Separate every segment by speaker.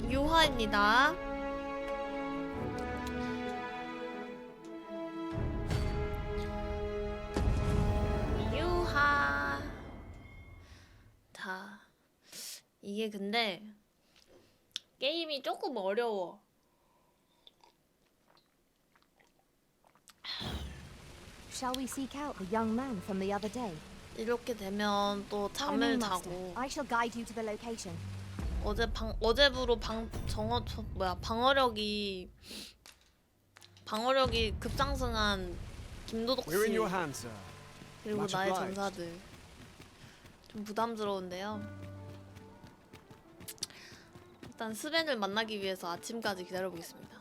Speaker 1: 유화입니다. 유화. 자, 이게 근데 게임이 조금 어려워.
Speaker 2: Shall we seek out the young man from the other day?
Speaker 1: 이렇게 되면 또 잠을 자고.
Speaker 2: I shall guide you to the location.
Speaker 1: 어제부로 방어력이 급상승한 김도덕 씨 그리고 나의 전사들 좀 부담스러운데요. 일단 스벤을 만나기 위해서 아침까지 기다려보겠습니다.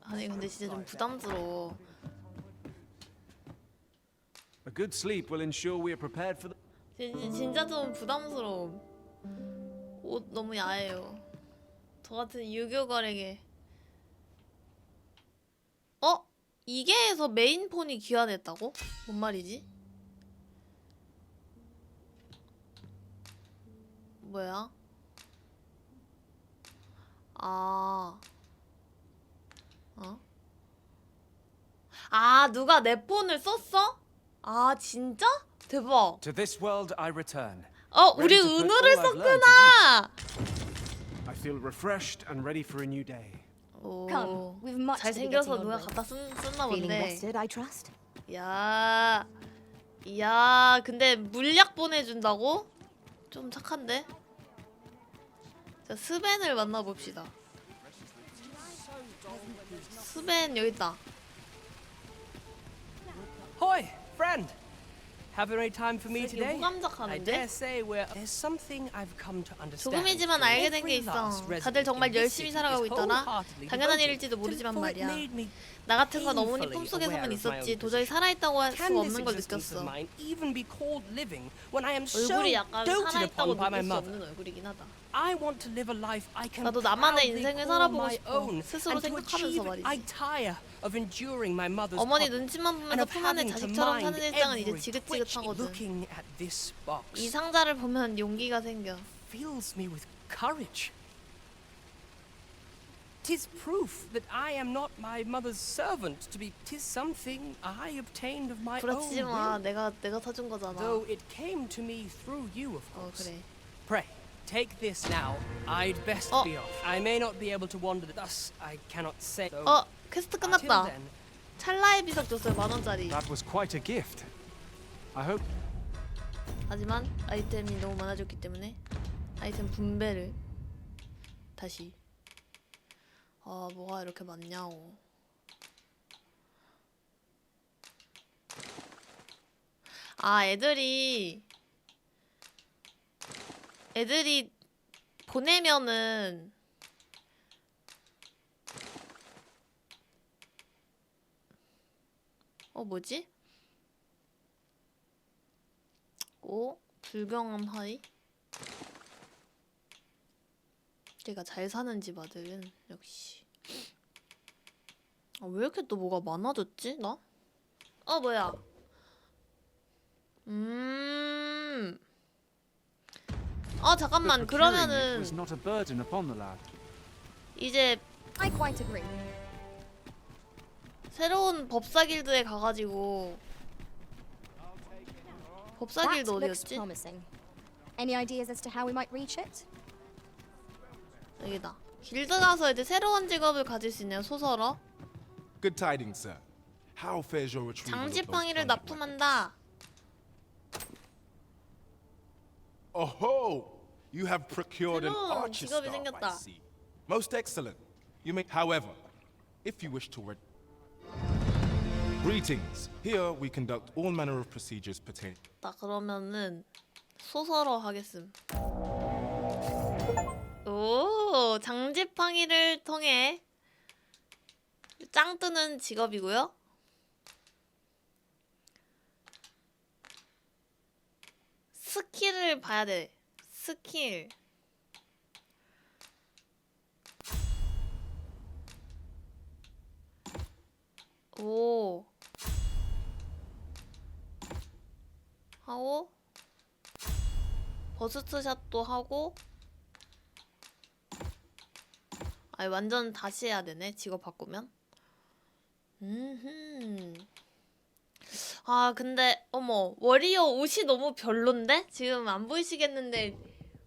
Speaker 1: 아니 근데 진짜 좀 부담스러워.
Speaker 3: A good sleep will ensure we are prepared for the.
Speaker 1: 진짜 좀 부담스러움. 옷 너무 야해요. 저 같은 유교걸에게. 이게 해서 메인폰이 귀환했다고? 뭔 말이지? 뭐야? 누가 내 폰을 썼어? 진짜? 대박.
Speaker 3: To this world I return.
Speaker 1: 우리 은우를 썼구나.
Speaker 3: I feel refreshed and ready for a new day.
Speaker 1: 오,
Speaker 2: Come, we've much to be
Speaker 1: 잘생겨서
Speaker 2: getting
Speaker 1: 누가
Speaker 2: on with.
Speaker 1: 갖다 썼나
Speaker 2: Feeling
Speaker 1: 본데.
Speaker 2: rested, I trust.
Speaker 1: 야, 근데 물약 보내준다고? 좀 착한데? 자, 스벤을 만나봅시다. 스벤 여기 있다.
Speaker 4: Hoi, friend. Have any time for me
Speaker 1: 되게
Speaker 4: today? I
Speaker 1: 호감작하는데?
Speaker 4: dare say there's something I've come to understand.
Speaker 1: 조금이지만 알게 된 게 있어. 다들 정말 열심히 살아가고 있더라. 당연한 일일지도 모르지만 말이야. 나 같은 건 어머니 품속에서만 있었지 도저히 살아있다고 할 수 없는 걸 느꼈어. 얼굴이 약간 살아있다고 느낄 수 없는 얼굴이긴 하다. 나도 나만의 인생을 살아보고 싶어. 스스로 생각하면서 말이지. 어머니 눈치만 보면서 품 안에 자식처럼 사는 일상은 이제 지긋지긋하거든. 이 상자를 보면 용기가 생겨.
Speaker 4: fills me with courage. 'Tis proof that I am not my mother's servant. Tis something I obtained of my own
Speaker 1: 부러치지 마.
Speaker 4: will.
Speaker 1: 내가 사준 거잖아.
Speaker 4: Though it came to me through you, of course.
Speaker 1: 그래.
Speaker 4: Pray, take this now. I'd best be off. I may not be able to wander thus. I cannot say.
Speaker 1: 퀘스트
Speaker 4: Until
Speaker 1: 끝났다.
Speaker 4: then,
Speaker 1: 찰나의 비석 줬어요. 10,000원짜리.
Speaker 3: That was quite a gift. I hope.
Speaker 1: 하지만 아이템이 너무 많아졌기 때문에 아이템 분배를 다시. 뭐가 이렇게 많냐고. 애들이 보내면은 뭐지? 불경함 하이? 제가 잘 사는 집 아들은 역시. 왜 이렇게 또 뭐가 많아졌지? 나? 뭐야? 잠깐만. 그러면은
Speaker 3: Was not a burden upon the lad.
Speaker 1: 이제
Speaker 2: I quite agree.
Speaker 1: 새로운 법사 길드에 가가지고. 법사
Speaker 2: That
Speaker 1: 길드
Speaker 2: looks
Speaker 1: 어디였지?
Speaker 2: promising. Any ideas as to how we might reach it?
Speaker 1: 여기다. 길드 가서 이제 새로운 직업을 가질 수 있네요. 소설어.
Speaker 5: Good tidings, sir. How fares your retrieval of those
Speaker 1: 장식함이를
Speaker 5: plundered
Speaker 1: 납품한다.
Speaker 5: weapons? Oh, you have procured an
Speaker 1: 새로운
Speaker 5: archer
Speaker 1: 직업이
Speaker 5: staff, I
Speaker 1: 생겼다.
Speaker 5: see. Most excellent. You may, however, if you wish to Greetings. Here we conduct all manner of procedures pertaining.
Speaker 1: 그러면은 소설어 하겠음. 오, 장지팡이를 통해 짱 뜨는 직업이고요. 스킬을 봐야 돼. 스킬. 오. 하고 버스트샷도 하고. 아니 완전 다시 해야 되네 직업 바꾸면. 아 근데 어머 워리어 옷이 너무 별론데? 지금 안 보이시겠는데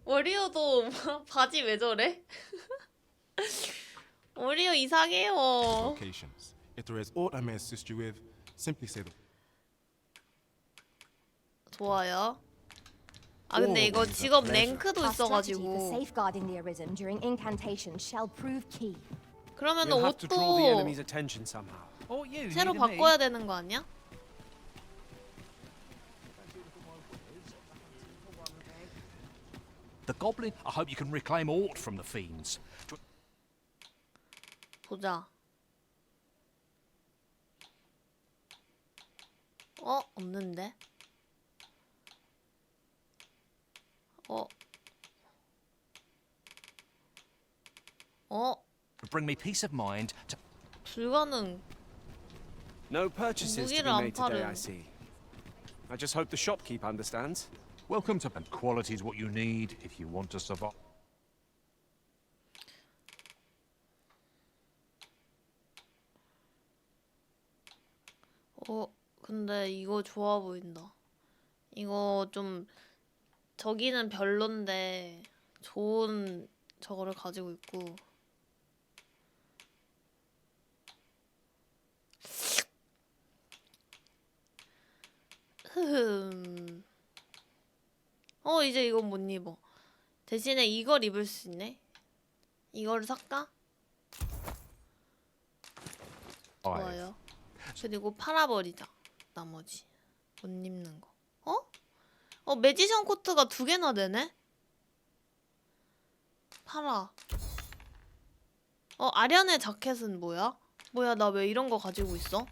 Speaker 1: 워리어도 바지 왜 저래? 워리어 이상해요.
Speaker 5: Locations. If there is aught I may assist you with, simply say the.
Speaker 1: 좋아요. 아 근데 이거 직업 랭크도
Speaker 2: Our strategy for
Speaker 1: 있어가지고
Speaker 2: safeguarding the arisen during incantation shall prove key.
Speaker 1: 그러면
Speaker 3: We'll have to draw the
Speaker 1: 옷도
Speaker 3: enemy's attention somehow.
Speaker 4: Or you,
Speaker 1: 새로
Speaker 4: neither me.
Speaker 1: 바꿔야 되는 거 아니야?
Speaker 6: The goblin. I hope you can reclaim aught from the fiends.
Speaker 1: 보자. 없는데?
Speaker 6: Bring me peace of mind to.
Speaker 1: 불가능.
Speaker 3: No purchases to be
Speaker 1: 무기를 안
Speaker 3: made today, I
Speaker 1: 팔음.
Speaker 3: see. I just hope the shopkeep understands.
Speaker 6: Welcome to. And quality is what you need if you want to survive.
Speaker 1: 근데 이거 좋아 보인다. 이거 좀 저기는 별론데 좋은 저거를 가지고 있고. 이제 이건 못 입어. 대신에 이걸 입을 수 있네. 이거를 살까? 좋아요. 그리고 팔아버리자. 나머지 못 입는 거. 매지션 코트가 2개나 되네? 팔아. 아련의 자켓은 뭐야? 뭐야 나 왜 이런 거 가지고 있어?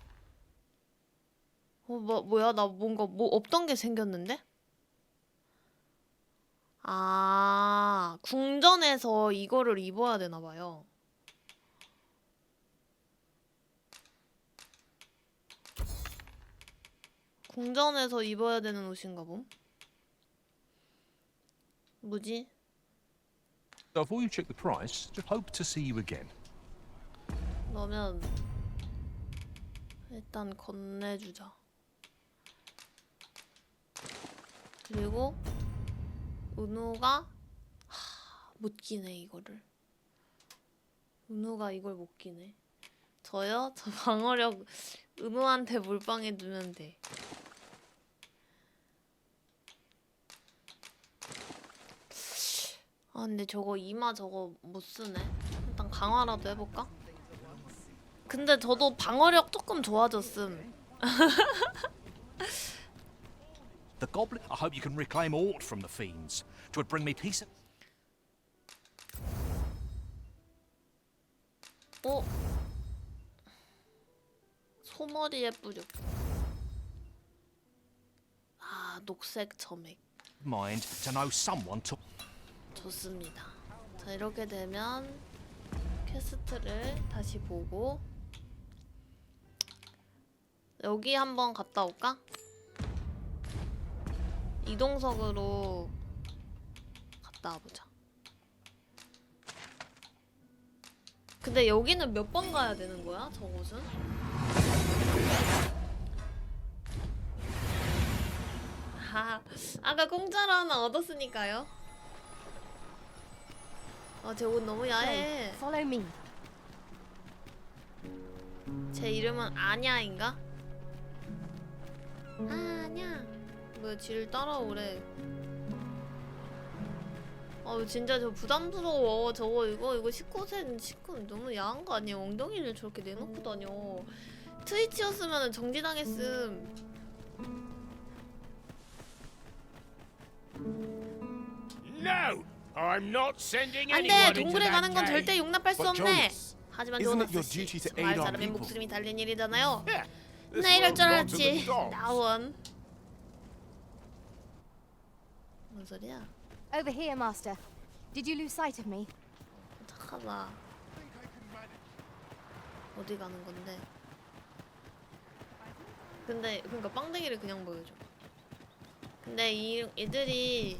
Speaker 1: 뭐야 나 뭔가 뭐 없던 게 생겼는데? 아 궁전에서 이거를 입어야 되나봐요. 궁전에서 입어야 되는 옷인가 봄? 뭐지?
Speaker 6: Before you check the price, just hope to see you again.
Speaker 1: 그러면 일단 건네주자. 그리고 은우가 못 끼네 이거를. 은우가 이걸 못 끼네. 저요? 저 방어력 은우한테 몰빵해 두면 돼. 근데 저거 이마 저거 못 쓰네. 일단 강화라도 해볼까? 근데 저도 방어력 조금 좋아졌음.
Speaker 6: The goblin. I hope you can reclaim aught from the fiends. Twould bring me peace.
Speaker 1: 소머리에 뿌려. 녹색 점액.
Speaker 6: Mind to know someone took.
Speaker 1: 좋습니다. 자 이렇게 되면 퀘스트를 다시 보고 여기 한번 갔다 올까? 이동석으로 갔다 와보자. 근데 여기는 몇 번 가야 되는 거야? 저곳은? 아까 공짜로 하나 얻었으니까요. 제 옷 너무 야해.
Speaker 2: Follow me.
Speaker 1: 제 이름은 아냐인가? 아냐. 왜 지를 따라오래? 진짜 저 부담스러워. 저거 이거 19세 19 너무 야한 거 아니야? 엉덩이를 저렇게 내놓고 다녀. 트위치였으면 정지당했음.
Speaker 7: No, I'm not sending
Speaker 1: 안돼.
Speaker 7: anyone into
Speaker 1: 동굴에
Speaker 7: that
Speaker 1: 가는 건
Speaker 7: cave.
Speaker 1: 절대 용납할 수
Speaker 5: But
Speaker 1: 없네.
Speaker 5: Jonas,
Speaker 1: 하지만
Speaker 5: isn't it
Speaker 1: 조나스
Speaker 5: your
Speaker 1: 씨,
Speaker 5: duty to
Speaker 1: 말
Speaker 5: aid our
Speaker 1: 사람의
Speaker 5: people?
Speaker 1: 목숨이 달린 일이잖아요.
Speaker 7: Yeah, this
Speaker 1: 나 이럴
Speaker 7: world's
Speaker 1: 줄
Speaker 7: gone to the
Speaker 1: 알았지.
Speaker 7: dogs.
Speaker 1: 나원. 뭔 소리야?
Speaker 2: Over here, Master. Did you lose sight of me?
Speaker 1: 착하다. 어디 가는 건데? 근데 그러니까 빵댕이를 그냥 보여줘. 근데 이 애들이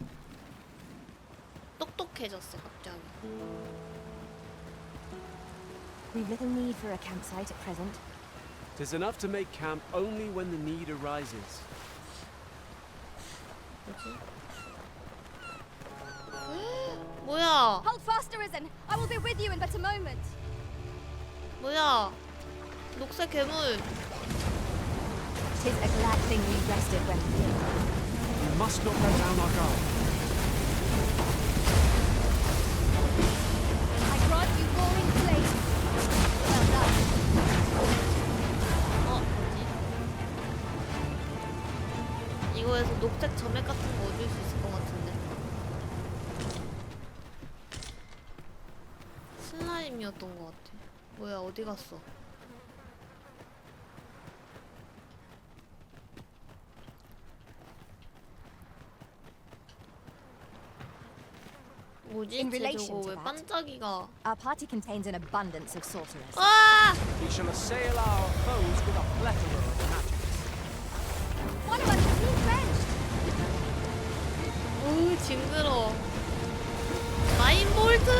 Speaker 1: 똑똑해졌어 갑자기.
Speaker 2: We've little need for a campsite at present.
Speaker 3: 'Tis enough to make camp only when the need arises.
Speaker 1: 뭐지? 뭐야?
Speaker 2: Hold fast, Arisen. I will be with you in but a moment.
Speaker 1: 뭐야? 녹색 괴물.
Speaker 2: 'Tis a glad thing we rested when we did.
Speaker 3: We must not let down our guard.
Speaker 2: I grant you roaring flame. Well done.
Speaker 1: 뭐지? 이거에서 녹색 점액 같은 거 얻을 수 있을 것 같은데. 슬라임이었던 것 같아. 뭐야, 어디 갔어? 뭐지?
Speaker 2: In
Speaker 1: 쟤
Speaker 2: relation
Speaker 1: 저거
Speaker 2: to
Speaker 1: 왜
Speaker 2: that,
Speaker 1: 반짝이가?
Speaker 2: Our party contains an abundance of sorcerers.
Speaker 1: 아!
Speaker 3: We shall assail our foes with a plethora of magic.
Speaker 2: One of us is being drenched.
Speaker 1: 어우, 징그러. 마인볼트!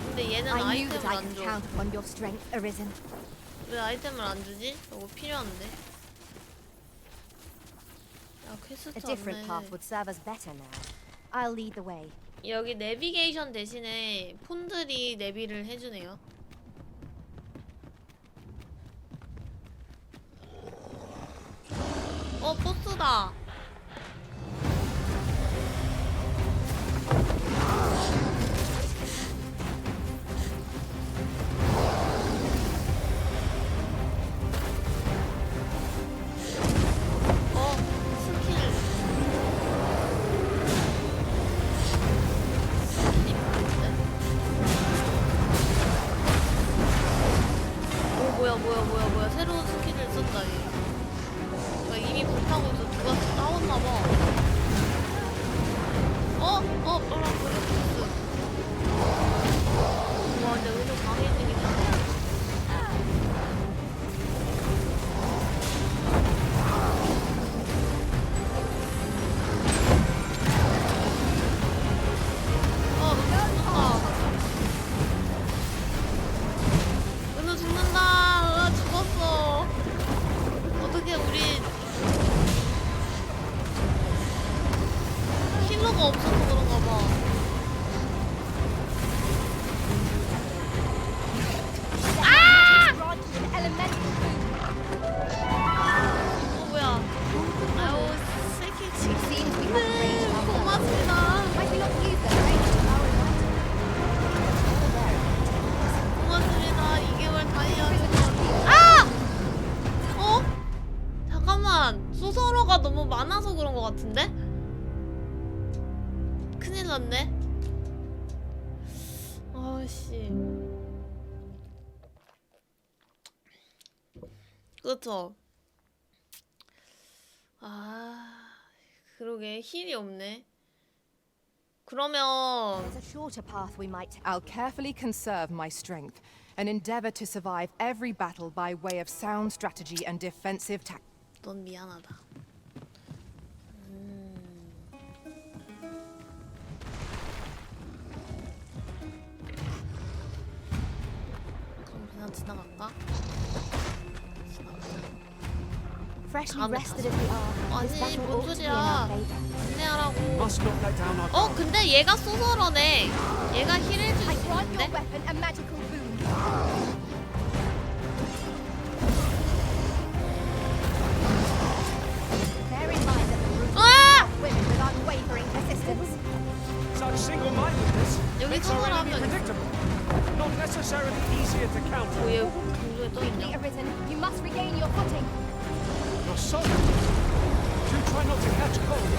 Speaker 1: 근데 얘는
Speaker 2: I knew that
Speaker 1: 아이템을
Speaker 2: I
Speaker 1: 안
Speaker 2: could
Speaker 1: 줘.
Speaker 2: count upon your strength, Arisen.
Speaker 1: 왜 아이템을 안 주지? 저거 필요한데. 야,
Speaker 2: A
Speaker 1: 퀘스트
Speaker 2: different
Speaker 1: 없네.
Speaker 2: path would serve us better now. I'll lead the way.
Speaker 1: 여기 내비게이션 대신에 폰들이 내비를 해주네요. 보스다. 스킬. 뭐야. 새로운 스킬을 썼다, 얘. 이미 불타고 있어. 누가 싸웠나봐. 보여줬어. 와, 근데 은근 강해지긴 했네. 은우 죽는다. 죽었어. 어떻게 우리 힐러가 없어서 그런가 봐. 뭐야? 아유, 새끼 지금 고맙습니다. 고맙습니다. 2개월 다이어트. 잠깐만. 소설어가 너무 많아서 그런 것 같은데? 큰일 났네. 아씨. 그렇죠. 그러게 힐이 없네. 그러면
Speaker 2: There's a shorter path we might.
Speaker 8: I'll carefully conserve my strength and endeavor to survive every battle by way of sound strategy and defensive tactics.
Speaker 1: 넌 미안하다. 그럼 그냥 지나갈까?
Speaker 2: Freshly
Speaker 1: 다음에
Speaker 2: rested as we are, this
Speaker 1: 아니,
Speaker 2: battle
Speaker 1: 뭔
Speaker 2: ought to be in
Speaker 1: 소리야.
Speaker 2: our favor.
Speaker 1: 안내하라고.
Speaker 3: Must not let down our guard.
Speaker 1: 근데 얘가 소설어네. 얘가 힐해줄
Speaker 2: I
Speaker 1: 수
Speaker 2: grant your
Speaker 1: 있는데?
Speaker 2: weapon a magical boon. Bear in mind that the brutes
Speaker 1: 아!
Speaker 2: women with unwavering persistence.
Speaker 3: Such single-mindedness
Speaker 1: 여기
Speaker 3: makes our
Speaker 1: 소설 한
Speaker 3: enemy
Speaker 1: 명 있어.
Speaker 3: predictable, not necessarily easier to counter.
Speaker 1: 얘 공중에 떠
Speaker 2: Quickly,
Speaker 1: 있냐?
Speaker 2: Arisen, you must regain your footing.
Speaker 3: You're solid. Do try not to catch cold.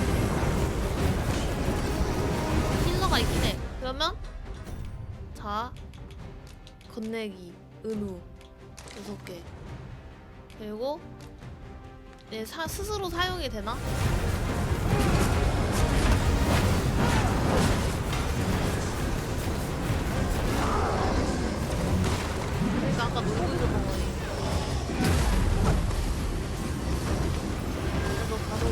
Speaker 1: 힐러가 있긴 해. 그러면 자 건네기 은우 6개 그리고 얘 스스로 사용이 되나? 그러니까 아까 놀고 있었던 거니. 너 가서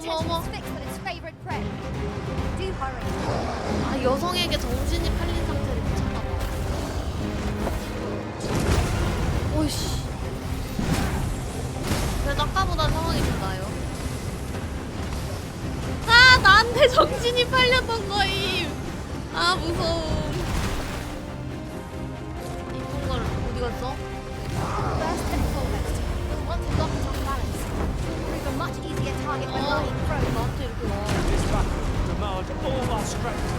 Speaker 1: 어머.
Speaker 2: fixed on its favorite prey. Do hurry.
Speaker 1: 아, 여성에게 정신이 팔린 상태를 미쳤나봐. 오이씨. 그래도 아까보다 상황이 좀 나아요. 아, 나한테 정신이 팔렸던 거임. 아, 무서워. 이쁜 걸 어디 갔어?
Speaker 2: First and foremost, we'll want to lock it off balance. Prove a much easier target than lying prone.
Speaker 1: 나한테 이렇게 와.
Speaker 3: This battle will demand all our strength.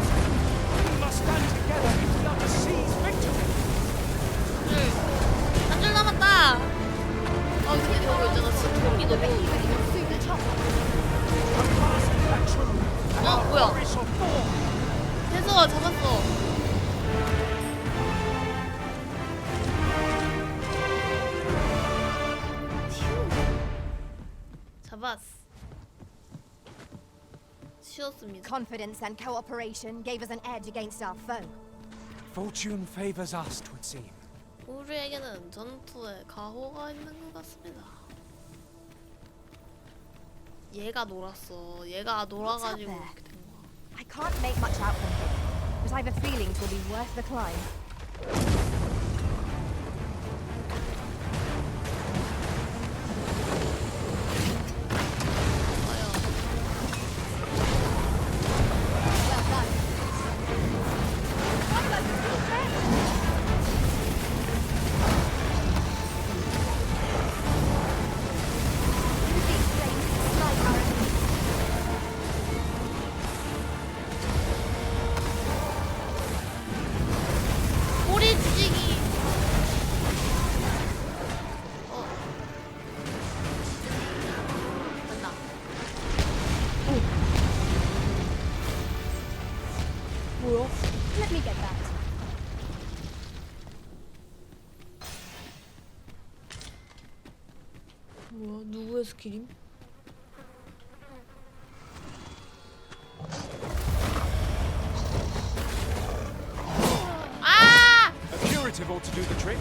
Speaker 3: We must stand together if we are to seize victory.
Speaker 1: 한 줄 남았다. 아, 근데 저거 있잖아. 스톤이 너무
Speaker 2: Soon chopper.
Speaker 1: 뭐야? 됐어, 잡았어. 휴. 잡았어. 쉬었습니다.
Speaker 2: Confidence and cooperation gave us an edge against our foe.
Speaker 3: Fortune favors us, 'twould seem.
Speaker 1: 우리에게는 전투에 가호가 있는 것 같습니다. 얘가 놀았어. 얘가 놀아가지고
Speaker 2: there?
Speaker 1: 이렇게 된 거야.
Speaker 2: I can't make much out from here, but I have a feeling it will be worth the climb. Well done. These flames slight our enemies.
Speaker 1: 꼬리 찌기. 됐다. 뭐야?
Speaker 2: Let me get that.
Speaker 1: 뭐야? 누구의 스킬임? 아!
Speaker 3: A curative ought to do the trick.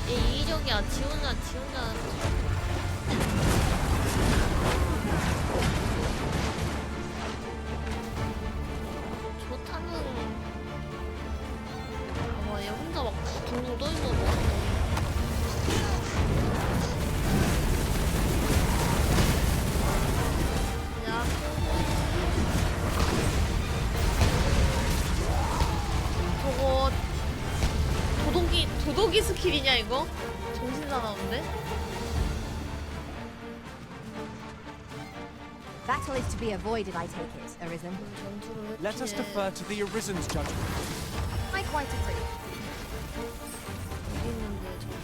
Speaker 1: 얘 이기적이야. 지 혼자. 좋다는. 와, 얘 혼자 막 둥둥 떠 있는 거 같아. 야, 저거 도도기 스킬이냐 이거? 정신 사나운데?
Speaker 2: Battle is to be avoided, I take it, Arisen.
Speaker 1: 전투를
Speaker 3: Let us
Speaker 1: 회피해.
Speaker 3: defer to the Arisen's judgment.
Speaker 2: I quite agree.
Speaker 1: 어디 있는데 저기.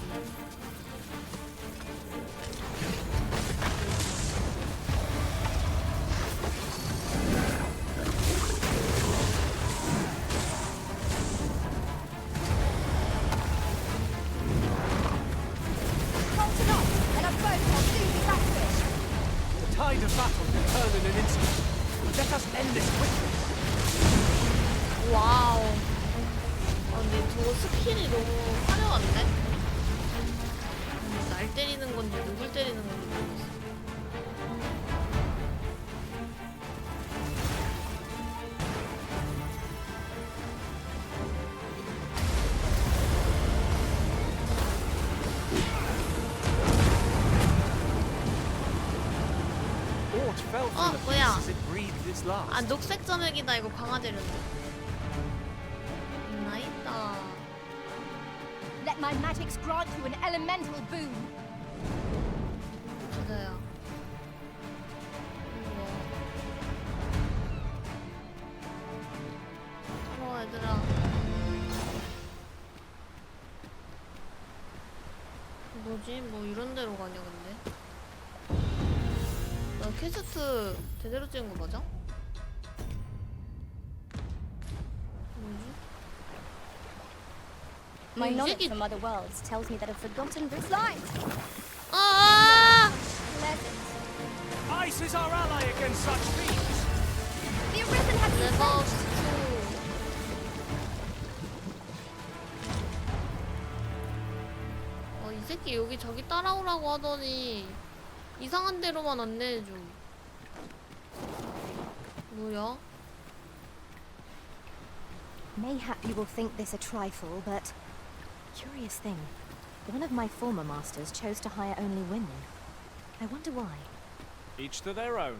Speaker 2: Hold it up, and our boat will soon be back here.
Speaker 3: The tide of battle can turn in an instant. Let us end this quickly.
Speaker 1: 와우. 아, 근데 저거 스킬이 너무 화려한데? 날 때리는 건지 누굴 때리는 건지 모르겠어.
Speaker 3: Aught fell
Speaker 1: Oh,
Speaker 3: from the
Speaker 1: 뭐야?
Speaker 3: beast as it breathed its last.
Speaker 1: 아, 녹색 점액이다. 이거 강화되려는데. 있나 있다.
Speaker 2: Let my magics grant you an elemental boon.
Speaker 1: 가자야. 우와. 얘들아. 뭐지? 뭐 이런 데로 가냐 근데? 나 퀘스트 제대로 찍은 거 맞아? 뭐지?
Speaker 9: My
Speaker 1: 이
Speaker 9: knowledge
Speaker 1: 새끼.
Speaker 9: from other worlds tells me that a forgotten
Speaker 2: Slide!
Speaker 1: 아!
Speaker 2: Pleasant.
Speaker 3: I Ice is our ally against such fiends.
Speaker 2: The Arisen has been
Speaker 1: 레버
Speaker 2: sent.
Speaker 1: 이 새끼 여기 저기 따라오라고 하더니 이상한 데로만 안내해줘. 뭐야?
Speaker 2: Mayhap you will think this a trifle, but curious thing. One of my former masters chose to hire only women. I wonder why.
Speaker 3: Each to their own.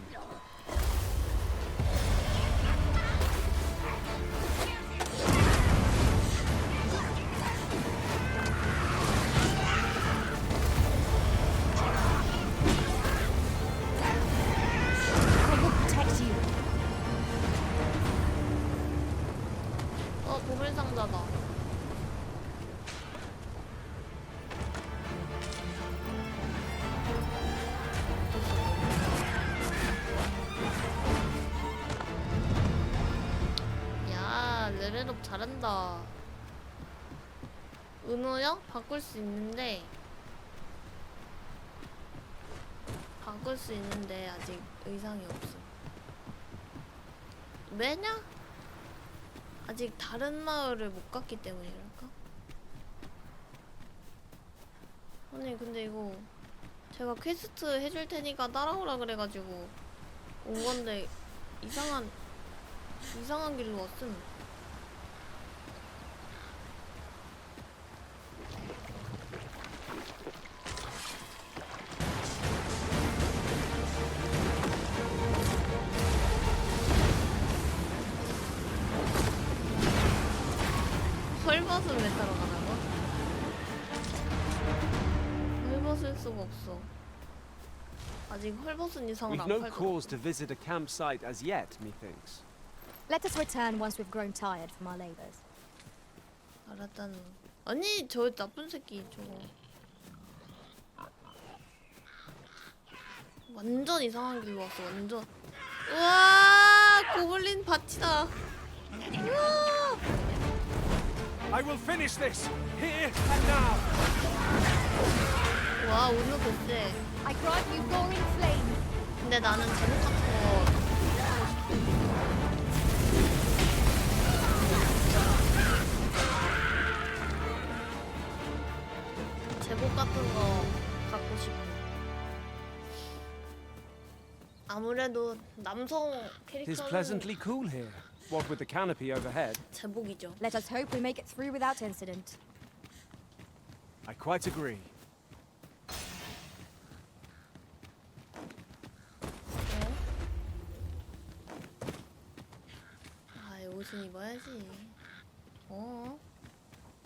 Speaker 2: I will protect you.
Speaker 1: 보물 상자다. 야, 레벨업 잘한다. 은호형 바꿀 수 있는데 아직 의상이 없어. 왜냐? 아직 다른 마을을 못 갔기 때문이랄까? 아니 근데 이거 제가 퀘스트 해줄 테니까 따라오라 그래가지고 온 건데 이상한 길로 왔음. 헐벗은 왜 타러 가나고? 헐벗을 수가 없어. 아직 헐벗은 이상은
Speaker 9: We've
Speaker 1: 안
Speaker 9: no
Speaker 1: 팔더라.
Speaker 9: cause to visit a campsite as yet, methinks.
Speaker 2: Let us return once we've grown tired from our labors.
Speaker 1: 알았잖아. 아니 저 나쁜 새끼 저거. 완전 이상한 길로 왔어. 완전. 우와 고블린 밭이다. 우와.
Speaker 3: I will finish this here and now.
Speaker 1: 와 오늘 글쎄.
Speaker 2: I grant you roaring flame.
Speaker 1: 근데 나는 제목 같은 거 제복 같은 거 갖고 싶어. 아무래도 남성
Speaker 9: It is
Speaker 1: 캐릭터는
Speaker 9: pleasantly cool here, what with the canopy overhead.
Speaker 1: 제복이죠.
Speaker 2: Let us hope we make it through without incident.
Speaker 9: I quite agree.
Speaker 1: 아, 이 옷은 입어야지.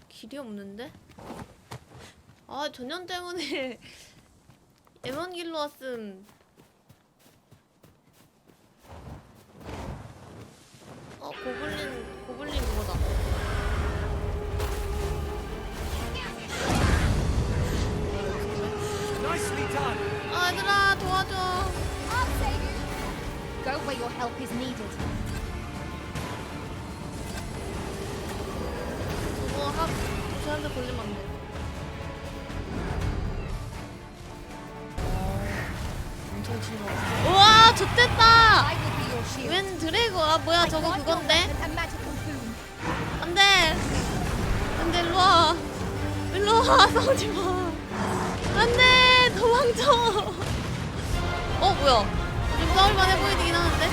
Speaker 1: 길이 없는데? 아, 전년 때문에 M1 길로 왔음. 고블린 그거다.
Speaker 3: Nicely done.
Speaker 1: 아, 얘들아, 도와줘.
Speaker 2: I'll save you. Go where your help is needed.
Speaker 1: 저거 저한테 걸리면 안 돼. 엄청 징그러워. 우와, 좋댔다.
Speaker 2: I will be your shield.
Speaker 1: 웬 드래곤? 아, 뭐야,
Speaker 2: I
Speaker 1: 저거
Speaker 2: grant your
Speaker 1: 그건데?
Speaker 2: weapon a magical boon.
Speaker 1: 안 돼! 안 돼, 일로와. 일로와, 싸우지 마. 안 돼! 도망쳐! 뭐야. 좀 싸울만해 보이긴 하는데?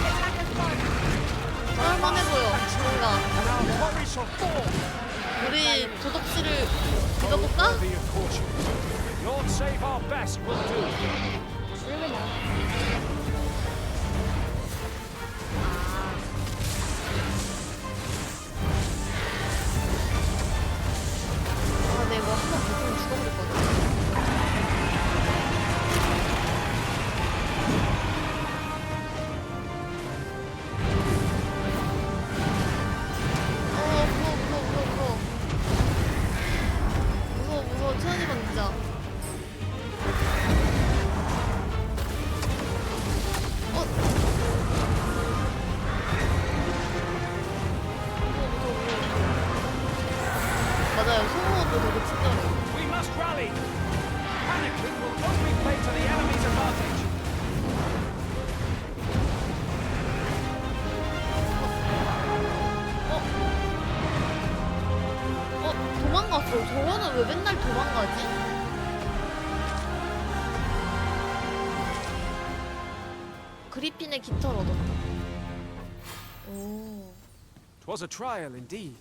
Speaker 1: 싸울만해 보여. 뭔가.
Speaker 3: And our quarry shall fall.
Speaker 1: 우리 도덕씨를 믿어볼까?
Speaker 3: Worthy of caution. Lord save our best will do.
Speaker 2: True enough.
Speaker 1: 아, 내가 한번 보면 죽어버릴 것 같아. 무서워. 천연이만 진짜. 맞아요. 소모도 되게 친절해.
Speaker 3: We must rally. Panicking will only play to the enemy's advantage.
Speaker 1: 저거는 왜 맨날 도망가지? 그리핀의 깃털 얻었다. 오.
Speaker 9: 'Twas a trial indeed,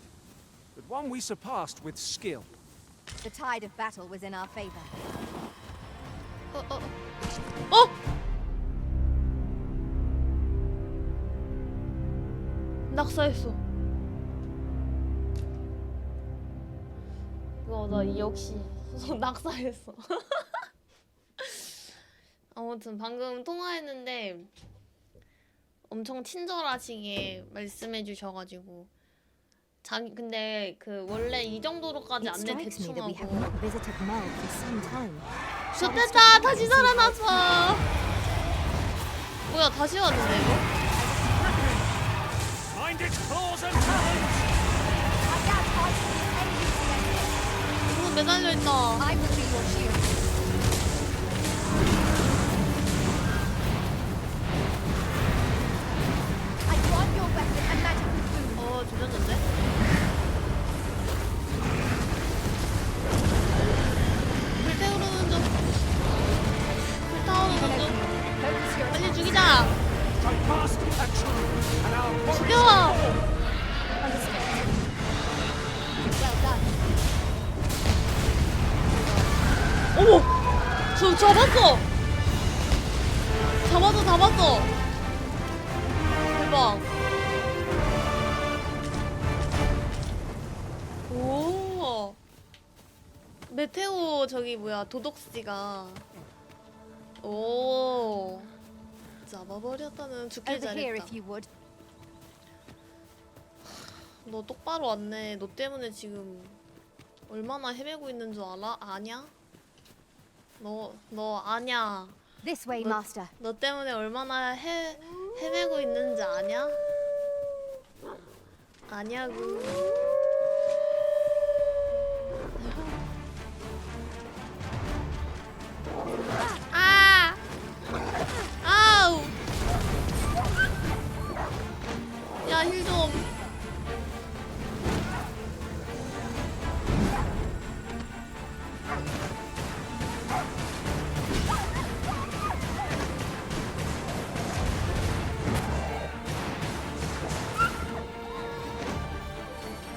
Speaker 9: but one we surpassed with skill.
Speaker 2: The tide of battle was in our favor.
Speaker 1: 어? 낙사했어. 나 역시 낙사했어. 아무튼 방금 통화했는데 엄청 친절하시게 말씀해 주셔가지고 근데 그 원래 이 정도로까지 안내 대충 하고 좋됐다 다시 살아났어. 뭐야 다시 왔는데 이거?
Speaker 3: Mind its claws and talons!
Speaker 1: 이거 매달려 있다.
Speaker 2: I will be your shield. I want your weapon and magical food.
Speaker 1: 조졌는데? 불태우는 좀. 불타오르는 좀. 빨리 죽이자. 죽여. 어머! 저 잡았어! 잡았어! 대박. 오. 메테오 저기 뭐야 도덕스지가 오. 잡아버렸다는 죽길 잘했다. 너 똑바로 왔네. 너 때문에 지금 얼마나 헤매고 있는 줄 알아? 아냐? 너 아냐?
Speaker 2: This way, master.
Speaker 1: 너 때문에 얼마나 헤매고 있는지 아냐? 아냐고. 아! 아우! 야, 힐 좀.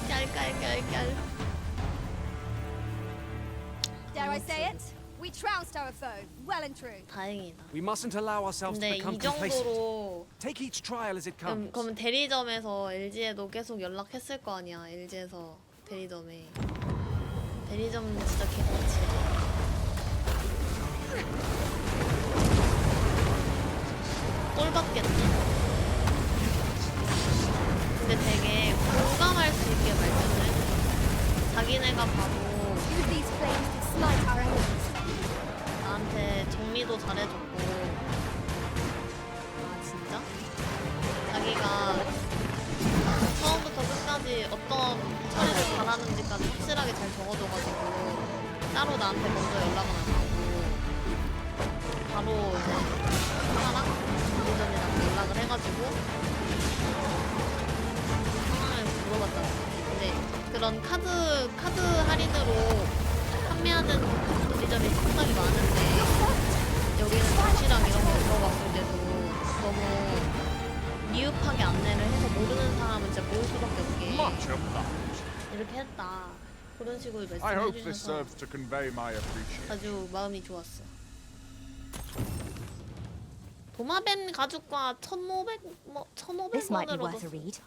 Speaker 1: 깔깔깔깔.
Speaker 2: Dare I say it? We trounced our foe, well and true.
Speaker 1: 다행이다.
Speaker 9: We mustn't allow ourselves to
Speaker 1: 근데
Speaker 9: become
Speaker 1: 이
Speaker 9: complacent.
Speaker 1: 정도로
Speaker 9: Take each trial as it comes.
Speaker 1: 그럼 대리점에서 LG에도 계속 연락했을 거 아니야. LG에서 대리점에. 대리점 진짜 개같이. 꼴 받겠지? 근데 되게 공감할 수 있게 말씀을 자기네가 봐도
Speaker 2: Use these flames to smite our enemies.
Speaker 1: 나한테 정리도 잘해줬고 아 진짜? 자기가 처음부터 끝까지 어떤 처리를 바라는지까지 확실하게 잘 적어줘가지고 따로 나한테 먼저 연락은 안 하고 바로 이제 하나랑 대리점이랑 연락을 해가지고 상황을 물어봤잖아. 근데 그런 카드 할인으로 판매하는 대리점이 상당히 많은데 여기는 도시락 이런 거 물어봤을 때도 너무 미흡하게 안내를 해서 모르는 사람은 진짜 모를 수밖에 없게
Speaker 7: Much obliged.
Speaker 1: 이렇게 했다. 그런 식으로
Speaker 7: I
Speaker 1: 말씀해
Speaker 7: hope this
Speaker 1: 주셔서
Speaker 7: serves to convey my appreciation.
Speaker 1: 아주 마음이 좋았어. 도마뱀 가죽과 1,500
Speaker 2: This might be
Speaker 1: 원을
Speaker 2: worth a
Speaker 1: 얻었어.
Speaker 2: read.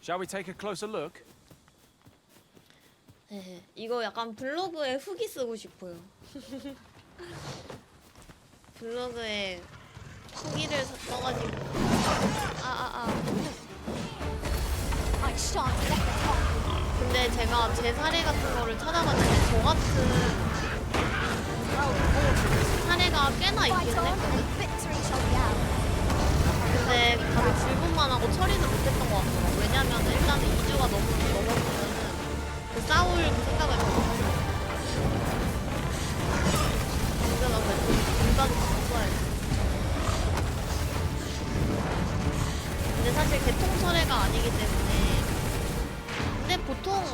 Speaker 9: Shall we take a closer look?
Speaker 1: 네, 이거 약간 블로그에 후기 쓰고 싶어요. 블로그에 후기를 써가지고
Speaker 2: I shan't let the top.
Speaker 1: 근데 제가 제 사례 같은 거를 찾아봤는데 저 같은 사례가 꽤나
Speaker 2: Fight
Speaker 1: 있긴
Speaker 2: on,
Speaker 1: 했거든.
Speaker 2: and victory shall be ours.
Speaker 1: 근데 다들 질문만 하고 처리는 못했던 것 같더라고. 왜냐면 일단은 2주가 넘었으면은 그 싸울 그 생각을 못하고 진짜 나 그래서 돈까지 다 써야지. 근데 사실 개통 철회가 아니기 때문에 근데 보통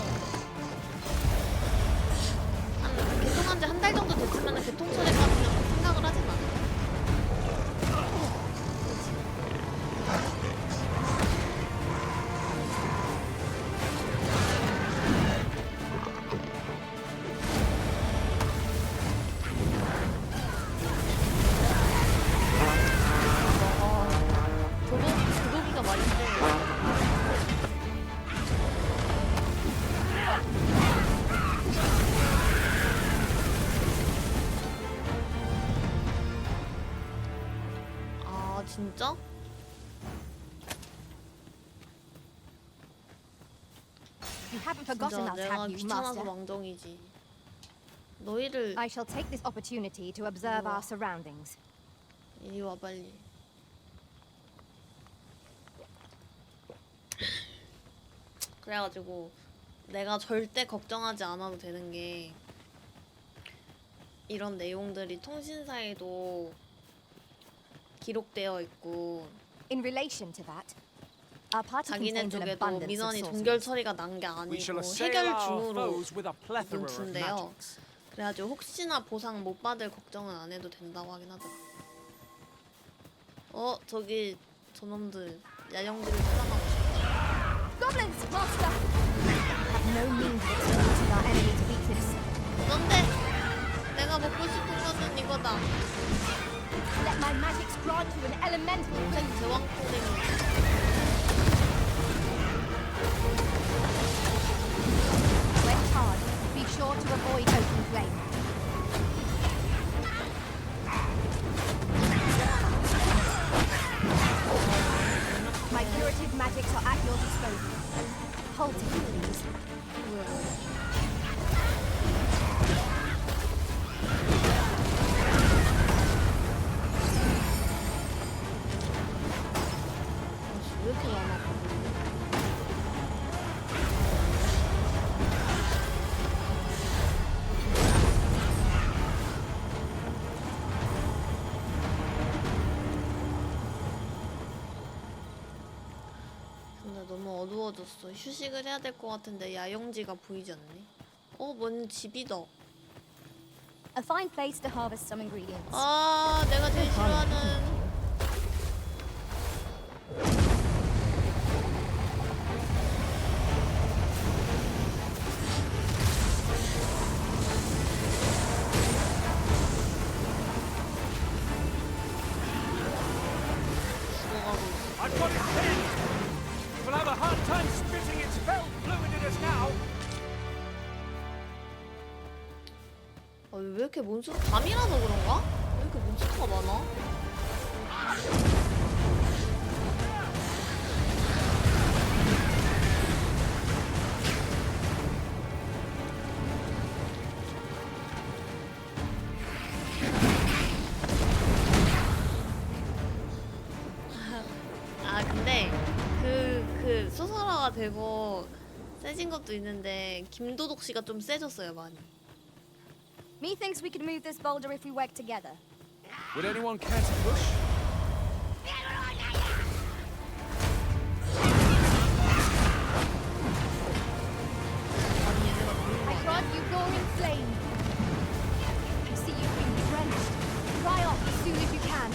Speaker 1: 사용한 지 한 달 정도 됐으면 교통 처리 같은 거 생각을 하진 않아. 도둑이가 많이 세. 아 진짜?
Speaker 2: You haven't
Speaker 1: 진짜
Speaker 2: forgotten us,
Speaker 1: 내가
Speaker 2: have you,
Speaker 1: 귀찮아서
Speaker 2: Master?
Speaker 1: 망정이지. 너희를
Speaker 2: I shall take this opportunity to observe
Speaker 1: 우와.
Speaker 2: our surroundings.
Speaker 1: 이리 와 빨리. 그래가지고 내가 절대 걱정하지 않아도 되는 게 이런 내용들이 통신사에도 기록되어 있고
Speaker 2: In relation to that, our party
Speaker 1: 자기네
Speaker 2: contains an
Speaker 1: 쪽에도
Speaker 2: abundance of
Speaker 1: 민원이
Speaker 2: sources.
Speaker 1: 종결 처리가 난 게
Speaker 9: We shall
Speaker 1: 아니고
Speaker 9: assail
Speaker 1: 해결
Speaker 9: our
Speaker 1: 중으로
Speaker 9: foes with a plethora of
Speaker 1: 눈친대요.
Speaker 9: magics.
Speaker 1: 그래가지고 혹시나 보상 못 받을 걱정은 안 해도 된다고 하긴 하더라. 저기 저놈들 야영들을 사랑하고 싶다.
Speaker 2: Goblins, Master! Have no means of exposing our enemy to beat this.
Speaker 1: 그런데 내가 먹고 싶은 거는 이거다.
Speaker 2: Let my magics grant you an elemental
Speaker 1: 생 제왕포랭이.
Speaker 2: when charged. Be sure to avoid open flame. My curative magics are at your disposal. Hold it, please.
Speaker 1: 왜 이렇게 많아? 근데 너무 어두워졌어. 휴식을 해야 될 것 같은데 야영지가 보이지 않니? 뭔 집이다.
Speaker 2: A fine place to harvest some ingredients.
Speaker 1: 아, 내가 제일 싫어하는. 죽어가고 있어.
Speaker 3: I've got it pinned! We'll have a hard time spitting its fell fluid at us now!
Speaker 1: 왜 이렇게 몬스터 밤이라서 그런가? 왜 이렇게 몬스터가 많아? 아 근데 그 소설화가 되고 세진 것도 있는데 김도독 씨가 좀 세졌어요 많이.
Speaker 2: Methinks we could move this boulder if we work together.
Speaker 9: Would anyone care to push?
Speaker 2: I grant you roaring flame. I see you've been drenched. Dry off as soon as you can.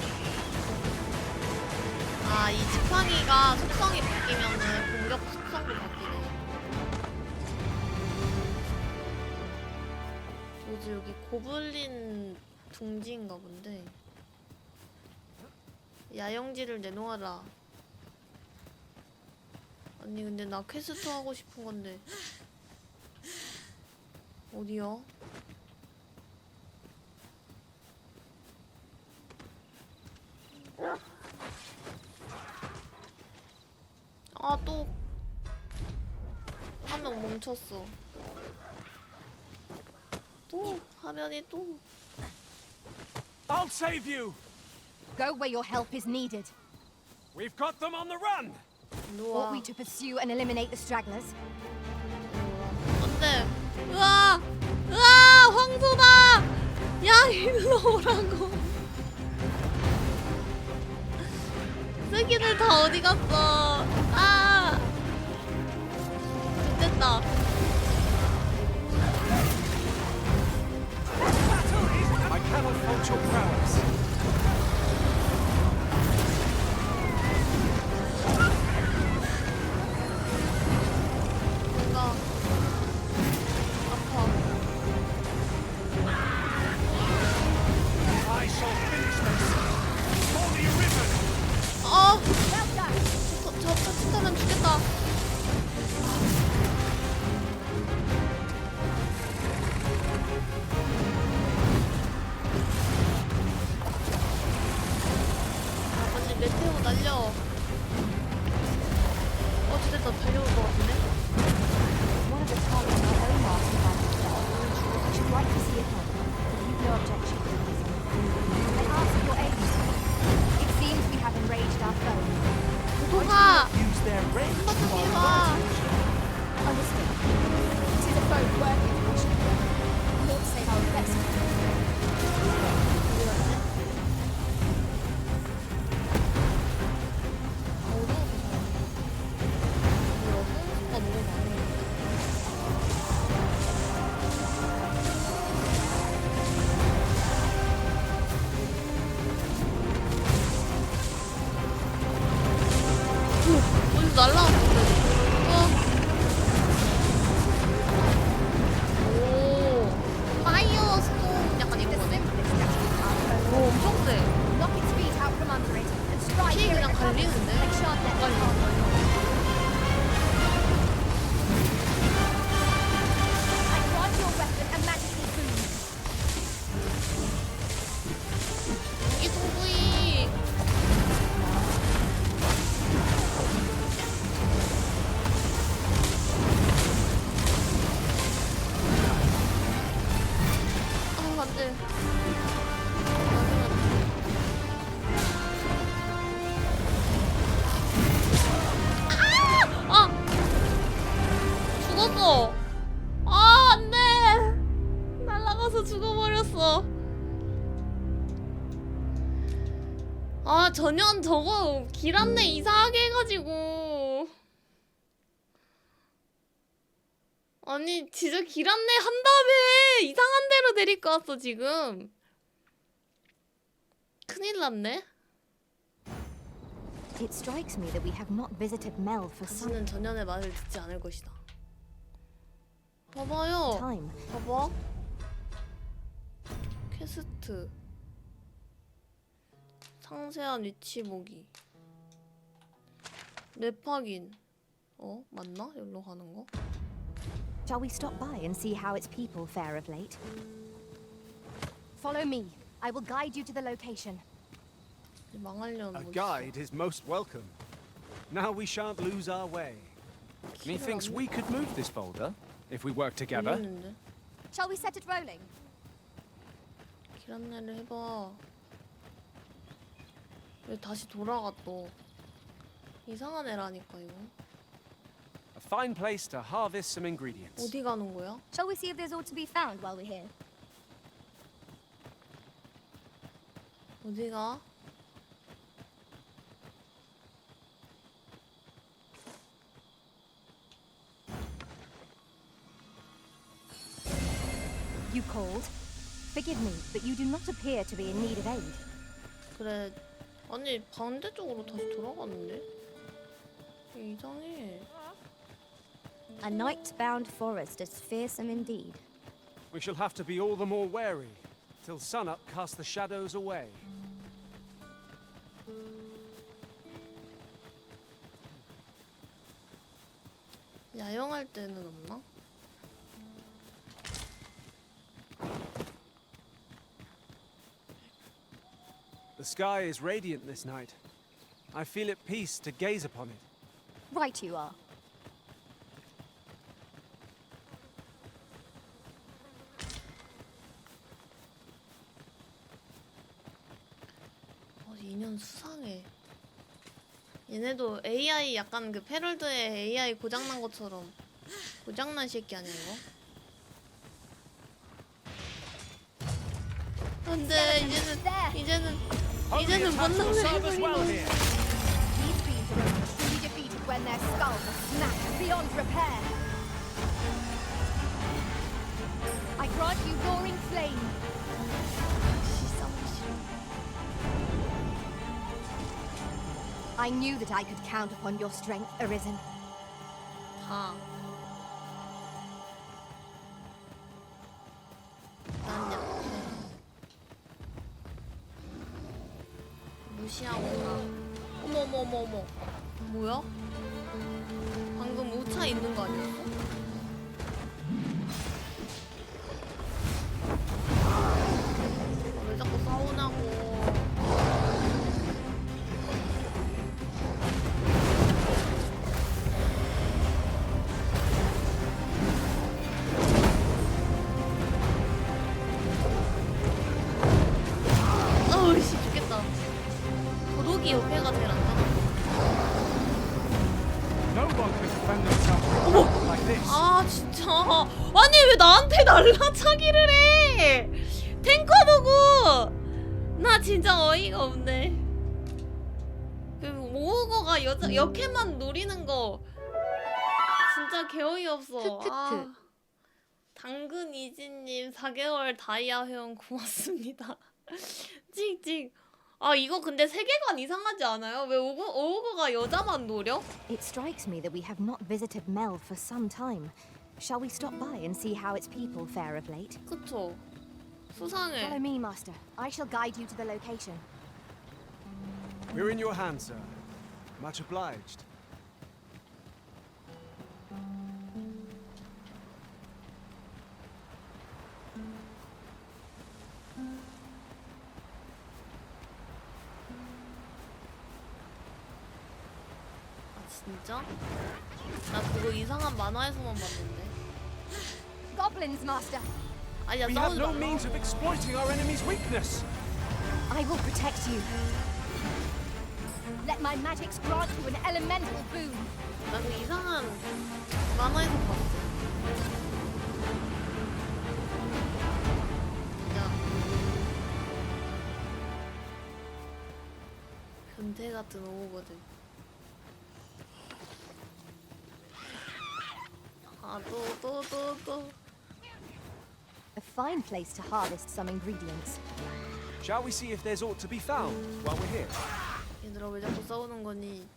Speaker 1: 아, 이 지팡이가 속성이 바뀌면은 공격 속성도 바뀌네. 뭐지, 여기 고블린 둥지인가 본데. 야영지를 내놓아라. 아니, 근데 나 퀘스트 하고 싶은 건데. 어디야? 아, 또 화면 멈췄어. 또 화면이 또.
Speaker 3: I'll save you!
Speaker 2: Go where your help is needed.
Speaker 3: We've got them on the run!
Speaker 1: 누워.
Speaker 2: Ought we to pursue and eliminate the stragglers?
Speaker 1: 안돼. 으아! 으아! 황소다! 야, 일로 오라고. 새끼들 다 어디 갔어? 아! 됐다. 더 달려올 것 같은데?
Speaker 2: One of the targets my own master had himself. I should like to see it on, if you've no objection. I ask your aid. It seems we have enraged our foe.
Speaker 1: 도가
Speaker 3: Use their range to our
Speaker 1: 와.
Speaker 2: Understood. It is a foe worthy of caution. Lord save our best.
Speaker 1: 어디서 날라왔는데? 오, 파이어 스톰 약간 이런 거네. 오, 엄청 세.
Speaker 2: Knock its feet out from under it and strike
Speaker 1: 키
Speaker 2: here
Speaker 1: 그냥
Speaker 2: at the top.
Speaker 1: 갈리는데?
Speaker 2: Make sure that I grant your weapon a magical boon.
Speaker 1: 이 동구이. 아, 안 돼. 아! 죽었어. 아, 안 돼. 날아가서 죽어버렸어. 아, 전현 저거 길 안내 이상하게 해가지고. 아니, 진짜 길 안내 한 다음에 이상한 데로 데리고 왔어, 지금. 큰일 났네.
Speaker 2: It strikes me that we have not visited Mel for some
Speaker 1: 다시는 전현의 말을 듣지 않을 것이다. 봐봐요.
Speaker 2: time.
Speaker 1: 봐봐. 퀘스트. 상세한 위치 보기. 맵 확인. 어? 맞나? 여기로 가는 거?
Speaker 2: Shall we stop by and see how its people fare of late? Follow me. I will guide you to the location.
Speaker 1: 망하려는
Speaker 9: A
Speaker 1: 뭐지?
Speaker 9: guide is most welcome. Now we shan't lose our way. Methinks we could move this boulder if we work together.
Speaker 1: 모르겠는데?
Speaker 2: Shall we set it rolling?
Speaker 1: 길 안내를 해봐. 왜 다시 돌아가 또? 이상한 애라니까 이거.
Speaker 9: A fine place to harvest some ingredients.
Speaker 1: 어디 가는 거야?
Speaker 2: Shall we see if there's aught to be found while we're here?
Speaker 1: 어디 가?
Speaker 2: You called? Forgive me, but you do not appear to be in need of aid.
Speaker 1: 그래. 아니 반대쪽으로 다시 돌아갔는데? 이상해.
Speaker 2: A night-bound forest is fearsome indeed.
Speaker 9: We shall have to be all the more wary till sunup casts the shadows away.
Speaker 1: 야영할 때는 없나?
Speaker 9: The sky is radiant this night. I feel at peace to gaze upon it.
Speaker 2: Right you are.
Speaker 1: 인연 수상해. 얘네도 AI 약간 그 패럴드의 AI 고장난 것처럼 고장난 새끼 아니야 이거? 안돼 이제는 못 나오네.
Speaker 2: These fiends are only truly defeated when their skulls are smashed beyond repair. I grant you roaring flame. I knew that I could count upon your strength, Arisen.
Speaker 1: 다. 난 약해. 무시하고 가. 어머. 뭐야? 방금 우차 있는 거 아니었어? 아, 왜 자꾸 싸우냐고.
Speaker 9: one can defend themselves like this.
Speaker 1: 아 진짜 아니 왜 나한테 날라차기를 해 탱커 보고 나 진짜 어이가 없네 그 모으거가 역해만 노리는 거 진짜 개어이 없어 아, 당근 이지님 4개월 다이아 회원 고맙습니다 찍찍 아 이거 근데 세계관 이상하지 않아요? 왜 오거가 여자만 노려?
Speaker 2: It strikes me that we have not visited Mel for some time. Shall we stop by and see how its people fare of late?
Speaker 1: 그쵸
Speaker 2: Follow
Speaker 1: 수상해
Speaker 2: me, Master. I shall guide you to the location.
Speaker 9: We're in your hands, sir. Much obliged.
Speaker 1: 진짜? 나 그거 이상한 만화에서만 봤는데
Speaker 2: Goblins, Master.
Speaker 1: 아니야
Speaker 9: We have
Speaker 1: 싸우지
Speaker 9: no
Speaker 1: 말라
Speaker 9: means of exploiting our enemy's weakness.
Speaker 2: I will protect you. Let my magics grant you an elemental boon.
Speaker 1: 나 그 이상한 만화에서 봤어 진짜 변태 같은 오거든 아 또
Speaker 2: A fine place to harvest some ingredients.
Speaker 9: Shall we see if there's aught to be found while we're here?
Speaker 1: 얘들아 왜 자꾸 싸우는 거니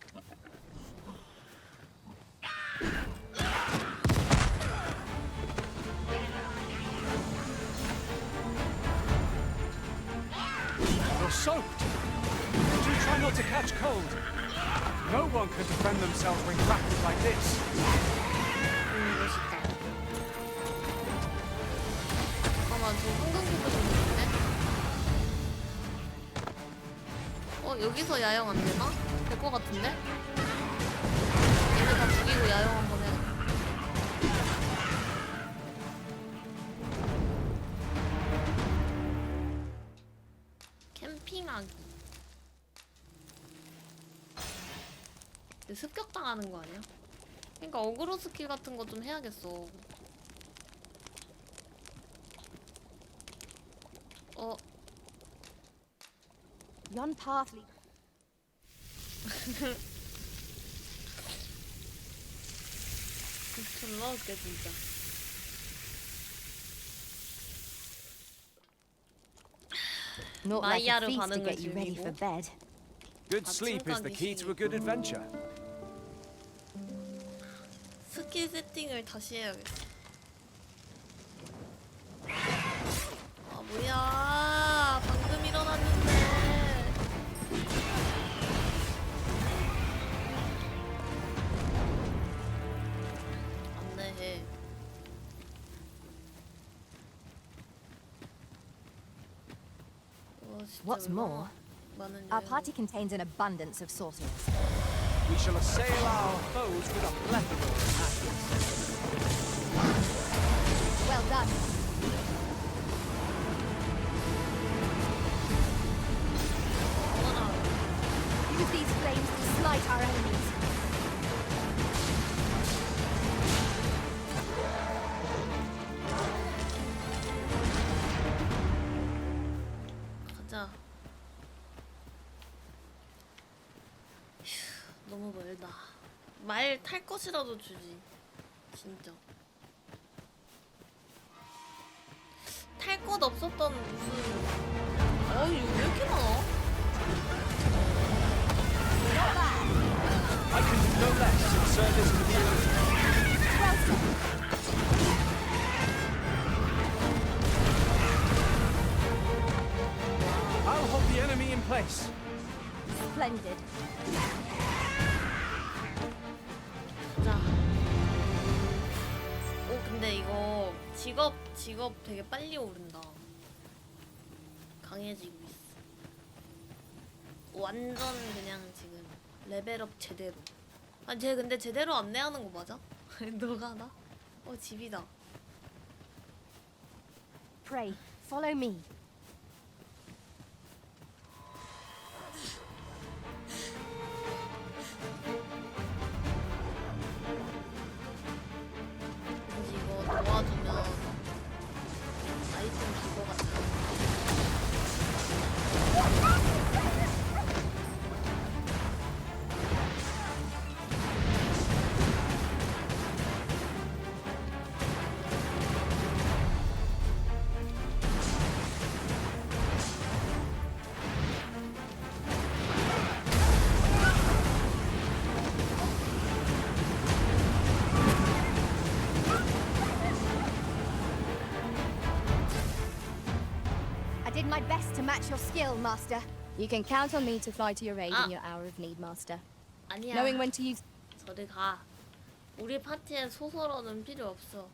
Speaker 9: You're soaked. Do try not to catch cold. No one can defend themselves when grappled like this.
Speaker 1: 멋있다 잠깐만 저 성경부터 좀 있네 여기서 야영 안 되나? 될 것 같은데? 얘네 다 죽이고 야영 한번 해 캠핑하기 습격당하는 거 아니야? 그러니까 어그로 스킬 같은 거 좀 해야겠어.
Speaker 2: Yon path leads.
Speaker 1: 졸라 웃겨 진짜.
Speaker 2: Not like a
Speaker 1: 마이야르
Speaker 2: feast to
Speaker 1: 반응을
Speaker 2: get you ready
Speaker 1: 즐기고.
Speaker 2: for bed.
Speaker 9: Good sleep is the key to a good adventure.
Speaker 1: 스킬 세팅을 다시 해야겠어. 아 뭐야 방금 일어났는데. 안내해.
Speaker 2: What's more, our party contains an abundance of sorcerers.
Speaker 9: We shall assail our foes with a plethora of magic.
Speaker 2: Well done. Use these flames to smite our enemies.
Speaker 1: 가자. 휴, 너무 멀다. 말 탈 것이라도 주지. 진짜. 탈 것 없었던 무슨. 이거 왜 이렇게 많아?
Speaker 9: I can do no less in service to the I'll hold the enemy in place.
Speaker 2: Splendid.
Speaker 1: 자. 오 근데 이거 직업 되게 빨리 오른다. 강해지고 있어. 완전 그냥 지금 레벨업 제대로. 아니 쟤 근데 제대로 안내하는 거 맞아? 너가 하나? 집이다.
Speaker 2: Pray, follow me. match your skill, Master.
Speaker 10: You can count on me to fly to your aid in your hour of need, Master.
Speaker 1: 아니야.
Speaker 10: Knowing when to use.
Speaker 1: 저리 가. 우리 파티에 소설어는 필요 없어.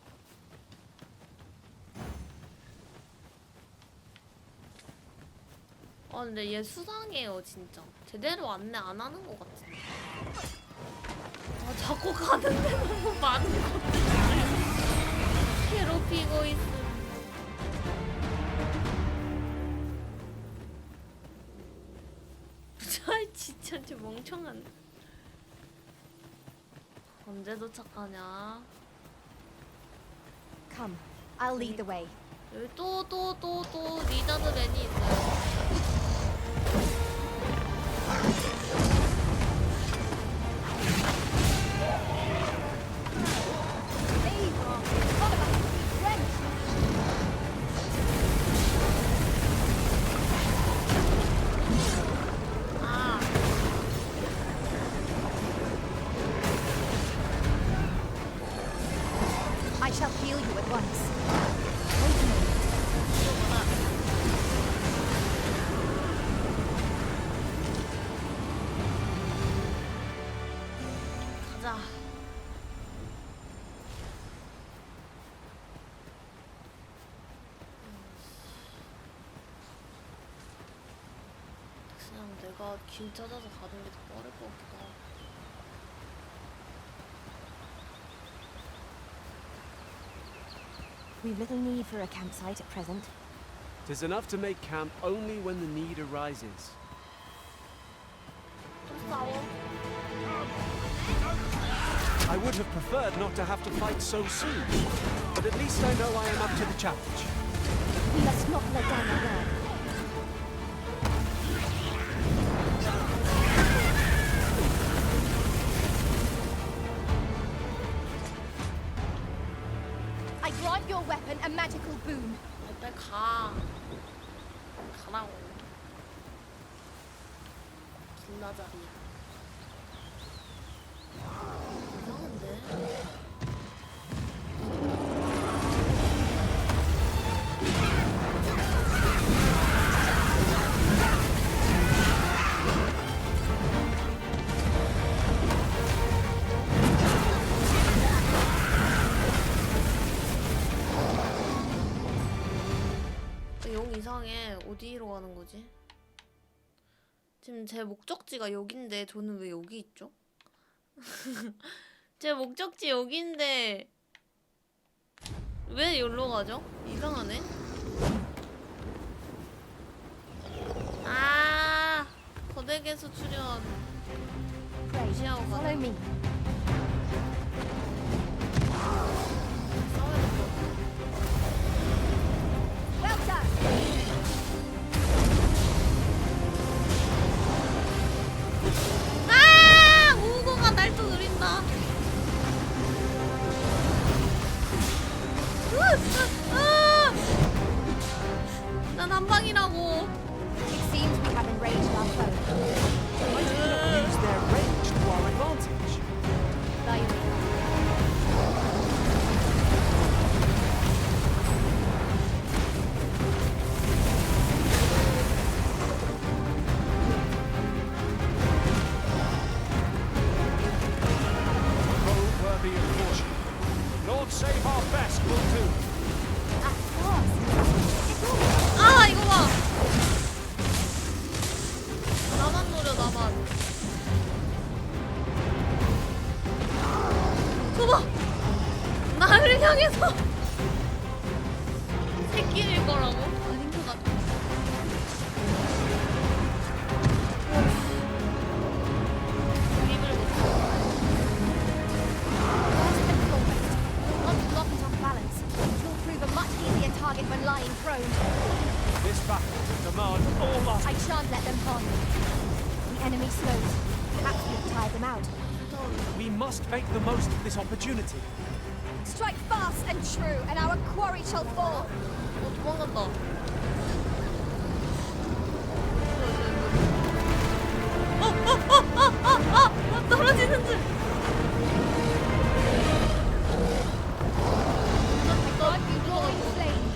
Speaker 1: 근데 얘 수상해요 진짜. 제대로 안내 안 하는 것 같아. 자꾸 가는데 너무 많은 것들 괴롭히고 있음. 진짜 저 멍청한. 언제 도착하냐?
Speaker 2: Come, I'll lead the way.
Speaker 1: 여기 또 리더드 맨이 있어요.
Speaker 2: I shall heal you at once.
Speaker 1: 가자. 그냥 내가 길 찾아서 가는 게 더 빠를 것 같기도 하고.
Speaker 2: We've little need for a campsite at present.
Speaker 9: 'Tis enough to make camp only when the need arises.
Speaker 1: 좀 싸워.
Speaker 9: I would have preferred not to have to fight so soon, but at least I know I am up to the challenge.
Speaker 2: We must not let down the guard. I grant your weapon a magical boon.
Speaker 1: 빨리 가. 가라고. 길라자리야. 이상한데? 용 이상해. 어디로 가는 거지? 지금 제 목적지가 여긴데 저는 왜 여기 있죠? 제 목적지 여긴데 왜 여기로 가죠? 이상하네. 아, 거대개수 출연.
Speaker 2: Pray,
Speaker 1: 무시하고
Speaker 2: follow
Speaker 1: 가자.
Speaker 2: me.
Speaker 1: 싸워야 될 것 같아.
Speaker 2: Well done.
Speaker 1: 아! 우고가 날 또 노린다. 난 한 방이라고.
Speaker 2: It seems we have enraged our foe.
Speaker 9: Why do we not use their range to our advantage?
Speaker 2: Thy will.
Speaker 3: Road worthy of caution. Lord save our best will do.
Speaker 2: At last. It's all
Speaker 1: 아, 이거 봐. 나만 노려, 나만. 저봐. 나를 향해서 새끼일 거라고? 아닌 것 같아. 그림을 못 쳐.
Speaker 2: fast and foremost. Not lock it off balance. It will prove a much easier target when lying prone.
Speaker 3: This battle will demand all our
Speaker 2: I shan't let them harm you. The enemy slows. Perhaps we've tired them out.
Speaker 9: We must make the most of this opportunity.
Speaker 2: Strike fast and true, and our quarry shall fall.
Speaker 1: 도망간다. 떨어지는 줄.
Speaker 2: God be glory flame.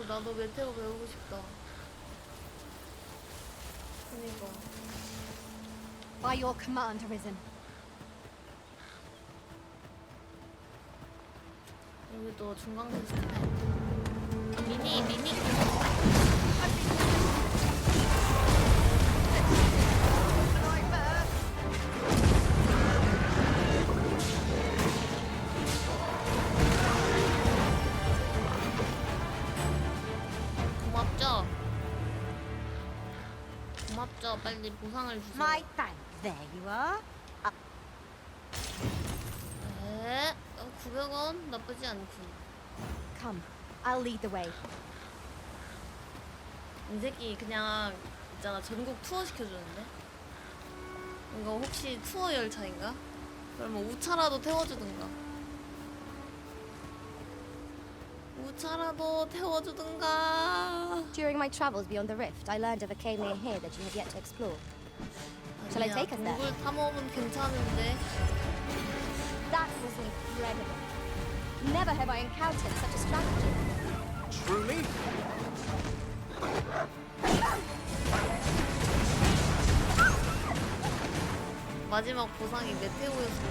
Speaker 1: 나도 메테오 배우고 싶다. 그니까.
Speaker 2: By your command, Arisen.
Speaker 1: 여기 또 중간 퀘스트네. 미니. 고맙죠. 빨리 보상을 주세요.
Speaker 2: My thanks. There you are.
Speaker 1: 네. 900원 나쁘지 않군.
Speaker 2: Come, I'll lead the way.
Speaker 1: 이 새끼 그냥 있잖아 전국 투어 시켜주는데? 이거 혹시 투어 열차인가? 그러면 우차라도 태워주든가. 우차라도 태워주든가.
Speaker 10: During my travels beyond the rift, I learned of a cave near here that you have yet to explore. Shall I take us there?
Speaker 1: 동굴 탐험은 괜찮은데.
Speaker 10: That was incredible. Never have I encountered such a strategy.
Speaker 9: Truly?
Speaker 1: 마지막 보상이 메테오였어.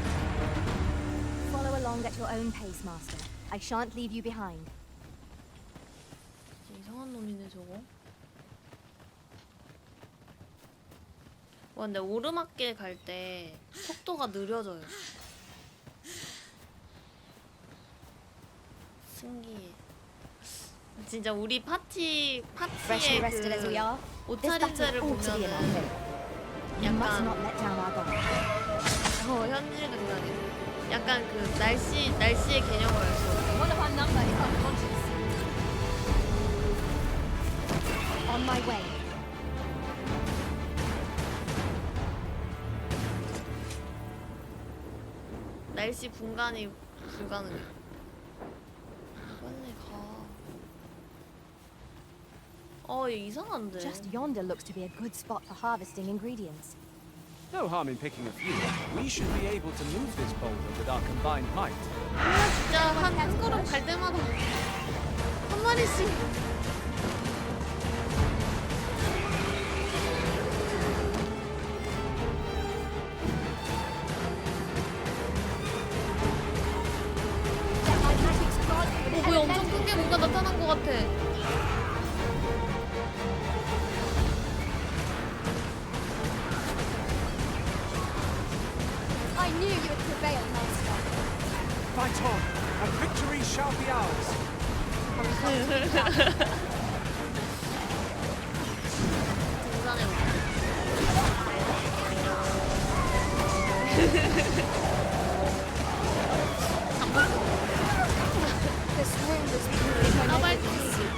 Speaker 10: Follow along at your own pace, Master. I shan't leave you behind.
Speaker 1: 이상한 놈이네 저거. 와 근데 오르막길 갈 때 속도가 느려져요. 신기해. 진짜 우리 파티의
Speaker 10: Freshly rested as we
Speaker 1: 그
Speaker 10: are, this
Speaker 1: 옷차림새를
Speaker 10: battle ought to be in our
Speaker 1: 보면은
Speaker 10: favor. We must not
Speaker 1: 약간
Speaker 10: let down our guard.
Speaker 1: 현실 능력이 약간 그 날씨의 개념을 알 수 없어.
Speaker 10: One of our number is unconscious. On my way.
Speaker 1: 날씨 분간이 불가능해. 빨리 가. 얘 이상한데.
Speaker 10: Just yonder looks to be a good spot for harvesting ingredients.
Speaker 9: No harm in picking a few. We should be able to move this boulder with our combined might.
Speaker 1: 뭐야 진짜 한 걸음 갈 때마다 한 마리씩. 뭐야 엄청 큰 게 뭔가 나타난 것 같아.
Speaker 10: I knew you would prevail, Master.
Speaker 9: Fight on, and victory shall be ours.
Speaker 1: 등산해
Speaker 10: This wound is truly magnificent.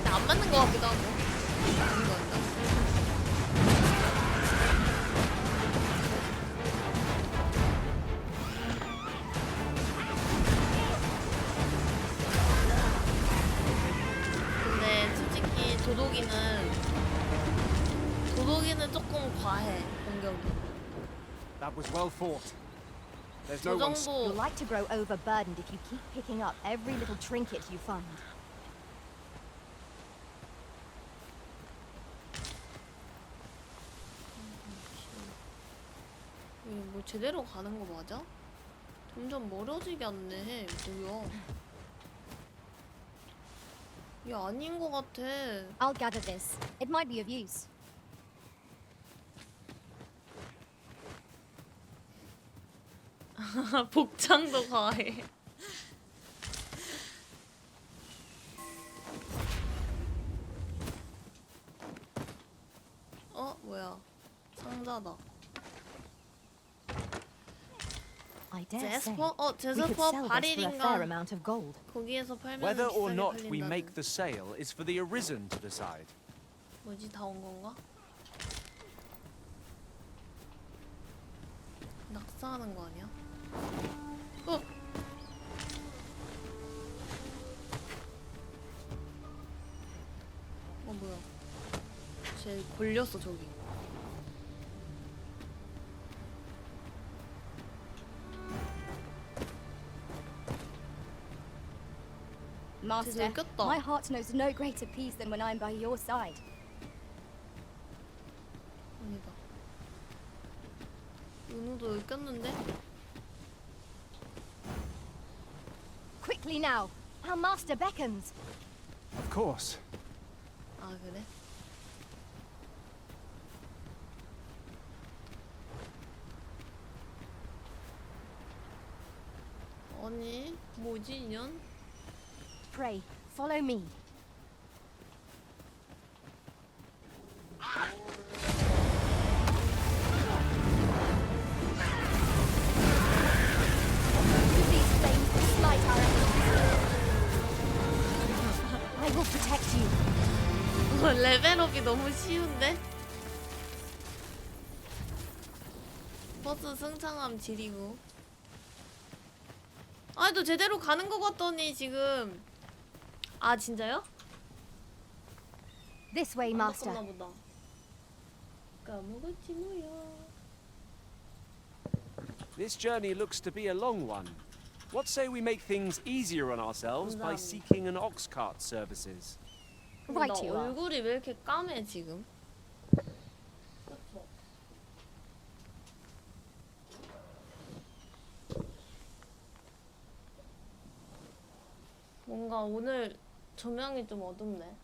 Speaker 1: 안 맞는 것 같기도 하고. 맞는 것 같다. 근데 솔직히 도도기는 조금 과해 공격이.
Speaker 9: That was well fought. There's
Speaker 1: 저
Speaker 9: no one.
Speaker 10: You'll
Speaker 1: 정도
Speaker 10: like to grow overburdened if you keep picking up every little trinket you find.
Speaker 1: 이게 뭐 제대로 가는 거 맞아? 점점 멀어지게 안네. 뭐야? 이게 아닌 거 같아.
Speaker 10: I'll gather this. It might be of use.
Speaker 1: 복장도 과해. 뭐야? 상자다.
Speaker 10: I dare say.
Speaker 1: 제스퍼?
Speaker 10: We could
Speaker 1: 제스퍼
Speaker 10: sell this for a fair
Speaker 1: 발일인가?
Speaker 10: amount of gold.
Speaker 1: 거기에서 팔면
Speaker 9: Whether or
Speaker 1: 비싸게
Speaker 9: not we
Speaker 1: 팔린다는.
Speaker 9: make the sale is for the Arisen to decide.
Speaker 1: 뭐지? 다 온 건가? 낙사하는 거 아니야? 뭐야? 쟤 걸렸어 저기.
Speaker 10: Master,
Speaker 1: 꼈다.
Speaker 10: my heart knows no greater peace than when I'm by your side.
Speaker 1: 아니다. 은우도 여기 꼈는데?
Speaker 2: Quickly now. Our master beckons.
Speaker 9: Of course.
Speaker 1: 아 그래? 아니 뭐지 인연?
Speaker 2: Pray, follow me.
Speaker 10: With these flames to smite our enemies.
Speaker 2: I will protect you.
Speaker 1: 레벨업이 너무 쉬운데? 버스 승창함 지리고. 아니 또 제대로 가는 것 같더니 지금. 아 진짜요?
Speaker 2: This way, master.
Speaker 1: 까먹었나 보다. 까먹었지 뭐야.
Speaker 9: This journey looks to be a long one. What say we make things easier on ourselves by
Speaker 1: 감사합니다.
Speaker 9: seeking an ox cart services?
Speaker 1: 근데
Speaker 2: Right
Speaker 1: 나
Speaker 2: you are.
Speaker 1: 얼굴이 왜 이렇게 까매 지금? 그쵸? 뭔가 오늘 조명이 좀 어둡네.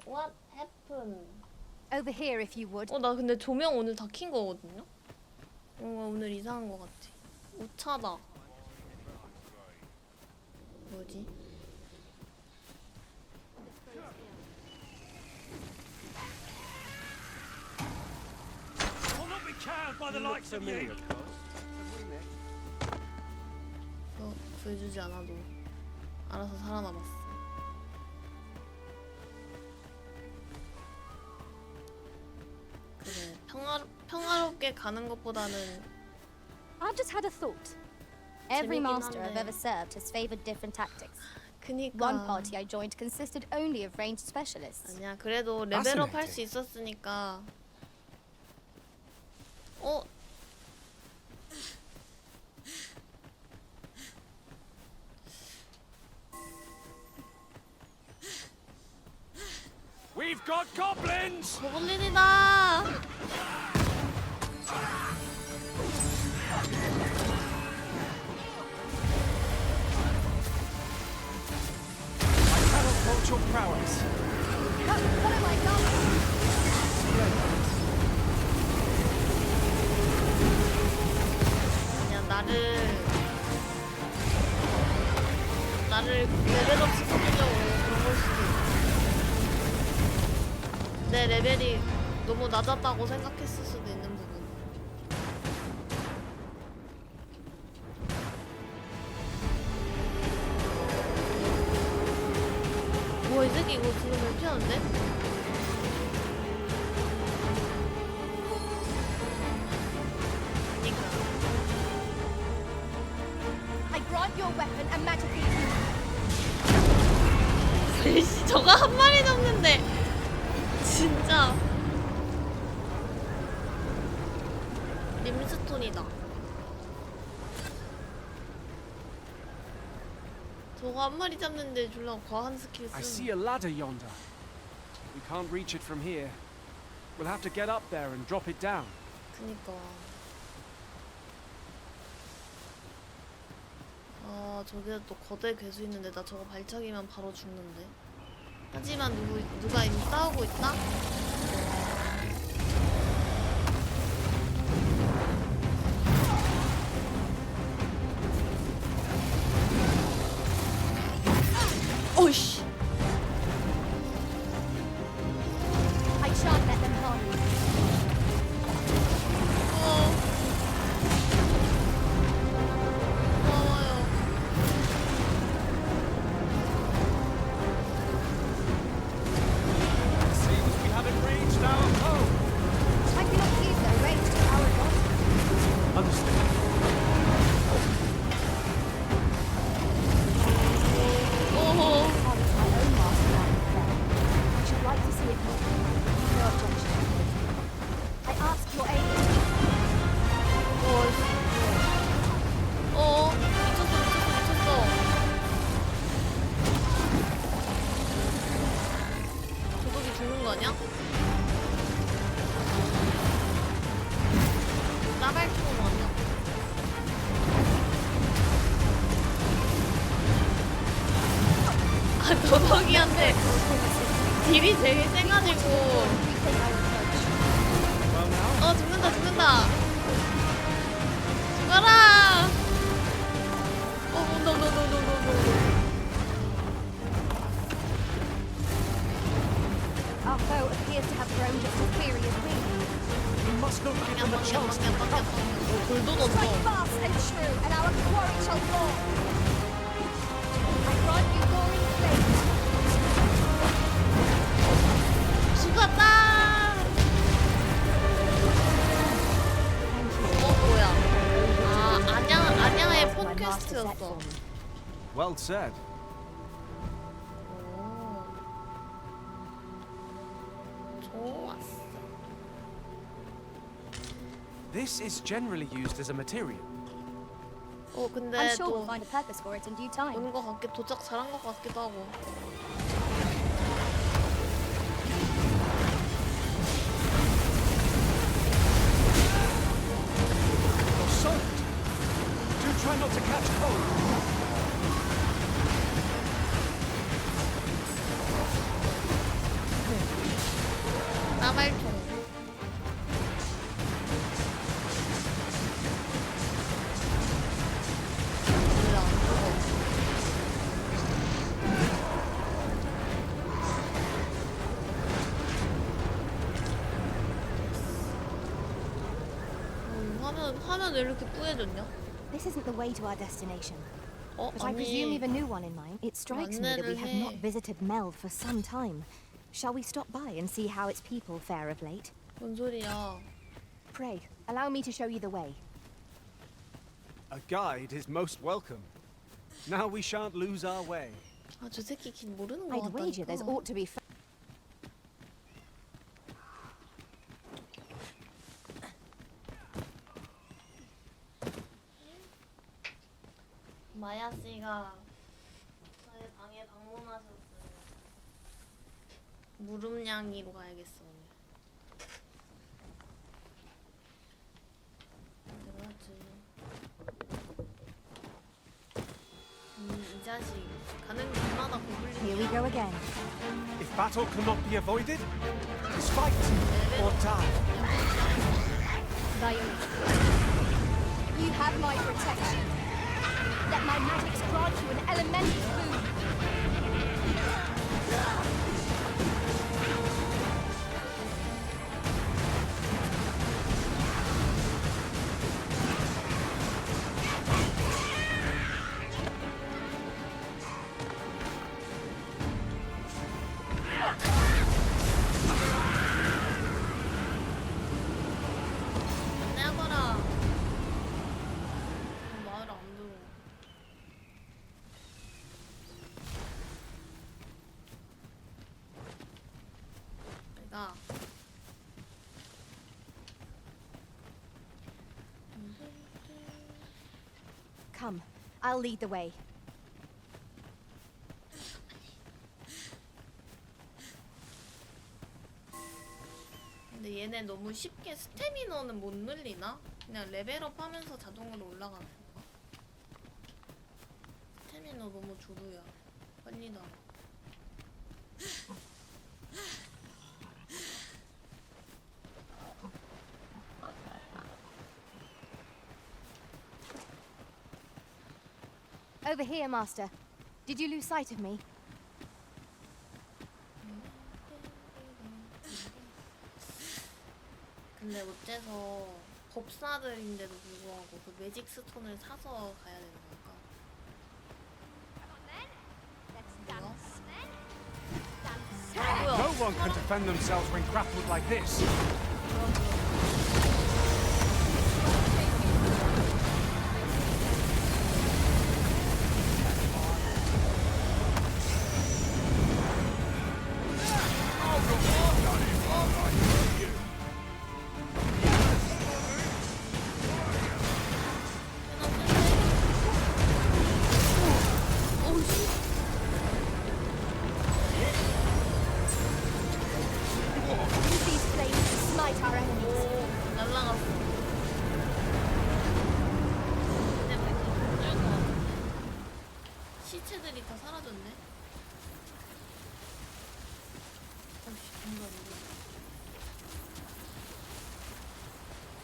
Speaker 1: What happened?
Speaker 2: Over here, if you would.
Speaker 1: 나 근데 조명 오늘 다 킨 거거든요? 뭔가 오늘 이상한 거 같아. 오차다. 뭐지?
Speaker 3: I'll not be cowed by the likes of you.
Speaker 1: 구해주지 않아도 알아서 살아남았어. 그래, 평화롭게 가는 것보다는
Speaker 10: I've just had a thought. Every
Speaker 1: 재밌긴
Speaker 10: master I've
Speaker 1: 한데.
Speaker 10: ever served has favored different tactics.
Speaker 1: 그니까
Speaker 10: One party I joined consisted only of ranged specialists.
Speaker 1: 아니야 그래도 레벨업 할 수 있었으니까
Speaker 3: We've got goblins!
Speaker 1: 고블린이다.
Speaker 9: I cannot fault your prowess.
Speaker 10: Follow my example.
Speaker 1: 그냥 나를 레벨업 시켜주려고 그런 걸 수도 있고 내 레벨이 너무 낮았다고 생각했을 수도 있는 부분. 우와 이 새끼 이거 지금 잘 피하는데?
Speaker 2: I grant your weapon a magical use.
Speaker 1: 씨 저거 한 마리 넘는데 진짜 림스톤이다. 저거 한 마리 잡는데 졸라 과한 스킬
Speaker 9: I
Speaker 1: 쓰는.
Speaker 9: see a ladder yonder. We can't reach it from here. We'll have to get up there and drop it down.
Speaker 1: 그니까. 아 저기에 또 거대 괴수 있는데 나 저거 발차기면 바로 죽는데. 하지만 누가 이미 싸우고 있다? 어이씨.
Speaker 10: I shan't let them harm you.
Speaker 1: 고마워요.
Speaker 9: Seems we haven't reached our home.
Speaker 10: I cannot use their range to our advantage.
Speaker 9: Understood.
Speaker 1: 오호.
Speaker 10: I'll be my own master now and then. I should like to see
Speaker 2: see it all. No objection. I ask your aid.
Speaker 1: 미쳤어. 도둑이 죽는 거 아니야? 까발총으로 아니야? 아, 도덕이한테 딜이 제일 세가지고. 죽는다. 죽어라! no.
Speaker 2: Our foe appears to have grown just as weary as we.
Speaker 3: We must not give them a chance to recover.
Speaker 1: 돌도
Speaker 2: Strike
Speaker 1: 넣었어.
Speaker 2: fast and true, and our quarry shall fall. I grant you roaring fate.
Speaker 1: 죽었다! 뭐야. 아, 안양의 폰퀘스트였어.
Speaker 9: Well said.
Speaker 1: 좋았어.
Speaker 9: This is generally used as a material.
Speaker 1: 근데
Speaker 2: I'm sure
Speaker 1: 또
Speaker 2: we'll find a purpose for it in due time.
Speaker 1: 오는 것 같게 도착 잘한 것 같기도 하고.
Speaker 3: You're soaked. Do try not to catch cold.
Speaker 1: 나발총. 뭐야, 그거. 화면 왜 이렇게 뿌얘졌냐?
Speaker 2: This isn't the way to our destination. But I
Speaker 1: 아니.
Speaker 2: presume you've a new one in mind. It strikes me that we have not visited Meld for some time. Shall we stop by and see how its people fare of late?
Speaker 1: 뭔 소리야?
Speaker 2: Pray, allow me to show you the way.
Speaker 9: A guide is most welcome. Now we shan't lose our way.
Speaker 1: 아, 저 새끼 길 모르는 거
Speaker 2: I'd wager there's
Speaker 1: 같다니까.
Speaker 2: ought to be.
Speaker 1: 마야 씨가 저의 방에 방문하셨어요. 무릎냥이로 가야겠어 오늘. 내가 하지. 이 자식 가는 길마다
Speaker 2: Here we
Speaker 1: 고블린이야.
Speaker 2: go again.
Speaker 3: If battle cannot be avoided, fight or die.
Speaker 2: Viola, you have my protection. Let my magics grant you an elemental boon.
Speaker 1: 내버려. 말을 안 들어. 내가
Speaker 2: Come, I'll lead the way.
Speaker 1: 근데 얘네 너무 쉽게 스태미너는 못 늘리나? 그냥 레벨업 하면서 자동으로 올라가는 건가? 스태미너 너무 조루야. 빨리 나와.
Speaker 2: Over here, Master. Did you lose sight of me?
Speaker 1: 근데 어째서 법사들인데도 불구하고 그 매직 스톤을 사서 가야 되는 걸까? 뭐야?
Speaker 3: No one can defend themselves when grappled like this.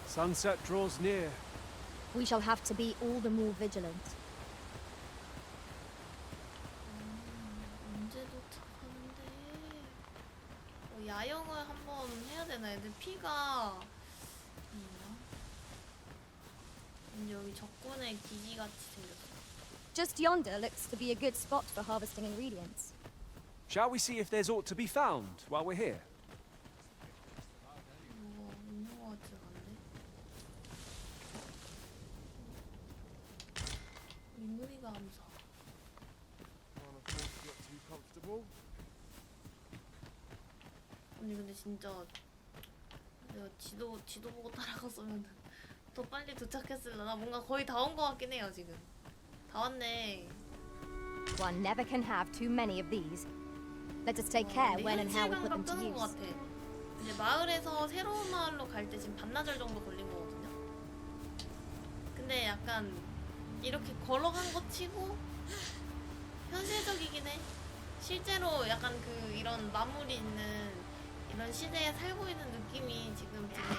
Speaker 9: Sunset draws near.
Speaker 10: We shall have to be all the more vigilant.
Speaker 1: 언제 도착하는데? 야영을 한번 해야 되나? 애들 피가 있나? 여기 적군의 기지 같이 생겼어.
Speaker 10: Just yonder looks to be a good spot for harvesting ingredients.
Speaker 9: Shall we see if there's aught to be found while we're here?
Speaker 1: 뭐가 있는 것 같지 않은데? 민물이가 암사. 아니 근데 진짜 내가 지도 보고 따라갔으면 더 빨리 도착했을라나. 뭔가 거의 다 온 것 같긴 해요 지금. 다 왔네.
Speaker 10: One never can have too many of these. Let us take care when and how we put them to
Speaker 1: 뜨는 것
Speaker 10: use.
Speaker 1: 같아. 이제 마을에서 새로운 마을로 갈 때 지금 반나절 정도 걸린 거거든요. 근데 약간 이렇게 걸어간 거 치고 현실적이긴 해. 실제로 약간 그 이런 마물이 있는 이런 시대에 살고 있는 느낌이 지금 드네.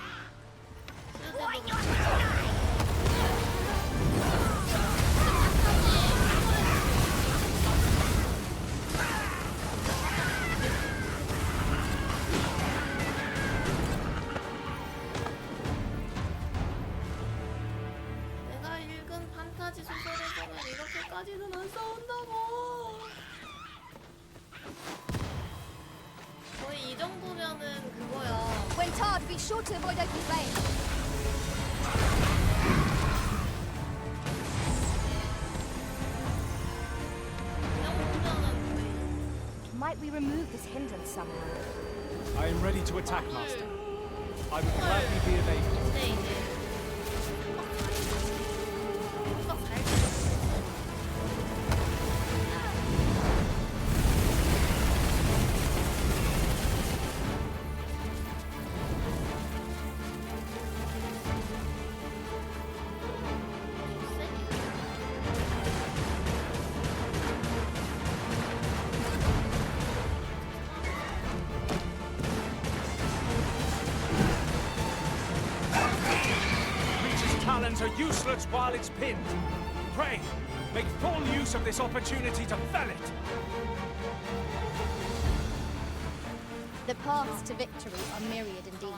Speaker 1: 내가 읽은 판타지 소설에서는 이렇게까지는 안 싸운다고. 거의 이 정도면은 그거야.
Speaker 10: When tarred, be sure to avoid open flame.
Speaker 1: 그냥 보면은 거의.
Speaker 10: Might we remove this hindrance somehow?
Speaker 9: I am ready to attack, Master. I would gladly be of aid.
Speaker 1: 근데 이제 막 잘.
Speaker 3: Creature's talons are useless while it's pinned. Pray, make full use of this opportunity to fell it.
Speaker 10: The paths to victory are myriad indeed.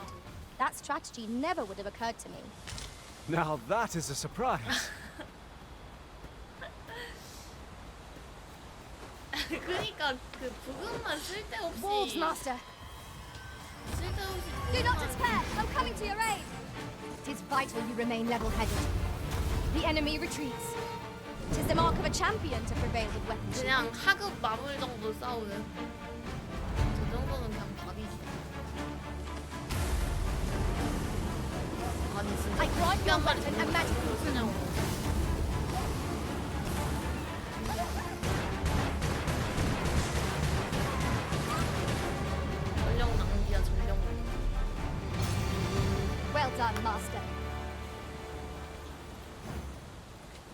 Speaker 10: That strategy never would have occurred to me.
Speaker 9: Now that is a surprise.
Speaker 1: 그러니까 그 부금만 쓸데없이
Speaker 10: Wolves, Master!
Speaker 1: 쓸데없이
Speaker 10: Do not
Speaker 1: 부금만
Speaker 10: despair! I'm coming to your aid! It is vital you remain level-headed. The enemy retreats. 'Tis the mark of a champion to prevail with weapons.
Speaker 1: 그냥 하급 마물 정도 싸우는 저 정도는 그냥 밥이지. 아니 진짜
Speaker 10: I grant your
Speaker 1: 한 마리
Speaker 10: weapon and magic.
Speaker 1: 쓰냐고. 전력 낭비야 전력 낭비.
Speaker 10: Well done, Master.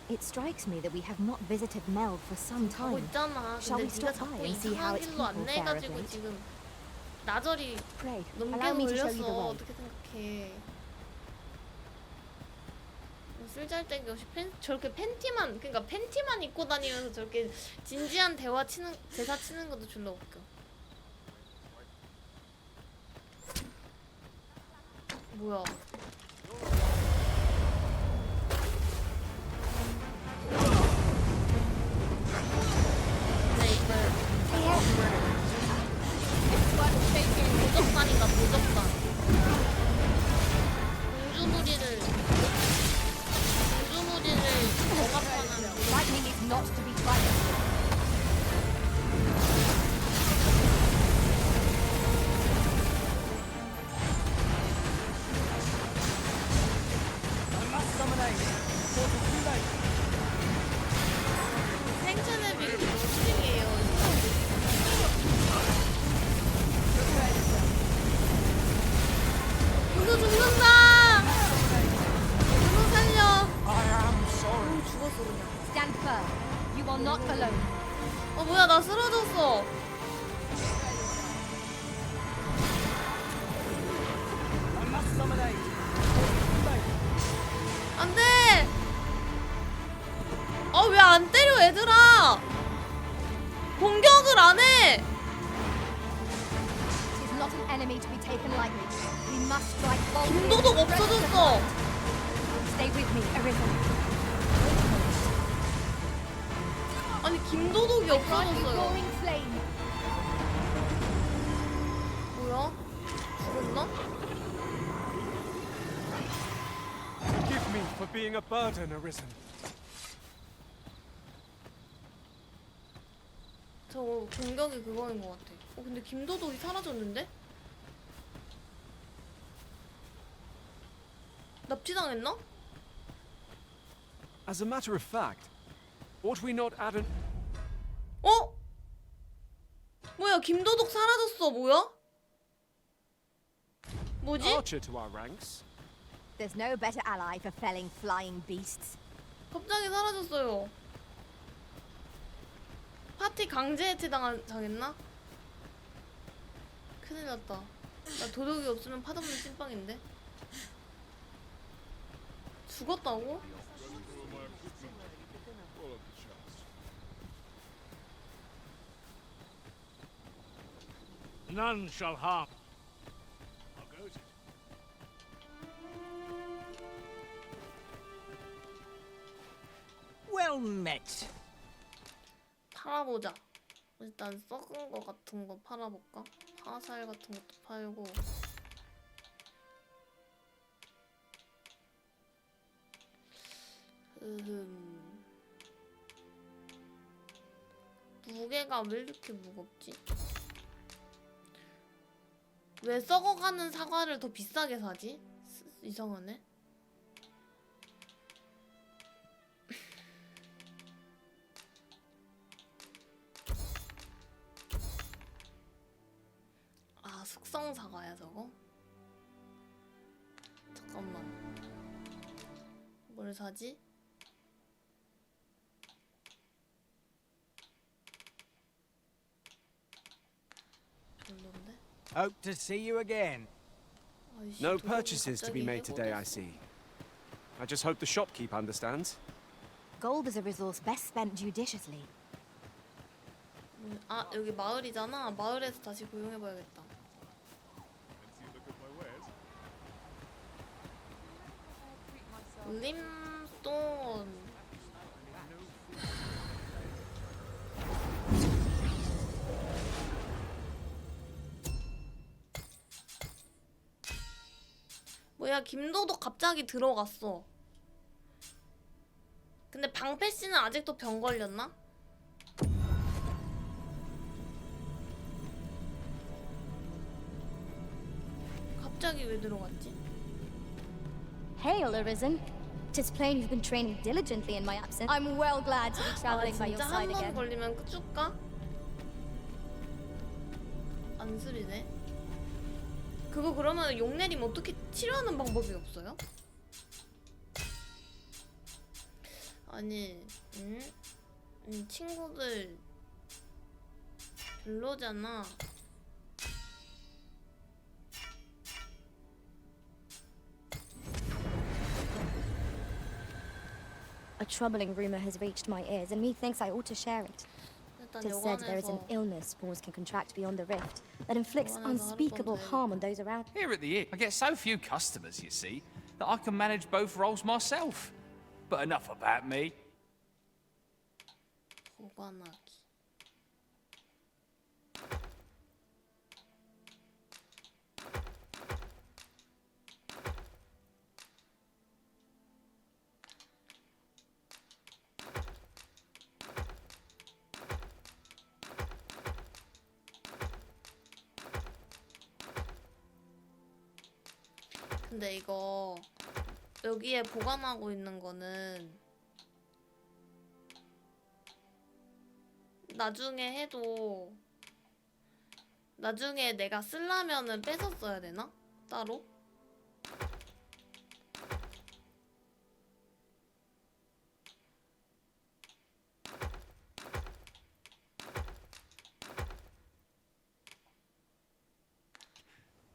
Speaker 10: It strikes me that we have not visited Mel for some
Speaker 1: 가고
Speaker 10: time.
Speaker 1: 있잖아.
Speaker 10: Shall
Speaker 1: 근데
Speaker 10: we
Speaker 1: 네가
Speaker 10: stop by
Speaker 1: 자꾸
Speaker 10: and see how
Speaker 1: 이상한
Speaker 10: its
Speaker 1: 길로
Speaker 10: people fare of
Speaker 1: 안내해가지고
Speaker 10: late?
Speaker 1: 지금 나절이
Speaker 10: Pray,
Speaker 1: 넘게
Speaker 10: allow me to show you the
Speaker 1: 걸렸어.
Speaker 10: way.
Speaker 1: 어떻게 생각해? 쓸잘데기 없이 저렇게 팬티만, 그러니까 팬티만 입고 다니면서 저렇게 진지한 대화 치는 대사 치는 것도 졸라 웃겨. 뭐야? 근데 이거 도적단이다 도적단. 공주무리를 억압하는.
Speaker 10: Lightning is not to be trifled with.
Speaker 2: not an enemy to be taken lightly. We must strike boldly.
Speaker 1: 김도덕 없어졌어.
Speaker 2: Stay with me, Arisen.
Speaker 1: 아니 김도덕이
Speaker 2: Grant you
Speaker 1: 없어졌어요.
Speaker 2: roaring flame.
Speaker 1: 뭐야? 죽었나?
Speaker 3: Forgive me for being a burden, Arisen.
Speaker 1: 저 공격이 그거인 것 같아. 근데 김도덕이 사라졌는데? 납치당했나?
Speaker 3: As a matter of fact, ought we not add an...
Speaker 1: 어? 뭐야 김도덕 사라졌어. 뭐야? 뭐지?
Speaker 3: archer to our ranks?
Speaker 2: There's no better ally for felling flying beasts.
Speaker 1: 갑자기 사라졌어요. 파티 강제 해체 당했나? 큰일 났다. 나 도덕이 없으면 파도면 찐빵인데. 죽었다고?
Speaker 3: None shall harm.
Speaker 4: Well met.
Speaker 1: 팔아보자. 일단 썩은 거 같은 거 팔아볼까? 화살 같은 것도 팔고. 무게가 왜 이렇게 무겁지? 왜 썩어가는 사과를 더 비싸게 사지? 이상하네. 아, 숙성 사과야 저거? 잠깐만. 뭘 사지? 별론데?
Speaker 9: Hope to see you again.
Speaker 1: 아이씨,
Speaker 3: No
Speaker 1: 도둑이
Speaker 3: purchases to be
Speaker 1: 갑자기
Speaker 3: made today, I
Speaker 1: 해고됐어.
Speaker 3: see. I just hope the shopkeep understands.
Speaker 2: Gold is a resource best spent judiciously.
Speaker 1: 아, 여기 마을이잖아. 마을에서 다시 고용해봐야겠다. 림스톤. 뭐야, 김도덕 갑자기 들어갔어. 근데 방패 씨는 아직도 병 걸렸나? 갑자기 왜 들어갔지?
Speaker 10: Hail, Arisen. 'Tis plain you've been training diligently in my absence. I'm well glad to be
Speaker 1: 아,
Speaker 10: traveling by your
Speaker 1: 진짜
Speaker 10: side
Speaker 1: 한 번
Speaker 10: again.
Speaker 1: 걸리면 끝줄까? 안 쓰리네. 그거 그러면 용내림 어떻게 치료하는 방법이 없어요? 아니, 친구들 별로잖아.
Speaker 10: A troubling rumor has reached my ears, and methinks I ought to share it.
Speaker 1: 일단
Speaker 10: 'Tis said there is an
Speaker 1: 요관에서
Speaker 10: illness spores can contract beyond the rift that inflicts
Speaker 1: Well, I'll
Speaker 10: unspeakable
Speaker 1: respond to
Speaker 10: harm on those around.
Speaker 6: Here at the inn, I get so few customers, you see, that I can manage both roles myself. But enough about me.
Speaker 1: 보관하기. 근데 이거 여기에 보관하고 있는 거는 나중에 해도 나중에 내가 쓰려면은 뺏어 써야 되나? 따로?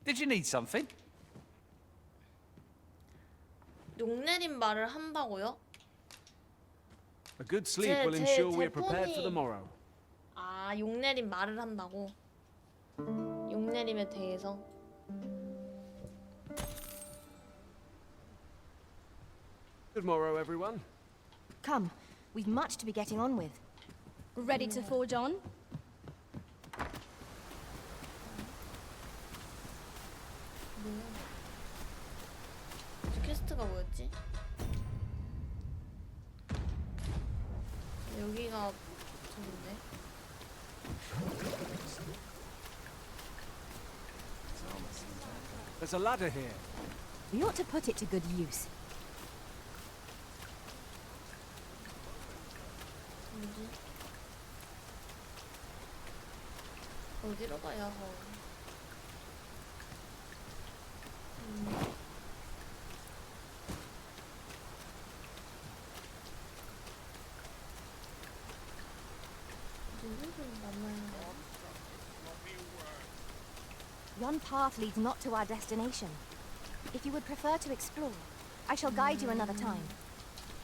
Speaker 6: Did you need something?
Speaker 1: 용내린 말을 한다고요?
Speaker 3: A good sleep
Speaker 1: 제-
Speaker 3: will
Speaker 1: 제-
Speaker 3: ensure
Speaker 1: 제
Speaker 3: we are prepared for
Speaker 1: 폰이-
Speaker 3: the morrow.
Speaker 1: 아, 용내린 말을 한다고. 용내린 용내림에 대해서.
Speaker 9: Good morrow, everyone.
Speaker 10: Come, we've much to be getting on with.
Speaker 2: Ready to forge on?
Speaker 1: 퀘스트가 뭐였지? 여기가 저긴데.
Speaker 9: There's a ladder here.
Speaker 10: We ought to put it to good use.
Speaker 1: 뭐지? 어디로 가야 하? 누구를 만나야 돼?
Speaker 10: Yon path leads not to our destination. If you would prefer to explore, I shall guide you another time.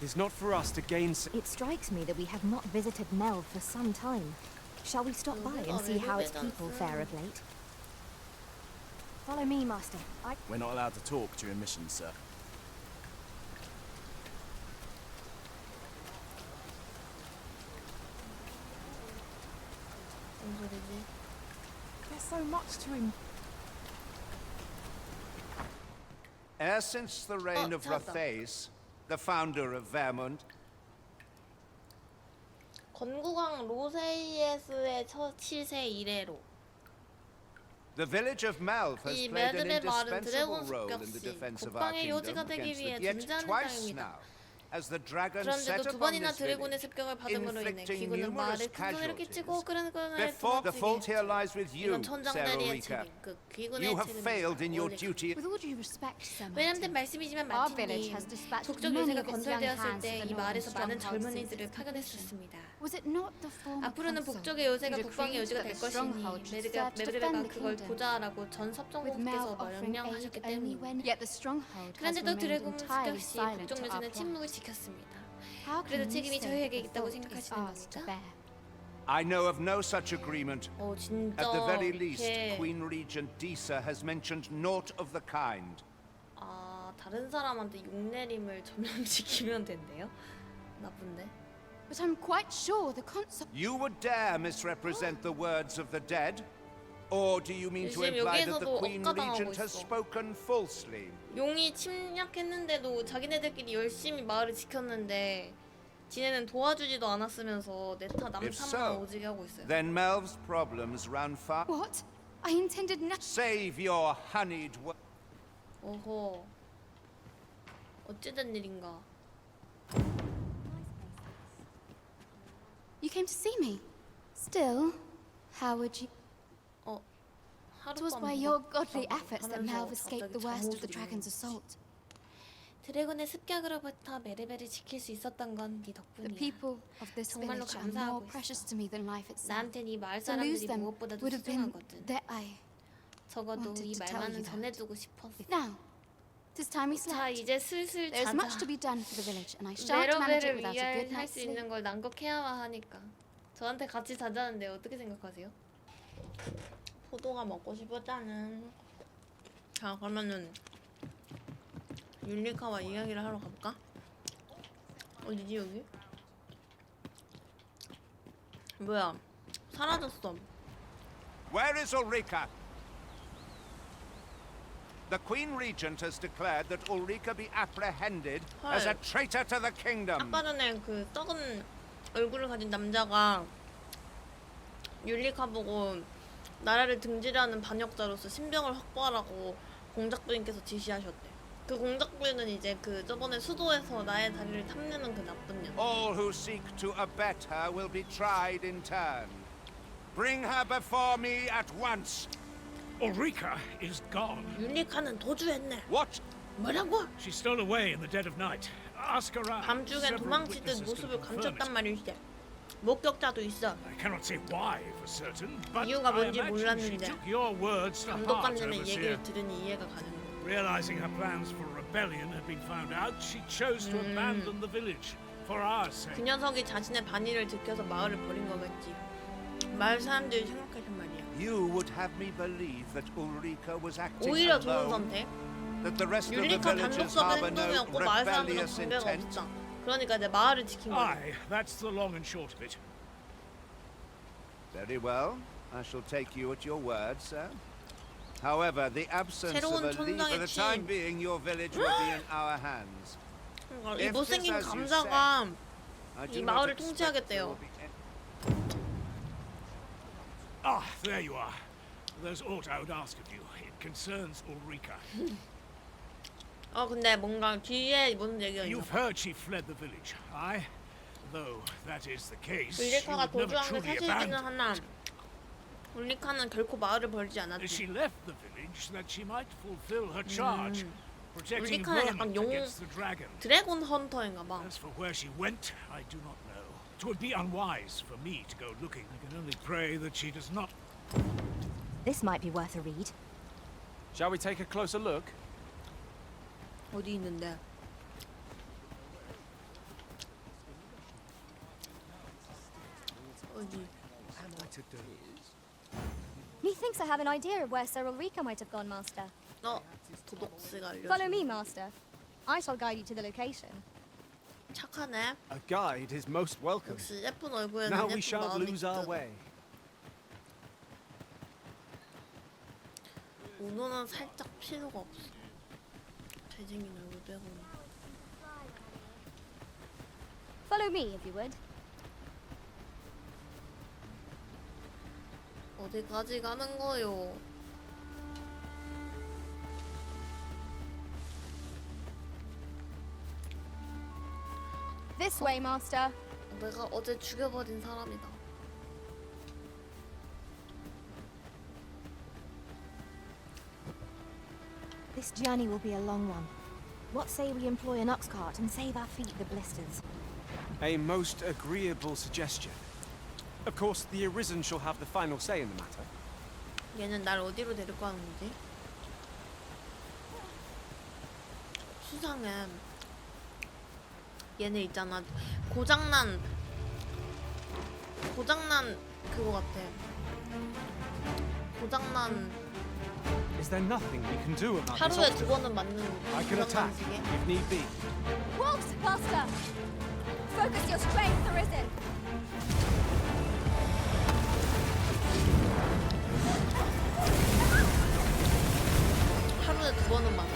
Speaker 9: It's not for us to gain.
Speaker 10: It strikes me that we have not visited Melv for some time. Shall we stop by and see how its people fare of late? Follow me, Master.
Speaker 7: We're not allowed to talk during missions, sir.
Speaker 1: 무슨 소리지?
Speaker 8: There's so much to him.
Speaker 11: Ever since the reign of
Speaker 1: 찾았다.
Speaker 11: Rathace, the founder of Vermont,
Speaker 1: 건국왕 로세이에스의 첫 치세 이래로
Speaker 11: the village of Malv has
Speaker 1: 이
Speaker 11: played an
Speaker 1: 매듭의 말은
Speaker 11: indispensable
Speaker 1: 드래곤
Speaker 11: role in the
Speaker 1: 습격시
Speaker 11: defense of our
Speaker 1: 국방의
Speaker 11: kingdom
Speaker 1: 요지가 되기
Speaker 11: against
Speaker 1: 위해
Speaker 11: the yet
Speaker 1: 존재하는
Speaker 11: twice
Speaker 1: 땅입니다.
Speaker 11: now, as the dragon set
Speaker 1: 그런데도 두
Speaker 11: upon
Speaker 1: 번이나
Speaker 11: this
Speaker 1: 드래곤의
Speaker 11: village,
Speaker 1: 습격을 받음으로 인해
Speaker 11: inflicting
Speaker 1: 귀군은 마을에
Speaker 11: numerous
Speaker 1: 큰 손해를 끼치고
Speaker 11: casualties.
Speaker 1: 끄는 끈을
Speaker 11: Therefore, the fault
Speaker 1: 도망치게
Speaker 11: here lies with you,
Speaker 1: 이건 천장다리의
Speaker 11: Serorica.
Speaker 1: 책임, 그 귀군의
Speaker 11: You have failed in your
Speaker 1: 책임입니다.
Speaker 11: duty.
Speaker 2: With all due respect, Sir
Speaker 1: 왜냐면
Speaker 2: Martin,
Speaker 1: 말씀이지만
Speaker 2: our village
Speaker 1: 마틴님
Speaker 2: has dispatched
Speaker 1: 족적
Speaker 2: many
Speaker 1: 요새가
Speaker 2: of its young
Speaker 1: 건설되었을
Speaker 2: hands
Speaker 1: 때
Speaker 2: to
Speaker 1: 이
Speaker 2: the
Speaker 1: 마을에서
Speaker 2: northern
Speaker 1: 많은
Speaker 2: stronghold since
Speaker 1: 젊은이들을
Speaker 2: its
Speaker 1: 파견했었습니다.
Speaker 2: Was it not the former
Speaker 1: 앞으로는
Speaker 2: consul
Speaker 1: 북쪽의 요새가
Speaker 2: who
Speaker 1: 국방의
Speaker 2: decreed
Speaker 1: 요지가
Speaker 2: that
Speaker 1: 될
Speaker 2: the
Speaker 1: 것이니
Speaker 2: stronghold should serve to
Speaker 1: 메르베가
Speaker 2: defend the
Speaker 1: 그걸
Speaker 2: kingdom,
Speaker 1: 보좌하라고 전
Speaker 2: with
Speaker 1: 섭정공께서
Speaker 2: Mal offering
Speaker 1: 명령하셨기
Speaker 2: aid only
Speaker 1: 때문입니다.
Speaker 2: when yet the stronghold has
Speaker 1: 그런데도
Speaker 2: remained
Speaker 1: 드래곤
Speaker 2: entirely
Speaker 1: 습격 시
Speaker 2: silent
Speaker 1: 북쪽
Speaker 2: to our
Speaker 1: 요새는
Speaker 2: plans.
Speaker 1: 침묵을 지켰습니다.
Speaker 2: How
Speaker 1: 그래도
Speaker 2: can you
Speaker 1: 책임이
Speaker 2: say
Speaker 1: 저희에게
Speaker 2: the
Speaker 1: 있다고
Speaker 2: fault is
Speaker 1: 생각하시는
Speaker 2: ours to
Speaker 1: 겁니까?
Speaker 2: bear?
Speaker 11: I know of no such agreement.
Speaker 1: 진짜
Speaker 11: At the very least,
Speaker 1: 걔
Speaker 11: Queen Regent Disa has mentioned naught of the kind.
Speaker 1: 다른 사람한테 욕내림을 전염시키면 된대요? 나쁜데?
Speaker 2: But I'm quite sure the consul.
Speaker 11: You would dare misrepresent the words of the dead? Or do you mean to
Speaker 1: 지금
Speaker 11: imply that the
Speaker 1: 여기에서도
Speaker 11: Queen
Speaker 1: 억까당하고
Speaker 11: Regent has
Speaker 1: 있어.
Speaker 11: spoken falsely?
Speaker 1: 용이 침략했는데도 자기네들끼리 열심히 마을을 지켰는데 지네는 도와주지도 않았으면서 내타
Speaker 11: If so,
Speaker 1: 남탓만 오지게 하고 있어요.
Speaker 11: then Melv's problems run far.
Speaker 2: What? I intended nothing.
Speaker 11: Save your honeyed words.
Speaker 1: 어허. 어찌된 일인가?
Speaker 2: You came to see me. Still, how would you? It was by your godly efforts that Melv escaped the worst of the dragon's assault.
Speaker 1: 드래곤의 습격으로부터 메르베를 지킬 수 있었던 건 네
Speaker 2: The
Speaker 1: 덕분이야.
Speaker 2: people of this
Speaker 1: 정말로
Speaker 2: village are more
Speaker 1: 감사하고
Speaker 2: precious
Speaker 1: 있어.
Speaker 2: to me than life itself.
Speaker 1: 나한텐 이 마을
Speaker 2: To lose
Speaker 1: 사람들이
Speaker 2: them
Speaker 1: 무엇보다도
Speaker 2: would have been
Speaker 1: 소중하거든.
Speaker 2: that I.
Speaker 1: 적어도
Speaker 2: wanted
Speaker 1: 이
Speaker 2: to tell
Speaker 1: 말만은
Speaker 2: you that.
Speaker 1: 전해두고 싶었어.
Speaker 2: Now, it is time we
Speaker 1: 자,
Speaker 2: slept.
Speaker 1: 이제 슬슬
Speaker 2: There is much
Speaker 1: 자자.
Speaker 2: to be done for the village, and I shan't manage it
Speaker 1: 메르베를
Speaker 2: without a good
Speaker 1: 위할
Speaker 2: night's
Speaker 1: 수 있는
Speaker 2: sleep.
Speaker 1: 걸 난곡해야만 하니까. 저한테 같이 자자는데 어떻게 생각하세요? 포도가 먹고 싶었다는. 자, 그러면은 율리카와 이야기를 하러 가볼까? 어디지 여기? 뭐야? 사라졌어.
Speaker 11: Where is Ulrika? The Queen Regent has declared that Ulrika be apprehended as a traitor to the kingdom.
Speaker 1: 아까 전에 그 썩은 얼굴을 가진 남자가 율리카 보고 나라를 등지려는 반역자로서 신병을 확보하라고 공작부인께서 지시하셨대. 그 공작부인은 이제 그 저번에 수도에서 나의 다리를 탐내는 그 나쁜 년.
Speaker 11: All who seek to abet her will be tried in turn. Bring her before me at once.
Speaker 3: Ulrika is gone.
Speaker 1: 율리카는 도주했네.
Speaker 11: What?
Speaker 1: 뭐라고?
Speaker 3: She stole away in the dead of night. Ask around.
Speaker 1: 밤중엔
Speaker 3: Several
Speaker 1: 도망치듯
Speaker 3: witnesses can
Speaker 1: 모습을
Speaker 3: confirm
Speaker 1: 감췄단
Speaker 3: it.
Speaker 1: 말일세. 목격자도 있어.
Speaker 3: I cannot say why for certain, but
Speaker 1: 이유가
Speaker 3: I
Speaker 1: 뭔지
Speaker 3: imagine she
Speaker 1: 몰랐는데
Speaker 3: took your words to heart,
Speaker 1: 감독관님의
Speaker 3: overseer.
Speaker 1: 얘기를 들으니 이해가 가는.
Speaker 3: Realizing her plans for rebellion had been found out, she chose to abandon the village for our sake.
Speaker 1: 그 녀석이 자신의 반의를 들켜서 마을을 버린 거겠지. 마을 사람들이 생각해준 말이야.
Speaker 11: You would have me believe that Ulrika was acting
Speaker 1: 오히려 좋은
Speaker 11: alone,
Speaker 1: 선택.
Speaker 11: that the rest of the
Speaker 1: 율리카
Speaker 11: villagers
Speaker 1: 단독적인
Speaker 11: harbor no
Speaker 1: 행동이었고 마을 사람들은
Speaker 11: rebellious
Speaker 1: 관계가
Speaker 11: intent.
Speaker 1: 없다. 그러니까 이제 마을을 지킨 거야.
Speaker 3: Aye, that's the long and short of it.
Speaker 11: Very well. I shall take you at your word, sir. However, the absence of
Speaker 1: 새로운
Speaker 11: a leader, for
Speaker 1: 촌장의
Speaker 11: the time
Speaker 1: 취임.
Speaker 11: being, your village will be in our hands.
Speaker 1: 그러니까 이
Speaker 11: If
Speaker 1: 못생긴
Speaker 11: this, as you
Speaker 1: 감자가
Speaker 11: I
Speaker 1: 이
Speaker 11: do not
Speaker 1: 마을을
Speaker 11: expect
Speaker 1: 통치하겠대요.
Speaker 11: there will be any-
Speaker 3: Ah, there you are. There's aught I would ask of you. It concerns Ulrika.
Speaker 1: 근데 뭔가 뒤에 무슨 얘기가 있나?
Speaker 3: You've heard she fled the village, aye? Though that is the case, she
Speaker 1: 율리카가
Speaker 3: would never
Speaker 1: 도주한 게
Speaker 3: truly
Speaker 1: 사실이기는
Speaker 3: abandon.
Speaker 1: 하나 율리카는 결코 마을을 벌지
Speaker 3: She
Speaker 1: 않았지.
Speaker 3: left the village that she might fulfill her charge, protecting
Speaker 1: 율리카는
Speaker 3: Vermont
Speaker 1: 약간 용
Speaker 3: against the dragon.
Speaker 1: 드래곤 헌터인가 봐.
Speaker 3: As for where she went, I do not know. It would be unwise for me to go looking. I can only pray that she does not.
Speaker 10: This might be worth a read.
Speaker 9: Shall we take a closer look?
Speaker 1: 어디 있는데? 어디?
Speaker 10: Methinks I have an idea of where Sir Ulrika might have gone, Master.
Speaker 1: 도덕스가 알려줘.
Speaker 10: Follow me, Master. I shall guide you to the location.
Speaker 1: 착하네.
Speaker 9: A guide is most welcome.
Speaker 1: 역시 예쁜 얼굴에는
Speaker 9: Now we
Speaker 1: 예쁜
Speaker 9: shan't
Speaker 1: 마음이
Speaker 9: lose our
Speaker 1: 있거든.
Speaker 9: way.
Speaker 1: 오너는 살짝 필요가 없어. 잘생긴 얼굴 빼고는.
Speaker 10: Follow me, if you would.
Speaker 1: 어디까지 가는 거요?
Speaker 10: This way, Master.
Speaker 1: 내가 어제 죽여버린 사람이다.
Speaker 10: This journey will be a long one. What say we employ an ox cart and save our feet the blisters?
Speaker 9: A most agreeable suggestion. Of course, the Arisen shall have the final say in the matter.
Speaker 1: 얘는 날 어디로 데리고 가는 거지? 수상해. 얘네 있잖아. 고장난 그거 같아. 고장난
Speaker 9: Is there nothing we can do about this
Speaker 1: 하루에 두
Speaker 9: obstacle?
Speaker 1: 번은 맞는
Speaker 9: I can attack
Speaker 1: 고장난 시계.
Speaker 9: if need be.
Speaker 10: Wolves, Master! Focus your strength, Arisen!
Speaker 1: 하루에 두 번은 맞아.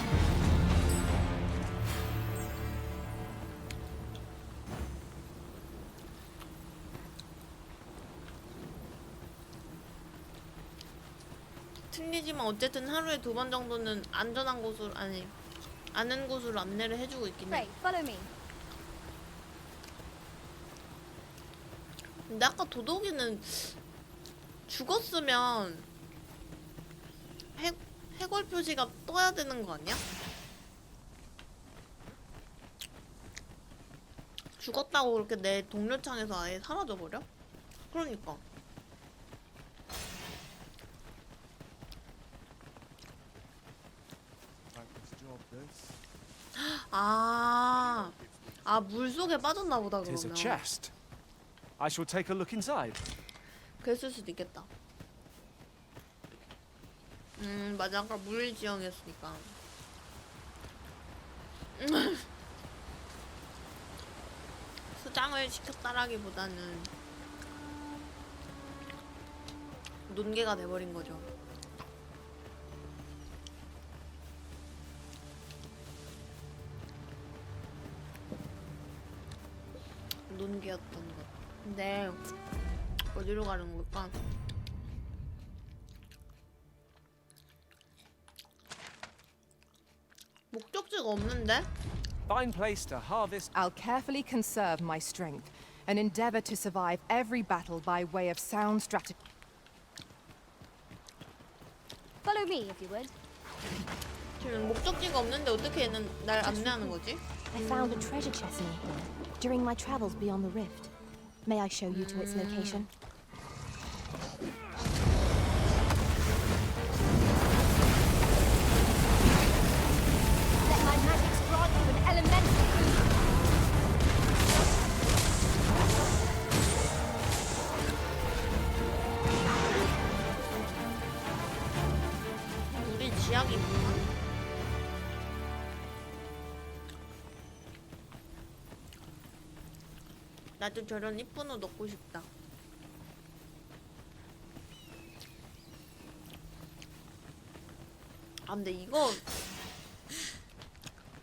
Speaker 1: 틀리지만 어쨌든 하루에 두 번 정도는 안전한 곳으로 아니 아는 곳으로 안내를 해주고 있긴 해.
Speaker 10: Pray, follow me.
Speaker 1: 근데 아까 도덕이는 죽었으면 해골 표시가 떠야 되는 거 아니야? 죽었다고 그렇게 내 동료창에서 아예 사라져 버려? 그러니까. 물속에 빠졌나 보다
Speaker 9: Tis a
Speaker 1: 그러면.
Speaker 9: chest. I shall take a look inside.
Speaker 1: 그랬을 수도 있겠다. 맞아. 아까 물 지형이었으니까. 수장을 시켰다라기보다는 논개가 돼버린 거죠. 논개였던 것. 근데 어디로 가는 걸까? 목적지가 없는데?
Speaker 9: Fine place to harvest.
Speaker 8: I'll carefully conserve my strength and endeavor to survive every battle by way of sound strategy.
Speaker 10: Follow me, if you would.
Speaker 1: 지금 목적지가 없는데 어떻게 얘는 날 안내하는 거지?
Speaker 10: I found a treasure chest near here during my travels beyond the rift. May I show you to its location? Let my magics grant you an elemental boon.
Speaker 1: 지약이 있구나. 나도 저런 이쁜 옷 넣고 싶다. 아 근데 이거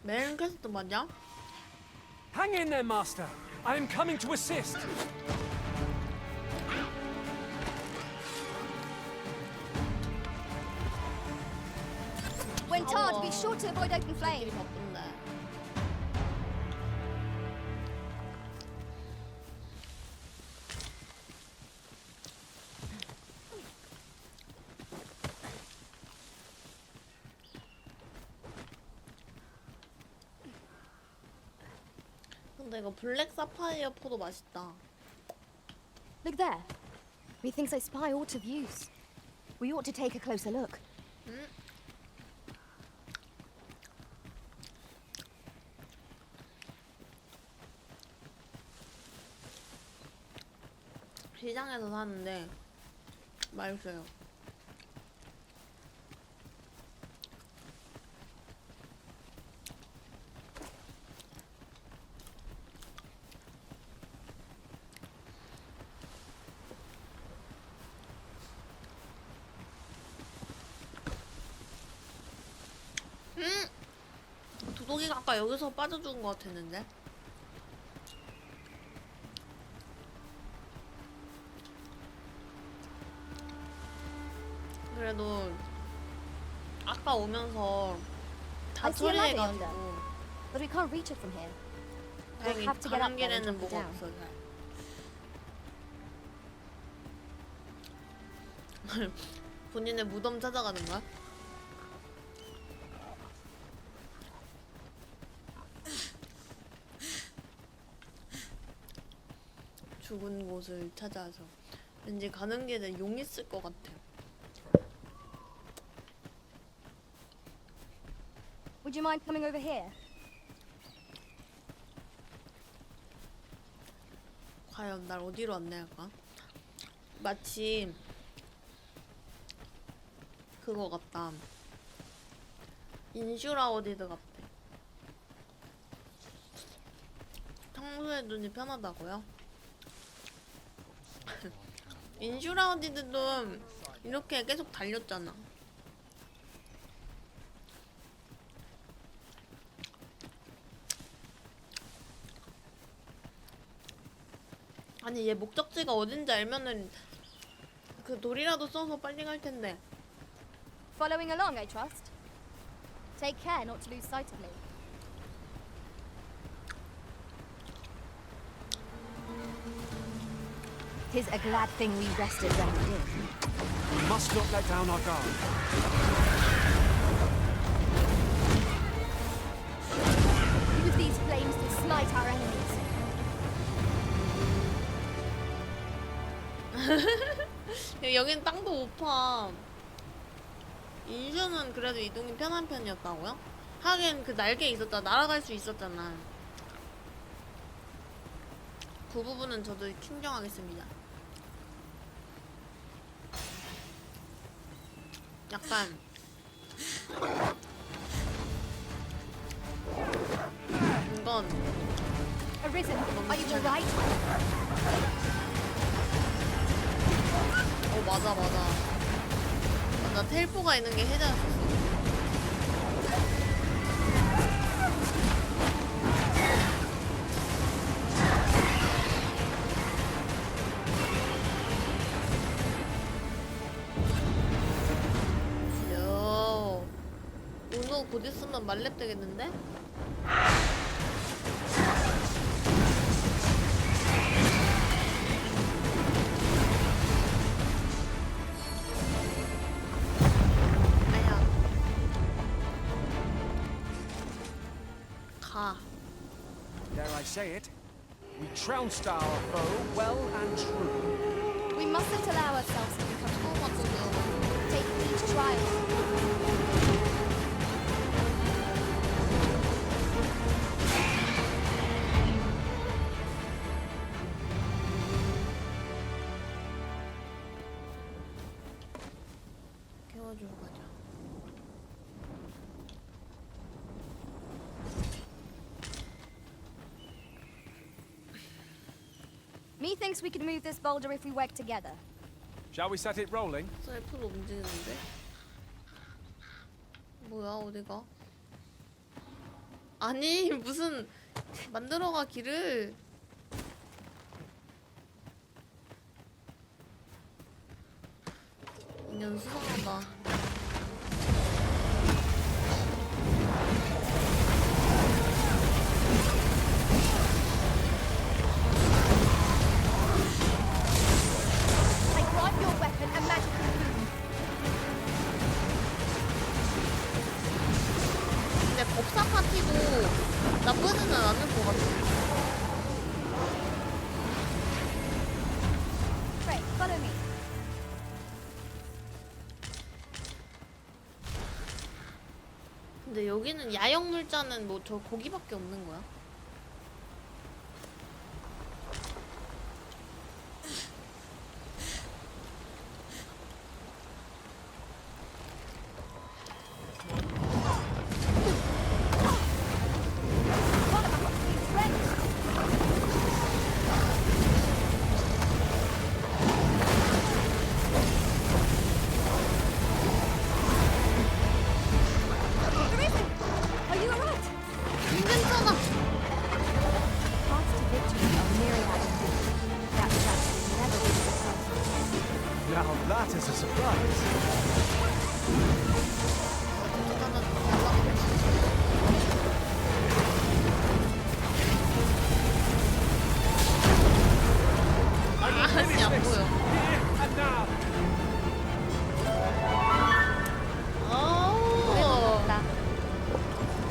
Speaker 1: 메인 퀘스트 맞아?
Speaker 3: Hang in there, Master. I am coming to assist.
Speaker 10: When tarred, be sure to avoid open flame.
Speaker 1: 길이 바쁜데. 근데 이거 블랙 사파이어 포도 맛있다.
Speaker 10: Look there. Methinks I spy aught of use. We ought to take a closer look.
Speaker 1: 시장에서 사는데 맛있어요. 도둑이가 아까 여기서 빠져 죽은 것 같았는데. 그래도 아까 오면서 다
Speaker 10: I see a ladder yonder,
Speaker 1: 처리해가지고
Speaker 10: but we can't reach it from here.
Speaker 1: 여기
Speaker 10: We'll have to get
Speaker 1: 가는
Speaker 10: up there and
Speaker 1: 길에는
Speaker 10: drop it
Speaker 1: 뭐가
Speaker 10: down.
Speaker 1: 없어 잘. 본인의 무덤 찾아가는 거야? 죽은 곳을 찾아서 왠지 가는 길에 용 있을 것 같아.
Speaker 10: Would you mind coming over here?
Speaker 1: 과연 날 어디로 안내할까? 마치 그거 같다. 인슈라우디드 같아. 평소에 눈이 편하다고요? 인슈라우디드도 이렇게 계속 달렸잖아. 아니 얘 목적지가 어딘지 알면은 그 돌이라도 써서 빨리 갈 텐데.
Speaker 10: Following along, I trust. Take care not to lose sight of me.
Speaker 2: Tis a glad thing we rested when we did.
Speaker 3: We must not let down our guard.
Speaker 10: Use these flames to smite our enemies.
Speaker 1: 여긴 땅도 못 파. 인슈는 그래도 이동이 편한 편이었다고요? 하긴 그 날개 있었잖아. 날아갈 수 있었잖아. 그 부분은 저도 인정하겠습니다. 약간 이건
Speaker 10: Arisen, are you all right?
Speaker 1: 맞아. 나 텔포가 있는 게 해자였었어. 은호 곧 있으면 말렙 되겠는데? 아야. 가.
Speaker 3: Dare I say it? We trounced our foe well and true.
Speaker 10: We mustn't allow ourselves to become
Speaker 1: 처음 왔거든.
Speaker 10: take each trial.
Speaker 1: 깨워주러 가자.
Speaker 10: Methinks we could move this boulder if we work together.
Speaker 9: Shall we set it rolling?
Speaker 1: 셀프로 움직이는데? 뭐야 어디가? 아니 무슨 만들어가 길을. 인연 수상하다.
Speaker 10: I grant your weapon a magical boon.
Speaker 1: 근데 법사 파티도 나쁘지는 않을 것 같아.
Speaker 10: Pray, follow me.
Speaker 1: 근데 여기는 야영 물자는 뭐 저 고기밖에 없는 거야?
Speaker 10: Are you alright?
Speaker 1: 괜찮아.
Speaker 10: Paths to victory are myriad indeed. That trust will never be surpassed.
Speaker 9: Now that is a surprise.
Speaker 1: 아씨 안 보여.
Speaker 9: And now.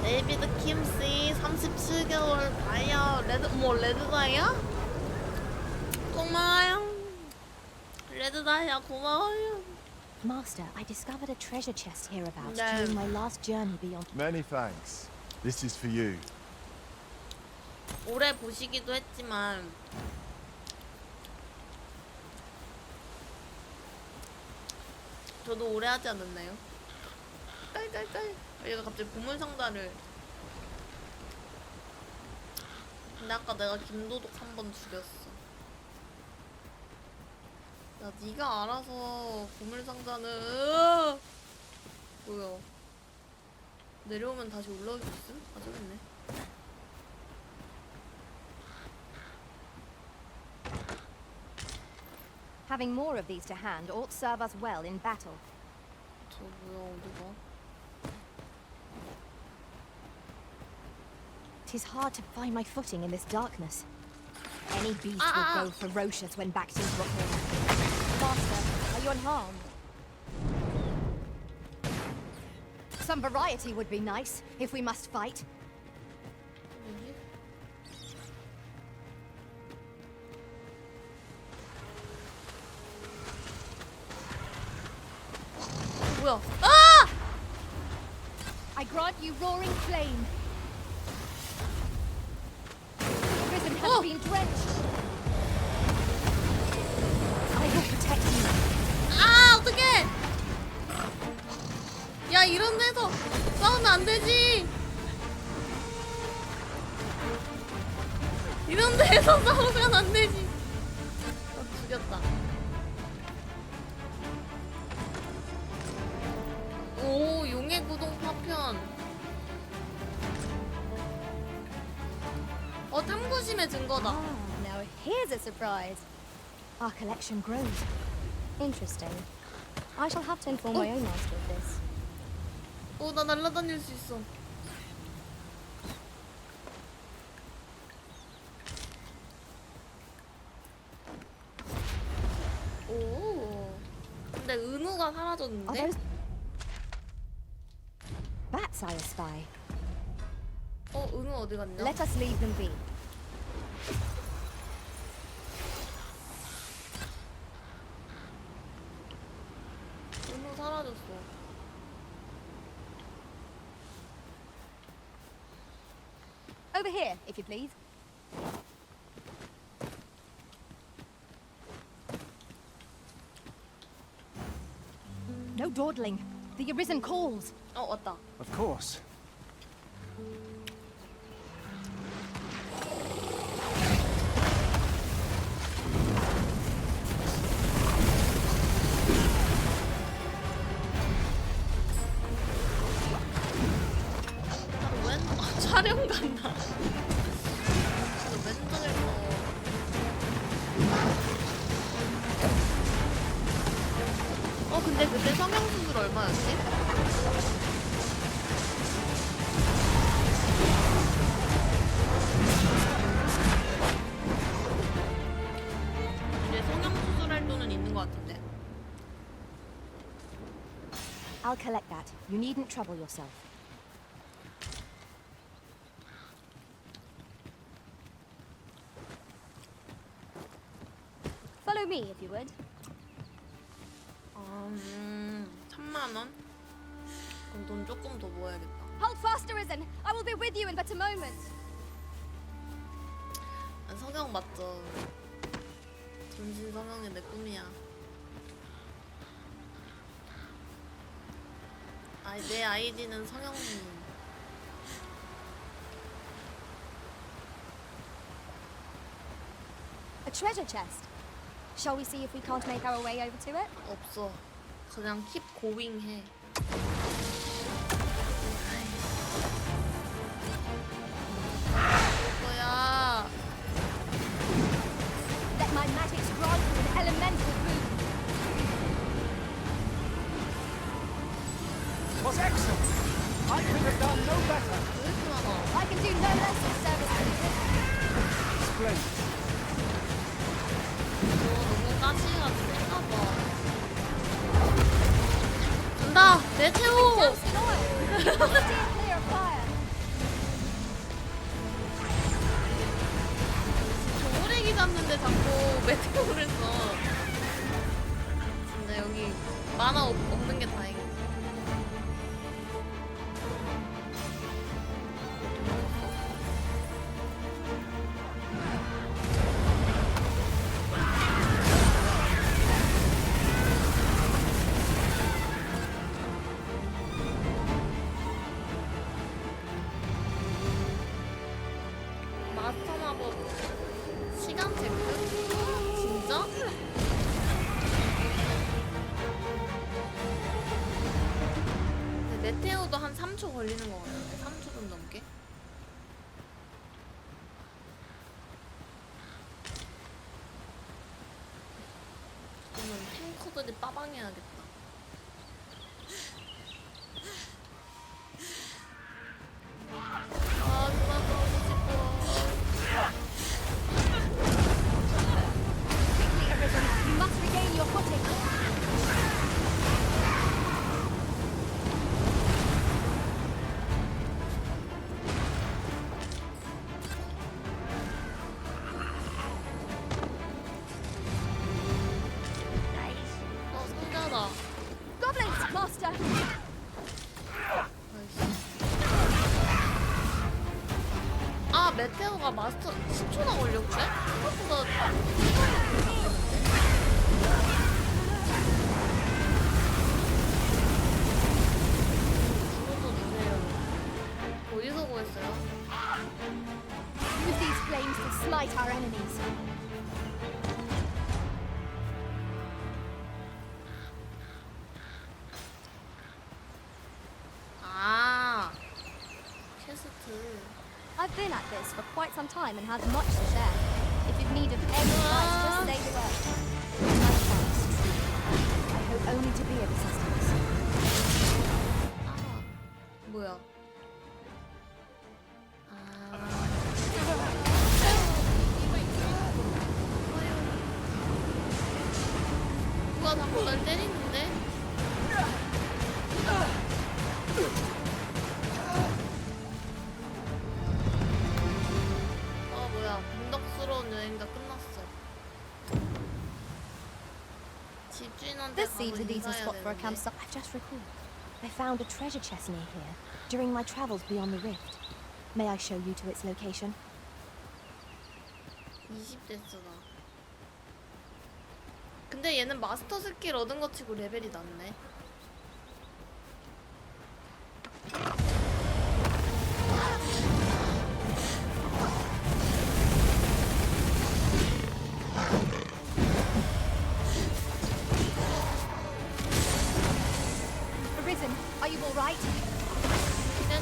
Speaker 1: 데이비드 킴씨 37개월 다이아 레드 뭐 레드 다이아? 고마워요. 레드 다이아 고마워요.
Speaker 2: Master, I discovered a treasure chest hereabouts
Speaker 1: No.
Speaker 2: during my last journey beyond.
Speaker 12: Many thanks. This is for you.
Speaker 1: 오래 보시기도 했지만 저도 오래 하지 않았나요? 깔깔깔. 얘가 갑자기 보물 상자를. 근데 아까 내가 김도둑 한 번 죽였어. 야 네가 알아서 보물 상자는 뭐야? 내려오면 다시 올라올 수 있음? 아 저기 있네.
Speaker 10: Having more of these to hand ought serve us well in battle.
Speaker 1: 저 뭐야 어디가?
Speaker 2: Tis hard to find my footing in this darkness.
Speaker 10: Any beast will go ferocious when backed into a corner. Master, are you unharmed? Some variety would be nice, if we must fight.
Speaker 1: 뭐지? 뭐야? 아!
Speaker 10: I grant you roaring flame. The prison has been drenched. I will protect you.
Speaker 1: 아 어떡해! 야 이런 데서 싸우면 안 되지. 이런 데서 싸우면 안 되지. 죽였다. 오 용의 구동 파편. 탐구심의 증거다.
Speaker 10: Now here's a surprise.
Speaker 2: Our collection grows.
Speaker 10: Interesting. I shall have to inform my own master of this.
Speaker 1: 나 날아다닐 수 있어. 오. 근데 은우가 사라졌는데?
Speaker 10: Bats I espy.
Speaker 1: 은우 어디 갔냐?
Speaker 10: Let us leave them be.
Speaker 1: 은우 사라졌어.
Speaker 10: Over here, if you please.
Speaker 2: No dawdling. The Arisen calls.
Speaker 1: 왔다.
Speaker 9: Of course.
Speaker 1: 촬영 간다. 맨정에서 근데 그때 성형수술 얼마였지? 이제 성형수술 할 돈은 있는 것 같은데.
Speaker 2: I'll collect that. You needn't trouble yourself. Follow me, if you would.
Speaker 1: 3만원? 그럼 돈 조금 더 모아야겠다.
Speaker 2: Hold fast, Arisen. I will be with you in but a moment.
Speaker 1: 성형 맞죠? 전신 성형이 내 꿈이야. 내 아이디는 성형님.
Speaker 2: A treasure chest. Shall we see if we can't make our way over to it?
Speaker 1: 없어. 그냥 keep going 해. 뭐야?
Speaker 2: Let my magics grant you an elemental boon.
Speaker 9: Was excellent. I could have done no better.
Speaker 1: 왜 이렇게 많아?
Speaker 2: I can do no less in service to you.
Speaker 9: Splendid.
Speaker 1: 너무 가시가 센가 봐. 간다! 메테오!
Speaker 2: Doused in oil. Steer clear of fire.
Speaker 1: 오래기 잡는데 자꾸 메테오를 써. 근데 여기 만화 없는 게 다행이야. 마스터 마법 시간 체크? 진짜? 근데 메테오도 한 3초 걸리는 거 같은데 3초 좀 넘게? 그러면 탱커들이 빠방해야겠다. 아 그만 너무 싶어.
Speaker 2: Quickly, Arisen. You must regain your footing.
Speaker 1: 상자다.
Speaker 2: Goblins, master.
Speaker 1: 아 메테오가 마스터 10초나 걸렸네? 생각보다 눌러주세요. 어디서 구했어요?
Speaker 2: Use these flames to smite our enemies.
Speaker 1: 아 퀘스트.
Speaker 2: I've been at this for quite some time and have much to share. If you've need of any advice, just say the word. My thanks, truly. I hope only to be of assistance.
Speaker 1: 아 뭐야? 누가 자꾸 날 때리는데? 뭐야? 변덕스러운 여행가 끝났어. 집주인한테
Speaker 2: This
Speaker 1: 가서
Speaker 2: seems a decent
Speaker 1: 인사해야
Speaker 2: spot for a
Speaker 1: 되는데.
Speaker 2: campsite. I've just recalled. I found a treasure chest near here during my travels beyond the rift. May I show you to its location?
Speaker 1: 20대 쓰다. 근데 얘는 마스터 스킬 얻은 거 치고 레벨이 낮네.
Speaker 2: Arisen, are you all right?
Speaker 1: 괜찮아.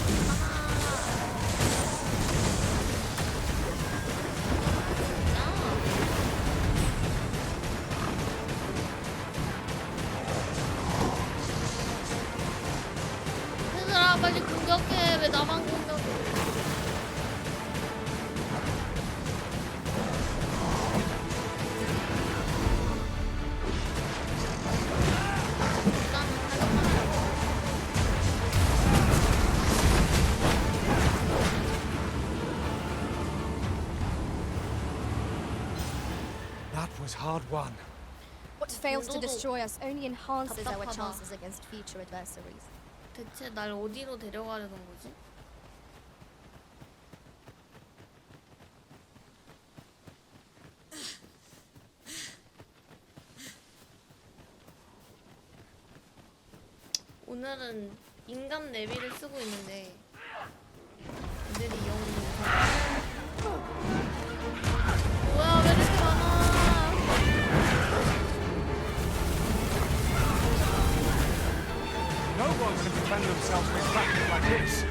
Speaker 1: 빨리 공격해. 왜 나만 공격해?
Speaker 9: That was hard won.
Speaker 10: What fails to
Speaker 1: 너도
Speaker 10: destroy us only enhances our
Speaker 1: 답답하다.
Speaker 10: chances against future adversaries.
Speaker 1: 대체 날 어디로 데려가려는 거지? 오늘은 인간 내비를 쓰고 있는데 애들이 영웅이 뭐야 왜 이렇게 많아?
Speaker 3: No one can defend themselves with tactics like this.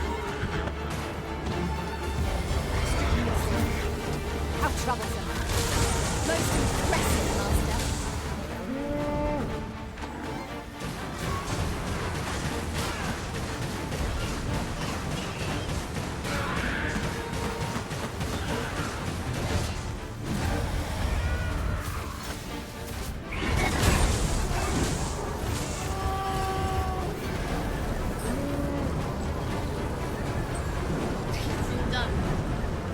Speaker 10: How troublesome. Most impressive, Master.
Speaker 1: 진짜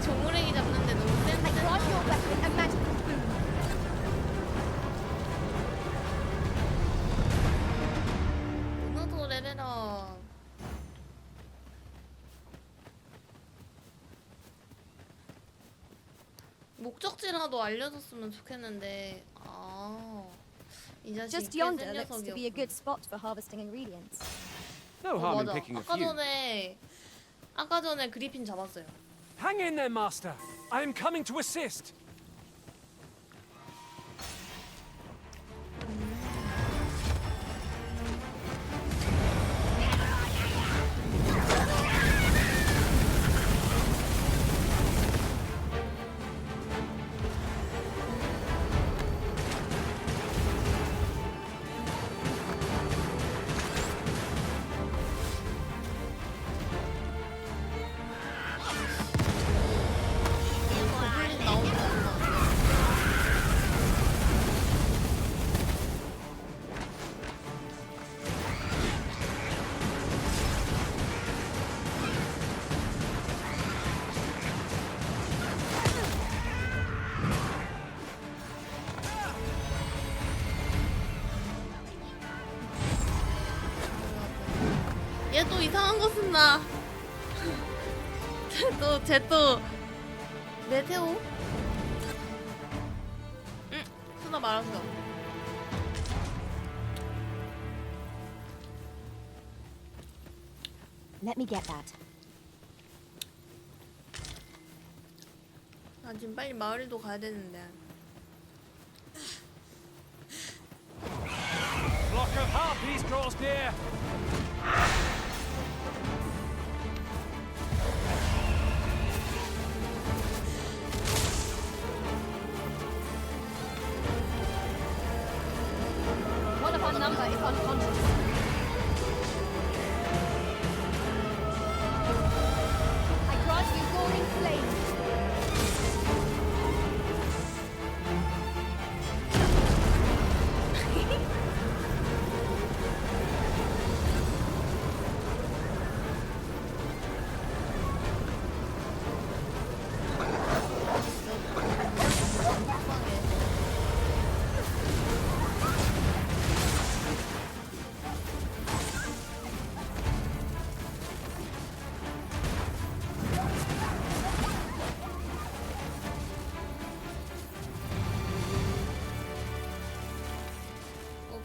Speaker 1: 조물애기 잡는데 너무
Speaker 10: I
Speaker 1: 센데.
Speaker 10: grant your weapon a magical boon.
Speaker 1: 너도 레벨업. 목적지라도 알려줬으면 좋겠는데. 이 자식
Speaker 10: Just
Speaker 1: 꽤
Speaker 10: yonder
Speaker 1: 센
Speaker 10: looks to be a
Speaker 1: 녀석이었군.
Speaker 10: good spot for harvesting ingredients.
Speaker 9: No harm in
Speaker 1: 맞아.
Speaker 9: picking a
Speaker 1: 아까
Speaker 9: few.
Speaker 1: 전에 그리핀 잡았어요.
Speaker 3: Hang in there, Master. I am coming to assist.
Speaker 1: 고블린 나오는 거 같아. 얘 또 이상한 거 쓴다. 쟤또 메테오? 응, 쓰다 말았어.
Speaker 10: Let me get that.
Speaker 1: 아 지금 빨리 마을도 가야 되는데.
Speaker 3: Flock of harpies draws near.
Speaker 10: One of our number is unconscious. I grant you roaring flame.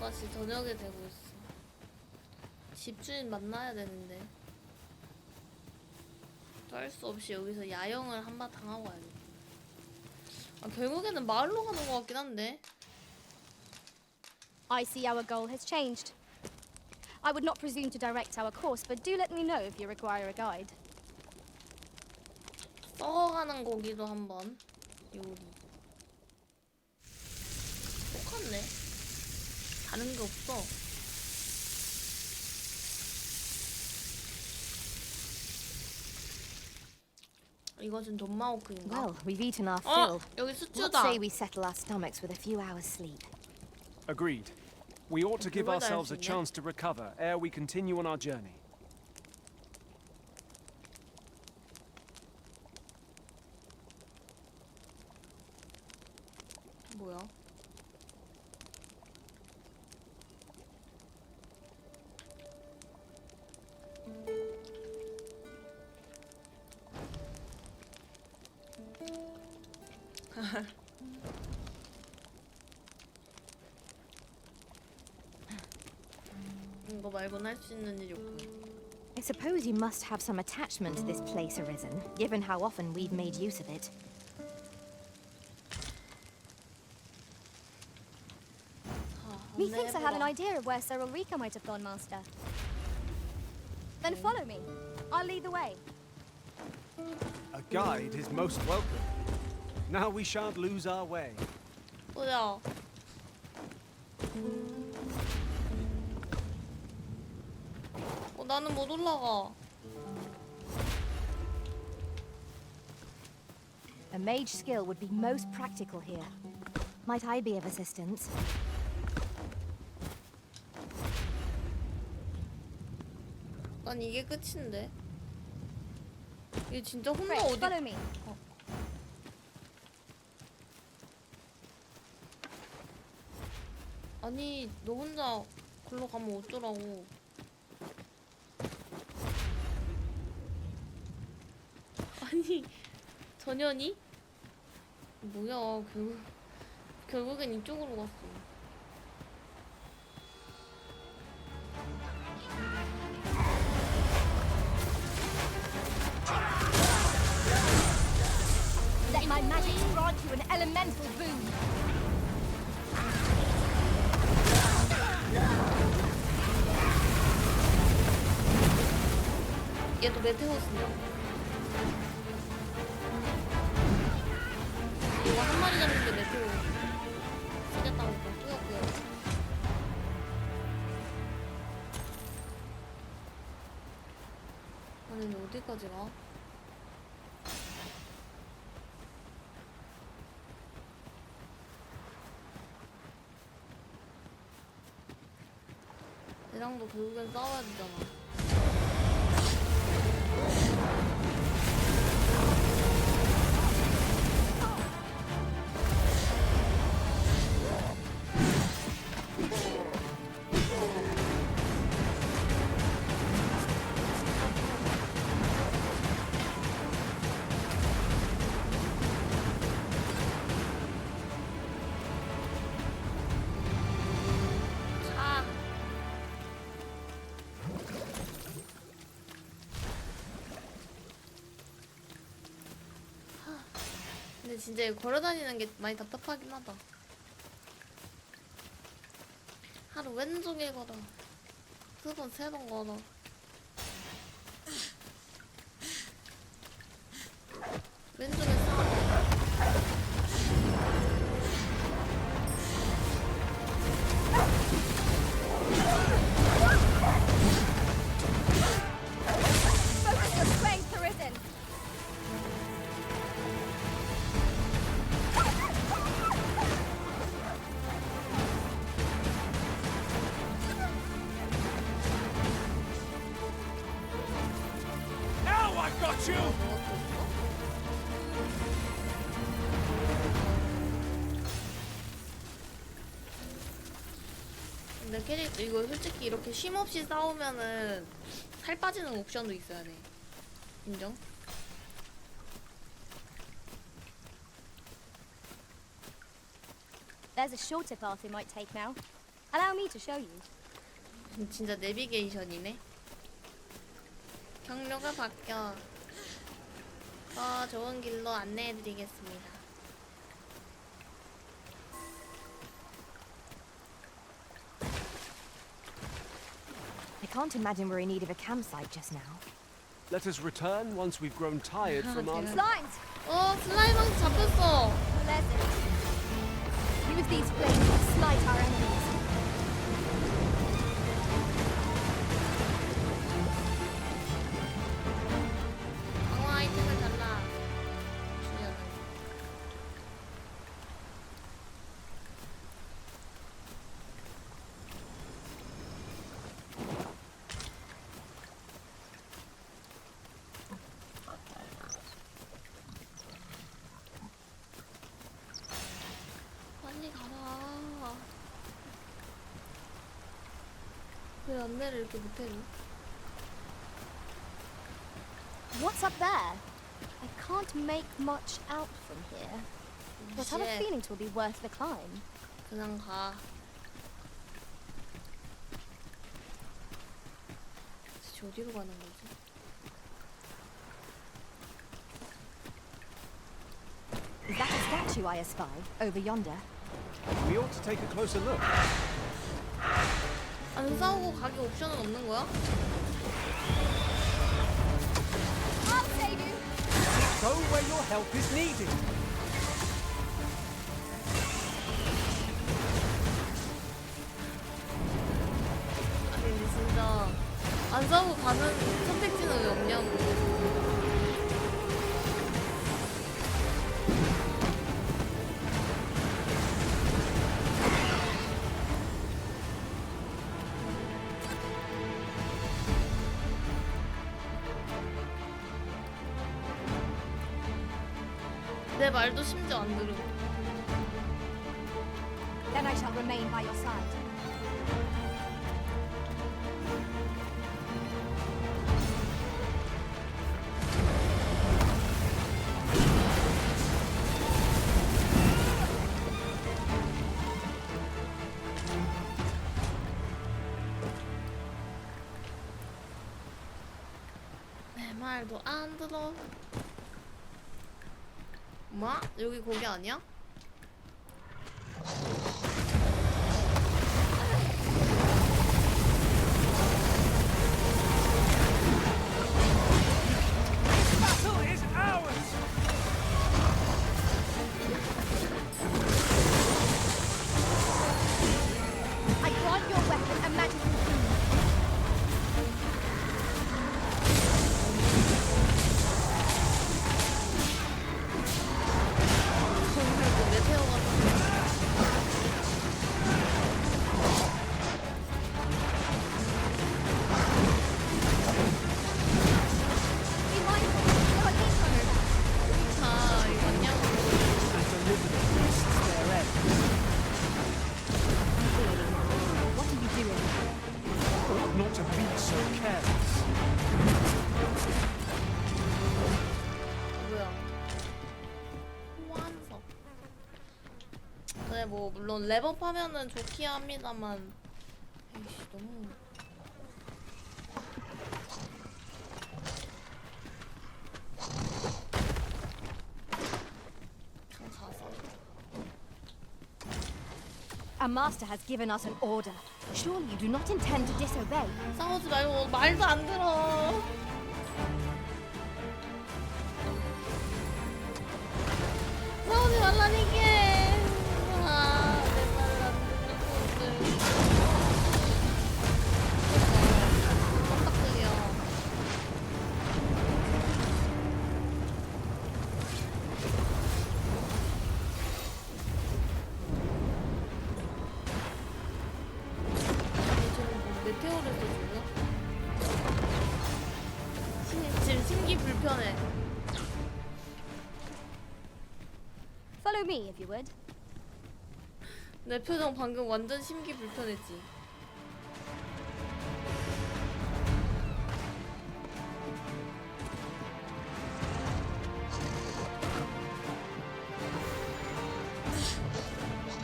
Speaker 1: 다시 저녁에 되고 있어. 집주인 만나야 되는데 할 수 없이 여기서 야영을 한바탕 하고 와야겠다. 결국에는 마을로 가는 것 같긴 한데.
Speaker 10: I see our goal has changed. I would not presume to direct our course, but do let me know if you require a guide.
Speaker 1: 썩어가는 고기도 한번 요리. 똑같네. 다른 게 없어. 이것은 돈마호크인가?
Speaker 2: Well, we've eaten our
Speaker 1: 어!
Speaker 2: fill.
Speaker 1: 여기
Speaker 2: Let's
Speaker 1: 수추다.
Speaker 2: say we settle our stomachs with a few hours sleep.
Speaker 9: Agreed. We ought to give
Speaker 1: 그걸 다
Speaker 9: ourselves a
Speaker 1: 할 수 있네.
Speaker 9: chance to recover ere we continue on our journey.
Speaker 1: 뭐야? 이거 말고는 할 수 있는 일이 없고.
Speaker 2: I suppose you must have some attachment to this place, Arisen, given how often we've made use of it.
Speaker 10: Methinks I have an idea of where Sir Ulrika might have gone, Master. Then follow me. I'll lead the way.
Speaker 9: A guide is most welcome. Now we shan't lose our way.
Speaker 1: 뭐야? 나는 못 올라가.
Speaker 2: A mage skill would be most practical here. Might I be of assistance?
Speaker 1: 난 이게 끝인데. 이게 진짜 혼자
Speaker 10: Great,
Speaker 1: 어디?
Speaker 10: follow me.
Speaker 1: 아니 너 혼자 글로 가면 어쩌라고? 아니 전현이? 뭐야 결국엔 이쪽으로 갔어.
Speaker 10: Let my magic grant you an elemental boon.
Speaker 1: 얘도 메테오스냐? 이거 한 마리 잡는데 메테오 쓰겠다고 뿌였고요. 아니 근데 어디까지 가? 얘랑도 결국엔 싸워야 되잖아. 근데 진짜 이거 걸어다니는 게 많이 답답하긴 하다. 하루 왼쪽에 걸어, 두 번, 세 번 걸어. 왼쪽에 싸워.
Speaker 10: Focus your strength, Arisen.
Speaker 3: Now I've got you!
Speaker 1: 근데 캐릭터 이거 솔직히 이렇게 쉼없이 싸우면은 살 빠지는 옵션도 있어야 돼. 인정?
Speaker 10: There's a shorter path we might take now. Allow me to show you.
Speaker 1: 진짜 내비게이션이네. 경로가 바뀌어. 더 좋은 길로 안내해드리겠습니다.
Speaker 2: I can't imagine we're in need of a campsite just now.
Speaker 9: Let us return once we've grown tired from our...
Speaker 10: Slimes!
Speaker 1: 슬라임한테 잡혔어.
Speaker 10: Pleasant. Use these flames to smite our enemies.
Speaker 1: 강화 아이템을 달라. 안내를 이렇게 못해줘?
Speaker 10: What's up there? I can't make much out from here. But I have a
Speaker 1: Shit.
Speaker 10: feeling it will be worth the climb.
Speaker 1: 그냥 가. 대체 어디로 가는 거지?
Speaker 2: Is that a statue I espy over yonder?
Speaker 9: We ought to take a closer look.
Speaker 1: 안 싸우고 가기 옵션은 없는 거야?
Speaker 10: I'll save you!
Speaker 9: Go where your help is needed.
Speaker 1: 아니 근데 진짜 안 싸우고 가는 선택지는 왜 없냐고. 내 말도 심지어 안 들어.
Speaker 2: Then I shall remain by your side.
Speaker 1: 내 말도 안 들어. 뭐? 여기 거기 아니야?
Speaker 3: Battle is ours!
Speaker 10: I grant your weapon a magical boon.
Speaker 1: 정말 메테오가
Speaker 10: Be mindful, there are newcomers.
Speaker 1: 다 이거 맞냐고.
Speaker 4: And deliver the beasts their end.
Speaker 2: What are you doing?
Speaker 9: Ought not to be so careless.
Speaker 1: 뭐야? 호환석. 네, 뭐 물론 랩업하면은 좋긴 합니다만, 에이씨 너무. 그냥 가서.
Speaker 2: Our master has given us an order. Surely you do not intend to disobey.
Speaker 1: 싸우지 말고 말도 안 들어. 싸우지 말라니까. 아, 내 말을 안 듣는 놈들. 깜짝이야. 메테오를 써주고 지금 심기 불편해.
Speaker 10: Follow me, if you would.
Speaker 1: 내 표정 방금 완전 심기 불편했지.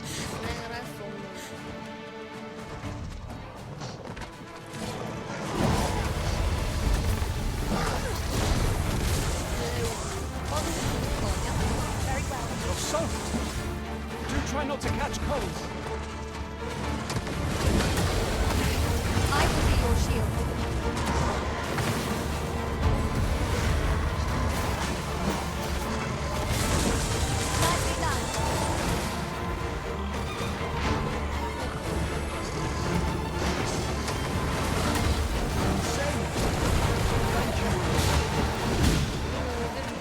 Speaker 1: 진행을 할 수 없는.
Speaker 9: You're soaked. Do try not to catch cold.
Speaker 2: I will be your shield.
Speaker 10: Nicely done.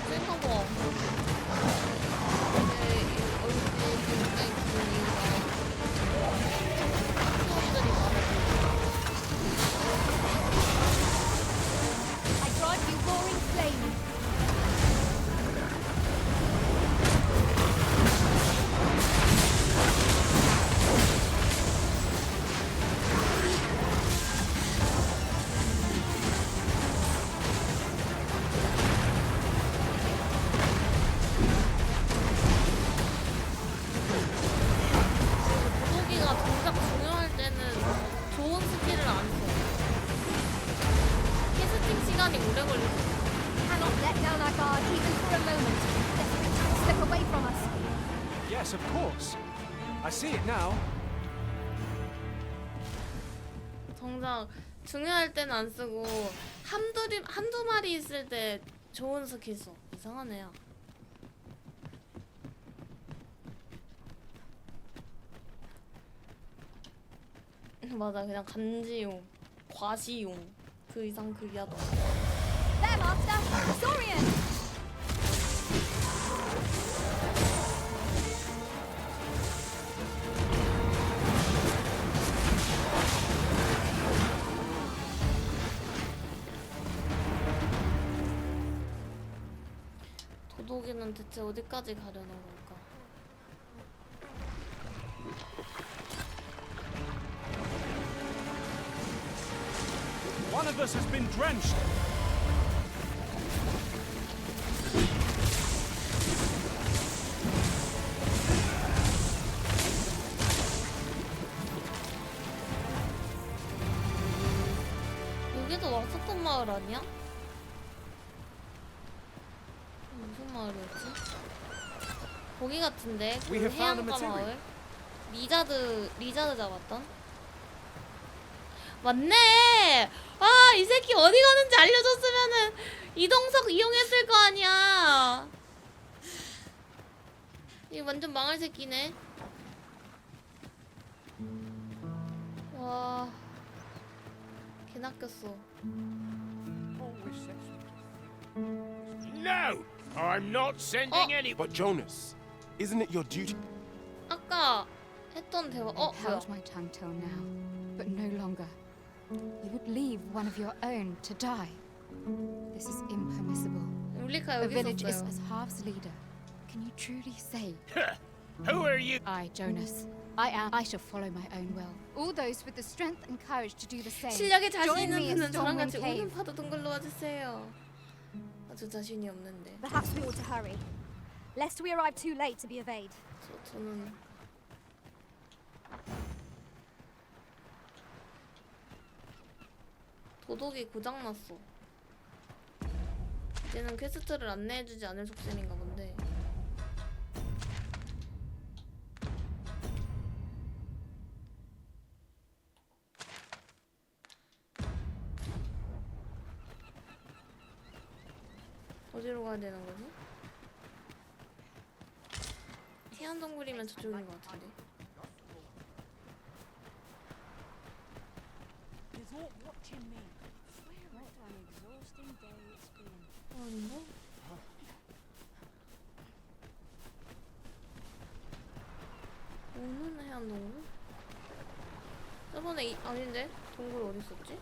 Speaker 1: 센가 봐. 근데 이 얼굴이 굉장히 기분 이유가
Speaker 2: let down our guard even for a moment, letting it slip away from us.
Speaker 9: Yes, of course. I see it now.
Speaker 1: 정작 중요할 때는 안 쓰고 한두 마리 있을 때 좋은 스킬 써. 이상하네요. 맞아, 그냥 간지용, 과시용 그 이상 그 이하도.
Speaker 2: There, Master! Saurian!
Speaker 1: 도둑이는 대체 어디까지 가려는 걸까?
Speaker 3: One of us has been drenched.
Speaker 1: 여기도 왔었던 마을 아니야? 무슨 마을이었지? 거기 같은데? 그 해안가 마을? 리자드 잡았던? 맞네! 아, 이 새끼 어디 가는지 알려줬으면은 이동석 이용했을 거 아니야! 이 완전 망할 새끼네. 와... 개 낚였어.
Speaker 11: No! I'm not sending any.
Speaker 5: But Jonas, isn't it your duty?
Speaker 1: 아까 했던 대화. 뭐야?
Speaker 10: held my tongue till now, but no longer. You would leave one of your own to die. This is impermissible.
Speaker 1: 울리카
Speaker 10: The
Speaker 1: 여기
Speaker 10: village is
Speaker 1: 있었어요.
Speaker 10: as half's leader. Can you truly say?
Speaker 11: Who are you?
Speaker 10: I, Jonas. I shall follow my own will. All those with the strength and courage to do the same.
Speaker 1: 실력에 자신
Speaker 10: Join
Speaker 1: 있는
Speaker 10: me at
Speaker 1: 분은 저랑
Speaker 10: Stormwind
Speaker 1: 같이
Speaker 10: Cave.
Speaker 1: 우는 파도 동굴로 와주세요. 아주 자신이 없는데.
Speaker 2: Perhaps we ought to hurry, lest we arrive too late to be evade.
Speaker 1: 저는 도둑이 고장났어. 이제는 퀘스트를 안내해주지 않을 속셈인가 본데. 어디로 가야 되는 거지? 해안동굴이면 저쪽인 것 같은데. 아닌가? 오는 해안동굴? 저번에 아닌데? 동굴 어디 있었지?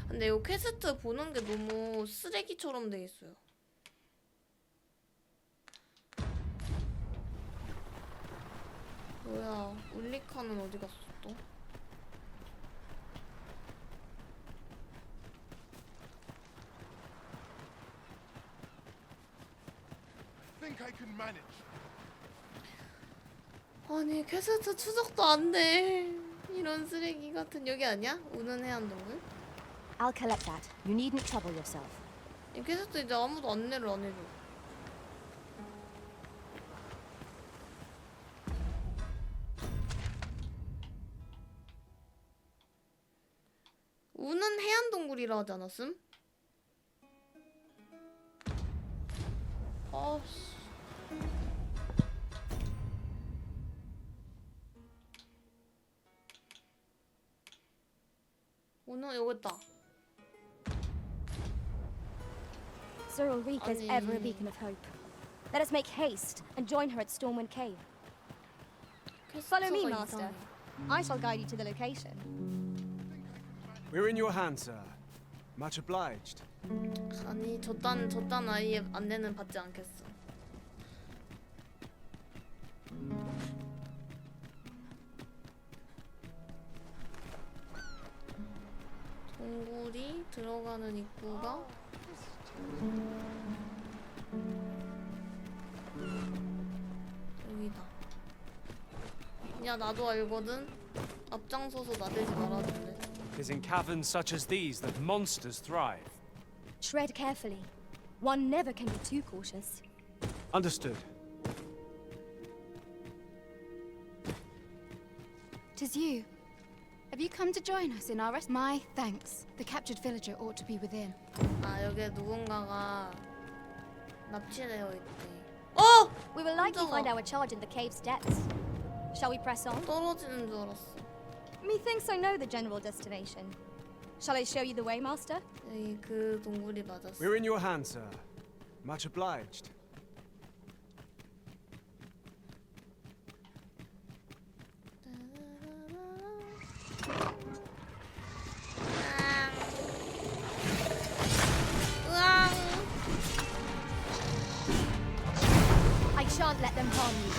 Speaker 1: 근데 이 퀘스트 보는 게 너무 쓰레기처럼 돼 있어요. 뭐야, 울리카는 어디 갔어 또?
Speaker 5: Think I can manage.
Speaker 1: 아니, 퀘스트 추적도 안 돼. 이런 쓰레기 같은. 여기 아니야? 우는 해안동굴?
Speaker 2: I'll collect that. You needn't trouble yourself.
Speaker 1: 이 퀘스트 이제 아무도 안내를 안 해줘. 우는 해안동굴이라 하지 않았음? 아씨. 오늘 여기 있다.
Speaker 2: Cyril Reek is ever a beacon of hope. Let us make haste and join her at Stormwind Cave. Follow me, Master. I shall guide you to the location.
Speaker 9: We're in your hands, sir. Much obliged.
Speaker 1: 아니, 저딴 아이의 안내는 받지 않겠어. 동굴이 들어가는 입구가 여기다. 야, 아니야, 나도 알거든. 앞장서서 나대지 말아줄래?
Speaker 9: It is in caverns such as these that monsters thrive.
Speaker 10: Tread carefully. One never can be too cautious.
Speaker 9: Understood.
Speaker 2: 'Tis you. Have you come to join us in our rest? My thanks. The captured villager ought to be within.
Speaker 1: 아, 여기에 누군가가 납치되어 있대. 어!
Speaker 10: We will likely
Speaker 1: 깜짝아.
Speaker 10: find our charge in the cave's depths. Shall we press on?
Speaker 1: 떨어지는 줄 알았어.
Speaker 10: Methinks I know the general destination. Shall I show you the way, master?
Speaker 1: 에이, 그 동굴이 맞았어.
Speaker 9: We're in your hands, sir. Much obliged.
Speaker 1: 으앙.
Speaker 10: I shan't let them harm you.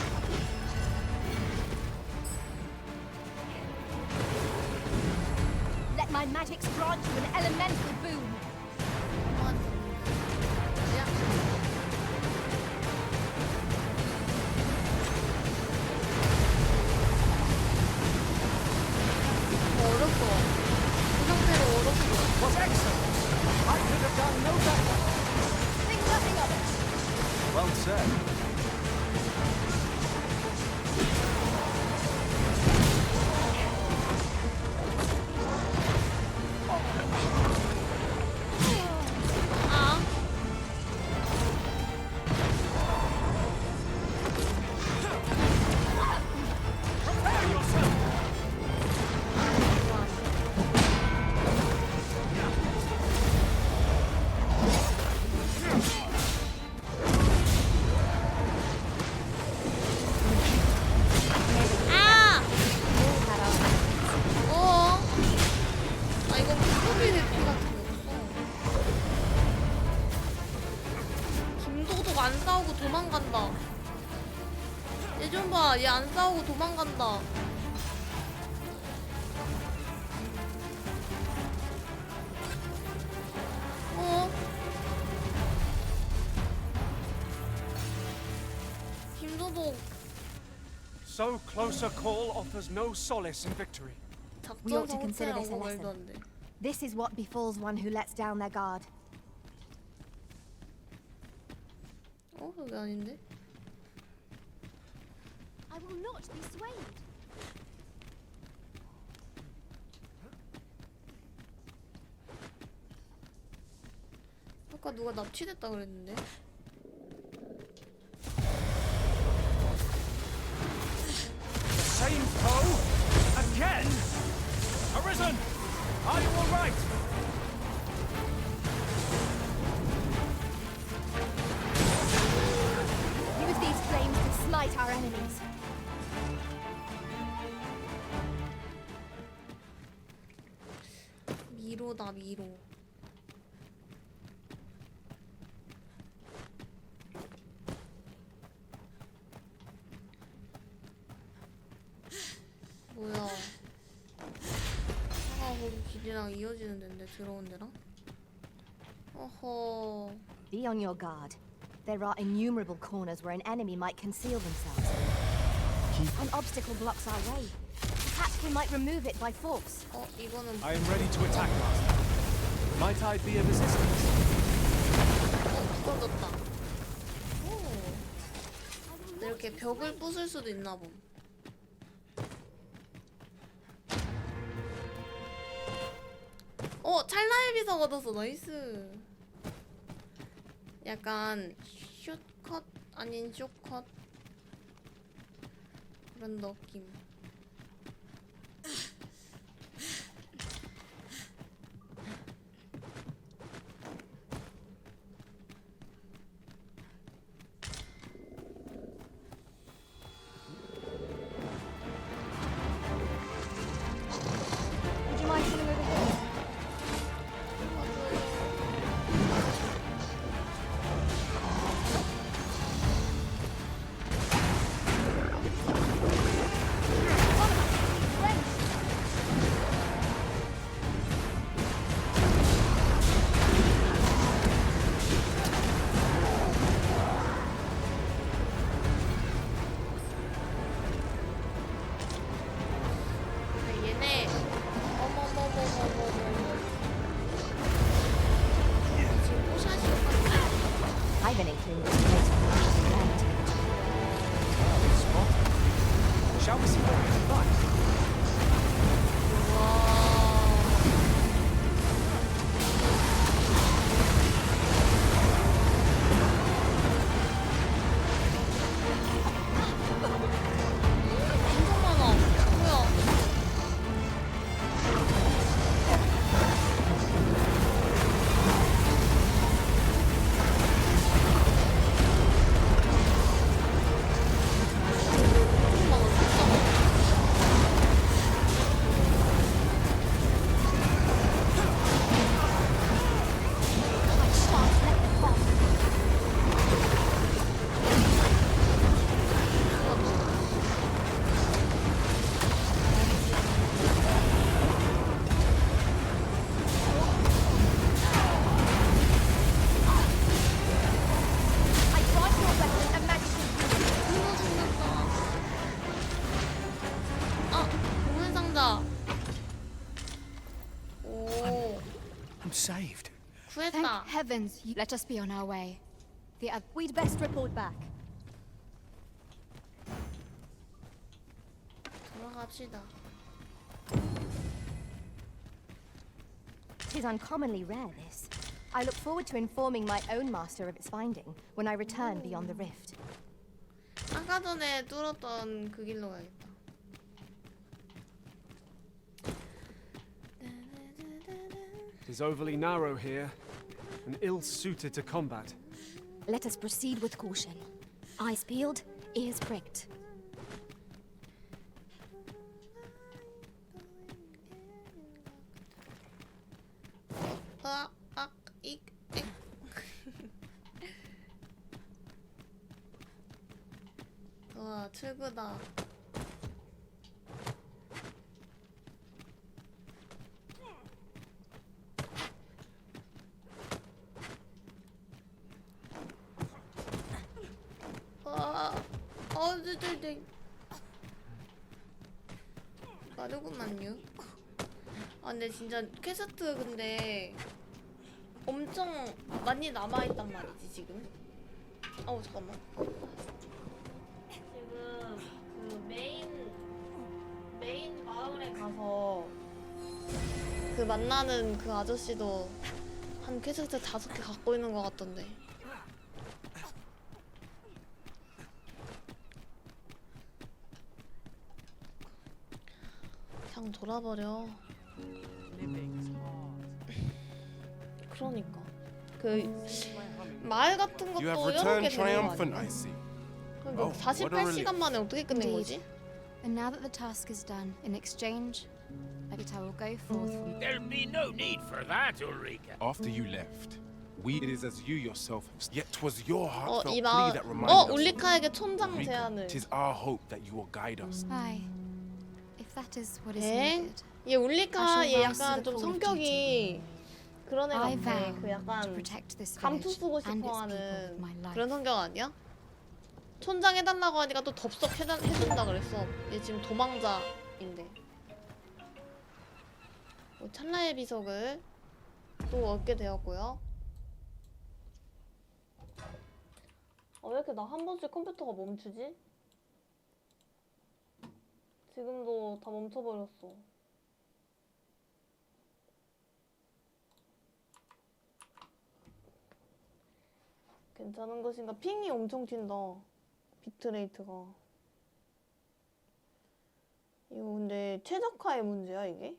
Speaker 10: Let my magics grant you an elemental boon.
Speaker 1: 어렵어. 그 상태로 어렵어.
Speaker 3: Was excellent. I could have done no better.
Speaker 10: Think nothing of it.
Speaker 12: Well said.
Speaker 1: 아.
Speaker 3: Prepare yourself.
Speaker 1: 아! 어? 아, 이건 무릎이 대피 같은 거 없어. 김도둑 안 싸우고 도망간다. 얘 좀 봐. 얘 안 싸우고 도망간다. 어? 김도둑
Speaker 9: So close a call offers no solace in victory.
Speaker 8: We
Speaker 1: 작전
Speaker 8: ought to consider this a
Speaker 1: 성패라고 말도
Speaker 8: lesson.
Speaker 1: 안 돼.
Speaker 8: This is what befalls one who lets down their guard.
Speaker 1: 어? 여기 아닌데?
Speaker 10: I will not be swayed.
Speaker 1: 아까 누가 납치됐다 그랬는데?
Speaker 3: Same foe? Again? Arisen! Are you all right?
Speaker 10: Use these flames to smite our enemies.
Speaker 1: 미로다, 미로. 뭐야? 거기 길이랑 이어지는 데인데 들어온 데랑? 어허.
Speaker 8: Be on your guard. There are innumerable corners where an enemy might conceal themselves. An obstacle blocks our way. Perhaps we might remove it by force.
Speaker 1: 어, 이거는
Speaker 9: I am ready to attack, master. Might I be of assistance?
Speaker 1: 부서졌다. 오. 이렇게 벽을 부술 수도 있나 봄. 찰나의 비석 얻었어. 나이스. 약간 숏컷 아닌 쇼컷 그런 느낌.
Speaker 10: Would you mind coming over here?
Speaker 1: 가자. 오,
Speaker 3: I'm saved.
Speaker 10: Thank
Speaker 1: 구했다.
Speaker 10: heavens you let us be on our way.
Speaker 8: We'd best report back.
Speaker 1: 돌아갑시다.
Speaker 8: Tis uncommonly rare, this. I look forward to informing my own master of its finding when I return beyond the rift.
Speaker 1: 아까 전에 뚫었던 그 길로 가야겠다.
Speaker 9: Tis overly narrow here, and ill-suited to combat.
Speaker 8: Let us proceed with caution. Eyes peeled, ears pricked.
Speaker 1: 와, 출구다. 네. 빠르구만요. 아, 근데 진짜 퀘스트 근데 엄청 많이 남아있단 말이지, 지금. 어우, 잠깐만. 지금 그 메인 마을에 가서 그 만나는 그 아저씨도 한 퀘스트 5개 갖고 있는 것 같던데. 그냥 돌아버려. 그러니까 그 마을 같은 것도
Speaker 5: You have
Speaker 1: 여러
Speaker 5: returned
Speaker 1: 개 되는 거
Speaker 5: triumphant,
Speaker 1: 아니야?
Speaker 5: I see.
Speaker 1: 그러니까
Speaker 5: Oh, what a
Speaker 1: 48시간 만에 어떻게 끝낸 거지?
Speaker 10: And now that the task is done, in exchange, I will go forth from
Speaker 3: There'll be no need for that, Ulrika.
Speaker 5: After you left, it is as you yourself have. Yet 'twas your heartfelt
Speaker 1: 이
Speaker 5: plea
Speaker 1: 마을
Speaker 5: that reminded us.
Speaker 1: 울리카에게 촌장
Speaker 5: Ulrika,
Speaker 1: 제안을.
Speaker 5: 'tis our hope that you will guide us.
Speaker 10: Aye. If that is what is
Speaker 1: 에?
Speaker 10: needed.
Speaker 1: 얘 울리카 얘 약간 좀
Speaker 10: I
Speaker 1: 성격이 그런 애 같아.
Speaker 10: vow
Speaker 1: 그
Speaker 10: to
Speaker 1: 약간
Speaker 10: protect this
Speaker 1: 감투
Speaker 10: village
Speaker 1: 쓰고
Speaker 10: and its people with
Speaker 1: 싶어하는
Speaker 10: my life.
Speaker 1: 그런 성격 아니야? 촌장 해달라고 하니까 또 덥석 해준다 그랬어. 얘 지금 도망자인데. 찰나의 비석을 또 얻게 되었고요. 왜 이렇게 나 한 번씩 컴퓨터가 멈추지? 지금도 다 멈춰버렸어. 괜찮은 것인가? 핑이 엄청 튄다. 비트레이트가. 이거 근데 최적화의 문제야, 이게?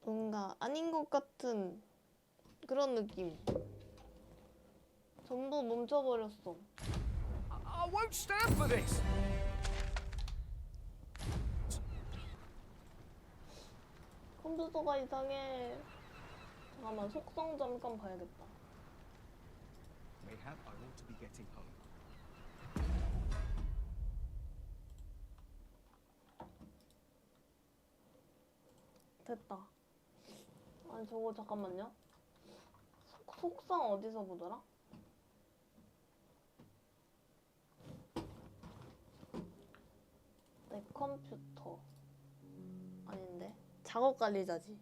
Speaker 1: 뭔가 아닌 것 같은 그런 느낌. 전부 멈춰버렸어.
Speaker 3: I won't stand for this.
Speaker 1: 컴퓨터가 이상해. 잠깐만, 속성 잠깐 봐야겠다.
Speaker 9: Mayhap I ought to be getting home.
Speaker 1: 됐다. 아니 저거 잠깐만요. 속성 어디서 보더라? 내 컴퓨터 아닌데? 작업 관리자지.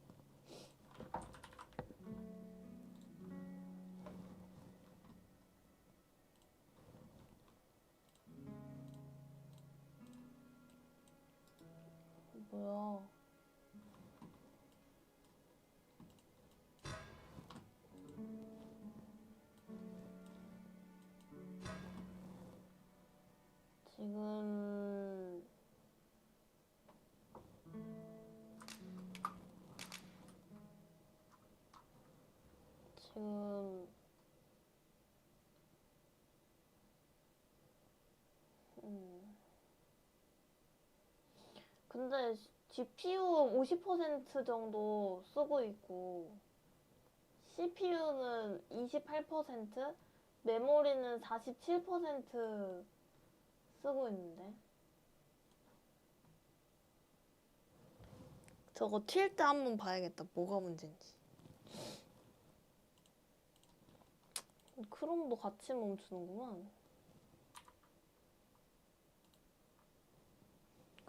Speaker 1: 뭐야? 지금 근데 GPU 50% 정도 쓰고 있고 CPU는 28%, 메모리는 47% 쓰고 있는데 저거 튈 때 한번 봐야겠다. 뭐가 문제인지. 크롬도 같이 멈추는구만.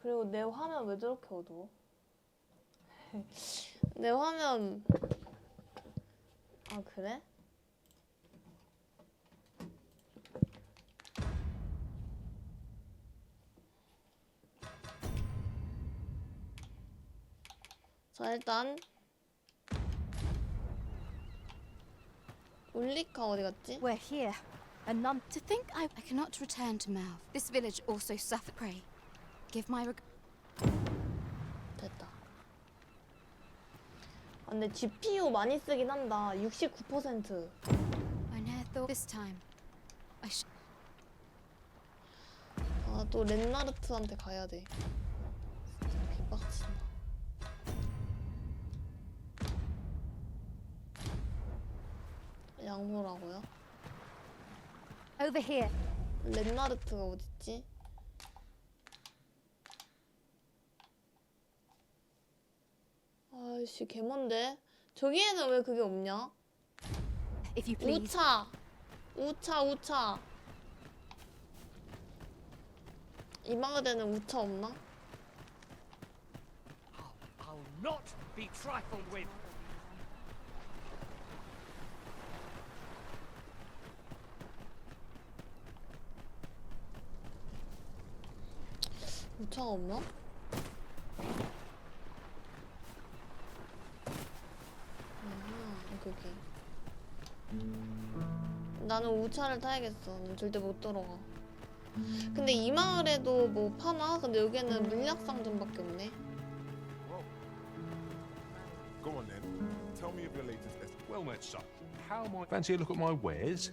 Speaker 1: 그리고 내 화면 왜 저렇게 어두워? 내 화면 아 그래? 자 일단 울리카 어디 갔지?
Speaker 2: We're here. And none.
Speaker 10: To think I cannot return to Mouth. This village also suffered prey. Give my
Speaker 1: 됐다. 아, 근데 GPU 많이 쓰긴 한다. 69%.
Speaker 10: I never thought this time. I should.
Speaker 1: 아, 또 렌나르트한테 가야 돼. 진짜 개빡친다. 양보라고요?
Speaker 2: Over here.
Speaker 1: 렌나르트가 어딨지? 아이씨 개먼데? 저기에는 왜 그게 없냐?
Speaker 2: If you please.
Speaker 1: 우차 이마가되는 우차 없나?
Speaker 3: I'll not be trifled with.
Speaker 1: 우차가 없나? 오케이. 나는 우차를 타야겠어. 난 절대 못 들어가. 근데 이 마을에도 뭐 파나? 근데 여기는 물약 상점밖에 없네.
Speaker 5: Go on then. Tell me of your latest list. Well met, son. How might fancy a look at my wares?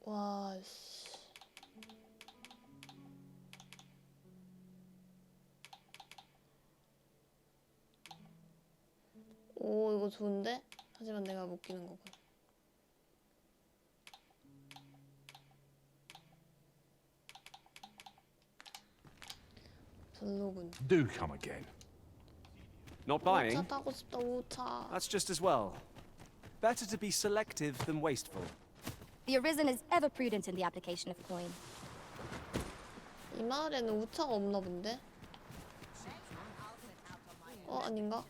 Speaker 1: 와 씨. 오 이거 좋은데? 하지만 내가 못 끼는 거군. 별로군.
Speaker 5: Do come again.
Speaker 9: Not
Speaker 1: 우차
Speaker 9: buying?
Speaker 1: 타고 싶다 우차.
Speaker 9: That's just as well. Better to be selective than wasteful.
Speaker 2: The Arisen is ever prudent in the application of coin.
Speaker 1: 이 마을에는 우차가 없나 본데? 아닌가?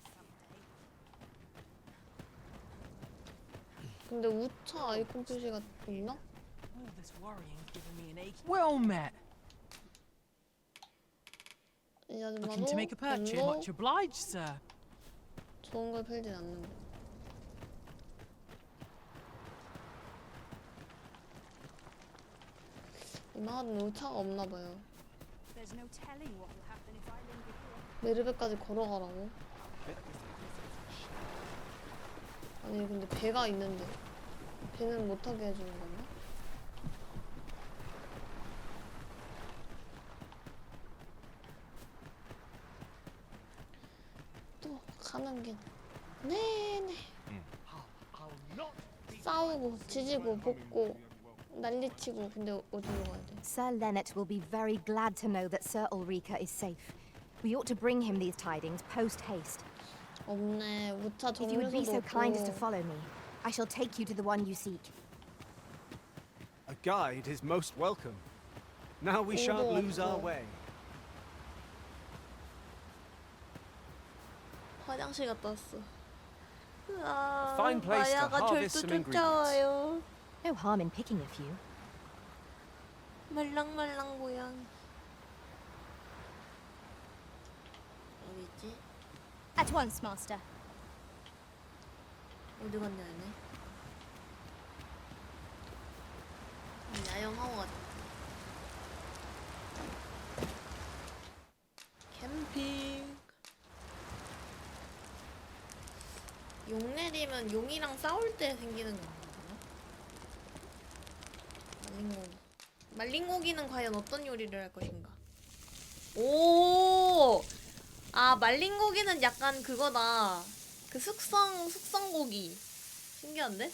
Speaker 1: 근데 우차 아이콘 표시가 있나?
Speaker 4: All this worrying's giving me an ache. Well met.
Speaker 1: 이 아줌마도
Speaker 4: Looking to make a purchase.
Speaker 1: 별로
Speaker 4: Much obliged, sir.
Speaker 1: 좋은 걸 팔진 않는데. 이 마을은 우차가 없나 봐요.
Speaker 2: There's no telling what will happen if I linger here.
Speaker 1: 메르베까지 걸어가라고? 아니 근데 배가 있는데 배는 못 타게 해주는 건가? 또 가는 길 네네 싸우고 지지고 볶고 난리치고. 근데 어디로 가야 돼?
Speaker 8: Sir Lennet will be very glad to know that Sir Ulrika is safe. We ought to bring him these tidings post haste.
Speaker 1: 없네. 우차
Speaker 8: If you would be
Speaker 1: 정류소도
Speaker 8: so kind as to
Speaker 1: 없고.
Speaker 8: follow me, I shall take you to the one you seek.
Speaker 9: A guide is most welcome. Now we shan't lose our way.
Speaker 1: 화장실 갔다 왔어. 아,
Speaker 9: Fine place to
Speaker 1: 마야가
Speaker 9: harvest
Speaker 1: 절도
Speaker 9: some ingredients.
Speaker 1: 쫓아와요.
Speaker 8: No harm in picking a few.
Speaker 1: 말랑말랑 고양. 어디 있지?
Speaker 2: At once, master.
Speaker 1: 어디 갔냐 얘네? 야영하고 가자. 캠핑. 용 내리면 용이랑 싸울 때 생기는 건가? 말린 고기. 말린 고기는 과연 어떤 요리를 할 것인가? 오! 아, 말린 고기는 약간 그거다. 그 숙성 고기. 신기한데?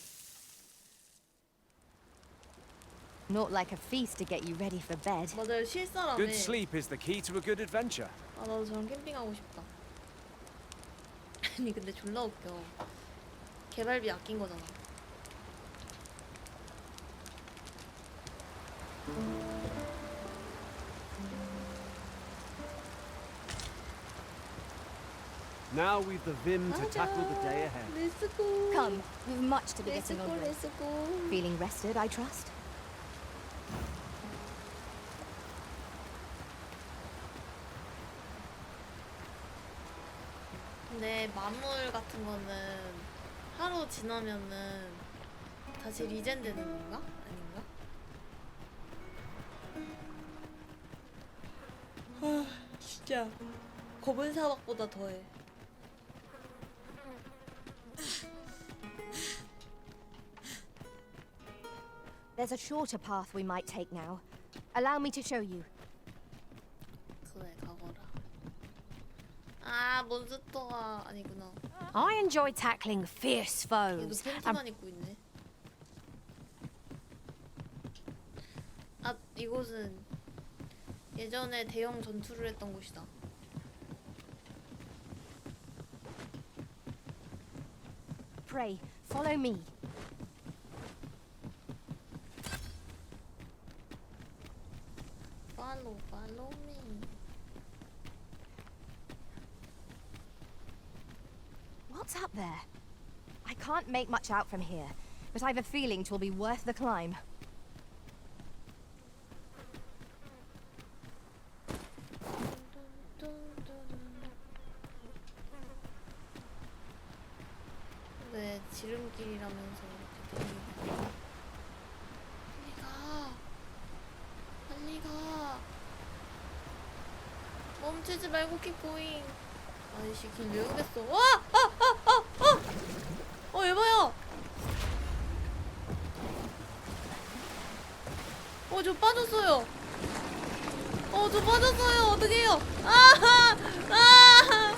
Speaker 8: Not like a feast to get you ready for bed.
Speaker 1: 맞아요, 실사라네.
Speaker 9: Good sleep is the key to a good adventure.
Speaker 1: 아, 나도 저런 캠핑하고 싶다. 아니, 근데 졸라 웃겨. 개발비 아낀 거잖아.
Speaker 9: Now we've the vim to tackle the day ahead.
Speaker 1: 렛츠고.
Speaker 8: Come, we've much to be getting
Speaker 1: 렛츠고
Speaker 8: on with.
Speaker 1: 렛츠고.
Speaker 8: Feeling rested, I trust?
Speaker 1: 근데 마물 같은 거는 하루 지나면은 다시 리젠 되는 건가? 아닌가? 아 진짜 검은 사막보다 더해.
Speaker 8: There's a shorter path we might take now. Allow me to show you.
Speaker 1: 그래 가거라. 아 몬스터가 아니구나.
Speaker 8: I enjoy tackling fierce
Speaker 1: 얘도
Speaker 8: foes.
Speaker 1: 팬티만 입고 있네. 아 이곳은 예전에 대형 전투를 했던 곳이다.
Speaker 8: Pray, follow me.
Speaker 1: Follow me.
Speaker 8: What's up there? I can't make much out from here, but I've a feeling it will be worth the climb.
Speaker 1: 왜 지름길이라면서 이렇게 들리냐? 빨리 가. 빨리 가. 멈추지 말고 keep going. 아이씨 길 외우겠어. 와! 에바야! 저 빠졌어요. 저 빠졌어요. 어떡해요? 아하! 아하!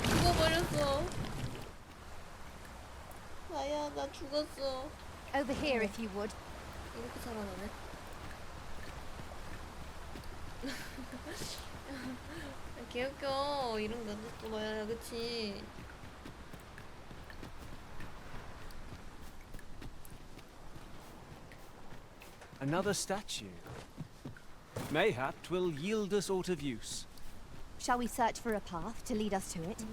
Speaker 1: 죽어버렸어. 아야, 나 죽었어.
Speaker 8: Over here, if you would.
Speaker 1: 이렇게 살아나네. 개웃겨. 이런 면도 또 넣어야, 그치?
Speaker 9: Another statue. Mayhap 'twill yield us aught of use.
Speaker 8: Shall we search for a path to lead us to it?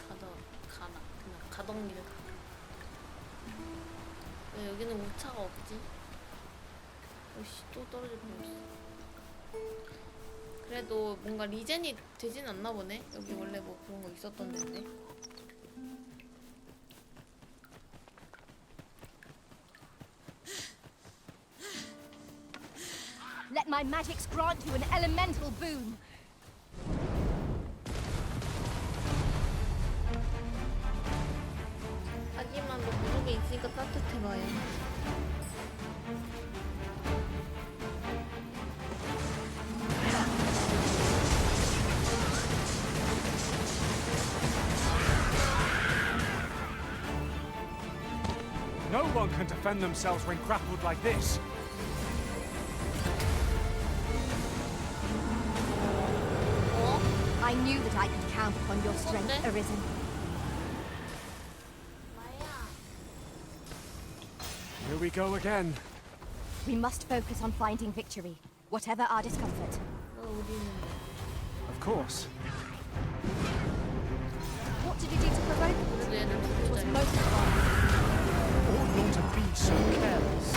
Speaker 1: 그냥 가던 길을 가. 왜 여기는 우차가 없지? 오씨, 또 떨어질 뻔했어. 그래도 뭔가 리젠이 되진 않나 보네? 여기 원래 뭐 그런 거 있었던 데인데.
Speaker 10: Let my magics grant you an elemental boon.
Speaker 1: 하지만 뭐 그런 게 있으니까 따뜻해봐요.
Speaker 3: No one can defend themselves when grappled like this.
Speaker 8: I knew that I could count upon your strength, Arisen.
Speaker 3: Here we go again.
Speaker 8: We must focus on finding victory, whatever our discomfort.
Speaker 3: Of course.
Speaker 8: What did you do to provoke it? It was most
Speaker 3: Ought not to be so careless.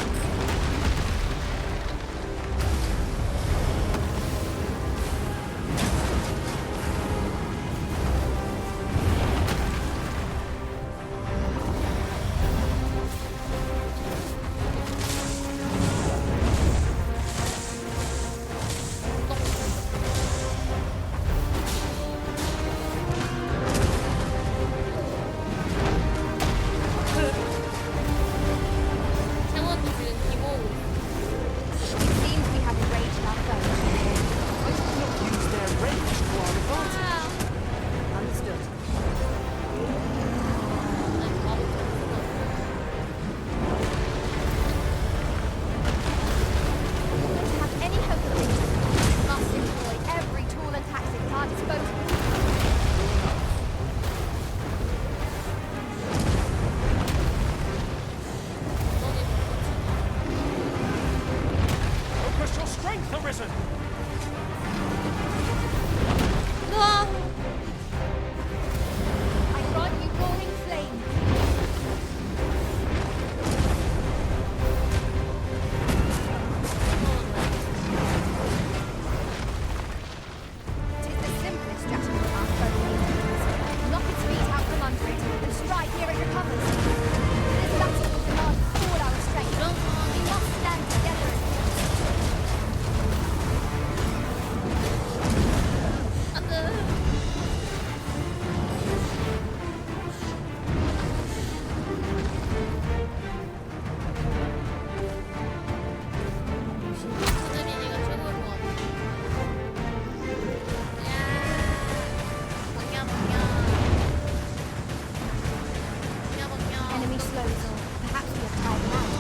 Speaker 2: close, or perhaps we have tired them out.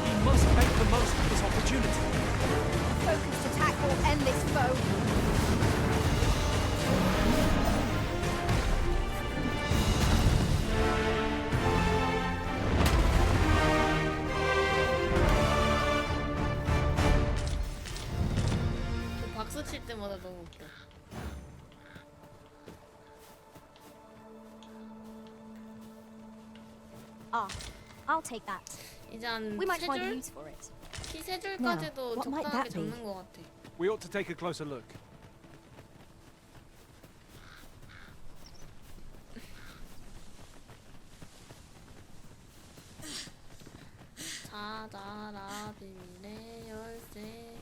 Speaker 9: We must make the most of this opportunity.
Speaker 2: A focused attack will end this foe.
Speaker 1: 그 박수 칠 때마다 너무 웃겨.
Speaker 10: Ah, I'll take that.
Speaker 1: 이제 한
Speaker 10: We might
Speaker 1: 세
Speaker 10: find a
Speaker 1: 줄?
Speaker 10: use for it.
Speaker 1: 키 세 줄까지도
Speaker 8: What might
Speaker 1: 적당하게
Speaker 8: that be?
Speaker 1: 잡는 것 같아.
Speaker 9: We ought to take a closer look.
Speaker 1: 찾아라 비밀의 열쇠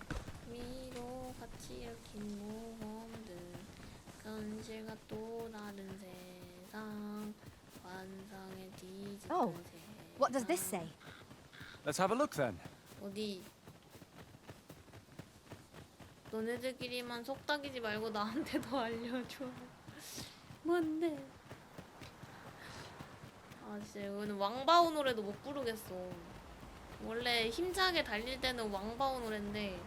Speaker 1: 미로 같이 얽힌 모험들 현실과 또 다른 세상 환상에 뒤집힌
Speaker 8: Oh,
Speaker 1: 세상.
Speaker 8: What does this say?
Speaker 9: Let's have a look then.
Speaker 1: 어디? 너네들끼리만 속닥이지 말고 나한테도 알려줘. 뭔데? 아 진짜 이거는 왕바오 노래도 못 부르겠어. 원래 힘차게 달릴 때는 왕바오 노래인데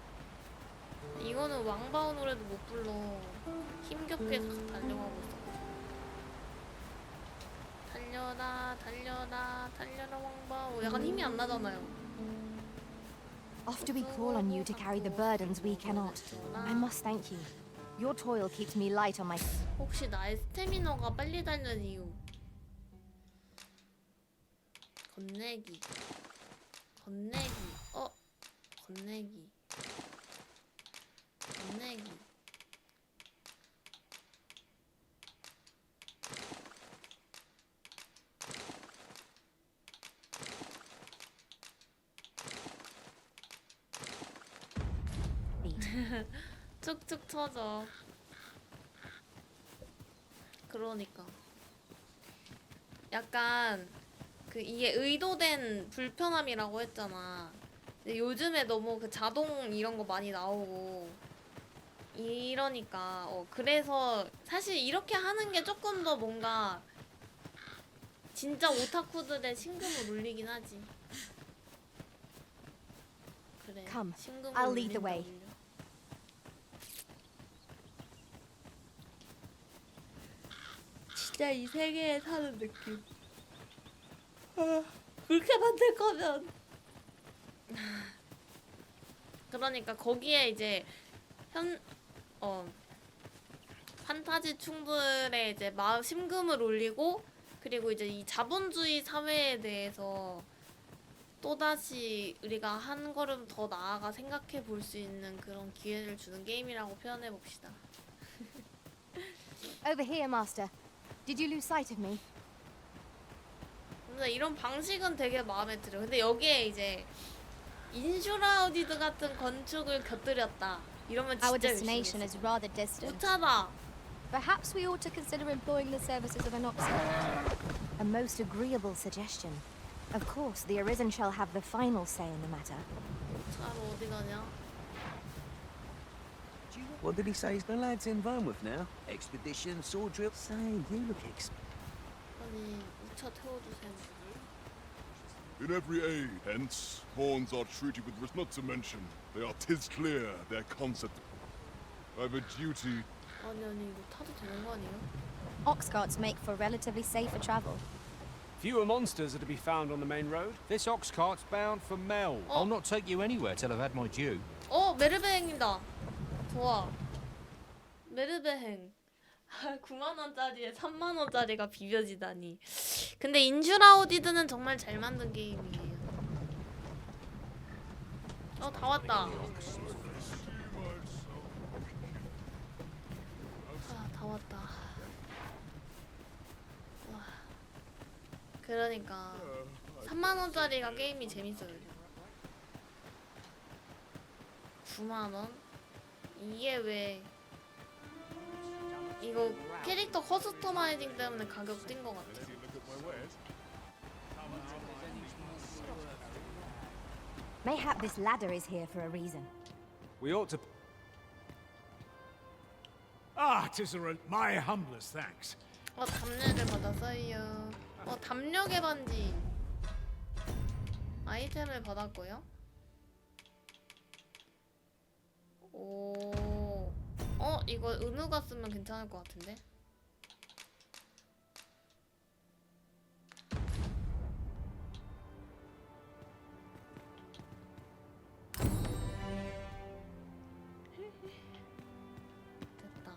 Speaker 1: 이거는 왕바오 노래도 못 불러. 힘겹게 달려가고 있어. 달려라 달려라 달려라 왕바오. 약간 힘이 안 나잖아요.
Speaker 8: After we call on you to carry the burdens we cannot, I must thank you. Your toil keeps me light on my...
Speaker 1: 혹시 나의 스태미너가 빨리 달는 이유? 건네기. 건네기. 건네기. 건네기. 툭툭 쳐져. 그러니까 약간 그 이게 의도된 불편함이라고 했잖아. 근데 요즘에 너무 그 자동 이런 거 많이 나오고 이러니까 그래서 사실 이렇게 하는 게 조금 더 뭔가 진짜 오타쿠들의 심금을 울리긴 하지. 그래.
Speaker 8: Come,
Speaker 1: 심금을
Speaker 8: I'll lead the
Speaker 1: 울린다,
Speaker 8: way.
Speaker 1: 울려. 진짜 이 세계에 사는 느낌. 그렇게 만들 거면. 그러니까 거기에 이제 판타지 충들의 이제 마음 심금을 울리고 그리고 이제 이 자본주의 사회에 대해서 또다시 우리가 한 걸음 더 나아가 생각해 볼 수 있는 그런 기회를 주는 게임이라고 표현해 봅시다.
Speaker 8: Over here, Master. Did you lose sight of me?
Speaker 1: 근데 이런 방식은 되게 마음에 들어. 근데 여기에 이제 인슈라우디드 같은 건축을 곁들였다. 이러면
Speaker 10: Our
Speaker 1: 진짜
Speaker 10: destination is rather distant.
Speaker 1: 못하다.
Speaker 10: Perhaps we ought to consider employing the services of an Oxford.
Speaker 8: A most agreeable suggestion. Of course, the Arisen shall have the final say in the matter.
Speaker 1: 차로 어디 가냐?
Speaker 13: What did he say he's the lads in Vermouth now? Expedition, sword drill? Say, you look
Speaker 1: 아니 우차 태워주세요.
Speaker 5: In every age, hence, Vaughns are treated with respect. Not to mention, they are 'tis clear their concept. I have a duty.
Speaker 1: 아니 이거 타도 되는 거 아니에요?
Speaker 10: Ox carts make for relatively safer travel.
Speaker 9: Fewer monsters are to be found on the main road.
Speaker 14: This ox cart's bound for Mel. I'll not take you anywhere till I've had my due.
Speaker 1: 메르베행이다. 좋아. 메르베행. 9만원짜리에 3만원짜리가 비벼지다니. 근데 인슈라우디드는 정말 잘 만든 게임이에요. 다 왔다. 다 왔다. 와. 그러니까 3만원짜리가 게임이 재밌어요. 9만원? 이게 왜 이거 캐릭터 커스터마이징 때문에 가격 뛴 것 같아.
Speaker 8: Mayhap this ladder is here for a reason.
Speaker 9: We ought to...
Speaker 3: Ah, 'tis my humblest thanks.
Speaker 1: 담력을 받았어요. 담력의 반지. 아이템을 받았고요. 오, 이거 은우가 쓰면 괜찮을 것 같은데. 됐다.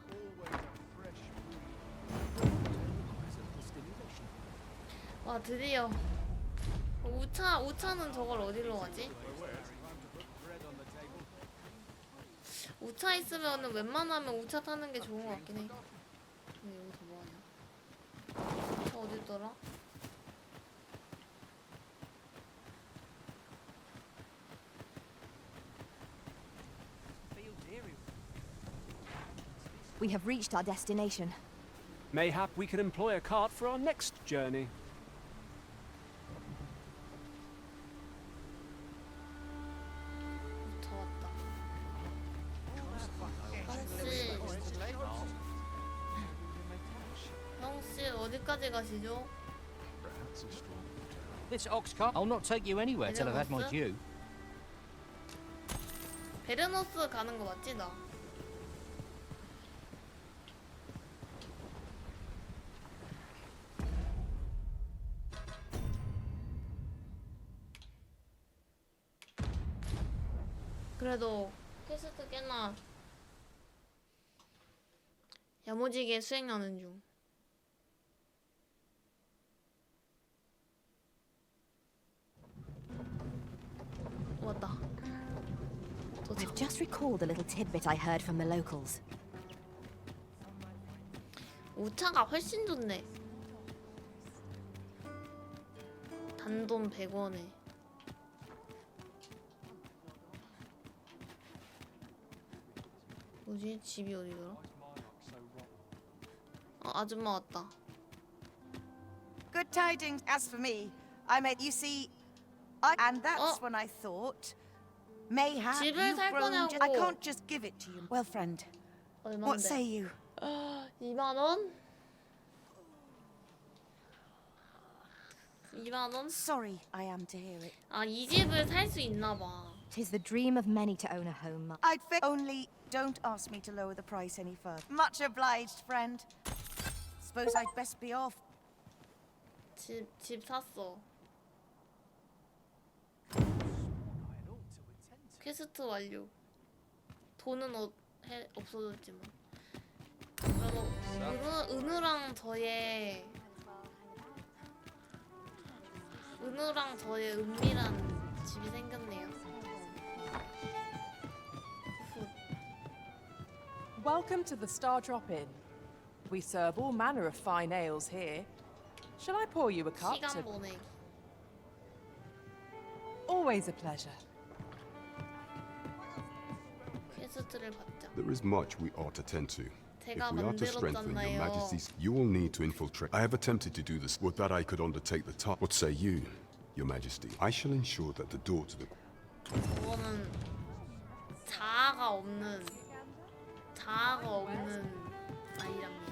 Speaker 1: 와, 드디어. 우차는 저걸 어디로 가지? 우차 있으면은 웬만하면 우차 타는 게 좋은 것 같긴 해. 근데 여기서 뭐하냐? 저 어딨더라?
Speaker 8: We have reached our destination.
Speaker 9: Mayhap we can employ a cart for our next journey.
Speaker 1: 우차 왔다. 형씨 어디까지 가시죠?
Speaker 14: This ox cart, I'll not take you anywhere till I've had my due.
Speaker 1: 베르노스 가는 거 맞지 나? 그래도 퀘스트 꽤나 야무지게 수행하는 중. 왔다.
Speaker 8: I've just recalled a little tidbit I heard from the locals.
Speaker 1: 우차가 훨씬 좋네. 단돈 100원에. 뭐지? 집이 어디더라? 아줌마 왔다.
Speaker 15: Good tidings. As for me, you see, and that's when I thought, mayhap
Speaker 1: 집을
Speaker 15: you've
Speaker 1: 살
Speaker 15: grown.
Speaker 1: 거냐고.
Speaker 15: I can't just give it to you. Well, friend, what say you?
Speaker 1: 2만 원? 2만 원?
Speaker 15: Sorry, I am to hear it.
Speaker 1: 이 집을 살 수 있나 봐.
Speaker 8: 'Tis the dream of many to own a home.
Speaker 15: I'd only don't ask me to lower the price any further. Much obliged, friend. Suppose I'd best be off.
Speaker 1: 집 샀어. 퀘스트 완료. 돈은 없어졌지만. 그리고 은우랑 저의 은밀한 집이 생겼네요.
Speaker 16: Welcome to the Star Drop-In. We serve all manner of fine ales here. Shall I pour you a cup?
Speaker 1: 시간 보내기.
Speaker 16: Always a pleasure.
Speaker 1: 퀘스트를 받자.
Speaker 17: There is much we ought to tend to. If
Speaker 1: 제가
Speaker 17: we are to strengthen your
Speaker 1: 만들었잖아요.
Speaker 17: majesty's, you will need to infiltrate. I have attempted to do this. Would that I could undertake the task. What say you, your majesty? I shall ensure that the door to the...
Speaker 1: 저거는 자아가 없는 아이랍니다.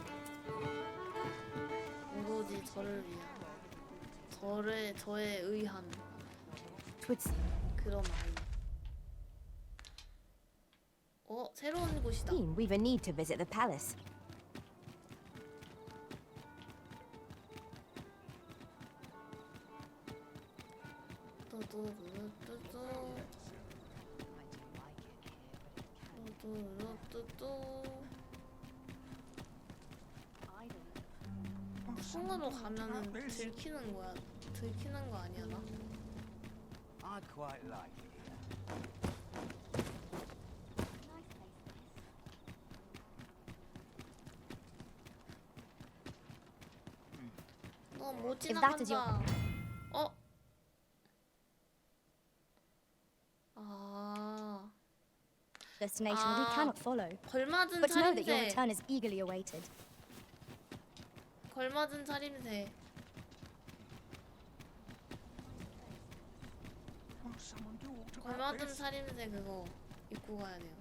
Speaker 1: 오로지 저를 위한 저에 의한 그런 아이. 새로운 곳이다.
Speaker 8: We've a need to visit the palace.
Speaker 1: 성으로 가면은 들키는 거야. 들키는 거 아니야 나?
Speaker 13: I quite like it.
Speaker 1: 너 못 지나간다.
Speaker 8: Destination we cannot follow.
Speaker 1: 걸맞은
Speaker 8: But know that your
Speaker 1: 차림새.
Speaker 8: return is eagerly awaited.
Speaker 1: 걸맞은 차림새. 걸맞은 차림새 그거 입고 가야 돼요.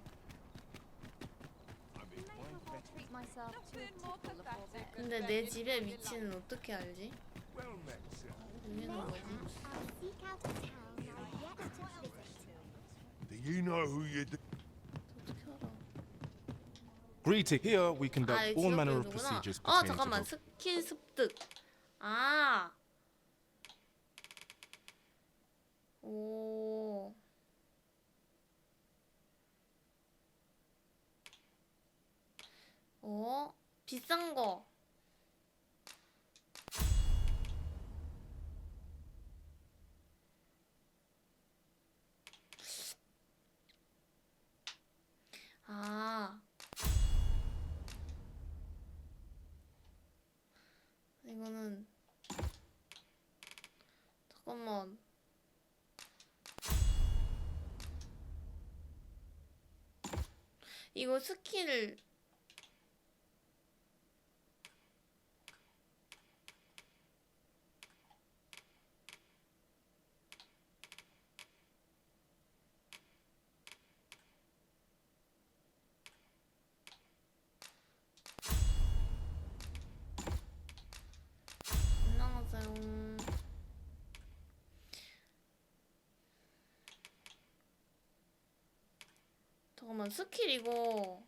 Speaker 1: 근데 내 집의 위치는 어떻게 알지? 여기는 뭐지?
Speaker 11: You know who you do.
Speaker 1: 어떻게 알아?
Speaker 18: Greeting. Here we conduct
Speaker 1: 아,
Speaker 18: all manner of
Speaker 1: 직업별로구나.
Speaker 18: procedures
Speaker 1: 어,
Speaker 18: pertaining to
Speaker 1: 잠깐만.
Speaker 18: the
Speaker 1: 스킬 습득. 아. 오. 어? 비싼 거. 아. 이거는 잠깐만. 이거 스킬 안녕하세요. 잠깐만 스킬 이거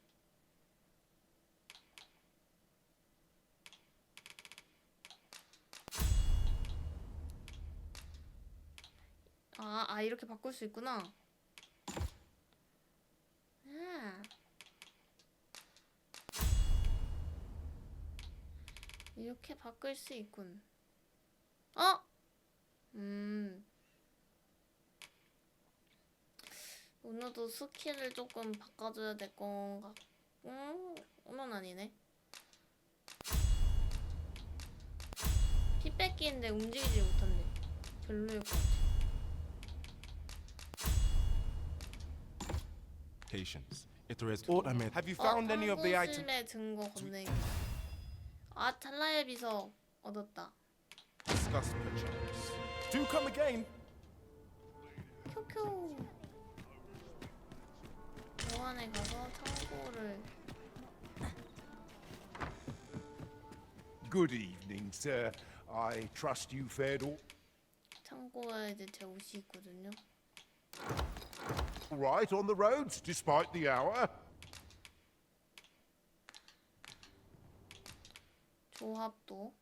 Speaker 1: 이렇게 바꿀 수 있구나. 이렇게 바꿀 수 있군. 오늘도 스킬을 조금 바꿔줘야 될 건가? 오늘 아니네. 피 뺏기는데 움직이지 못한대. 별로일 것 같아.
Speaker 18: patients. It is automated.
Speaker 11: Have you found any of the items?
Speaker 1: 한국심의 증거 건네기. 찰나의 비석 얻었다.
Speaker 11: Discuss perchance.
Speaker 18: Do come again.
Speaker 1: 큐큐. 보안에 가서 창고를.
Speaker 11: Good evening, sir. I trust you fared all
Speaker 1: 창고에 이제 제 옷이 있거든요.
Speaker 11: right on the roads, despite the hour.
Speaker 1: 조합도.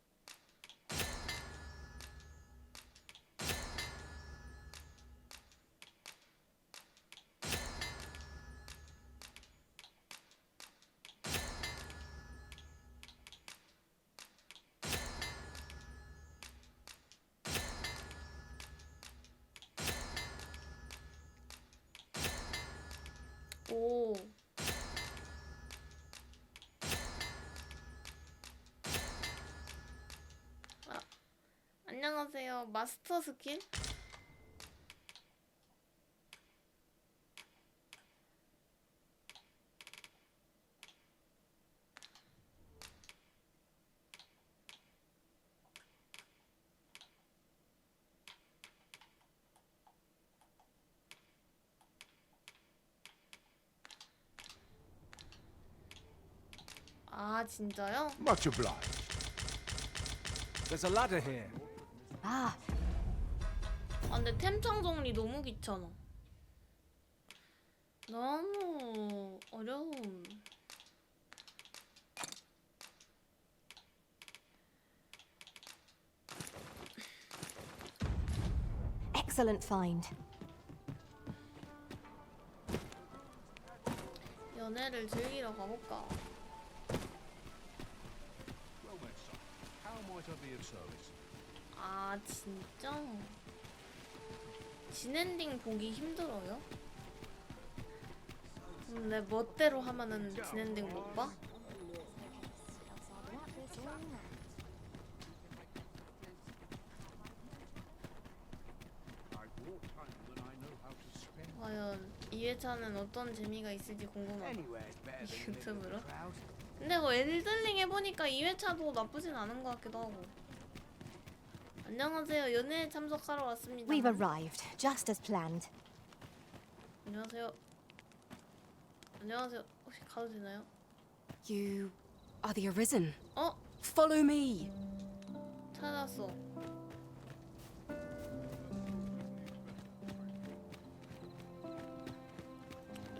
Speaker 1: 오. 안녕하세요. 마스터 스킬? 진짜요?
Speaker 11: Much obliged.
Speaker 9: There's a ladder here.
Speaker 1: 근데 템창 정리 너무 귀찮아. 너무 어려움.
Speaker 8: Excellent find.
Speaker 1: 연애를 즐기러 가볼까?
Speaker 14: How might I be of service?
Speaker 1: 진짜? 진엔딩 보기 힘들어요? 내 멋대로 하면은 진엔딩 못 봐? 과연 2회차는 어떤 재미가 있을지 궁금하다. 유튜브로? 근데 뭐 엘든링 해보니까 2회차도 나쁘진 않은 것 같기도 하고. 안녕하세요. 연애에 참석하러 왔습니다.
Speaker 8: We've arrived, just as planned.
Speaker 1: 안녕하세요. 안녕하세요. 혹시 가도 되나요?
Speaker 19: You are the Arisen.
Speaker 1: 어?
Speaker 19: Follow me.
Speaker 1: 찾았어.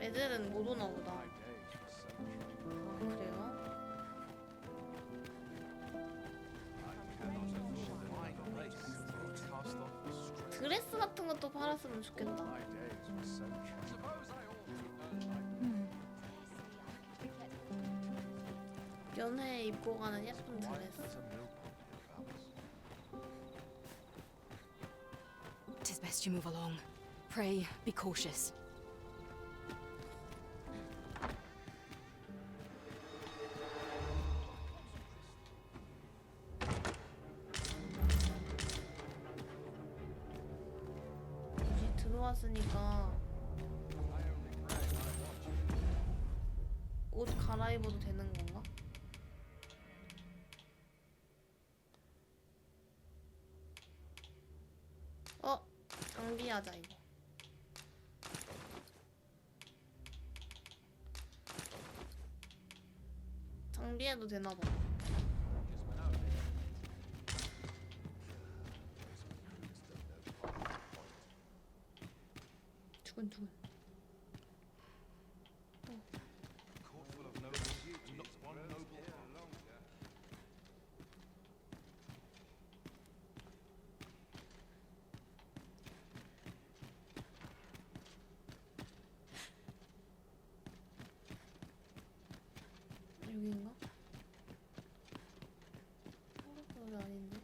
Speaker 1: 애들은 못 오나 보다. 그래요? 드레스 같은 것도 팔았으면 좋겠다. 연회에 입고 가는 예쁜 드레스.
Speaker 19: It is best you move along. Pray, be cautious.
Speaker 1: 이제 들어왔으니까 옷 갈아입어도 되는 건가? 장비하자 이거. 장비해도 되나봐. 두근두근. 여기인가? 여기 아닌데?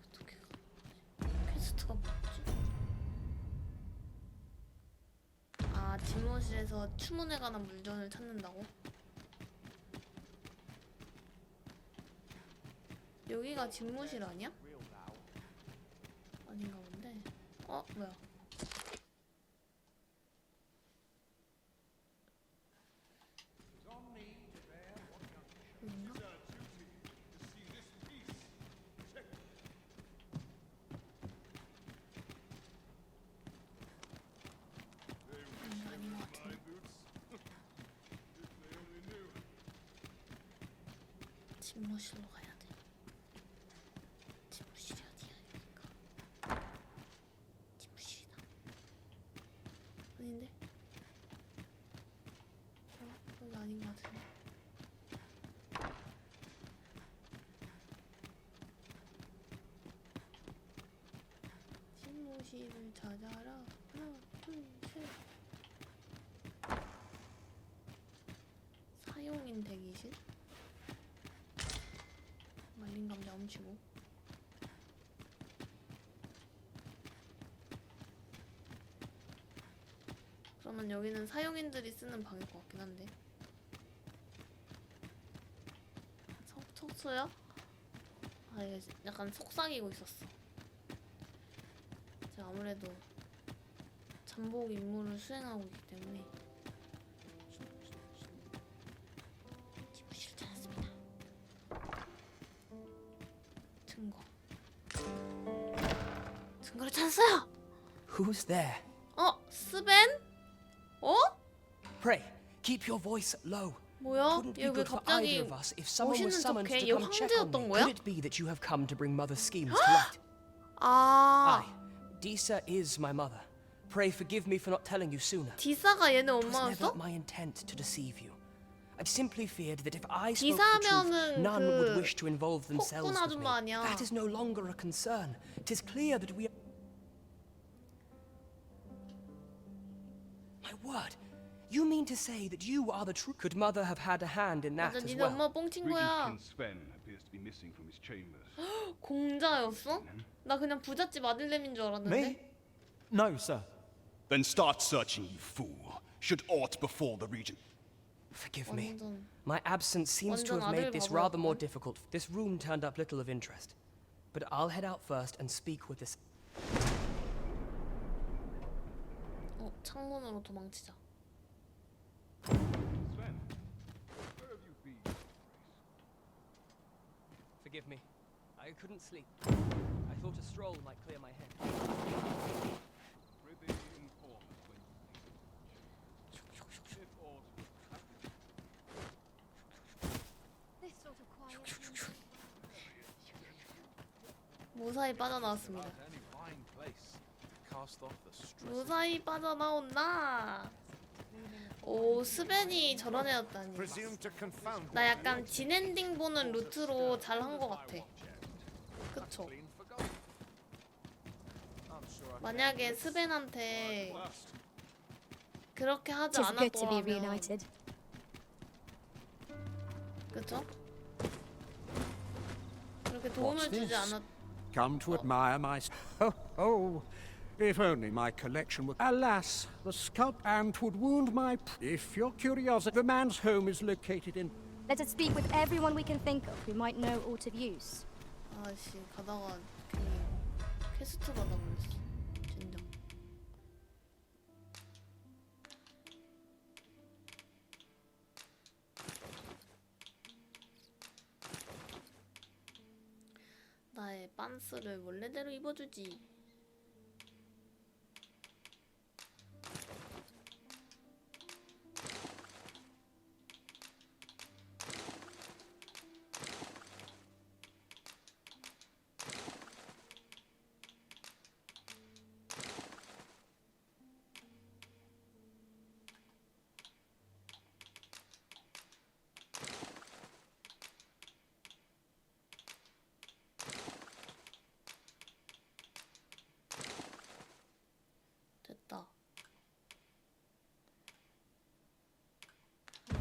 Speaker 1: 어떻게 가? 퀘스트가 뭐지? 아, 집무실에서 추문에 관한 물건을 찾는다고? 여기가 집무실 아니야? 아닌가 본데? 뭐야? 집무실로 가야 돼. 집무실이 어디야? 여기가. 집무실이다. 아닌데? 여기 아닌 것 같은데. 집무실을 찾아라. 하나, 둘, 셋. 사용인 대기실? 말린 감자 훔치고. 그러면 여기는 사용인들이 쓰는 방일 것 같긴 한데. 척수야? 아, 이게 약간 속삭이고 있었어. 제가 아무래도 잠복 임무를 수행하고 있기 때문에. 집무실을 찾았습니다. 증거를 찾았어요.
Speaker 4: Who's there?
Speaker 1: 스벤?
Speaker 4: Pray, keep your voice low.
Speaker 1: 뭐야?
Speaker 4: Couldn't
Speaker 1: 얘
Speaker 4: be
Speaker 1: 왜
Speaker 4: good for
Speaker 1: 갑자기
Speaker 4: either of us if someone was
Speaker 1: 멋있는
Speaker 4: summoned
Speaker 1: 척해?
Speaker 4: to
Speaker 1: 얘
Speaker 4: come check on
Speaker 1: 황제였던
Speaker 4: me.
Speaker 1: 거야?
Speaker 4: Could it be that you have come to bring mother's schemes to light?
Speaker 1: 아,
Speaker 4: Aye, Disa is my mother. Pray forgive me for not telling you sooner.
Speaker 1: 디사가 얘네
Speaker 4: It was never
Speaker 1: 엄마였어?
Speaker 4: my intent to deceive you. I simply feared that if I spoke the
Speaker 1: 디사면은
Speaker 4: truth, none would
Speaker 1: 그
Speaker 4: wish to involve themselves
Speaker 1: 폭군
Speaker 4: with me.
Speaker 1: 아줌마 아니야?
Speaker 4: That is no longer a concern. It is clear that we are... My word! You mean to say that you are the true... Could mother have had a hand in that
Speaker 1: 맞아,
Speaker 4: as
Speaker 1: 니네
Speaker 4: well?
Speaker 1: 엄마 뽕친 거야.
Speaker 20: Sven appears to be missing from his chambers.
Speaker 1: 공자였어? 나 그냥 부잣집 아들내미인 줄 알았는데.
Speaker 18: Me? No, sir.
Speaker 20: Then start searching, you fool. Should aught befall the region.
Speaker 4: Forgive me.
Speaker 1: 완전
Speaker 4: My absence seems to
Speaker 1: 완전
Speaker 4: have made
Speaker 1: 아들
Speaker 4: this rather more
Speaker 1: 바보였구만.
Speaker 4: difficult. This room turned up little of interest. But I'll head out first and speak with this...
Speaker 1: 창문으로 도망치자.
Speaker 20: Sven, where have you been?
Speaker 4: Forgive me. I couldn't sleep. I thought a stroll might clear my head.
Speaker 20: Prithee inform us when you leave. If aught
Speaker 2: This sort of quiet.
Speaker 1: 무사히 빠져나왔습니다.
Speaker 20: any fine place.
Speaker 1: 무사히 빠져나온다. 오, 스벤이 저런 애였다니. 나 약간 진엔딩 보는 루트로 잘 한 것 같아. 그쵸? 만약에 스벤한테 그렇게 하지 않았더라면, 그쵸? 그렇게 도움을 주지 않았.
Speaker 11: Come to admire my... Oh, if only my collection were... Alas, the sculpt and 'twould wound my... If your curiosity... The man's home is located in...
Speaker 10: Let us speak with everyone we can think of who might know aught of use.
Speaker 1: 아씨, 가다가 괜히 퀘스트 받아버렸어. 진정. 나의 빤스를 원래대로 입어주지. 됐다.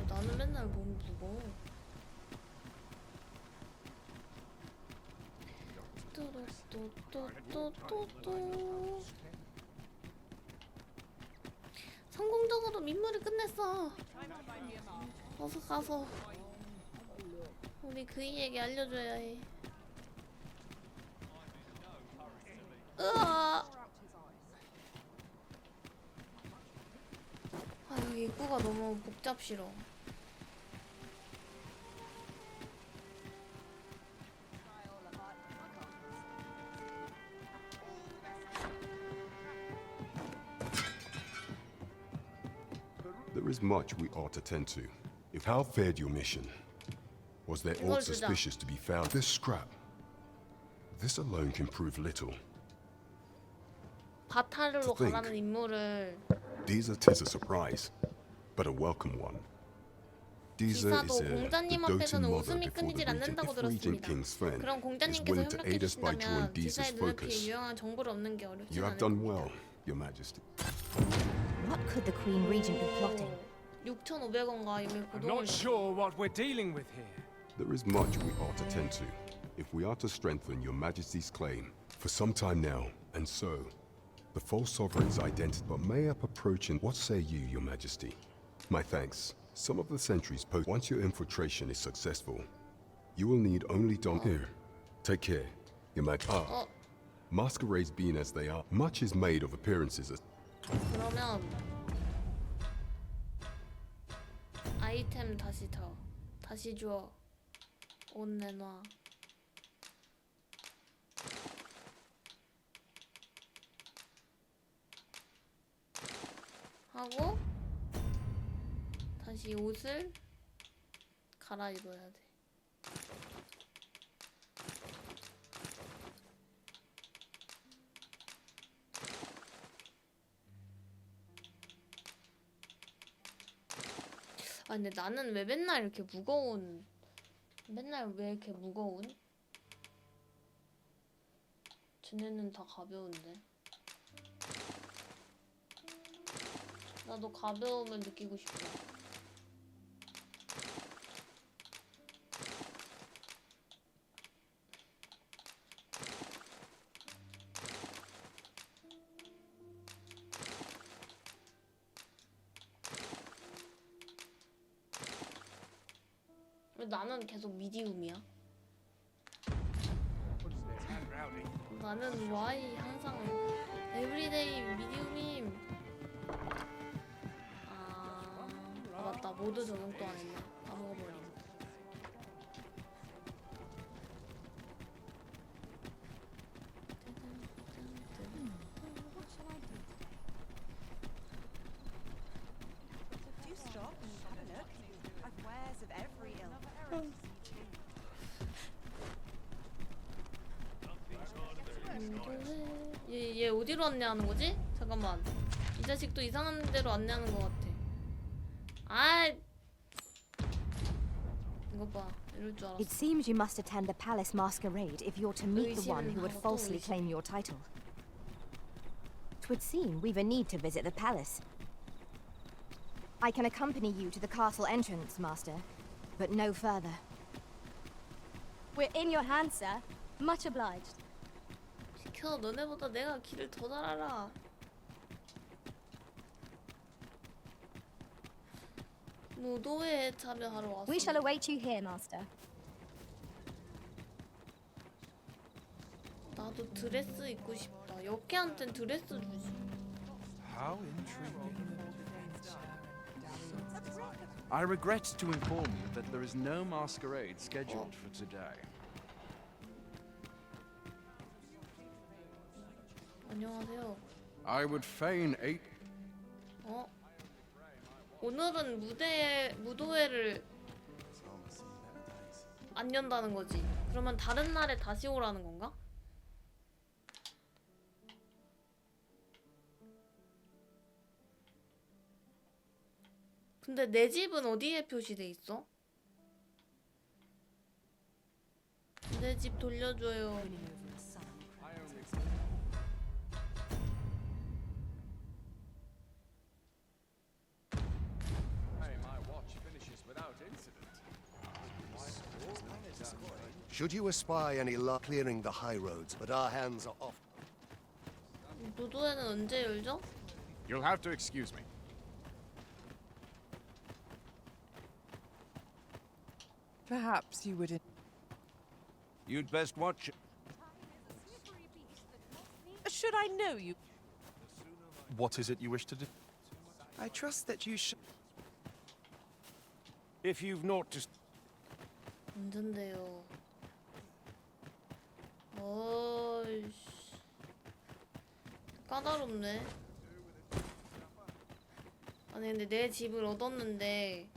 Speaker 1: 나는 맨날 몸이 무거워. 또또또또또 성공적으로 민물을 끝냈어. 어서 가서 우리 그이에게 알려줘야 해. 으아! 아, 여기 입구가 너무 복잡시러.
Speaker 17: There is much we ought to tend to. If how fared your mission? Was there aught suspicious to be found? This scrap. This alone can prove little.
Speaker 1: 바타르로 가라는 임무를.
Speaker 17: These are tis a surprise, but a welcome one.
Speaker 1: 기사도 공자님 앞에서는 웃음이 끊이질 않는다고 들었습니다. 그럼 공자님께서 협력해 주신다면 기사의 눈앞에 유용한 정보를 얻는 게 어렵지 않을 겁니다.
Speaker 17: Your Majesty.
Speaker 8: What could the Queen Regent be plotting?
Speaker 1: 6,500원과 이미
Speaker 3: I'm not sure what we're dealing with here.
Speaker 17: There is much we ought to tend to, if we are to strengthen your Majesty's claim. For some time now, and so, the false sovereign's identity, but may up approaching. What say you, your Majesty? My thanks. Some of the sentries post. Once your infiltration is successful, you will need only here. Take care, your Majesty. Masquerades being as they are, much is made of appearances.
Speaker 1: 그러면 아이템 다시 줘. 옷 내놔. 하고 다시 옷을 갈아입어야 돼. 아 근데 나는 왜 맨날 이렇게 무거운 맨날 왜 이렇게 무거운? 쟤네는 다 가벼운데. 나도 가벼움을 느끼고 싶어. 왜 나는 계속 미디움이야? 나는 Y 항상 에브리데이 미디움임. 아 맞다, 모드 적용도 안 했네. 까먹어버림. 얘 얘 어디로 안내하는 거지? 잠깐만. 이 자식도 이상한 데로 안내하는 것 같아. 아, 이거 봐. 이럴 줄 알았어.
Speaker 8: It seems you must attend the palace masquerade if you're to meet the one who would falsely claim your title. 'Twould seem we've a need to visit the palace. I can accompany you to the castle entrance, Master, but no further.
Speaker 10: We're in your hands, sir. Much obliged.
Speaker 1: 비켜, 너네보다 내가 길을 더 잘 알아. 무도회에 참여하러 왔어.
Speaker 10: We shall await you here, Master.
Speaker 1: 나도 드레스 입고 싶다. 역캐한텐 드레스 주지.
Speaker 7: How intriguing. I regret to inform you that there is no masquerade scheduled for today.
Speaker 1: 안녕하세요.
Speaker 11: I would fain aid.
Speaker 1: 오늘은 무도회를 안 연다는 거지. 그러면 다른 날에 다시 오라는 건가? 근데 내 집은 어디에 표시돼 있어? 내 집 돌려줘요.
Speaker 21: Should you espy any luck clearing the high roads, but our hands are off.
Speaker 1: 무도회는 언제 열죠?
Speaker 7: You'll have to excuse me.
Speaker 16: Perhaps you would.
Speaker 11: You'd best watch.
Speaker 16: Should I know you?
Speaker 14: What is it you wish to do?
Speaker 21: I trust that you should.
Speaker 11: If you've naught to.
Speaker 1: 언젠데요. 어이씨. 까다롭네. 아니 근데 내 집을 얻었는데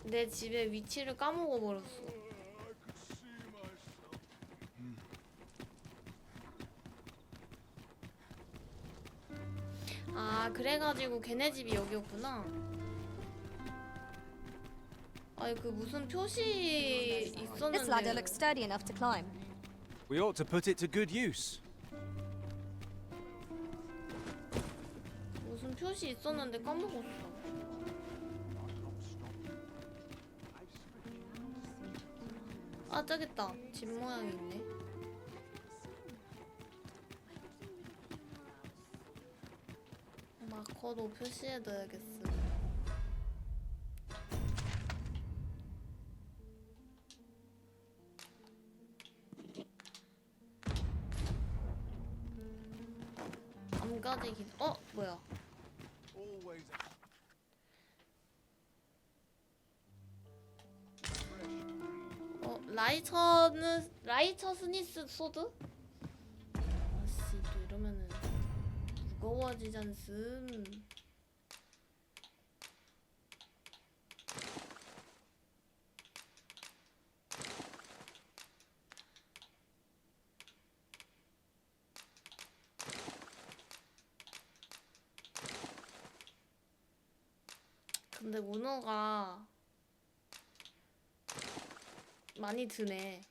Speaker 1: 내 집의 위치를 까먹어 버렸어. 아 그래가지고 걔네 집이 여기였구나. 아니 그 무슨 표시 있었는데.
Speaker 10: This ladder looks sturdy enough to climb.
Speaker 9: We ought to put it to good use.
Speaker 1: 무슨 표시 있었는데 까먹었어. 아 저기 있다. 집 모양이 있네. 마커도 표시해둬야겠어. 암까지 기. 뭐야? 라이처 스니스 소드? 아씨 또 이러면은 무거워지잖음. 근데 문어가 많이 드네.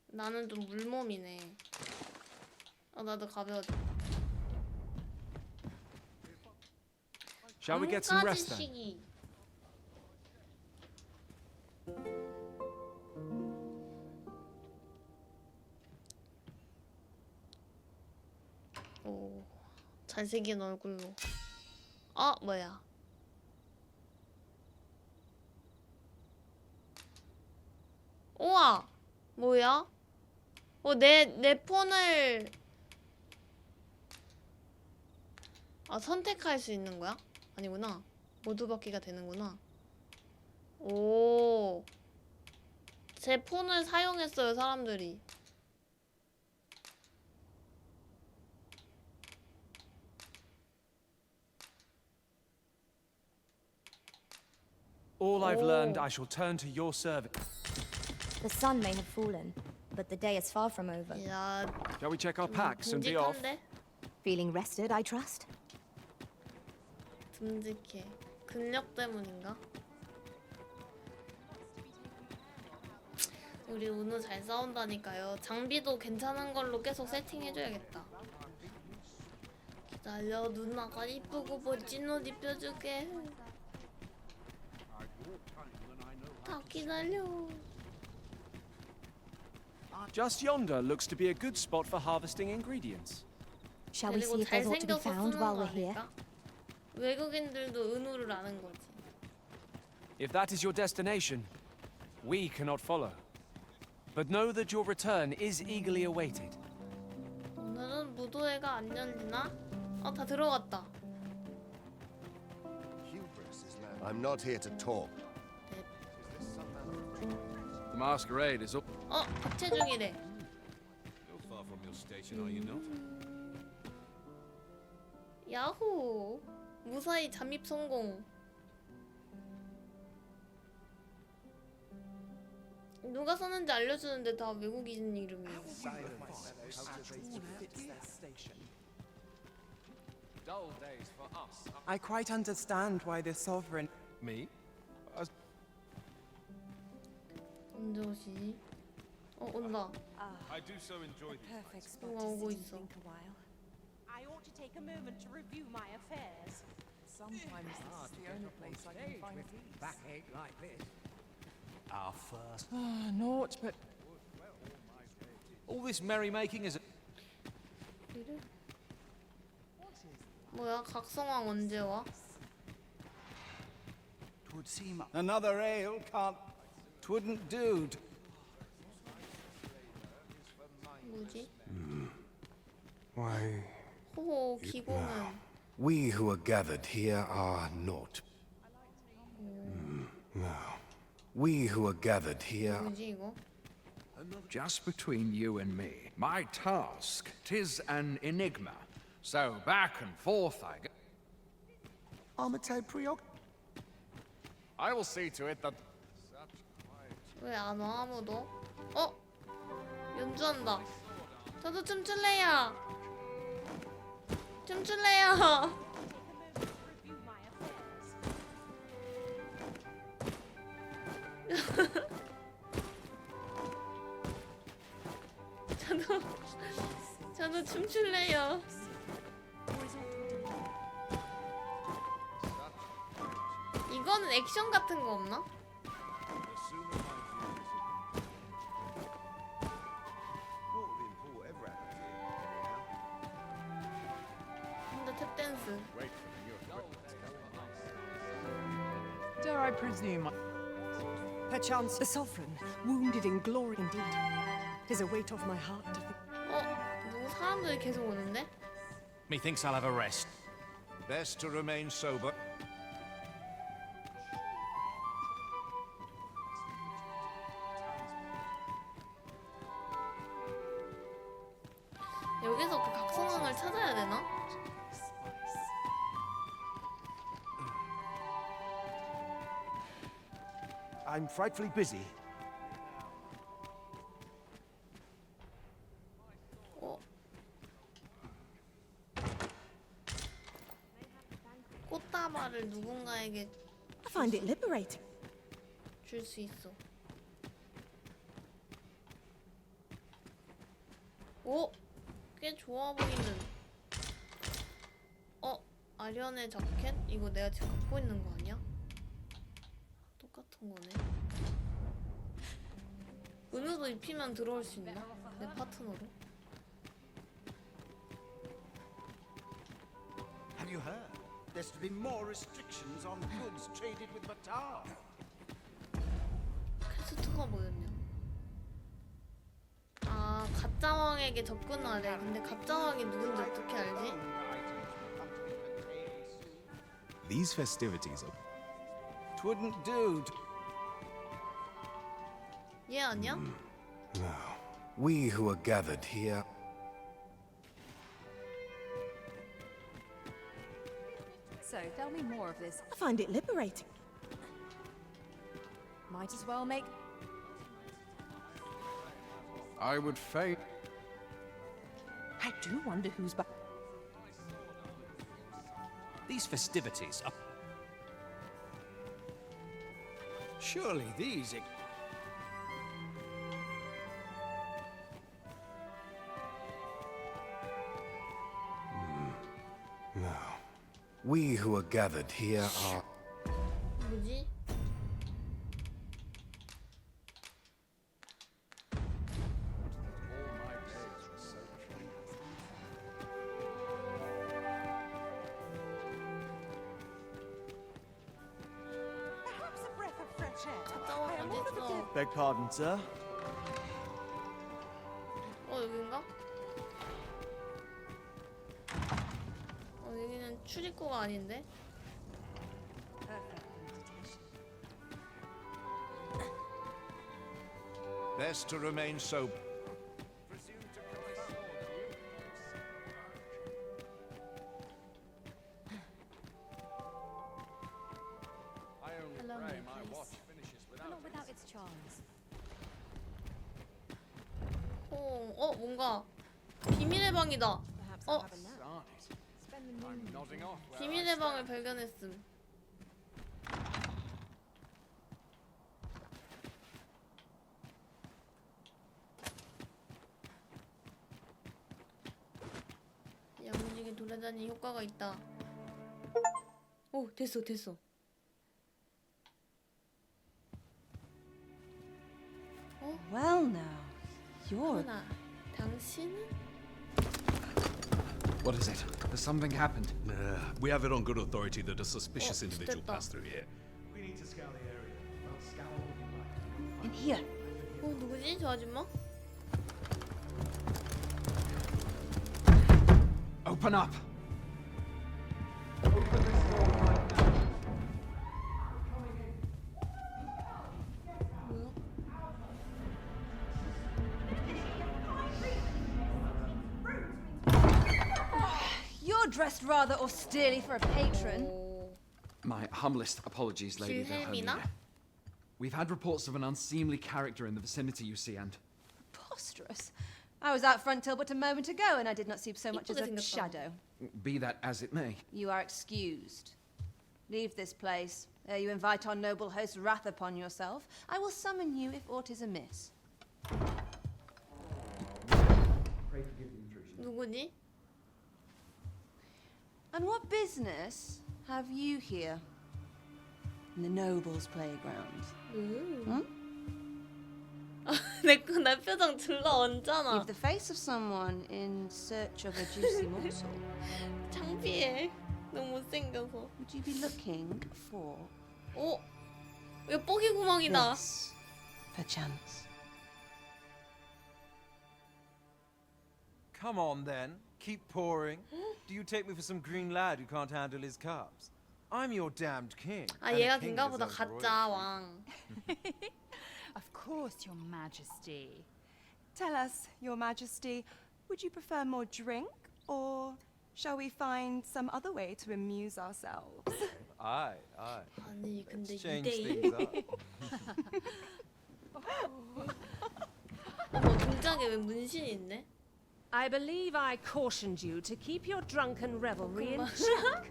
Speaker 1: 나는 좀 물몸이네. 나도 가벼워졌다.
Speaker 9: Shall we get some rest then?
Speaker 1: 시기. 오, 잘생긴 얼굴로. 뭐야? 우와, 뭐야? 내 폰을 선택할 수 있는 거야? 아니구나. 모두 받기가 되는구나. 오, 제 폰을 사용했어요, 사람들이.
Speaker 9: All I've learned, I shall turn to your service.
Speaker 8: The sun may have fallen, but the day is far from over.
Speaker 1: 야,
Speaker 9: Shall we check our packs and be off?
Speaker 1: 듬직한데?
Speaker 8: Feeling rested, I trust?
Speaker 1: 듬직해. 근력 때문인가? 우리 은우 잘 싸운다니까요. 장비도 괜찮은 걸로 계속 세팅해줘야겠다. 기다려, 누나가 이쁘고 멋진 옷 입혀줄게. 다 기다려.
Speaker 9: Just yonder looks to be a good spot for harvesting ingredients.
Speaker 8: Shall we
Speaker 1: 그리고
Speaker 8: see if there's aught to be
Speaker 1: 잘생겨서
Speaker 8: found
Speaker 1: 쓰는
Speaker 8: while
Speaker 1: 거
Speaker 8: we're here?
Speaker 1: 아닐까? 외국인들도 은우를 아는 거지.
Speaker 9: If that is your destination, we cannot follow. But know that your return is eagerly awaited.
Speaker 1: 오늘은 무도회가 안 열리나? 다 들어갔다.
Speaker 21: I'm not here to talk.
Speaker 7: The masquerade is up.
Speaker 1: 합체 중이래.
Speaker 20: You're far from your station, are you not?
Speaker 1: 야호! 무사히 잠입 성공. 누가 썼는지 알려주는데 다 외국인 이름이에요.
Speaker 6: I quite understand why the sovereign.
Speaker 7: Me?
Speaker 1: 언제 오시지? 온다.
Speaker 20: I do so enjoy these.
Speaker 2: Perfect spot
Speaker 1: 누가
Speaker 2: to
Speaker 1: 오고
Speaker 2: sit and
Speaker 1: 있어.
Speaker 2: think a while.
Speaker 22: I ought to take a moment to review my affairs.
Speaker 16: Sometimes this is the only place I can find peace.
Speaker 11: Backache like this.
Speaker 20: Our first.
Speaker 16: Naught but
Speaker 14: All this merrymaking is.
Speaker 1: 뭐야? 각성왕 언제 와?
Speaker 11: Twould seem another ale can't. Twouldn't do.
Speaker 1: 뭐지?
Speaker 21: Why,
Speaker 1: 호호 기공은.
Speaker 21: we who are gathered here are not. No. We who are gathered here.
Speaker 1: 뭐지 이거?
Speaker 11: Just between you and me, my task, 'tis an enigma. So back and forth I go. I will see to it that.
Speaker 1: 왜 안 와 아무도? 연주한다. 저도 춤출래요. 춤출래요. 저도 춤출래요. 이거는 액션 같은 거 없나? 근데 탭댄스.
Speaker 16: dare I presume?
Speaker 23: Perchance the sovereign, wounded in glory indeed. 'Tis a weight off my heart to think.
Speaker 1: 누구 사람들이 계속 오는데?
Speaker 14: Methinks I'll have a rest.
Speaker 20: Best to remain sober.
Speaker 1: 여기서 그 각성왕을 찾아야 되나?
Speaker 13: I'm frightfully busy.
Speaker 1: 꽃다발을 누군가에게
Speaker 23: I find it liberating.
Speaker 1: 줄 수 있어. 꽤 좋아 보이는. 아련의 자켓? 이거 내가 지금 갖고 있는 거 아니야? 똑같은 거네. 은우도 입히면 들어올 수 있나? 내 파트너로?
Speaker 13: Have you heard? There's to be more restrictions on goods traded with Batar.
Speaker 1: 퀘스트가 뭐였냐? 가짜 왕에게 접근하래. 근데 가짜 왕이 누군지 어떻게 알지?
Speaker 24: These festivities are.
Speaker 11: Twouldn't do.
Speaker 1: 얘 아니야?
Speaker 21: No. We who are gathered here.
Speaker 2: So, tell me more of this.
Speaker 23: I find it liberating.
Speaker 2: Might as well make.
Speaker 11: I would fain.
Speaker 16: I do wonder who's back.
Speaker 14: These festivities are...
Speaker 11: Surely these.
Speaker 5: Now, we who are gathered here are.
Speaker 1: 뭐지?
Speaker 22: Perhaps a breath of fresh air.
Speaker 1: 잠깐만,
Speaker 22: I am
Speaker 1: 어디
Speaker 22: all of a
Speaker 1: 있어?
Speaker 18: Beg pardon, sir.
Speaker 1: 여긴가? 여기는 출입구가 아닌데?
Speaker 20: Best to remain sober.
Speaker 10: Allow me, please. Not without its charms.
Speaker 1: 뭔가 비밀의 방이다. 비밀의 방을 발견했음. 야무지게 돌아다니는 효과가 있다. 오, 됐어.
Speaker 16: Well now, you're...
Speaker 1: 하나, 당신은?
Speaker 7: What is it? Has something happened?
Speaker 20: We have it on good authority that a suspicious individual
Speaker 1: 됐다.
Speaker 20: passed through here.
Speaker 3: We need to scour the area. We'll scour what we like.
Speaker 16: In here.
Speaker 1: 누구지? 저 아줌마?
Speaker 7: Open up!
Speaker 10: You're dressed rather austerely for a patron.
Speaker 7: My humblest apologies, Lady
Speaker 1: 실헬미나?
Speaker 7: Wilhelmina. We've had reports of an unseemly character in the vicinity, you see, and...
Speaker 10: Preposterous. I was out front till but a moment ago, and I did not see so much as
Speaker 1: 이쁘게
Speaker 10: a
Speaker 1: 생겼다.
Speaker 10: shadow.
Speaker 7: Be that as it may.
Speaker 10: You are excused. Leave this place, ere you invite our noble host's wrath upon yourself. I will summon you if aught is amiss.
Speaker 1: 누구니?
Speaker 10: And what business have you here? In the nobles' playground.
Speaker 1: 내 표정 들러 얹잖아.
Speaker 10: You've the face of someone in search of a juicy morsel.
Speaker 1: 창피해. 너무 못생겨서.
Speaker 10: Would you be looking for?
Speaker 1: 이거 뽀기 구멍이다.
Speaker 10: This, perchance.
Speaker 18: Come on then, keep pouring. Do you take me for some green lad who can't handle his cups? I'm your damned king.
Speaker 1: 아,
Speaker 18: and a
Speaker 1: 얘가
Speaker 18: king
Speaker 1: 걔인가 보다.
Speaker 18: deserves
Speaker 1: 가짜 왕.
Speaker 22: Of course, Your Majesty.
Speaker 23: Tell us, Your Majesty, would you prefer more drink, or shall we find some other way to amuse ourselves?
Speaker 18: Aye.
Speaker 1: 아니, 근데
Speaker 18: Let's change
Speaker 1: 2대1?
Speaker 18: things up.
Speaker 1: 등장에 왜 문신이 있네?
Speaker 12: I believe I cautioned you to keep your drunken revelry in check,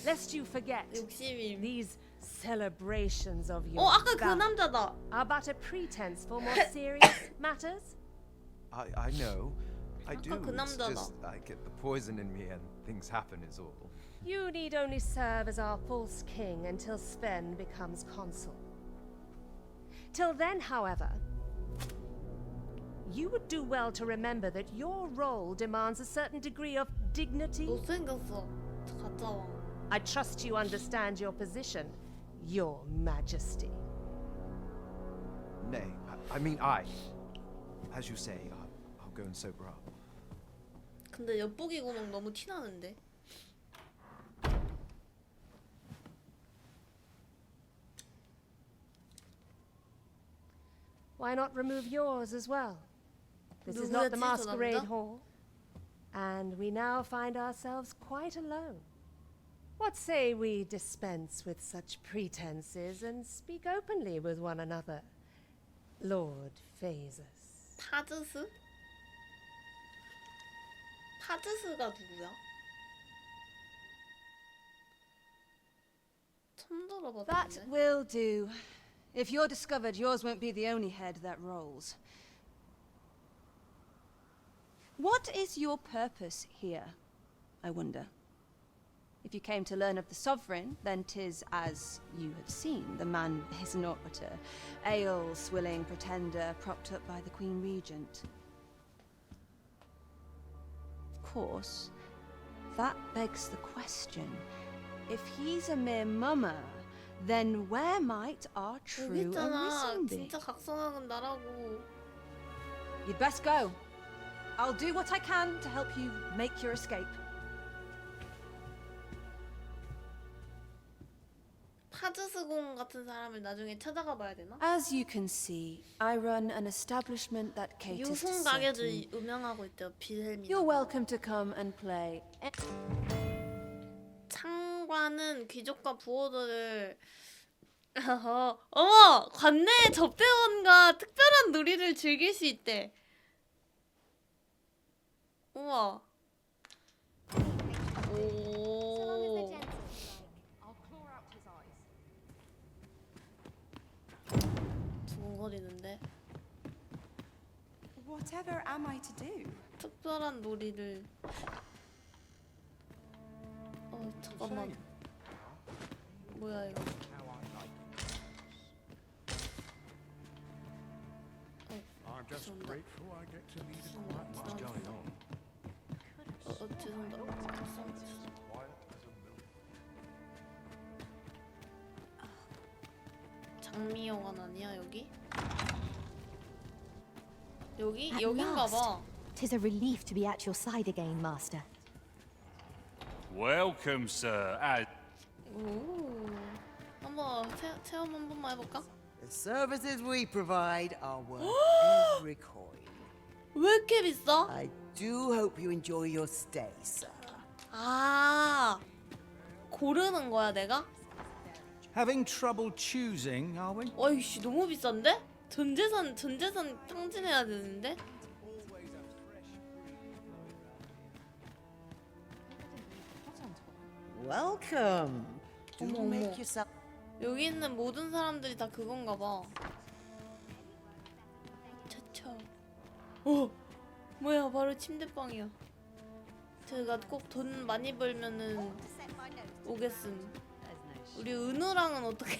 Speaker 12: lest you forget
Speaker 1: 욕심임.
Speaker 12: these celebrations of your
Speaker 1: 아까 그
Speaker 12: valor
Speaker 1: 남자다.
Speaker 12: are but a pretense for more serious matters.
Speaker 18: I know. I do.
Speaker 1: 그
Speaker 18: It's
Speaker 1: 남자다.
Speaker 18: just I get the poison in me and things happen is all.
Speaker 12: You need only serve as our false king until Sven becomes consul. Till then, however, you would do well to remember that your role demands a certain degree of dignity.
Speaker 1: 못생겼어. 가짜 왕.
Speaker 12: I trust you understand your position, Your Majesty.
Speaker 18: Nay, I mean I. As you say, I'll go and sober up.
Speaker 1: 근데 엿보기 구멍 너무 티나는데.
Speaker 12: Why not remove yours as well? This is not the
Speaker 1: 누구였지, 저
Speaker 12: masquerade
Speaker 1: 남자?
Speaker 12: hall, and we now find ourselves quite alone. What say we dispense with such pretenses and speak openly with one another, Lord Phasus?
Speaker 1: 타즈스? 타즈스가 누구야? 처음
Speaker 12: That
Speaker 1: 들어봤는데.
Speaker 12: will do. If you're discovered, yours won't be the only head that rolls. What is your purpose here, I wonder? If you came to learn of the Sovereign, then 'tis as you have seen. The man is naught but a ale-swilling pretender propped up by the Queen Regent. Of course, that begs the question. If he's a mere mummer, then where might our
Speaker 1: 여기
Speaker 12: true
Speaker 1: 있잖아.
Speaker 12: arisen be?
Speaker 1: 진짜 각성하는 나라고.
Speaker 12: You'd best go. I'll do what I can to help you make your escape.
Speaker 1: 타즈스공 같은 사람을 나중에 찾아가 봐야 되나?
Speaker 12: As you can see, I run an establishment that caters to
Speaker 1: 유흥
Speaker 12: certain.
Speaker 1: 가게도 운영하고 있대요. 빌헬미.
Speaker 12: You're welcome to come and play.
Speaker 1: 창관은 귀족과 부호들을 어머! 관내 접대원과 특별한 놀이를 즐길 수 있대. 우와. 오. 두근거리는데.
Speaker 23: Whatever am I to do?
Speaker 1: 특별한 놀이를. 잠깐만. 뭐야 이거?
Speaker 11: I'm just grateful I get to lead a quiet
Speaker 1: What's going
Speaker 11: on?
Speaker 1: 죄송합니다. 장미여관 아니야 여기? 여기?
Speaker 8: At
Speaker 1: 여긴가
Speaker 8: last.
Speaker 1: 봐.
Speaker 8: 'Tis a relief to be at your side again, Master.
Speaker 20: Welcome, sir.
Speaker 1: 오. 한번 체험 한 번만 해볼까?
Speaker 13: The services we provide are worth every coin.
Speaker 1: 왜 이렇게 비싸?
Speaker 13: I do hope you enjoy your stay, sir.
Speaker 1: 아, 고르는 거야 내가?
Speaker 14: Having trouble choosing, are we?
Speaker 1: 어이씨 너무 비싼데? 전재산 탕진해야 되는데?
Speaker 13: Welcome. Do
Speaker 1: 어머,
Speaker 13: make
Speaker 1: 어머.
Speaker 13: yourself.
Speaker 1: 여기 있는 모든 사람들이 다 그건가 봐. 차차. 뭐야 바로 침대방이야. 제가 꼭 돈 많이 벌면은 오겠음. 우리 은우랑은 어떻게?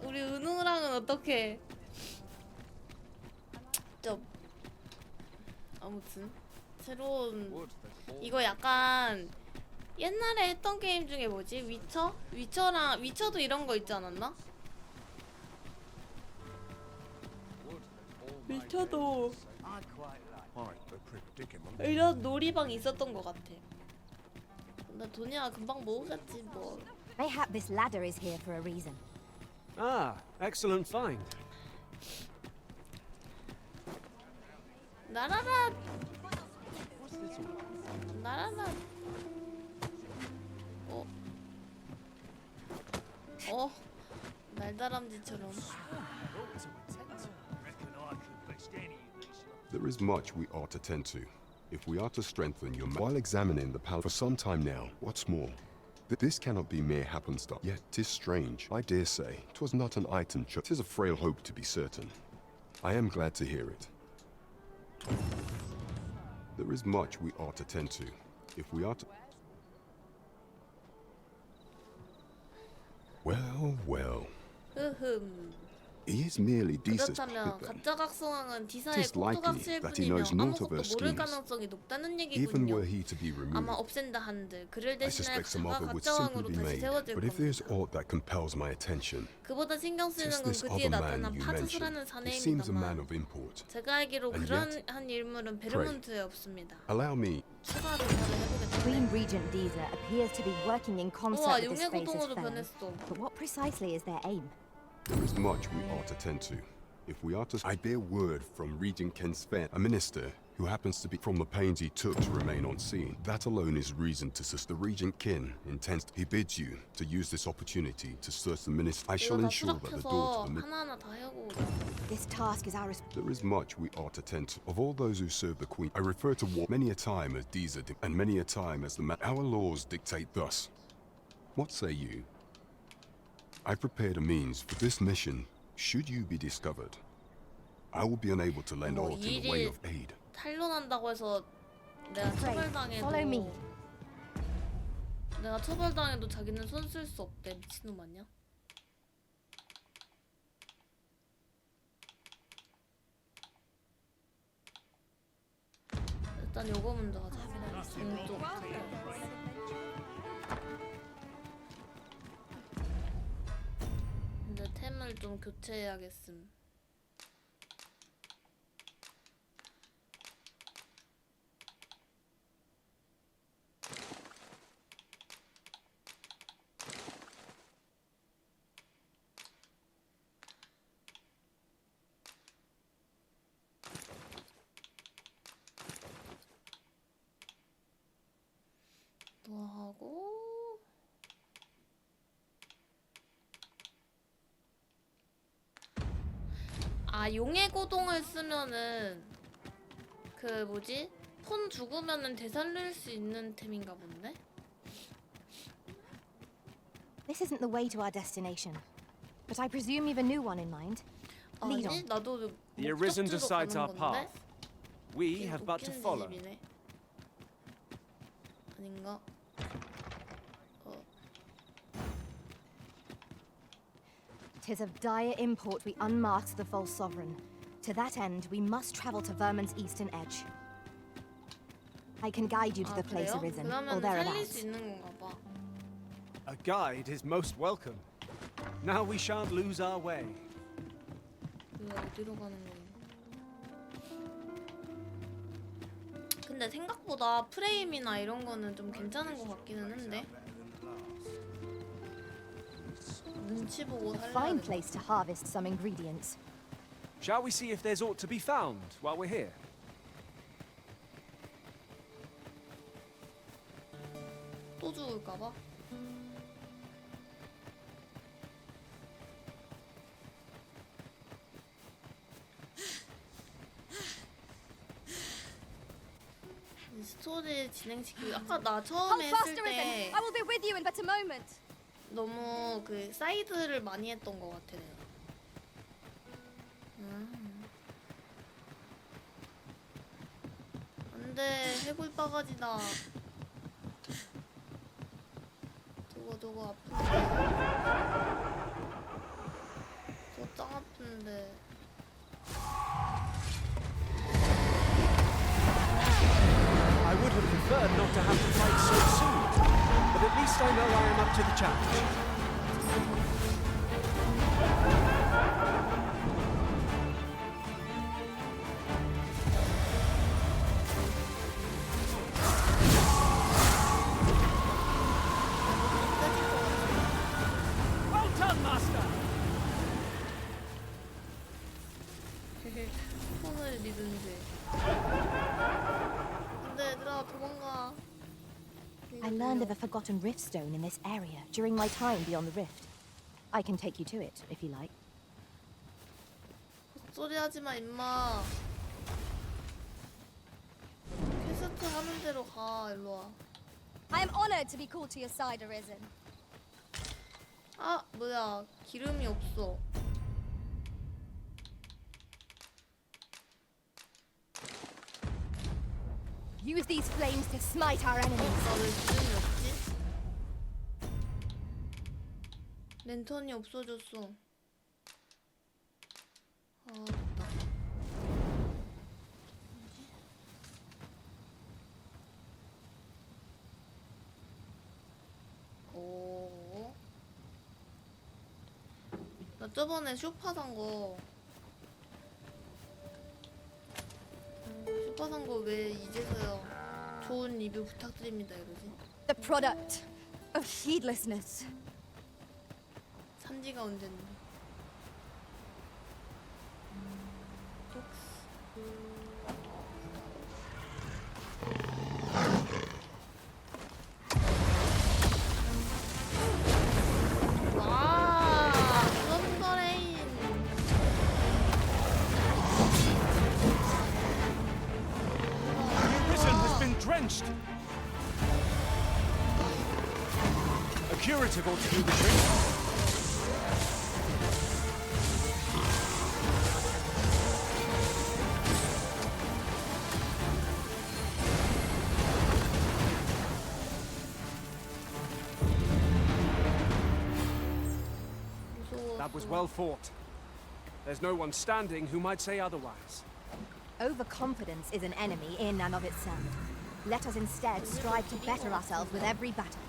Speaker 1: 우리 은우랑은 어떻게? 아무튼 새로운 이거 약간 옛날에 했던 게임 중에 뭐지? 위쳐도 이런 거 있지 않았나? 위쳐도 이런 놀이방 있었던 것 같아. 나 돈이야 금방 모으겠지 뭐.
Speaker 8: Mayhap this ladder is here for a reason.
Speaker 9: Ah, excellent find.
Speaker 1: 나라라. 나라라. 날다람쥐처럼.
Speaker 4: There is much we ought to tend to. If we are to strengthen your while examining the palace for some time now, what's more, this cannot be mere happenstance. Yet 'tis strange. I dare say 'twas not an item. 'Tis a frail hope to be certain. I am glad to hear it. There is much we ought to tend to. If we are to... Well. He is merely Desa's
Speaker 1: 그렇다면
Speaker 4: puppet then.
Speaker 1: 가짜 각성왕은 디사의
Speaker 4: 'Tis likely
Speaker 1: 포토각실
Speaker 4: that he
Speaker 1: 뿐이며
Speaker 4: knows naught of
Speaker 1: 아무것도
Speaker 4: her
Speaker 1: 모를
Speaker 4: schemes.
Speaker 1: 가능성이 높다는
Speaker 4: Even
Speaker 1: 얘기군요.
Speaker 4: were he to be removed,
Speaker 1: 아마 없앤다 한들 그를
Speaker 4: I
Speaker 1: 대신할
Speaker 4: suspect some
Speaker 1: 자가
Speaker 4: other would
Speaker 1: 가짜
Speaker 4: simply
Speaker 1: 왕으로
Speaker 4: be
Speaker 1: 다시
Speaker 4: made.
Speaker 1: 세워질
Speaker 4: But if
Speaker 1: 겁니다.
Speaker 4: there's aught that compels my attention,
Speaker 1: 그보다 신경 쓰이는
Speaker 4: just
Speaker 1: 건
Speaker 4: this
Speaker 1: 그 뒤에
Speaker 4: other man
Speaker 1: 나타난
Speaker 4: you
Speaker 1: 파주스라는
Speaker 4: mentioned, he seems a man
Speaker 1: 사내입니다만
Speaker 4: of import.
Speaker 1: 제가 알기로
Speaker 4: And
Speaker 1: 그런
Speaker 4: yet,
Speaker 1: 한 인물은 베르몬트에 없습니다.
Speaker 4: Allow me.
Speaker 1: 추가 조사를 해보겠다.
Speaker 8: Queen Regent Disa appears to be working in concert
Speaker 1: 우와,
Speaker 8: with this
Speaker 1: 용의
Speaker 8: faceless
Speaker 1: 고동으로
Speaker 8: fellow.
Speaker 1: 변했어.
Speaker 8: But what precisely is their aim?
Speaker 4: There is much we ought to tend to. If we are to... I bear word from Regent Ken Sven, a minister who happens to be from the pains he took to remain on scene. That alone is reason to sus. The Regent Kin intends... He bids you to use this opportunity to search the minister. I shall
Speaker 1: 이거 다
Speaker 4: ensure that the door to
Speaker 1: 수락해서
Speaker 4: the...
Speaker 1: 하나하나 다 하고 오자.
Speaker 8: This task is ours.
Speaker 4: There is much we ought to tend to. Of all those who serve the Queen, I refer to war many a time as Deezer, and many a time as the man. Our laws dictate thus. What say you? I prepared a means for this mission. Should you be discovered, I will be unable to lend aught in the way of aid.
Speaker 1: 탄론한다고 해서 내가
Speaker 8: Follow me.
Speaker 1: 처벌당해도 내가 처벌당해도 자기는 손 쓸 수 없대. 미친놈 아니야? 일단 요거 먼저 가자. 왼쪽. 근데 템을 좀 교체해야겠음. 뭐 하고 용의 고동을 쓰면은 그 뭐지? 폰 죽으면은 되살릴 수 있는 템인가 본데?
Speaker 8: This isn't the way to our destination, but I presume you've a new one in mind. Lead
Speaker 1: 아니,
Speaker 8: on.
Speaker 1: 나도
Speaker 9: The Arisen
Speaker 1: 목적지로
Speaker 9: decides
Speaker 1: 가는
Speaker 9: our
Speaker 1: 건데?
Speaker 9: path. We have but to
Speaker 1: 웃기는
Speaker 9: follow.
Speaker 1: 집이네. 아닌가?
Speaker 8: Tis of dire import we unmask the false sovereign. To that end, we must travel to Vermin's eastern edge. I can guide you to the place
Speaker 1: 그래요?
Speaker 8: arisen, or
Speaker 1: 그러면 살릴
Speaker 8: thereabouts.
Speaker 1: 수 있는 건가 봐.
Speaker 9: A guide is most welcome. Now we shan't lose our way.
Speaker 1: 왜 어디로 가는 거야? 근데 생각보다 프레임이나 이런 거는 좀 괜찮은 것 같기는 한데. 눈치 보고
Speaker 8: A
Speaker 1: 살려야
Speaker 8: fine
Speaker 1: 돼.
Speaker 8: place to harvest some ingredients.
Speaker 9: Shall we see if there's aught to be found while we're here?
Speaker 1: 또 죽을까 봐. 이 스토리 진행시키고 아까 나 처음에
Speaker 10: Hold
Speaker 1: 했을
Speaker 10: fast,
Speaker 1: 때
Speaker 10: Arisen. I will be with you in but a moment.
Speaker 1: 너무 그 사이드를 많이 했던 것 같아 내가. 안돼 해골 바가지다. 저거 아픈데. 저 짱 아픈데.
Speaker 9: I would have preferred not to have to fight so soon, but at least I know I am up to the challenge.
Speaker 3: Well done, Master!
Speaker 1: 손을 리든지. 안돼 얘들아 도망가.
Speaker 8: I learned of a forgotten rift stone in this area during my time beyond the rift. I can take you to it, if you like.
Speaker 1: 헛소리 하지마 임마. 퀘스트 하는 대로 가 일로와.
Speaker 10: I am honored to be called to your side, Arisen.
Speaker 1: 아 뭐야 기름이 없어.
Speaker 8: Use these flames to smite our enemies.
Speaker 1: 나왜 기름이 없지? 랜턴이 없어졌어. 아 됐다. 오. 나 저번에 쇼파 산 거. 쇼파 산 거 왜 이제서야 좋은 리뷰 부탁드립니다 이러지?
Speaker 10: The product of heedlessness.
Speaker 1: 산지가 언젠데? 와, 그런 거레인.
Speaker 3: launched. A curative ought to do the trick.
Speaker 9: That was well fought. There's no one standing who might say otherwise.
Speaker 8: Overconfidence is an enemy in and of itself. Let us instead strive to better ourselves with every battle.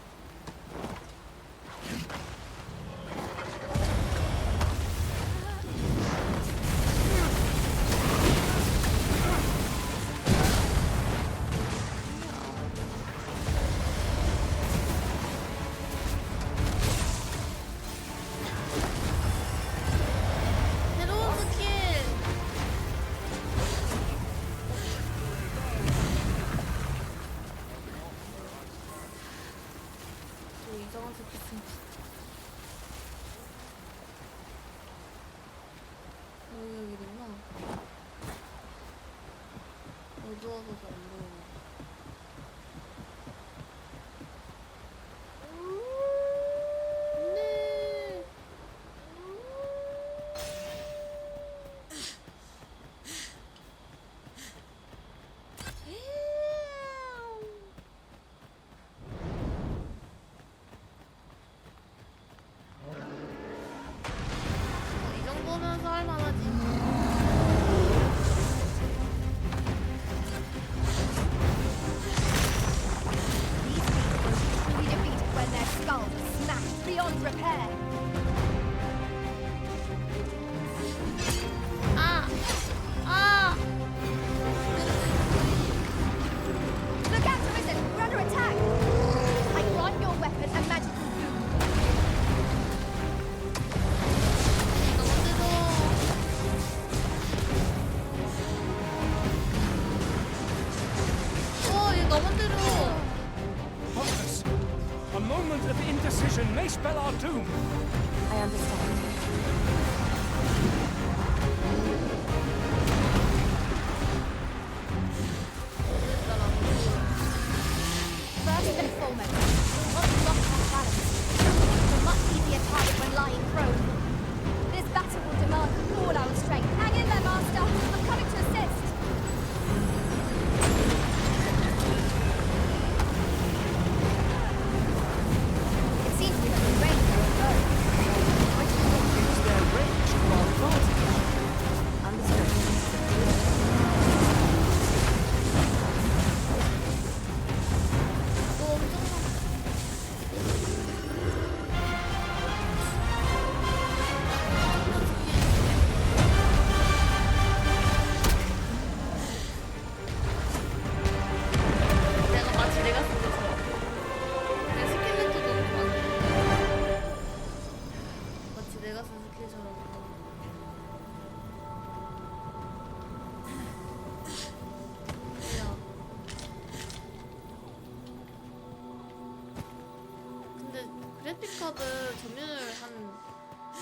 Speaker 3: May spell our doom.
Speaker 8: I understand.
Speaker 10: First and foremost, once lost our balance, we're a much easier target when lying prone. This battle will demand all our strength. Hang in there, Master. I'm coming to assist. It seems we have been range for a foe.
Speaker 3: I cannot use their range to our advantage.
Speaker 1: 그래픽카드 점유율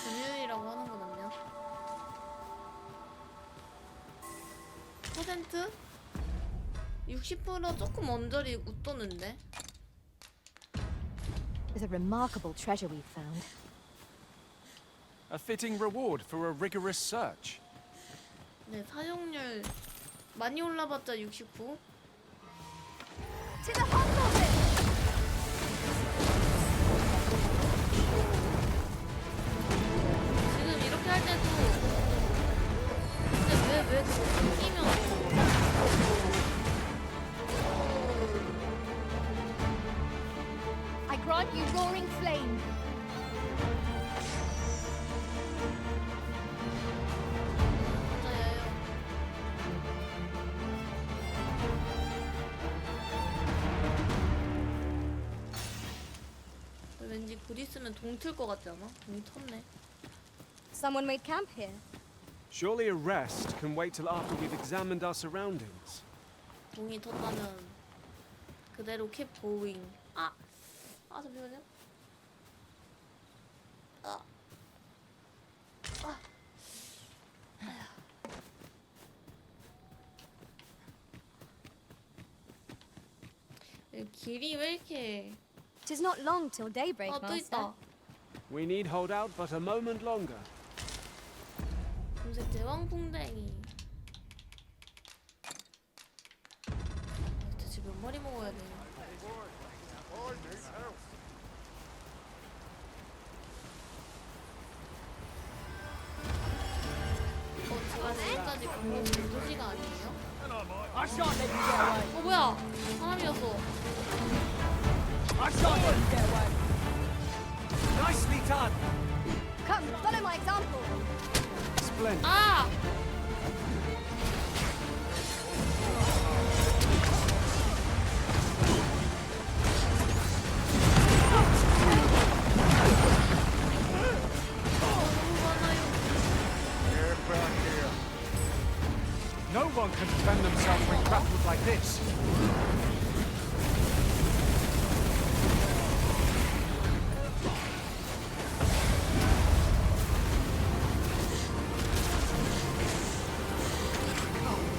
Speaker 1: 점유율이라고 하는 거 맞냐? 퍼센트? 60% 조금 언저리 웃도는데?
Speaker 8: It's a remarkable treasure we've found.
Speaker 3: A fitting reward for a rigorous search.
Speaker 1: 네, 사용률 많이 올라봤자 69.
Speaker 10: To the hot
Speaker 1: 지금 이렇게 할 때도 근데 왜 끊기면
Speaker 10: I grant you roaring flame.
Speaker 1: 왠지 곧 있으면 동 틀 것 같지 않아? 동이 텄네.
Speaker 10: Someone made camp here.
Speaker 9: Surely a rest can wait till after we've examined our surroundings.
Speaker 1: 동이 텄다면 그대로 keep going. 잠시만요. 길이 왜 이렇게?
Speaker 10: Tis not long till daybreak,
Speaker 1: 또
Speaker 10: master.
Speaker 1: 있다.
Speaker 9: We need hold out but a moment longer.
Speaker 1: 금색 제왕풍뎅이. 대체 몇 마리 먹어야 돼? 제가 지금까지 본 도시가 아니에요? 뭐야? 사람이었어.
Speaker 9: Nicely done.
Speaker 10: Come, follow my example.
Speaker 9: Splendid.
Speaker 1: 아!
Speaker 9: No one can defend themselves when grappled like this.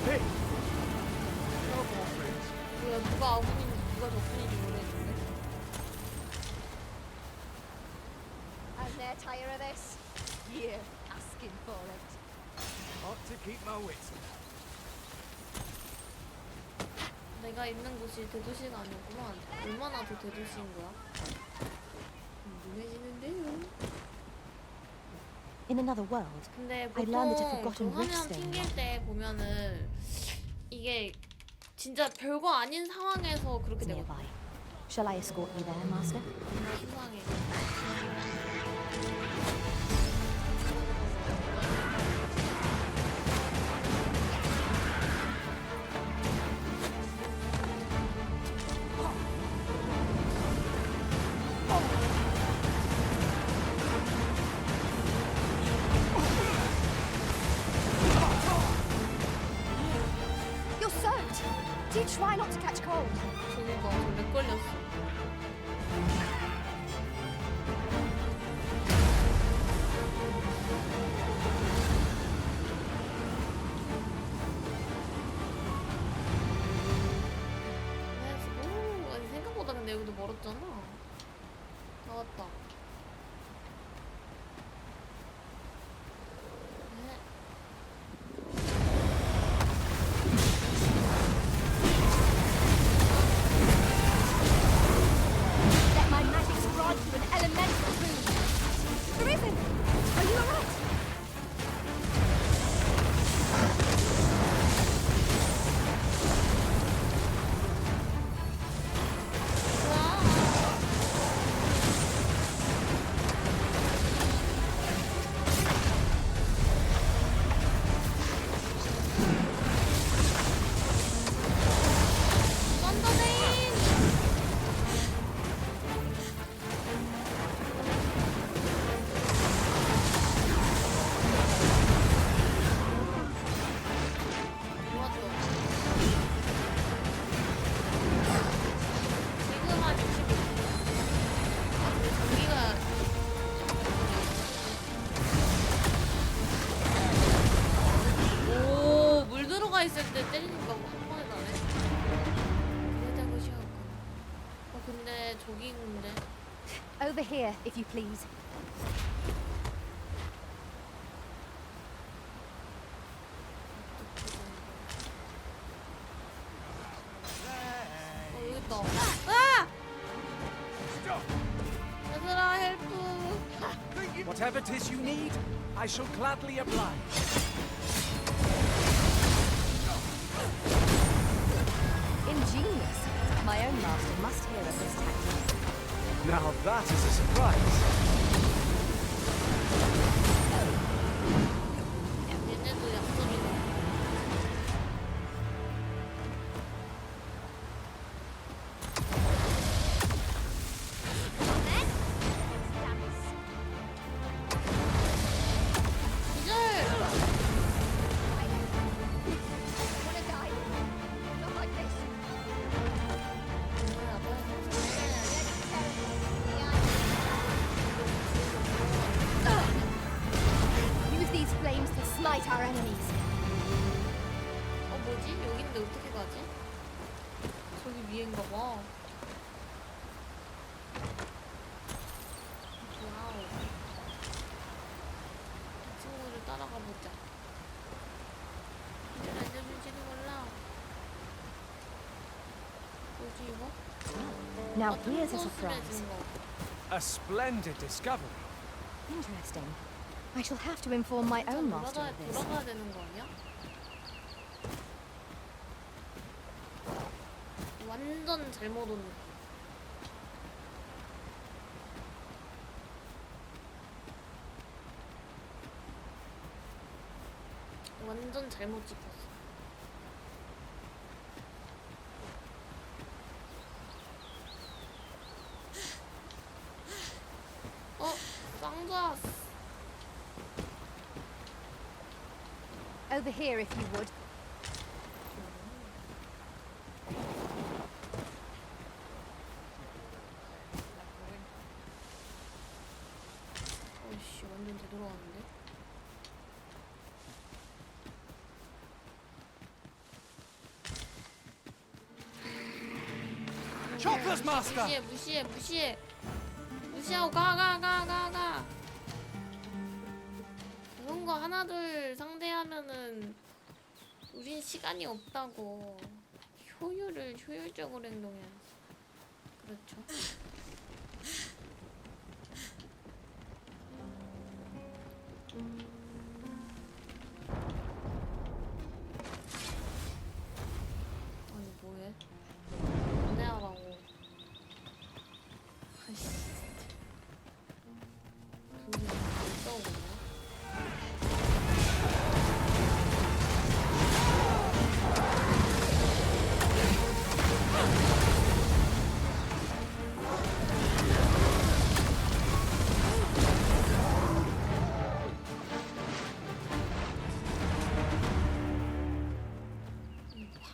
Speaker 9: Hey.
Speaker 1: 뭐야, 누가 아군인지 누가 적군인지 모르겠는데.
Speaker 10: I'm there tired of this. You asking for it.
Speaker 9: Ought to keep my wits.
Speaker 1: 내가 있는 곳이 대도시가 아니구만. 얼마나 더 대도시인 거야? 궁금해지는데요.
Speaker 8: In another world,
Speaker 1: 근데
Speaker 8: I learned that a
Speaker 1: 보통
Speaker 8: forgotten
Speaker 1: 그
Speaker 8: rift
Speaker 1: 화면
Speaker 8: stone.
Speaker 1: 튕길 때 보면은 이게 진짜 별거 아닌 상황에서 그렇게 되거든.
Speaker 8: Nearby. Shall I escort you there, Master?
Speaker 1: 수상해.
Speaker 10: You're soaked. Do try not to catch cold.
Speaker 1: 저거 렉 걸렸어. 오, 아니 생각보다 근데 여기도 멀었잖아. 다 왔다.
Speaker 10: Let my magic grant you an elemental boon. Arisen, are you alright? 있을 때 때리니까 한 번에 나네. 그래도 시작할까? 근데 저기 있는데. Over here, if you please.
Speaker 1: 여기 있다. 아! 얘들아, 헬프.
Speaker 9: Whatever 'tis you need, I shall gladly oblige.
Speaker 8: Ingenious. My own master must hear of this tactic.
Speaker 9: Now that is a surprise.
Speaker 1: 얘네도 약점이네.
Speaker 10: Use these flames to smite our enemies.
Speaker 1: 뭐지? 여긴데 어떻게 가지? 저기 위에인가 봐.
Speaker 8: Now here's a surprise.
Speaker 3: A splendid discovery.
Speaker 8: Interesting. I shall have to inform my own master of this.
Speaker 1: 돌아가야 되는 거 아니야? 완전 잘못 온 느낌. 완전 잘못 찍었어. 쌍좌스.
Speaker 2: Over here, if you would.
Speaker 1: 어이씨, 완전 되돌아왔는데?
Speaker 3: Choppers, master!
Speaker 1: 무시하고 가. 그런 거 하나둘 상대하면은 우린 시간이 없다고. 효율적으로 행동해야지. 그렇죠. 아니 뭐해? 안내하라고. 아이씨. 둘이 안 싸우겠네.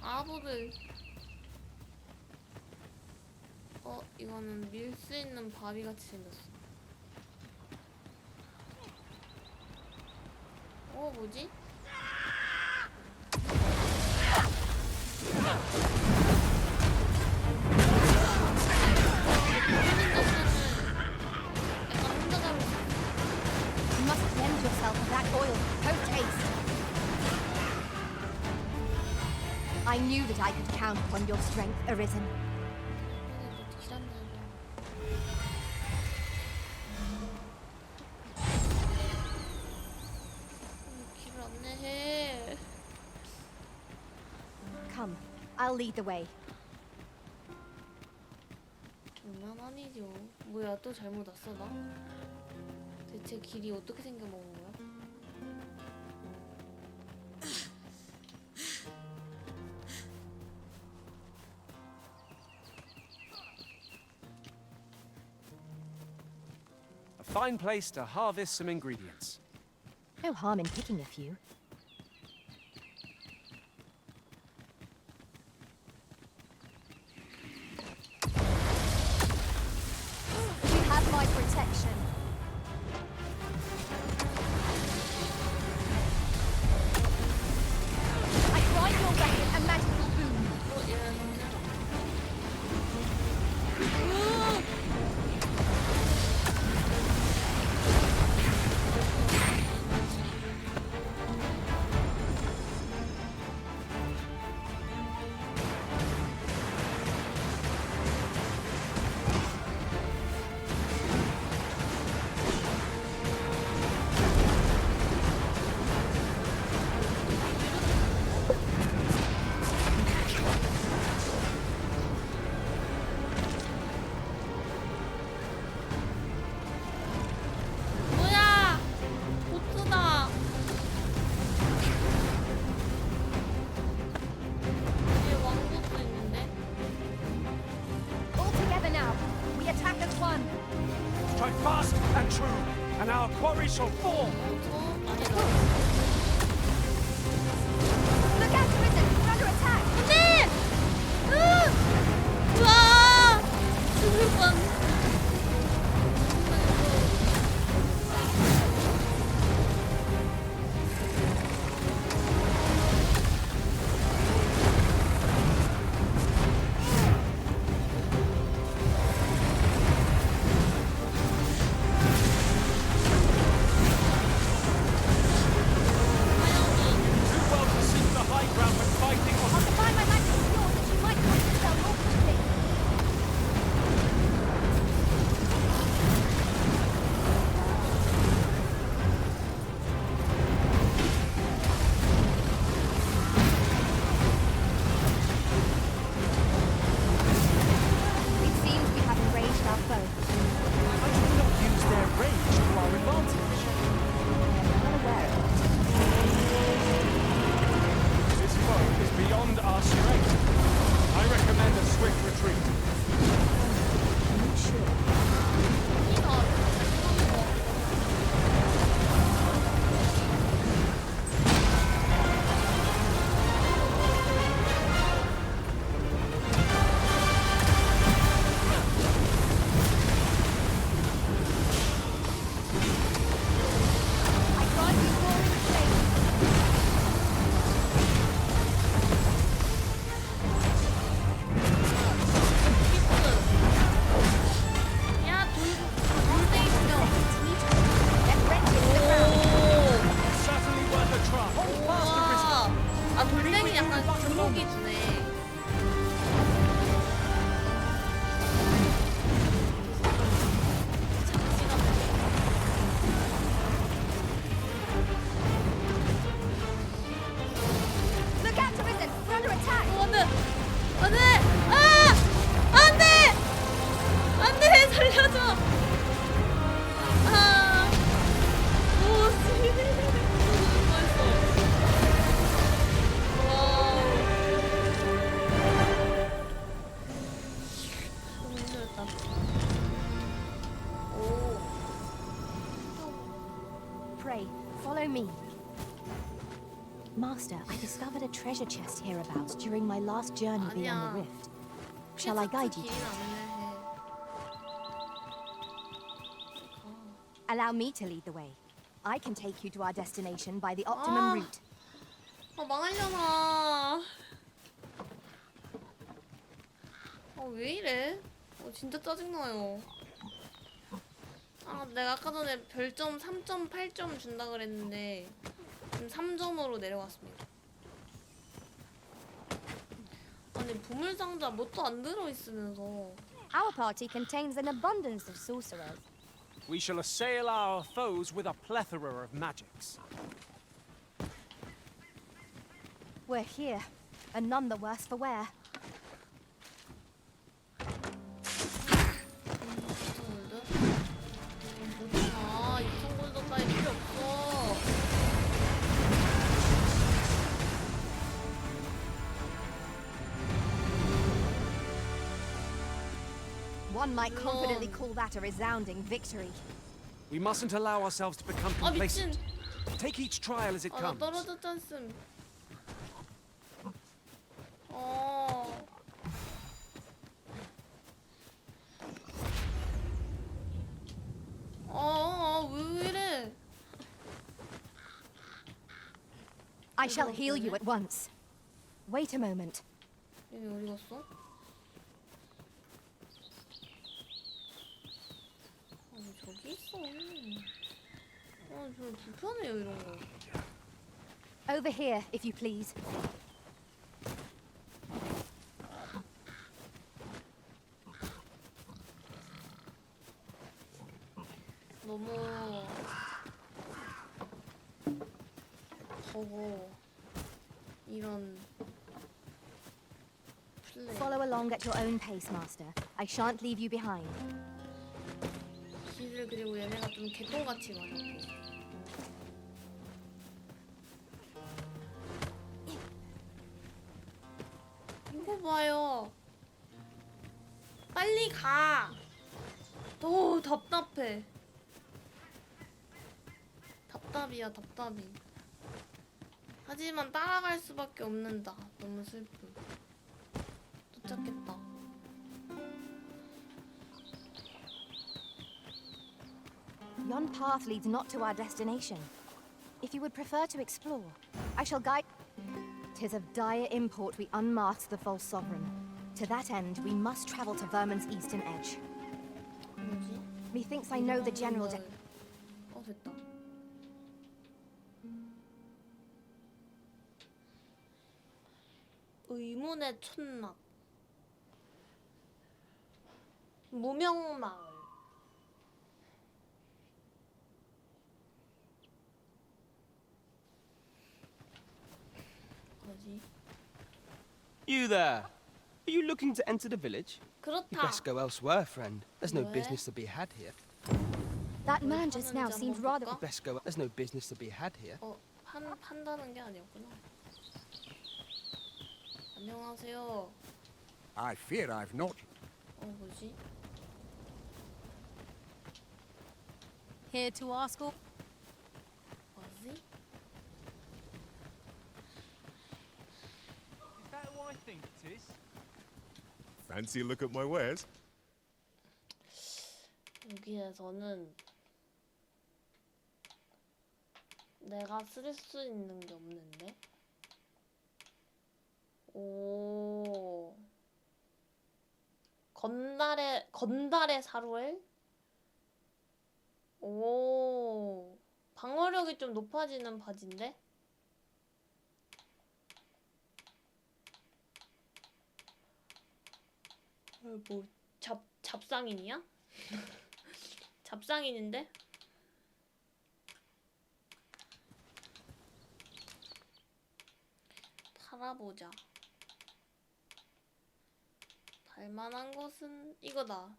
Speaker 1: 바보들. 이거는 밀 수 있는 바위 같이 생겼어. 뭐지?
Speaker 2: You must cleanse yourself of that oil. Post haste. I knew that I could count upon your strength, Arisen.
Speaker 8: Come, I'll lead the way.
Speaker 1: 장난 아니죠. 뭐야, 또 잘못 왔어 나? 대체 길이 어떻게 생겨먹은 거야?
Speaker 3: A fine place to harvest some ingredients.
Speaker 8: No harm in picking a few.
Speaker 2: You have my protection. I grant your weapon a magical boon.
Speaker 1: 아 돌멩이 약간 주먹이 주네.
Speaker 2: Look out, Arisen! We're under attack!
Speaker 1: 안돼! 안돼! 아! 안돼! 안돼! 살려줘! 아! 오 씨. 멋있어. 와. 너무 힘들었다. 오.
Speaker 8: Pray, follow me. Master, I discovered a treasure chest hereabouts during my last journey beyond the rift. Shall I guide you to it? Allow me to lead the way. I can take you to our destination by the optimum route.
Speaker 1: 아 망하려나. 왜 이래? 진짜 짜증나요. 아 내가 아까 전에 별점 3.8점 준다 그랬는데 지금 3점으로 내려갔습니다. 아니 보물상자 뭣도 안 들어있으면서.
Speaker 2: Our party contains an abundance of sorcerers.
Speaker 9: We shall assail our foes with a plethora of magics.
Speaker 8: We're here, and none the worse for wear.
Speaker 1: 아, 2,000골드 따위 필요 없어.
Speaker 8: One might confidently call that a resounding victory.
Speaker 9: We mustn't allow ourselves to become
Speaker 1: 아
Speaker 9: complacent.
Speaker 1: 미친.
Speaker 9: Take each trial as it
Speaker 1: 아 나
Speaker 9: comes.
Speaker 1: 떨어졌잖음. 어. 왜 이래?
Speaker 8: I shall heal you at once. Wait a moment.
Speaker 1: 얘네 어디 갔어? 아니 저기 있어. 좀 불편해요 이런 거.
Speaker 8: Over here, if you please.
Speaker 1: 너무 더워. 이런 플레이.
Speaker 8: Follow along at your own pace, Master. I shan't leave you behind.
Speaker 1: 길을 그리고 얘네가 좀 개똥같이 가자고. 이거 봐요. 빨리 가. 더 답답해. 답답이야 답답이. 하지만 따라갈 수밖에 없는다. 너무 슬픔. 도착했다.
Speaker 8: Yon path leads not to our destination. If you would prefer to explore, I shall guide. 'Tis of dire import we unmask the false sovereign. To that end, we must travel to Vermin's eastern edge.
Speaker 1: 뭐지?
Speaker 8: Methinks I know the general.
Speaker 1: 됐다. 의문의 촌막. 무명마을. 뭐지?
Speaker 6: You there? Are you looking to enter the village?
Speaker 1: 그렇다.
Speaker 6: You best go elsewhere, friend. There's no
Speaker 1: 왜?
Speaker 6: business to be had here.
Speaker 8: That man just now seemed rather.
Speaker 6: You best go. There's no business to be had here.
Speaker 1: 판다는 게 아니었구나. 안녕하세요.
Speaker 11: I fear I've not.
Speaker 1: 뭐지?
Speaker 2: Here to ask all.
Speaker 1: 뭐지?
Speaker 14: Is that who I think it is?
Speaker 24: Fancy a look at my wares?
Speaker 1: 여기에서는 내가 쓸 수 있는 게 없는데. 오. 건달의 사루엘? 오. 방어력이 좀 높아지는 바지인데? 뭐 잡상인이야? 잡상인인데? 팔아보자. 달만한 것은 이거다.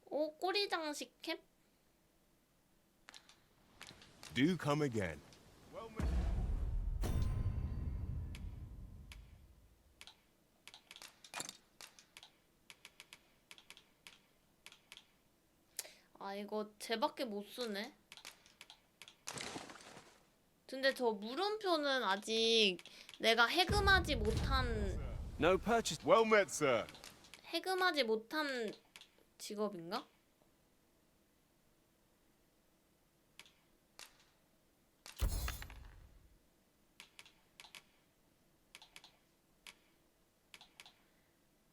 Speaker 1: 오, 꼬리 장식 캡?
Speaker 24: Do come again.
Speaker 1: 아, 이거 쟤밖에 못 쓰네. 근데 저 물음표는 아직 내가 해금하지 못한
Speaker 24: No purchase. Well met, sir.
Speaker 1: 해금하지 못한 직업인가?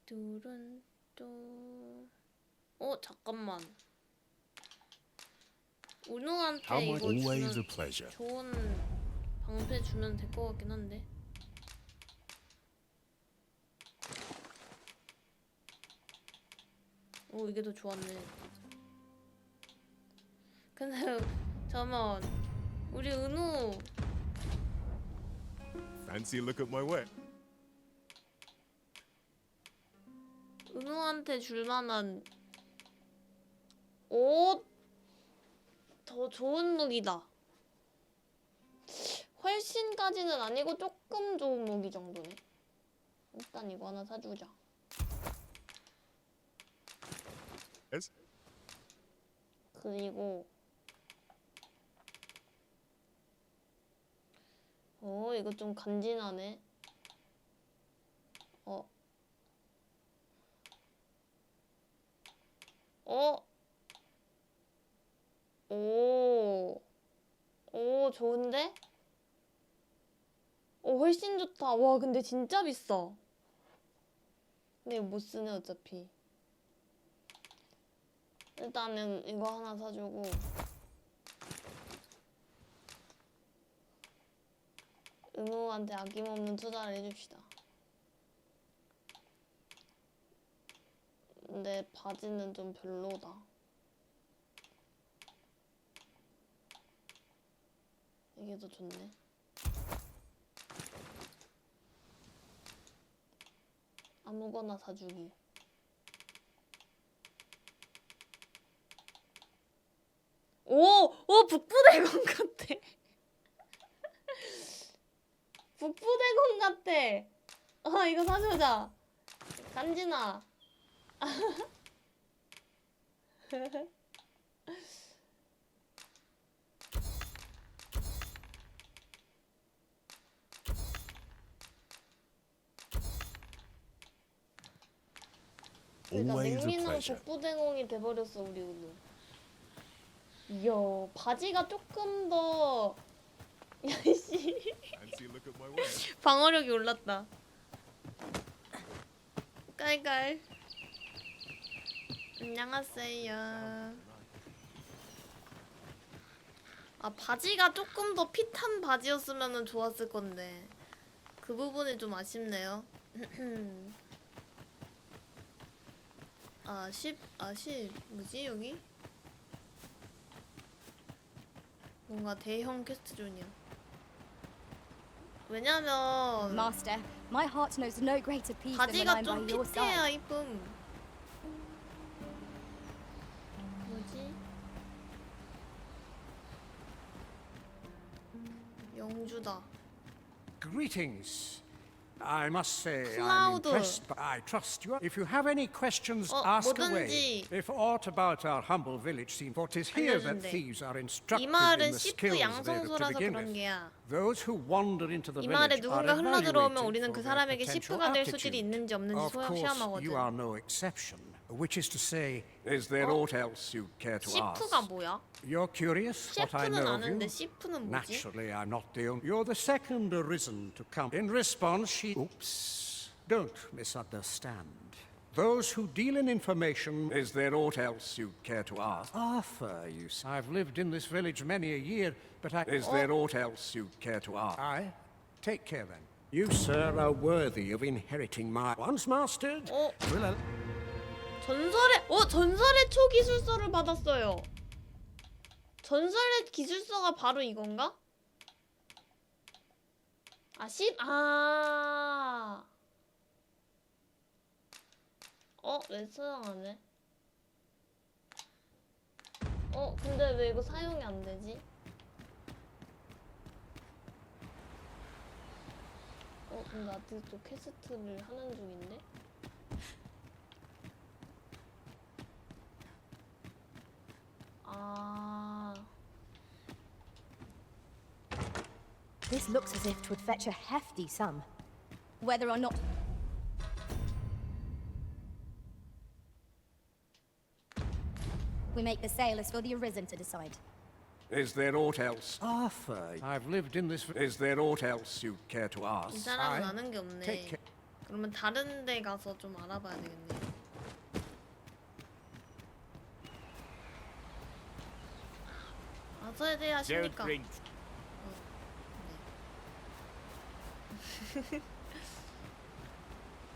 Speaker 1: 둘은 또 잠깐만. 운우한테 이거
Speaker 24: Always a
Speaker 1: 주면
Speaker 24: pleasure.
Speaker 1: 좋은 방패 주면 될 것 같긴 한데. 오, 이게 더 좋았네. 근데 잠깐만, 우리 은우
Speaker 24: Fancy a look at my wares?
Speaker 1: 은우한테 줄만한 옷 더 좋은 무기다. 훨씬까지는 아니고 조금 좋은 무기 정도네. 일단 이거 하나 사주자.
Speaker 24: Yes.
Speaker 1: 그리고 이거 좀 간지나네. 오, 좋은데? 훨씬 좋다. 와, 근데 진짜 비싸. 근데 이거 못 쓰네, 어차피. 일단은 이거 하나 사주고. 은우한테 아낌없는 투자를 해줍시다. 근데 바지는 좀 별로다. 이게 더 좋네. 아무거나 사주기. 오, 북부대공 같아. 북부대공 같아. 이거 사주자. 간지나. 그러니까
Speaker 24: Always a
Speaker 1: 냉미는
Speaker 24: pleasure.
Speaker 1: 북부대공이 돼버렸어, 우리 은우. 이야, 바지가 조금 더 야이씨.
Speaker 24: Fancy a look at my wares?
Speaker 1: 방어력이 올랐다. 깔깔. 안녕하세요. 바지가 조금 더 핏한 바지였으면 좋았을 건데 그 부분이 좀 아쉽네요. 10 뭐지 여기? 뭔가 대형 퀘스트존이야. 왜냐면
Speaker 2: Master, my heart knows no greater peace than when
Speaker 1: 바지가
Speaker 2: I'm
Speaker 1: 좀
Speaker 2: by your
Speaker 1: 핏해야
Speaker 2: side.
Speaker 1: 이쁨. 뭐지? 영주다.
Speaker 11: Greetings. I must say I'm
Speaker 1: Cloud.
Speaker 11: impressed, but I trust you. If you have any questions,
Speaker 1: 어,
Speaker 11: ask away.
Speaker 1: 뭐든지
Speaker 11: If aught about our humble village seems, for 'tis here that
Speaker 1: 알려준대.
Speaker 11: thieves are
Speaker 1: 이
Speaker 11: instructed in
Speaker 1: 마을은
Speaker 11: the
Speaker 1: 시프
Speaker 11: skills they
Speaker 1: 양성소라서
Speaker 11: to begin
Speaker 1: 그런
Speaker 11: with.
Speaker 1: 게야.
Speaker 11: Those who wander into the
Speaker 1: 이 마을에
Speaker 11: village are
Speaker 1: 누군가 흘러들어오면
Speaker 11: evaluated
Speaker 1: 우리는
Speaker 11: for
Speaker 1: 그
Speaker 11: their
Speaker 1: 사람에게
Speaker 11: potential
Speaker 1: 시프가 될
Speaker 11: aptitude.
Speaker 1: 소질이 있는지 없는지
Speaker 11: Of course,
Speaker 1: 시험하거든.
Speaker 11: you are no exception. Which is to say, is there aught else you care to ask?
Speaker 1: 시프가 뭐야?
Speaker 11: You're curious what I
Speaker 1: 셰프는
Speaker 11: know of you?
Speaker 1: 아는데 시프는 뭐지?
Speaker 11: Naturally, I'm not the only. You're the second arisen to come. In response, she. Oops. Don't misunderstand. Those who deal in information. Is there aught else you care to ask? Arthur, you see. I've lived in this village many a year, but I. Is there aught else you care to ask? I. Take care then. You, sir, are worthy of inheriting my once mastered.
Speaker 1: 전설의 초기술서를 받았어요. 전설의 기술서가 바로 이건가? 왜 수정하네? 근데 왜 이거 사용이 안 되지? 근데 아직도 퀘스트를 하는 중인데?
Speaker 8: This looks as if 'twould fetch a hefty sum.
Speaker 10: Whether or not... we make the sale is for the Arisen to decide.
Speaker 11: Is there aught else? Arthur, I've lived in this... Is there aught else you care to ask?
Speaker 1: 이 사람은 아는 게 없네. 그러면 다른 데 가서 좀 알아봐야 되겠네. 아서에 대해 하십니까?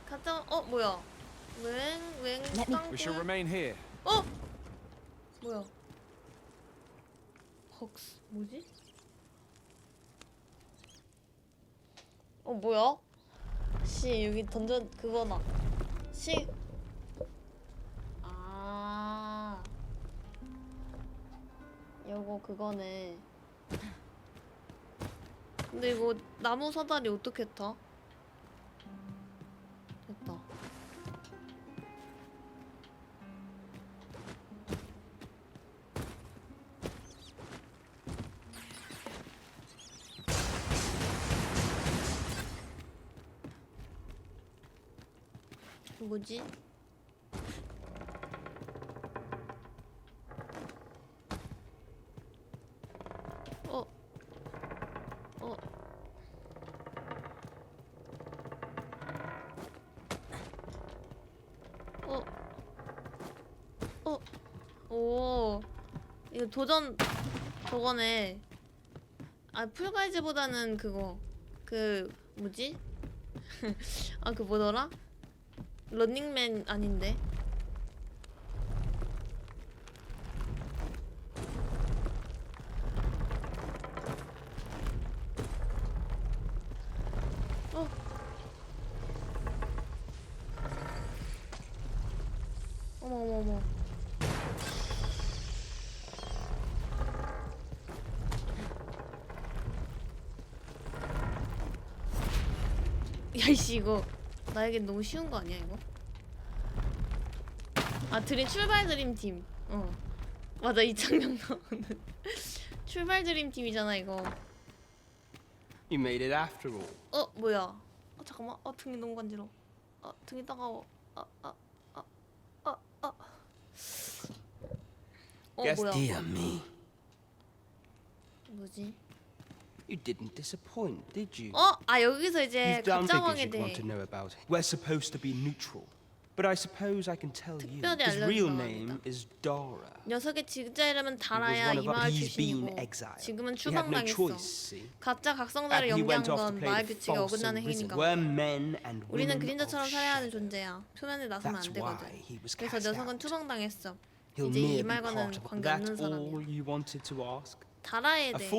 Speaker 1: 가자. 뭐야? 웽
Speaker 9: We shall remain here.
Speaker 1: 뭐야? 벅스 뭐지? 뭐야? 여기 던전 그거나. 요거 그거네. 근데 이거 나무 사다리 어떻게 타? 됐다. 뭐지? 이거 도전 저거네. 풀가이즈보다는 그거 뭐지? 그 뭐더라? 런닝맨 아닌데? 어머. 야이씨 이거 나에겐 너무 쉬운 거 아니야 이거? 출발 드림팀. 맞아 이창명 나오는 출발 드림팀이잖아 이거.
Speaker 6: You made it after all.
Speaker 1: 뭐야? 잠깐만. 등이 너무 간지러워. 등이 따가워. 뭐야?
Speaker 6: Dear me.
Speaker 1: 뭐지?
Speaker 6: You didn't disappoint, did you?
Speaker 1: 여기서 이제
Speaker 6: You've done
Speaker 1: 갑자왕에
Speaker 6: figures you want
Speaker 1: 대해
Speaker 6: to know about it. We're supposed to be neutral, but I suppose I can tell you
Speaker 1: 특별히
Speaker 6: his real
Speaker 1: 알려주면
Speaker 6: name is Dara.
Speaker 1: 녀석의 진짜 이름은 다라야. 이 마을 출신이고 지금은 추방당했어. 가짜 각성자를 연기한 건 마을 규칙에 어긋나는 행위인가 보다. 우리는 그림자처럼 살아야 하는 존재야. 표면에 나서면 안 되거든. 그래서 녀석은 추방당했어. 이제 이 말과는 관계없는 사람이야. 다라에 대해.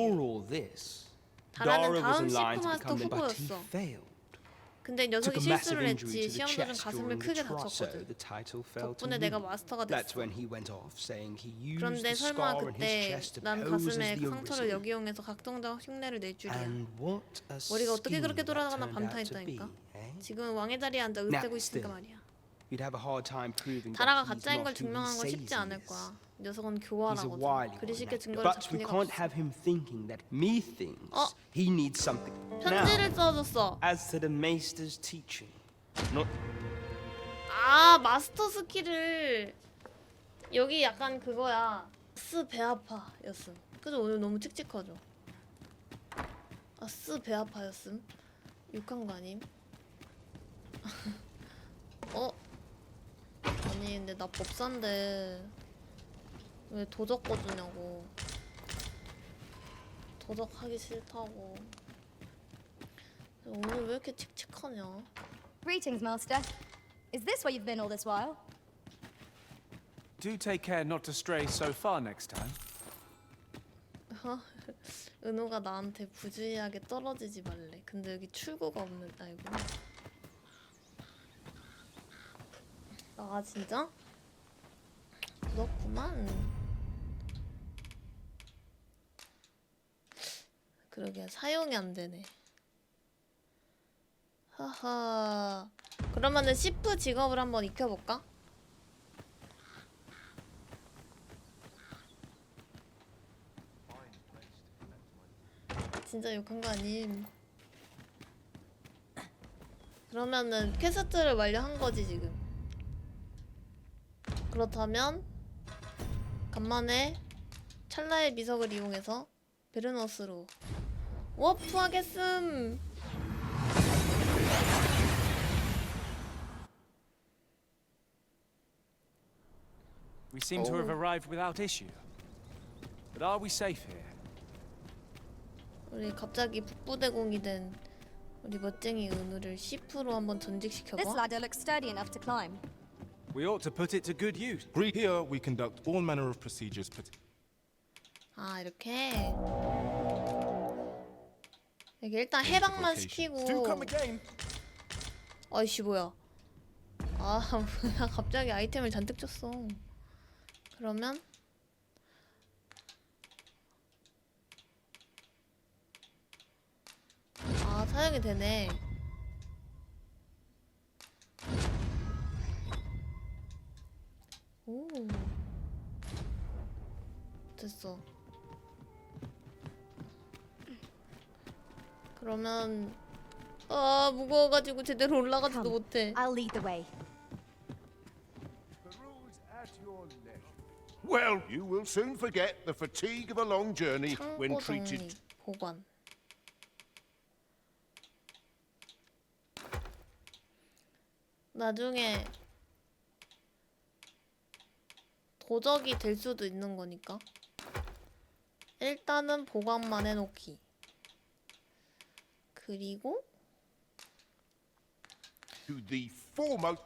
Speaker 1: 다라는 다음 시프마스터 후보였어. 근데 녀석이 실수를 했지. 시험 도중 가슴을 크게 다쳤거든. 덕분에 내가 마스터가 됐어. 그런데 설마 그때 난 가슴에 상처를 역이용해서 각성자 흉내를 낼 줄이야. 머리가 어떻게 그렇게 돌아가나 감탄했다니까. 지금은 왕의 자리에 앉아 으뜨고 있으니까 말이야. 다라가 가짜인 걸 증명하는 건 쉽지 않을 거야. 녀석은 교활하거든. 그리 쉽게 증거를 잡힐 리가 없어. 편지를 써줬어.
Speaker 6: As to the Meister's teaching, not.
Speaker 1: 마스터 스킬을 여기 약간 그거야. 배 아파였음. 그래서 오늘 너무 칙칙하죠. 배 아파였음. 욕한 거 아님? 아니 근데 나 법사인데 왜 도적 꺼주냐고. 도적 하기 싫다고. 오늘 왜 이렇게 칙칙하냐?
Speaker 2: Greetings, Master. Is this where you've been all this while?
Speaker 9: Do take care not to stray so far next time.
Speaker 1: 은호가 나한테 부주의하게 떨어지지 말래. 근데 여기 출구가 없는 아이구나. 아 진짜? 그렇구만. 그러게 사용이 안 되네. 하하. 그러면은 시프 직업을 한번 익혀볼까? 진짜 욕한 거 아님. 그러면은 퀘스트를 완료한 거지 지금. 그렇다면 간만에 찰나의 미석을 이용해서 베르너스로 워프하겠음.
Speaker 9: We seem to have arrived without issue. But are we safe here?
Speaker 1: 우리 갑자기 북부대공이 된 우리 멋쟁이 은우를 시프로 한번 전직시켜봐.
Speaker 2: This ladder looks sturdy enough to climb.
Speaker 9: We ought to put it to good use.
Speaker 24: Here we conduct all manner of procedures.
Speaker 1: 아 이렇게 이게 일단 해방만 시키고. 아이씨 뭐야? 아 뭐야 갑자기 아이템을 잔뜩 줬어. 그러면 아 사용이 되네. 오 됐어. 그러면 아 무거워가지고 제대로 올라가지도 못해.
Speaker 8: I'll lead the way.
Speaker 20: Well, you will soon forget the fatigue of a long journey when
Speaker 1: 창고 정리,
Speaker 20: treated.
Speaker 1: 보관. 나중에 도적이 될 수도 있는 거니까 일단은 보관만 해놓기. 그리고
Speaker 20: To the foremost.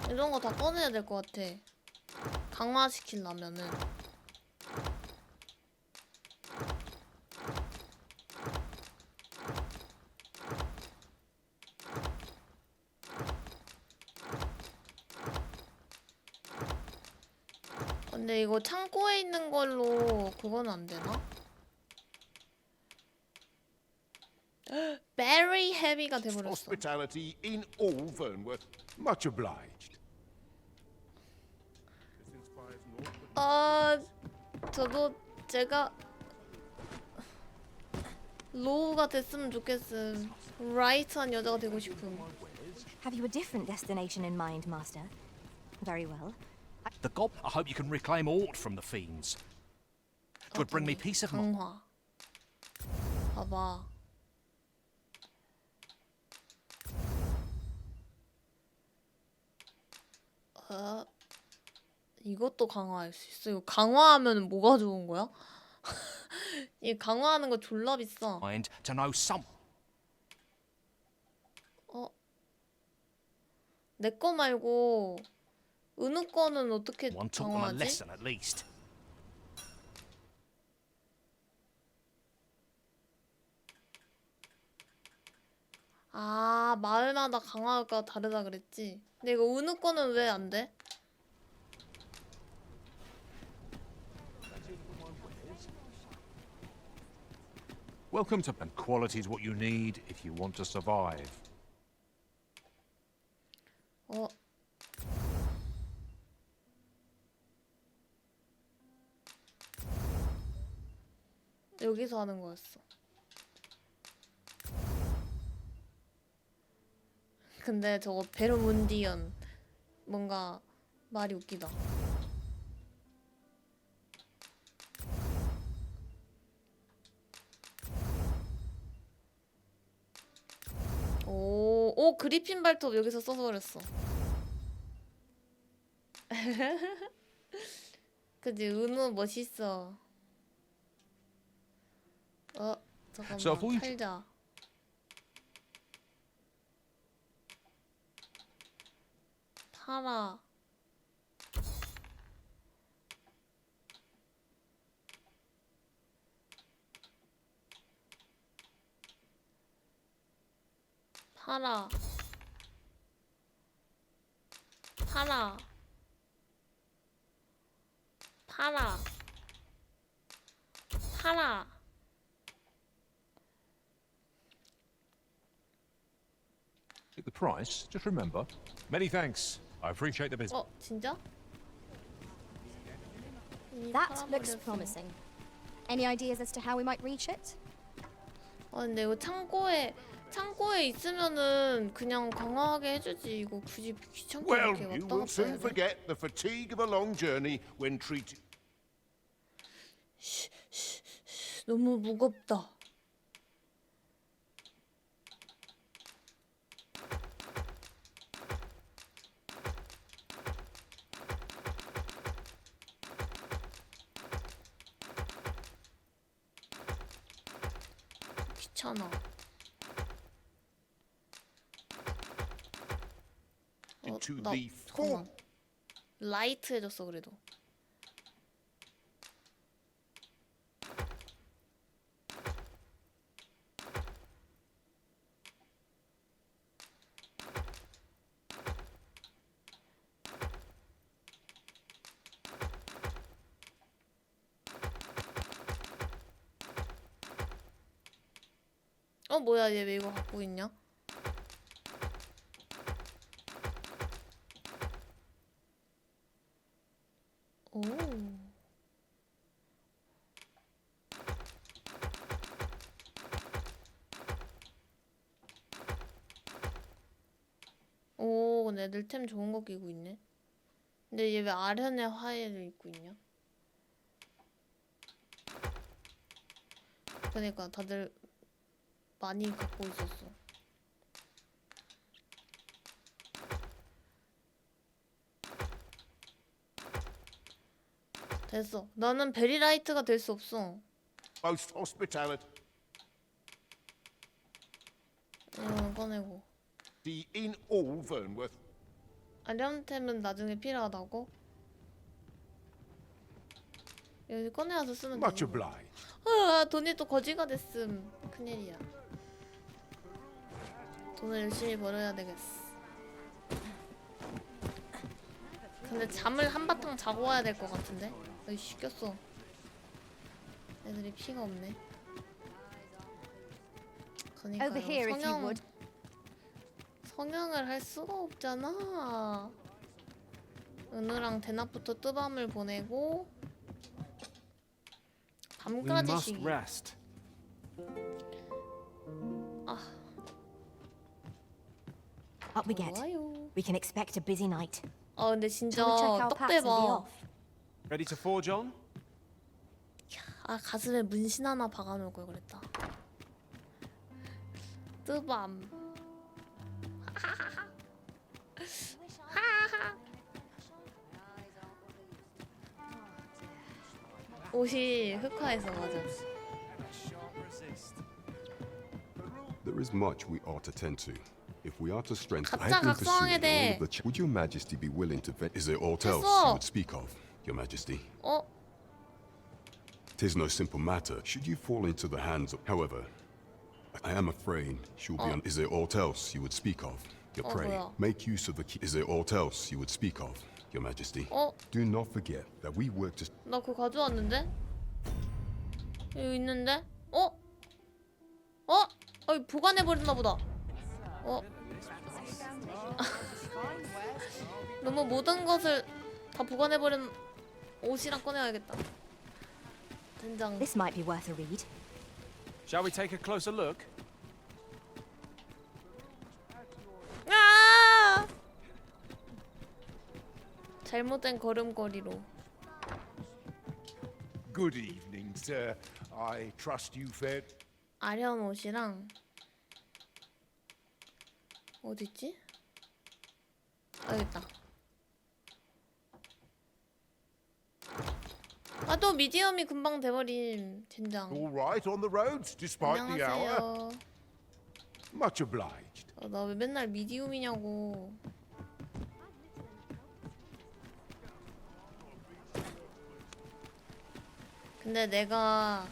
Speaker 1: 이런 거 다 꺼내야 될 것 같아. 강화시키려면은. 근데 이거 창고에 있는 걸로 그건 안 되나? Very heavy가 돼버렸어.
Speaker 20: Hospitality in all Vernworth. Much obliged.
Speaker 1: 아, 저도 제가 로우가 됐으면 좋겠음. 라이트한 여자가 되고 싶음.
Speaker 8: Have you a different destination in mind, Master? Very well.
Speaker 14: The gob. I hope you can reclaim aught from the fiends. Could bring me peace of mind.
Speaker 1: 강화. 봐봐. 이것도 강화할 수 있어. 이거 강화하면 뭐가 좋은 거야? 이 강화하는 거 졸라 비싸.
Speaker 14: Mind to know some.
Speaker 1: 내 거 말고 은우 거는 어떻게
Speaker 14: One taught them a
Speaker 1: 강화하지?
Speaker 14: lesson at least.
Speaker 1: 아, 마을마다 강화가 다르다 그랬지. 근데 이거 은우 거는 왜 안 돼?
Speaker 14: Welcome to and quality is what you need if you want to survive.
Speaker 1: 여기서 하는 거였어. 근데 저거 베르문디언 뭔가 말이 웃기다. 오, 오, 그리핀 발톱 여기서 써서버렸어. 그치, 은우 멋있어. 잠깐만, 팔자. 팔아. 팔아. 팔아. 팔아. 팔아.
Speaker 3: The price, just remember. Many thanks. I appreciate the business.
Speaker 1: 진짜?
Speaker 8: That looks promising. Any ideas as to how we might reach it?
Speaker 1: 근데 이거 창고에 있으면은 그냥 강화하게 해주지. 이거 굳이 귀찮게
Speaker 20: Well,
Speaker 1: 이렇게
Speaker 20: you
Speaker 1: 왔다
Speaker 20: will
Speaker 1: 갔다
Speaker 20: soon
Speaker 1: 해야 돼.
Speaker 20: forget the fatigue of a long journey when treated.
Speaker 1: 너무 무겁다. 귀찮아.
Speaker 20: Into
Speaker 1: 나
Speaker 20: the
Speaker 1: 잠깐만. 라이트 해줬어 그래도. 뭐야 얘 왜 이거 갖고 있냐? 오. 오, 근데 애들 템 좋은 거 끼고 있네. 근데 얘 왜 아련의 화해를 입고 있냐? 그러니까 다들 많이 갖고 있었어. 됐어. 나는 베리라이트가 될 수 없어.
Speaker 20: Most hospitality
Speaker 1: 이거는 꺼내고.
Speaker 20: in all Vernworth.
Speaker 1: 아련템은 나중에 필요하다고? 여기 꺼내와서 쓰면
Speaker 20: Much
Speaker 1: 되는 거야.
Speaker 20: obliged.
Speaker 1: 돈이 또 거지가 됐음. 큰일이야. 돈을 열심히 벌어야 되겠어. 근데 잠을 한바탕 자고 와야 될 것 같은데? 여기 시켰어. 애들이 피가 없네.
Speaker 8: Over here, if you would.
Speaker 1: 성형을 할 수가 없잖아. 은우랑 대낮부터 뜨밤을 보내고 밤까지 쉬기.
Speaker 8: Up we get. We can expect a busy night.
Speaker 1: 근데 진짜
Speaker 8: Shall we check our
Speaker 1: 떡
Speaker 8: packs and be
Speaker 1: 대박.
Speaker 8: off?
Speaker 9: Ready to forge on?
Speaker 1: 가슴에 문신 하나 박아놓을 걸 그랬다. 뜨밤. 옷이 흑화해서 맞아.
Speaker 4: There is much we ought to tend to. If we are to strengthen,
Speaker 1: 각자 각성하게 돼.
Speaker 4: Would your Majesty be willing to vet? Is there aught else
Speaker 1: 됐어.
Speaker 4: you would speak of, Your Majesty? 'Tis no simple matter. Should you fall into the hands of, however, I am afraid she will be. Is there aught else you would speak of? Your prey.
Speaker 1: 뭐야?
Speaker 4: Make use of the key. Is there aught else you would speak of, Your Majesty? Do not forget that we work to.
Speaker 1: 나 그거 가져왔는데? 여기 있는데? 보관해버렸나 보다. 너무 모든 것을 다 보관해버린 옷이랑 꺼내야겠다. 된장.
Speaker 8: This might be worth a read.
Speaker 9: Shall we take a closer look?
Speaker 1: 잘못된 걸음걸이로.
Speaker 20: Good evening, sir. I trust you fared.
Speaker 1: 아련 옷이랑 어딨지? 아, 여기 있다. 아, 또 미디엄이 금방 돼버림. 젠장.
Speaker 15: All right on the roads, despite the hour.
Speaker 1: 안녕하세요.
Speaker 15: Much obliged.
Speaker 1: 나 왜 맨날 미디움이냐고. 근데 내가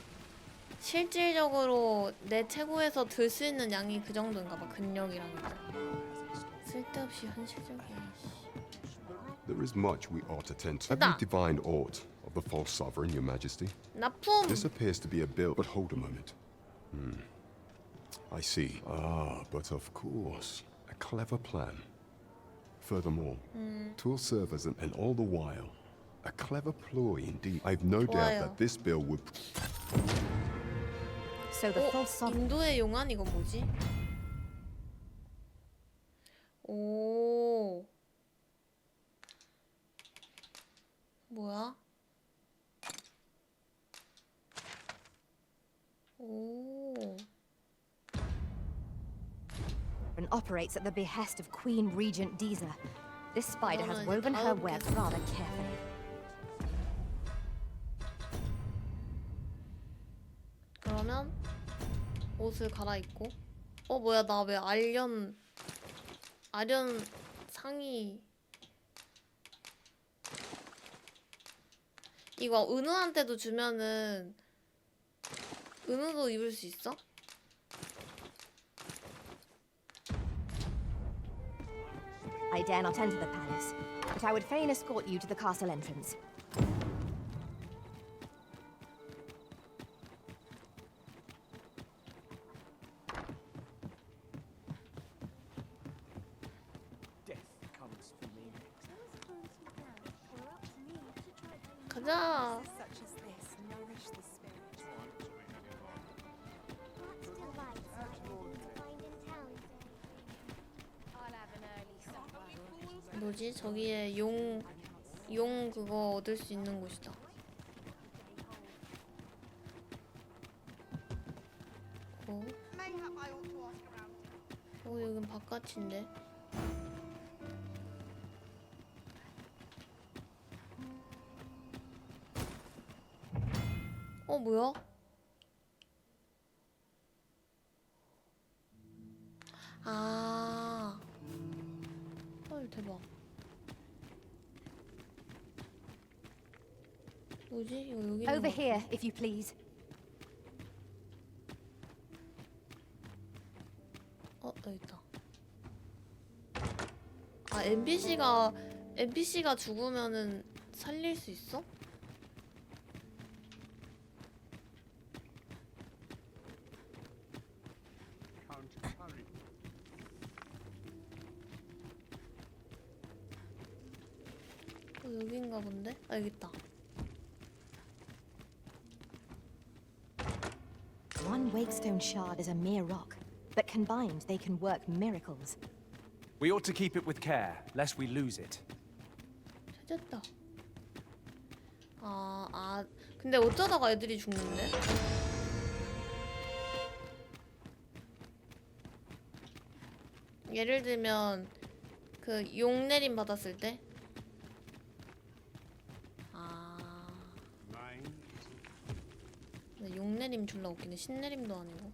Speaker 1: 실질적으로 내 체구에서 들 수 있는 양이 그 정도인가 봐. 근력이랑 게. 쓸데없이 현실적이야.
Speaker 4: There is much we ought to tend to. Have
Speaker 1: 됐다.
Speaker 4: you divined aught of the false sovereign, your majesty?
Speaker 1: 납품!
Speaker 4: This appears to be a bill, but hold a moment. I see. Ah, but of course. A clever plan. Furthermore, twill serve as and all the while. A clever ploy indeed. I've no doubt
Speaker 1: 좋아요.
Speaker 4: that this bill would...
Speaker 8: So the false sovereign...
Speaker 1: 인도의 용안 이거 뭐지? 오. 뭐야? 오.
Speaker 8: operates at the behest of Queen Regent Diza. This spider has woven her web rather carefully.
Speaker 1: 그러면 옷을 갈아입고 뭐야 나 왜 아련 상의 이거 은우한테도 주면은 은우도 입을 수 있어?
Speaker 8: I dare not enter the palace, but I would fain escort you to the castle entrance.
Speaker 1: 가자. 뭐지? 저기에 용 그거 얻을 수 있는 곳이다. 여긴 바깥인데. 뭐야? 아. 헐, 대박. 뭐지? 이거 여기
Speaker 8: Over here, if you please.
Speaker 1: 여기 있다. 아, NPC가 죽으면은 살릴 수 있어? 여긴가 본데? 아, 여기 있다.
Speaker 8: One wakestone shard is a mere rock, but combined they can work miracles.
Speaker 9: We ought to keep it with care, lest we lose it.
Speaker 1: 찾았다. 근데 어쩌다가 애들이 죽는데? 예를 들면 그 용내림 받았을 때? 근데 용내림 졸라 웃기네. 신내림도 아니고.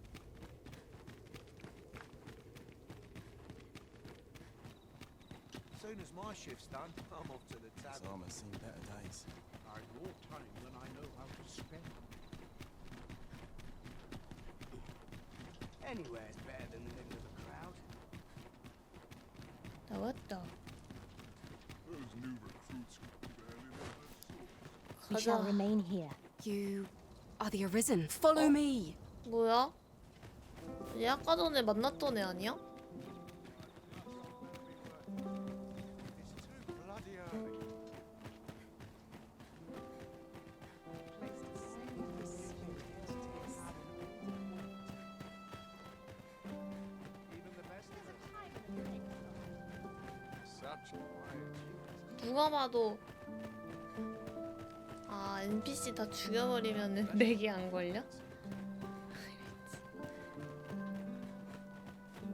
Speaker 13: Soon as my shift's done, I'm off to the tavern.
Speaker 17: It's almost seen better days.
Speaker 11: I've more time than I know how to spend.
Speaker 13: Anywhere's better than the middle of a crowd.
Speaker 1: 나왔다.
Speaker 11: Those new recruits barely know their
Speaker 8: We shall remain here.
Speaker 16: You are the Arisen. Follow me.
Speaker 1: 뭐야? 얘 아까 전에 만났던 애 아니야? 누가 봐도 NPC 다 죽여버리면은 렉이 안 걸려?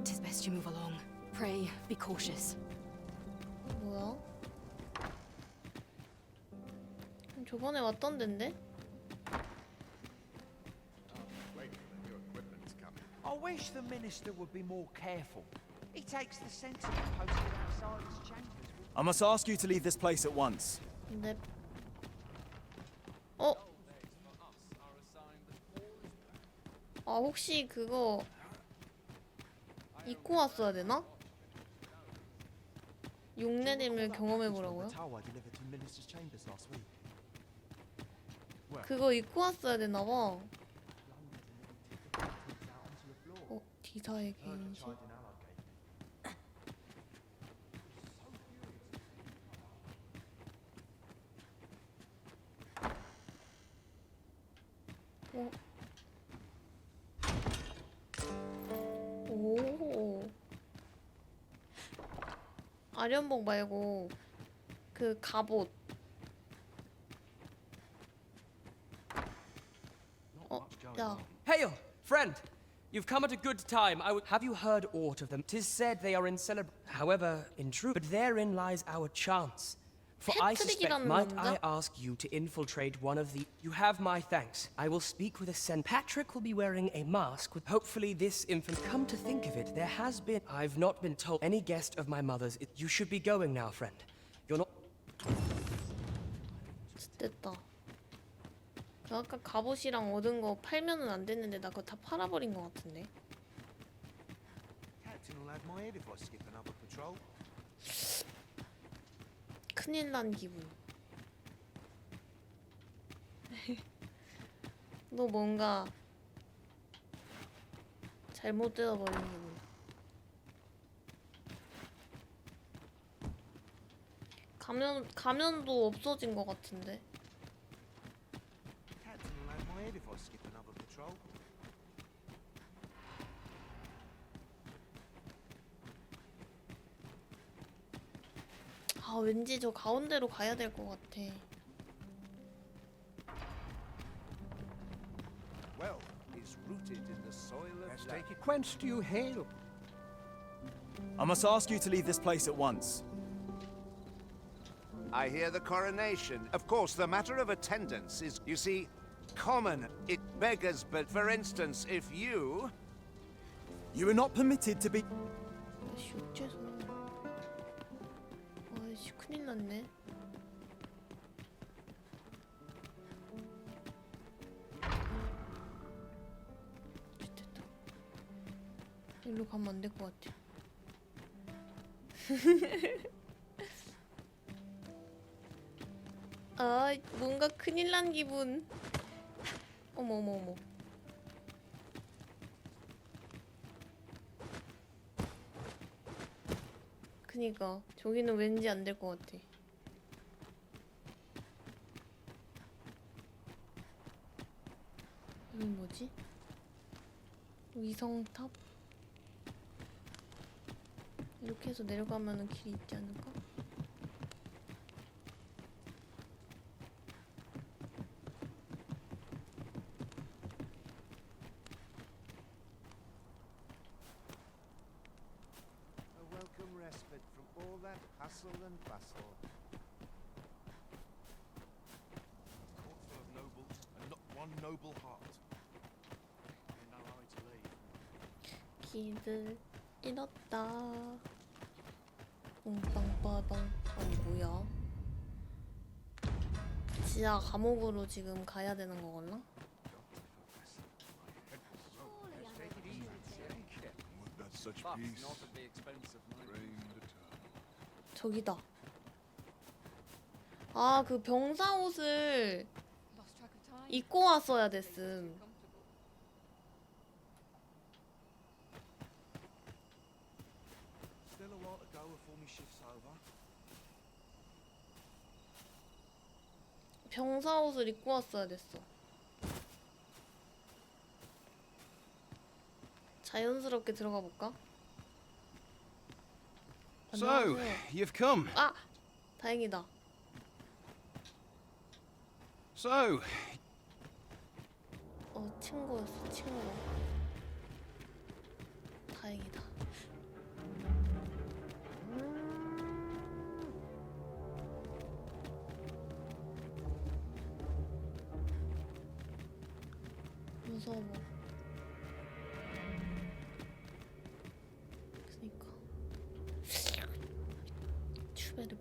Speaker 16: Tis best you move along.
Speaker 2: Pray, be cautious.
Speaker 1: 뭐야? 저번에 왔던 데인데?
Speaker 13: I wish the minister would be more careful. He takes the sensible posted outside his chambers.
Speaker 6: I must ask you to leave this place at once.
Speaker 1: 네. 어? 아 혹시 그거 입고 왔어야 되나? 용내림을 경험해보라고요? 그거 입고 왔어야 되나봐. 디사의 개인식? 오. 아련복 말고 그 갑옷. 야.
Speaker 5: Hail, friend! You've come at a good time. Have you heard aught of them? 'Tis said they are in However, in truth, but therein lies our chance. For I suspect, might I ask you to infiltrate one of the... You have my thanks. I will speak with a sen... Patrick will be wearing a mask with... Hopefully this infant... Come to think of it, there has been... I've not been told any guest of my mother's... You should be going now, friend. You're not...
Speaker 1: 됐다. 그 아까 갑옷이랑 얻은 거 팔면은 안 됐는데 나 그거 다 팔아버린 거 같은데.
Speaker 13: Captain will have my head if I skip another patrol.
Speaker 1: 큰일 난 기분. 너 뭔가 잘못 되어버린 기분. 가면도 없어진 것 같은데.
Speaker 13: Captain will have my head if I skip another patrol.
Speaker 1: 아 왠지 저 가운데로 가야 될 것 같아.
Speaker 13: Well, it's rooted in the soil of life.
Speaker 11: Whence do you hail?
Speaker 6: I must ask you to leave this place at once.
Speaker 13: I hear the coronation. Of course, the matter of attendance is, you see, common. It beggars, but for instance, if you...
Speaker 6: You are not permitted to be...
Speaker 1: 아이씨 어째서. 아이씨 큰일 났네. 됐다. 일로 가면 안 될 것 같아. 아 뭔가 큰일 난 기분. 어머 어머 어머. 그니까 저기는 왠지 안 될 것 같아. 여기 뭐지? 위성탑? 이렇게 해서 내려가면은 길이 있지 않을까?
Speaker 13: Hustle and bustle.
Speaker 20: Court full of nobles and not one noble heart. In no hurry to leave.
Speaker 1: 길을 잃었다. 뽕빵빠방. 아니 뭐야? 지하 감옥으로 지금 가야 되는 거겠나?
Speaker 15: Such peace.
Speaker 1: 저기다. 아, 그 병사 옷을 입고 왔어야 됐음.
Speaker 13: Still a while to go before my shift's over.
Speaker 1: 병사 옷을 입고 왔어야 됐어. 자연스럽게 들어가 볼까?
Speaker 6: So, you've come.
Speaker 1: 아! 다행이다.
Speaker 6: So...
Speaker 1: 친구였어, 친구. 다행이다. 무서워. 그니까 추베르.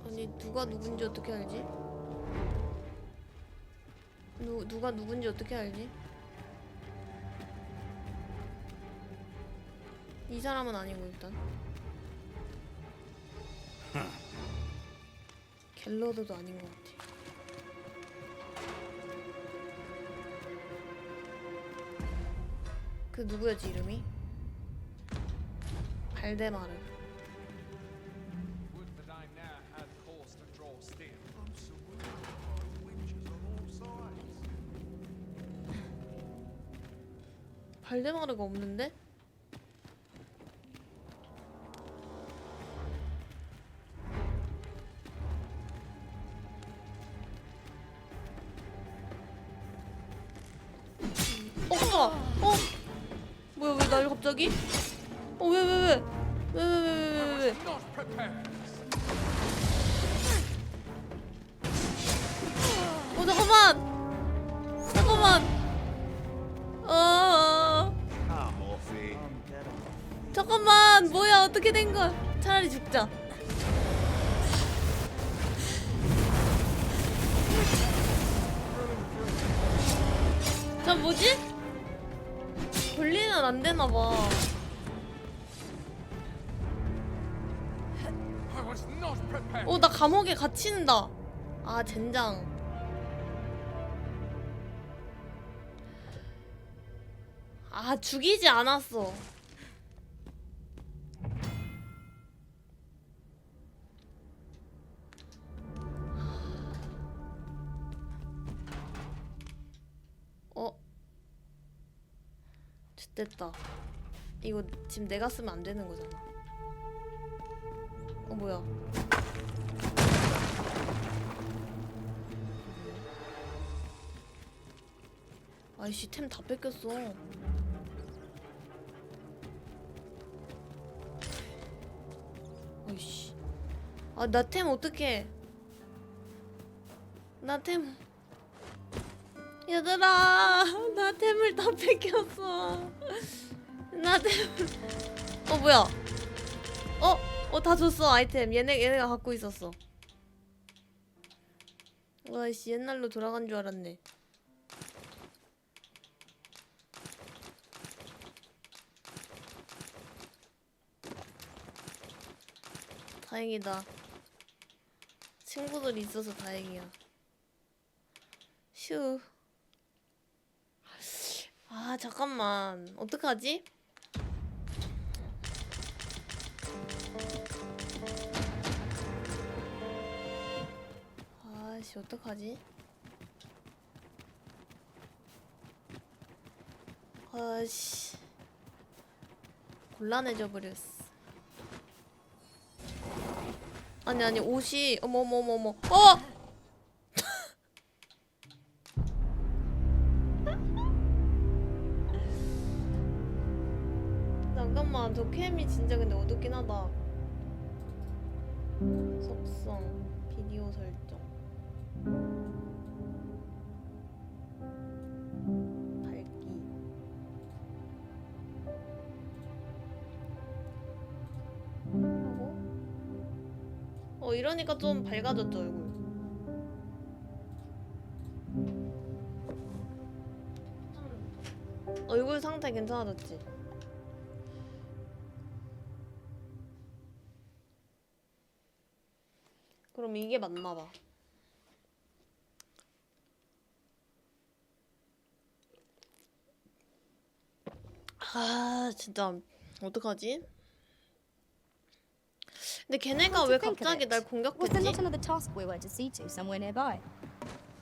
Speaker 1: 아니 누가 누군지 어떻게 알지? 누가 누군지 어떻게 알지? 이 사람은 아니고 일단 갤러드도 아닌 것 같아. 그 누구였지 이름이? 발데마르. 발데마르가 없는데? 잠깐만! 뭐야 왜 날 갑자기? 왜? 잠깐만! 잠깐만 뭐야 어떻게 된 거야? 차라리 죽자. 저 뭐지? 분리는 안 되나 봐. 나 감옥에 갇힌다. 아 젠장. 아 죽이지 않았어. 됐다. 이거 지금 내가 쓰면 안 되는 거잖아. 뭐야? 아이씨 템 다 뺏겼어. 아이씨. 아 나 템 어떡해? 나 템. 얘들아, 나 템을 다 뺏겼어. 나 템. 뭐야? 다 줬어 아이템. 얘네가 갖고 있었어. 와씨 옛날로 돌아간 줄 알았네. 다행이다. 친구들이 있어서 다행이야. 휴. 아 잠깐만 어떡하지? 아씨 어떡하지? 아씨 곤란해져 버렸어. 아니 옷이 어머머머머 잠깐만 저 캠이 진짜 근데 어둡긴 하다. 속성 비디오 설정 밝기 하고 이러니까 좀 밝아졌죠 얼굴. 얼굴 상태 괜찮아졌지? 그럼 이게 맞나봐. 아 진짜 어떡하지? 근데 걔네가 왜 갑자기 날 공격했지?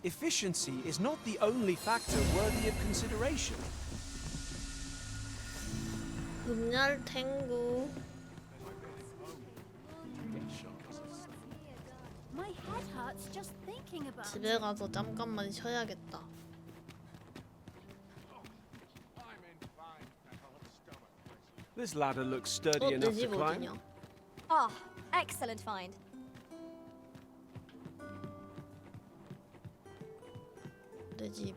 Speaker 3: Efficiency is not the only factor worthy of consideration.
Speaker 1: 금열 탱구.
Speaker 10: My head hurts just thinking about it.
Speaker 1: 집에 가서 잠깐만 쉬어야겠다.
Speaker 9: This ladder looks sturdy
Speaker 1: 내
Speaker 9: enough to
Speaker 1: 집
Speaker 9: climb.
Speaker 1: 어디냐?
Speaker 10: Ah, excellent find.
Speaker 1: 내 집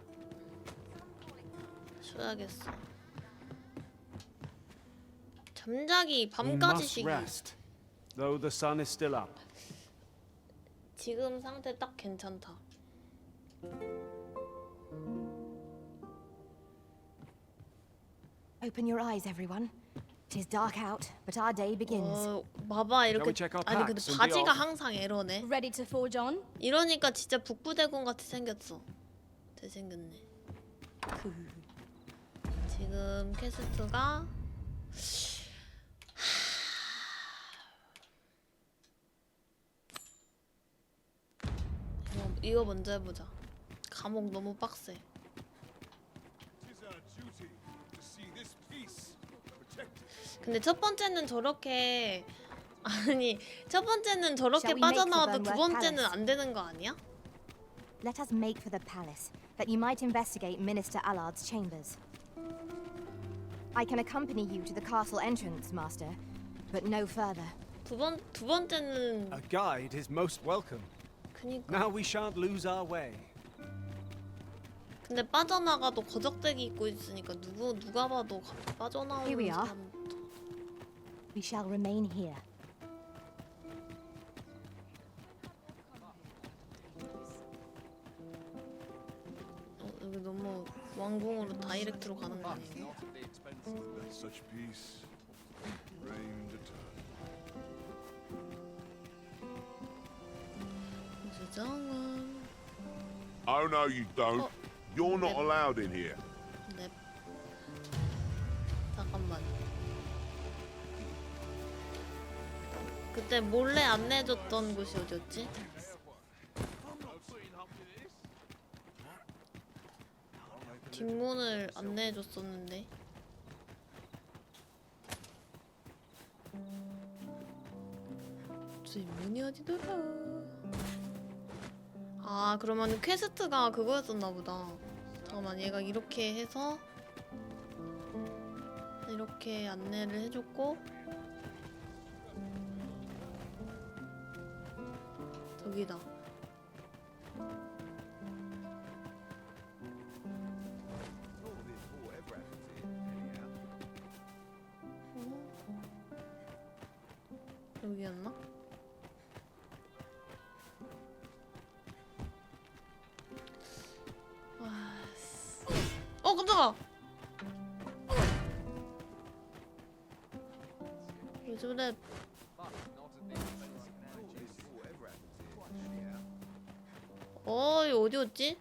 Speaker 1: 쉬어야겠어. 잠자기
Speaker 9: We
Speaker 1: 밤까지
Speaker 9: must
Speaker 1: 쉬기.
Speaker 9: rest, though the sun is still up.
Speaker 1: 지금 상태 딱 괜찮다.
Speaker 8: Open your eyes, everyone. It is dark out, but our day begins.
Speaker 1: 봐봐
Speaker 9: Shall we
Speaker 1: 이렇게.
Speaker 9: check our
Speaker 1: 아니 근데
Speaker 9: packs and be
Speaker 1: 바지가
Speaker 9: off?
Speaker 1: 항상 에러네.
Speaker 10: Ready to forge on?
Speaker 1: 이러니까 진짜 북부대공 같이 생겼어. 잘생겼네. 지금 캐스트가 이거 먼저 해보자. 감옥 너무 빡세. 근데 첫 번째는 저렇게 아니 첫 번째는 저렇게
Speaker 8: Shall we make for
Speaker 1: 빠져나와도 두
Speaker 8: Burnworth
Speaker 1: 번째는
Speaker 8: Palace?
Speaker 1: 안 되는 거 아니야?
Speaker 8: Let us make for the palace, that you might investigate Minister Allard's chambers. I can accompany you to the castle entrance, Master, but no further.
Speaker 1: 두 번째는
Speaker 9: A guide is most welcome.
Speaker 1: 그니까.
Speaker 9: Now we shan't lose our way.
Speaker 1: 근데 빠져나가도 거적대기 입고 있으니까 누가 봐도
Speaker 8: Here
Speaker 1: 빠져나오는
Speaker 8: we are.
Speaker 1: 사람.
Speaker 8: We shall remain here.
Speaker 1: 여기 너무 왕궁으로 다이렉트로 가는 거 아니에요?
Speaker 15: Let such peace reign eternal.
Speaker 1: 수정은
Speaker 7: Oh no, you don't. You're not allowed in here.
Speaker 1: 넵. 잠깐만. 그때 몰래 안내해줬던 곳이 어디였지? 뒷문을 안내해줬었는데. 뒷문이 어디더라? 아 그러면 퀘스트가 그거였었나 보다. 잠깐만 얘가 이렇게 해서 이렇게 안내를 해줬고 저기다. 여기였나? 깜짝아! 왜 저래? 이거 어디였지?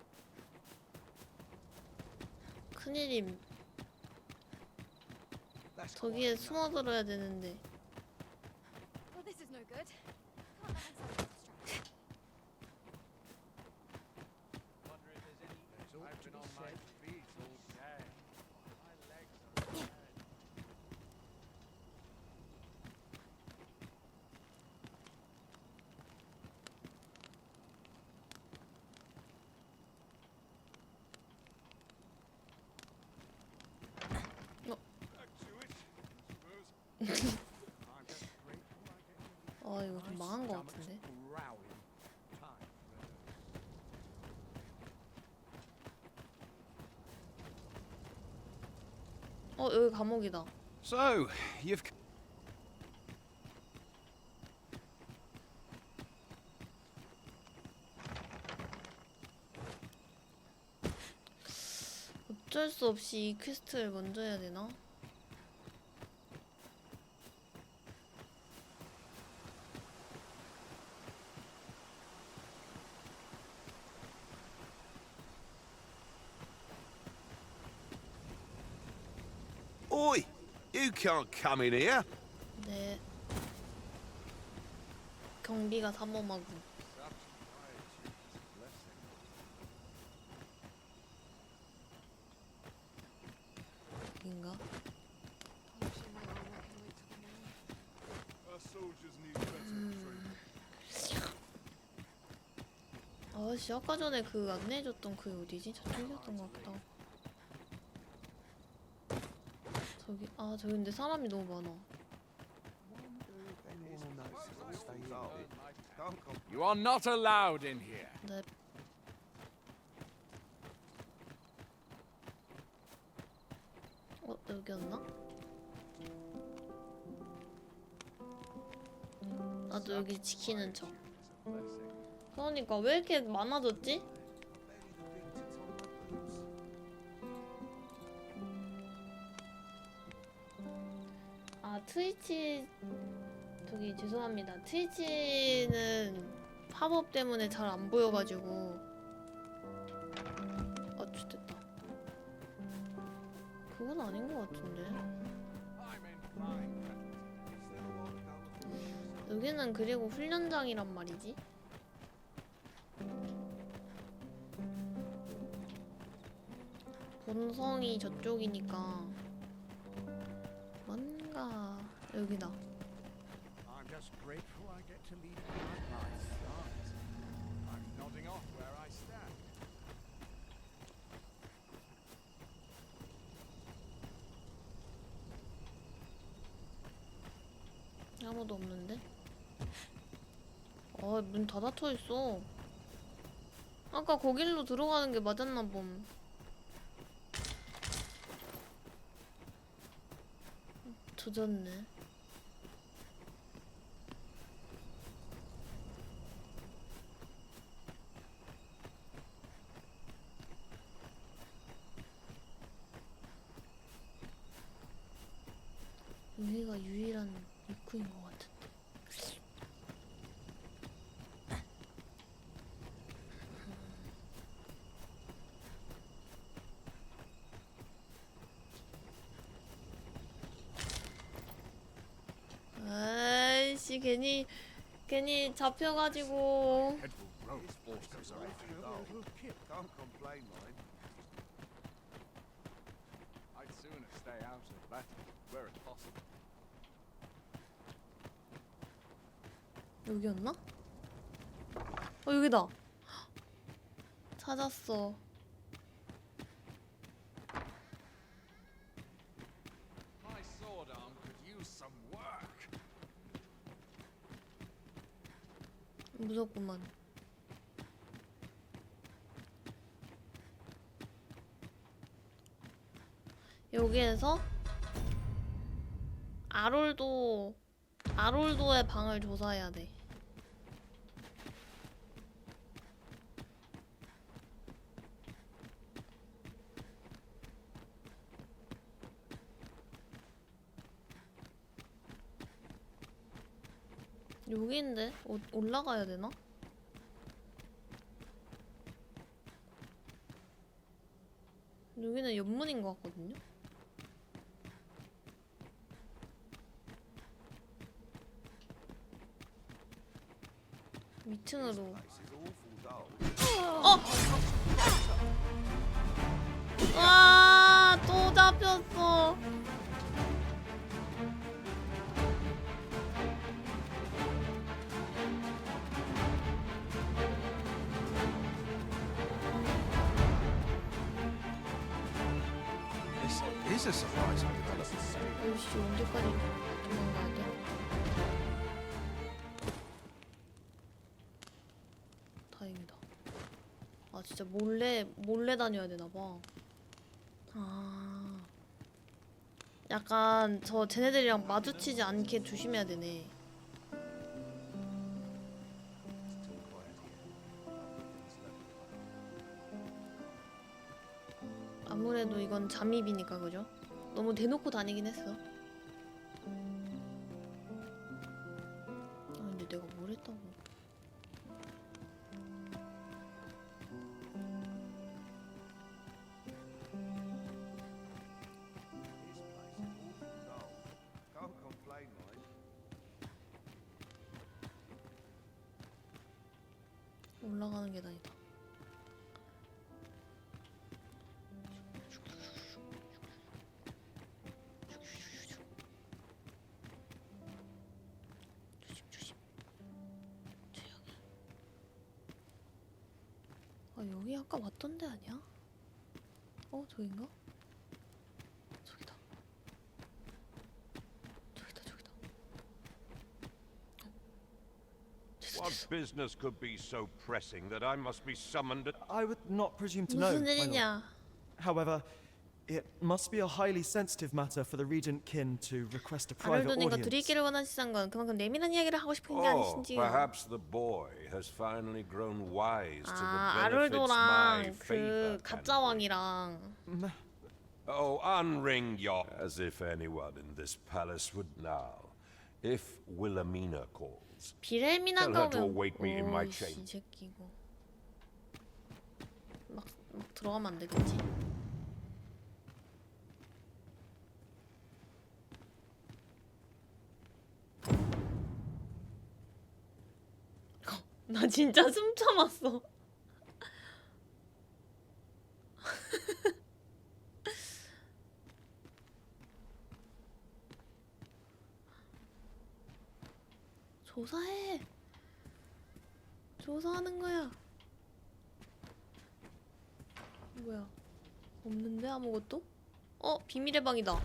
Speaker 1: 큰일임. 저기에 숨어들어야 되는데.
Speaker 10: Well, this is no good.
Speaker 1: 이거 좀 망한 거 같은데. 여기 감옥이다.
Speaker 9: So, you've
Speaker 1: 어쩔 수 없이 이 퀘스트를 먼저 해야 되나?
Speaker 7: Oi! You can't come in here.
Speaker 1: 네. 경비가 삼엄하고. 인가?
Speaker 15: Our soldiers need better training.
Speaker 1: 아씨 아까 전에 그 안내해줬던 그게 어디지? 저쪽이었던 것 같기도 하고. 저기 저기 근데 사람이 너무 많아.
Speaker 3: You are not allowed in here.
Speaker 1: 네. 여기였나? 나도 여기 지키는 척. 그러니까 왜 이렇게 많아졌지? 트위치 저기 죄송합니다. 트위치는 팝업 때문에 잘 안 보여가지고 좋됐다. 그건 아닌 것 같은데. 여기는 그리고 훈련장이란 말이지. 본성이 저쪽이니까 뭔가 여기다.
Speaker 11: I'm just grateful I get to lead my start. I'm nodding off where I stand.
Speaker 1: 아무도 없는데? 문 다 닫혀있어. 아까 거길로 들어가는 게 맞았나 봄. 조졌네. 여기가 유일한 입구인 것 같은데. 아이씨 괜히 잡혀가지고.
Speaker 3: I'd sooner stay out of battle where it's possible.
Speaker 1: 여기였나? 여기다. 찾았어.
Speaker 3: My sword arm could use some work.
Speaker 1: 무섭구만. 여기에서 아롤도의 방을 조사해야 돼. 여기인데? 올라가야 되나? 여기는 연문인 것 같거든요? 위층으로. 와, 또 잡혔어.
Speaker 11: This is a surprising development.
Speaker 1: 오씨, 언제까지 도망가야 돼? 다행이다. 진짜 몰래 다녀야 되나봐. 약간 쟤네들이랑 마주치지 않게 조심해야 되네. 아무래도 이건 잠입이니까 그죠? 너무 대놓고 다니긴 했어. 근데 내가 뭘 했다고. 올라가는 계단이다. 조심. 조용히. 여기 아까 왔던 데 아니야? 저긴가? 저기다.
Speaker 7: What business could be so pressing that I must be summoned at...
Speaker 17: I would not presume to know,
Speaker 1: 무슨
Speaker 17: my lord.
Speaker 1: 일이냐?
Speaker 17: However, it must be a highly sensitive matter for the regent kin to request a private
Speaker 1: 아를도님과
Speaker 17: audience.
Speaker 1: 둘이 있기를 원하시는 건 그만큼 내밀한 이야기를 하고 싶은 게
Speaker 7: Oh,
Speaker 1: 아니신지요?
Speaker 7: perhaps the boy has finally grown wise to the
Speaker 1: 아,
Speaker 7: benefits my
Speaker 1: 아를도랑
Speaker 7: favor
Speaker 1: 그 가짜 왕이랑
Speaker 7: Oh, unring your... As if anyone in this palace would now. If Wilhelmina calls,
Speaker 1: 비렐미나가
Speaker 7: tell her to
Speaker 1: 오면
Speaker 7: await me in my
Speaker 1: 오이씨,
Speaker 7: chamber.
Speaker 1: 이 새끼고 막 들어가면 안 되겠지? 나 진짜 숨 참았어. 조사해. 조사하는 거야. 뭐야? 없는데 아무것도? 비밀의 방이다.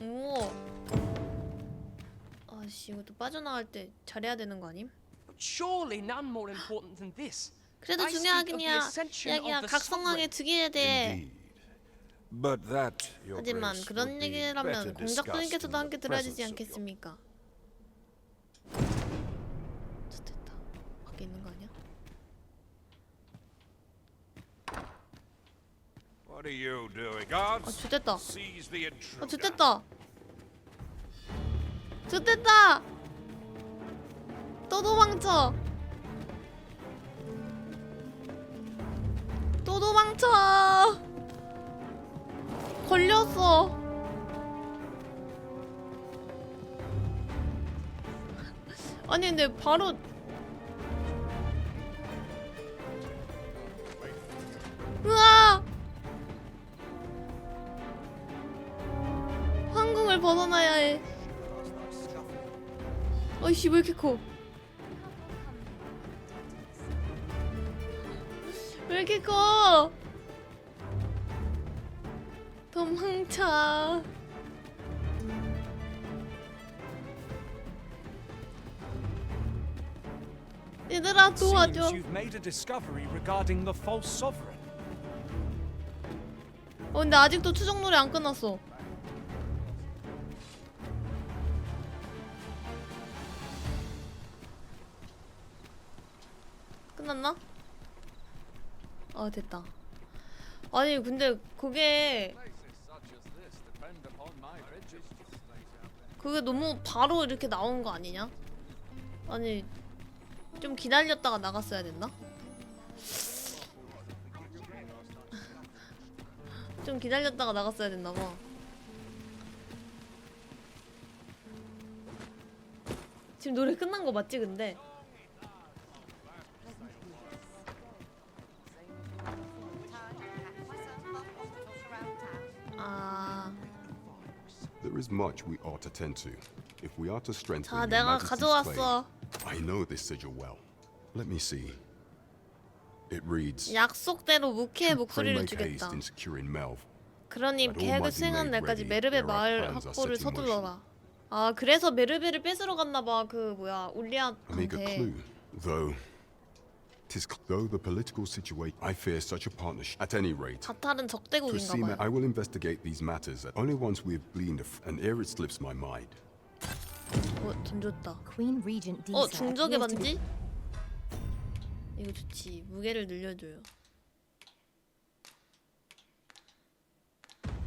Speaker 1: 오. 아씨, 이것도 빠져나갈 때 잘해야 되는 거 아님?
Speaker 5: Surely none more important than this.
Speaker 1: 그래도 중요하긴 해야 이야기야 각성하게 즉위해야 돼.
Speaker 7: But that, your
Speaker 1: 하지만
Speaker 7: grace,
Speaker 1: 그런
Speaker 7: would be
Speaker 1: 얘기라면
Speaker 7: better discussed
Speaker 1: 공작부님께서도
Speaker 7: in
Speaker 1: 함께
Speaker 7: the
Speaker 1: 들어야 되지
Speaker 7: presence of your...
Speaker 1: 않겠습니까? 좋됐다. 밖에 있는 거 아니야?
Speaker 7: What are you doing, guards?
Speaker 1: 좋됐다.
Speaker 7: Seize the intruder.
Speaker 1: 좋됐다. 좋됐다. 또 도망쳐. 또 도망쳐. 걸렸어. 아니 근데 바로 으아! 황궁을 벗어나야 해. 어이씨 왜 이렇게 커? 왜 이렇게 커? 도망쳐. 얘들아 도와줘.
Speaker 3: Seems you've made a discovery regarding the false sovereign.
Speaker 1: 근데 아직도 추적 노래 안 끝났어. 끝났나? 됐다. 아니 근데 그게 너무 바로 이렇게 나온 거 아니냐? 아니 좀 기다렸다가 나갔어야 됐나? 좀 기다렸다가 나갔어야 됐나봐. 지금 노래 끝난 거 맞지 근데?
Speaker 4: There is much we ought to tend to. If we are to strengthen
Speaker 1: 자,
Speaker 4: your
Speaker 1: 내가
Speaker 4: Majesty's
Speaker 1: 가져왔어.
Speaker 4: claim. I know this sigil well. Let me see. It reads.
Speaker 1: 약속대로 무케의
Speaker 4: Pray
Speaker 1: 목소리를
Speaker 4: make
Speaker 1: 주겠다.
Speaker 4: haste in securing Melv.
Speaker 1: 그러니
Speaker 4: Let all
Speaker 1: 계획을
Speaker 4: might be
Speaker 1: 수행한
Speaker 4: made
Speaker 1: 날까지
Speaker 4: ready.
Speaker 1: 메르베
Speaker 4: There are
Speaker 1: 마을
Speaker 4: plans are
Speaker 1: 확보를
Speaker 4: set in motion.
Speaker 1: 서둘러라. 아 그래서 메르베를 뺏으러 갔나봐. 그 뭐야
Speaker 4: I make a
Speaker 1: 울리아한테.
Speaker 4: clue, though. Though the political situation, I fear such a partnership. At any rate,
Speaker 1: 자탈은
Speaker 4: to
Speaker 1: 적대국인가
Speaker 4: see,
Speaker 1: 봐요.
Speaker 4: I will investigate these matters. Only once we have gleaned, and ere it slips my mind.
Speaker 1: 던졌다.
Speaker 8: Queen Regent Disa
Speaker 1: 중적의
Speaker 8: appears to be-
Speaker 1: 반지? 이거 좋지. 무게를 늘려줘요.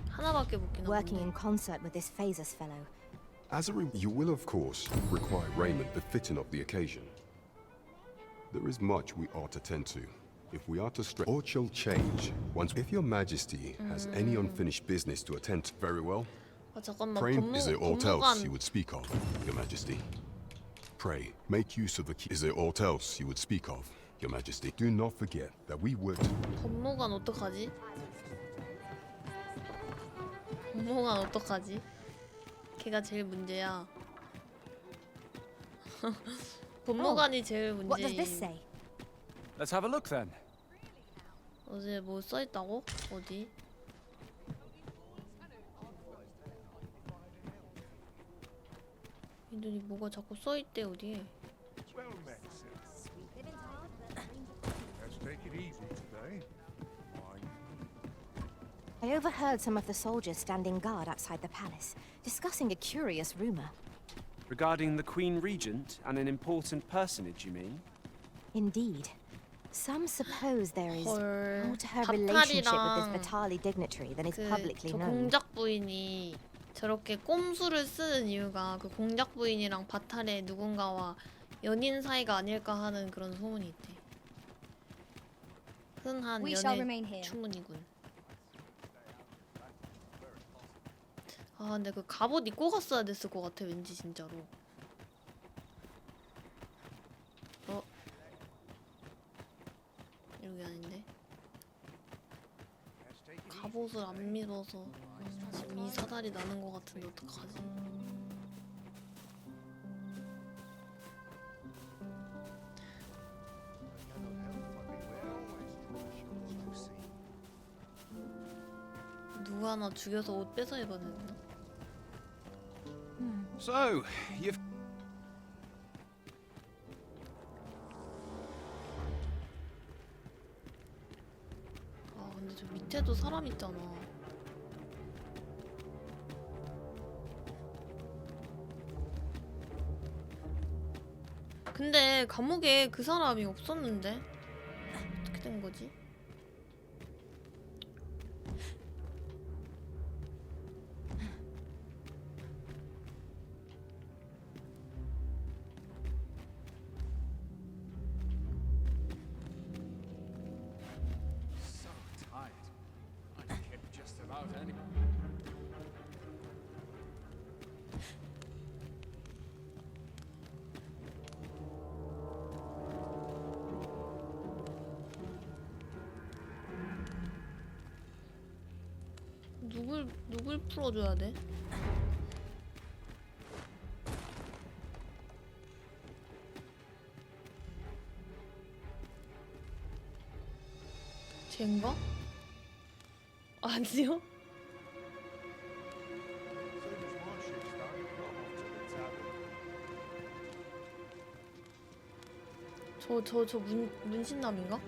Speaker 1: 하나밖에 못 끼나
Speaker 8: working
Speaker 1: 본데.
Speaker 8: in concert with this Phasus fellow.
Speaker 4: As a you will, of course, require raiment befitting of the occasion. There is much we ought to tend to. If we are to or shall change once. If your Majesty has any unfinished business to attend to, very well.
Speaker 1: 잠깐만.
Speaker 4: Pray, is there aught else you
Speaker 1: 법무관
Speaker 4: would speak of, Your Majesty? Pray, make use of the key. Is there aught else you would speak of, Your Majesty? Do not forget that we would.
Speaker 1: 법무관 어떡하지? 법무관 어떡하지? 걔가 제일 문제야. 법무관이 제일
Speaker 8: What does this
Speaker 1: 문제.
Speaker 8: say?
Speaker 9: Let's have a look then.
Speaker 1: 어제 뭐 써있다고? 어디? 이들이 뭐가 자꾸 써있대 어디에?
Speaker 15: Well met, sir. Let's take it easy today.
Speaker 8: I overheard some of the soldiers standing guard outside the palace, discussing a curious rumor.
Speaker 6: Regarding the Queen Regent and an important personage, you mean?
Speaker 8: Indeed. Some suppose there is
Speaker 1: 헐,
Speaker 8: more to her relationship with this
Speaker 1: 바탈이랑
Speaker 8: Vitali dignitary than is
Speaker 1: 그
Speaker 8: publicly
Speaker 1: 저
Speaker 8: known.
Speaker 1: 공작 부인이 저렇게 꼼수를 쓰는 이유가 그 공작 부인이랑 바탈의 누군가와 연인 사이가 아닐까 하는 그런 소문이 있대. 흔한
Speaker 10: We shall remain
Speaker 1: 연애
Speaker 10: here.
Speaker 1: 추문이군. 아 근데 그 갑옷 입고 갔어야 됐을 것 같아 왠지 진짜로. 어? 여기 아닌데? 갑옷을 안 믿어서 지금 이 사달이 나는 것 같은데 어떡하지? 누구 하나 죽여서 옷 뺏어 입어야 되나?
Speaker 6: So, you've...
Speaker 1: 아 근데 저 밑에도 사람 있잖아. 근데 감옥에 그 사람이 없었는데 어떻게 된 거지?
Speaker 9: So tired. I kept just about any.
Speaker 1: 누굴 풀어줘야 돼? 쟤인가? 아니요? 저 문신남인가?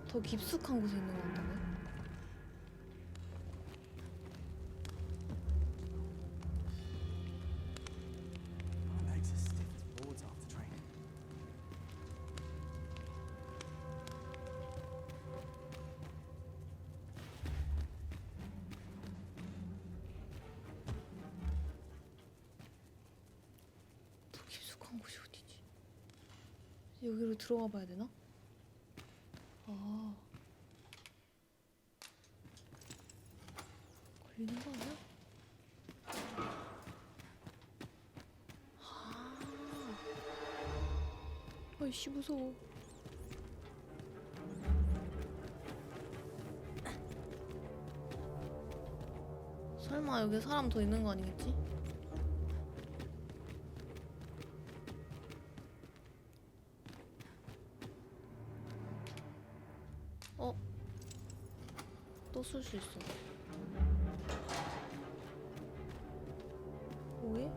Speaker 1: 더 깊숙한 곳에 있는 것 같다고요?
Speaker 17: My legs are stiff as boards after training.
Speaker 1: 더 깊숙한 곳이 어디지? 여기로 들어가 봐야 되나? 아 걸리는 거 아니야? 아이씨 무서워. 설마 여기 사람 더 있는 거 아니겠지? 어? 또 쓸 수 있어. 뭐해?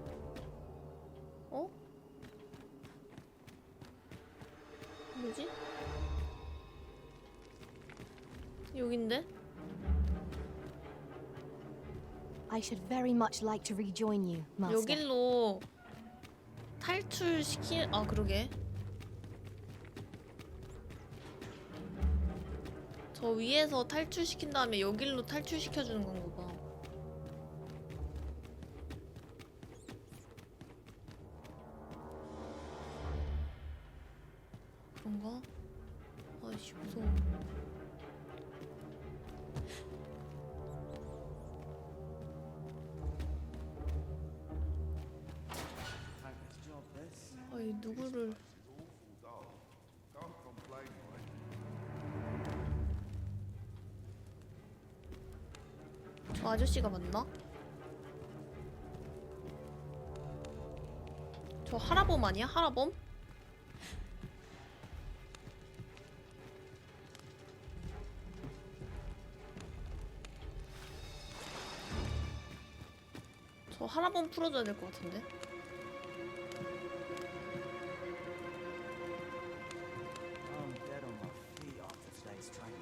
Speaker 1: 어? 뭐지? 여긴데?
Speaker 8: I should very much like to rejoin you, Master.
Speaker 1: 여길로 탈출시킬... 아 그러게. 저 위에서 탈출시킨 다음에 여길로 탈출시켜주는 건가 봐. 그런가? 아이씨 무서워. 아이 누구를...
Speaker 15: Don't complain, mate.
Speaker 1: 저 아저씨가 맞나? 저 하라범 아니야? 하라범? 저 하라범 풀어줘야 될 것 같은데?
Speaker 18: I'm dead on my feet after today's training.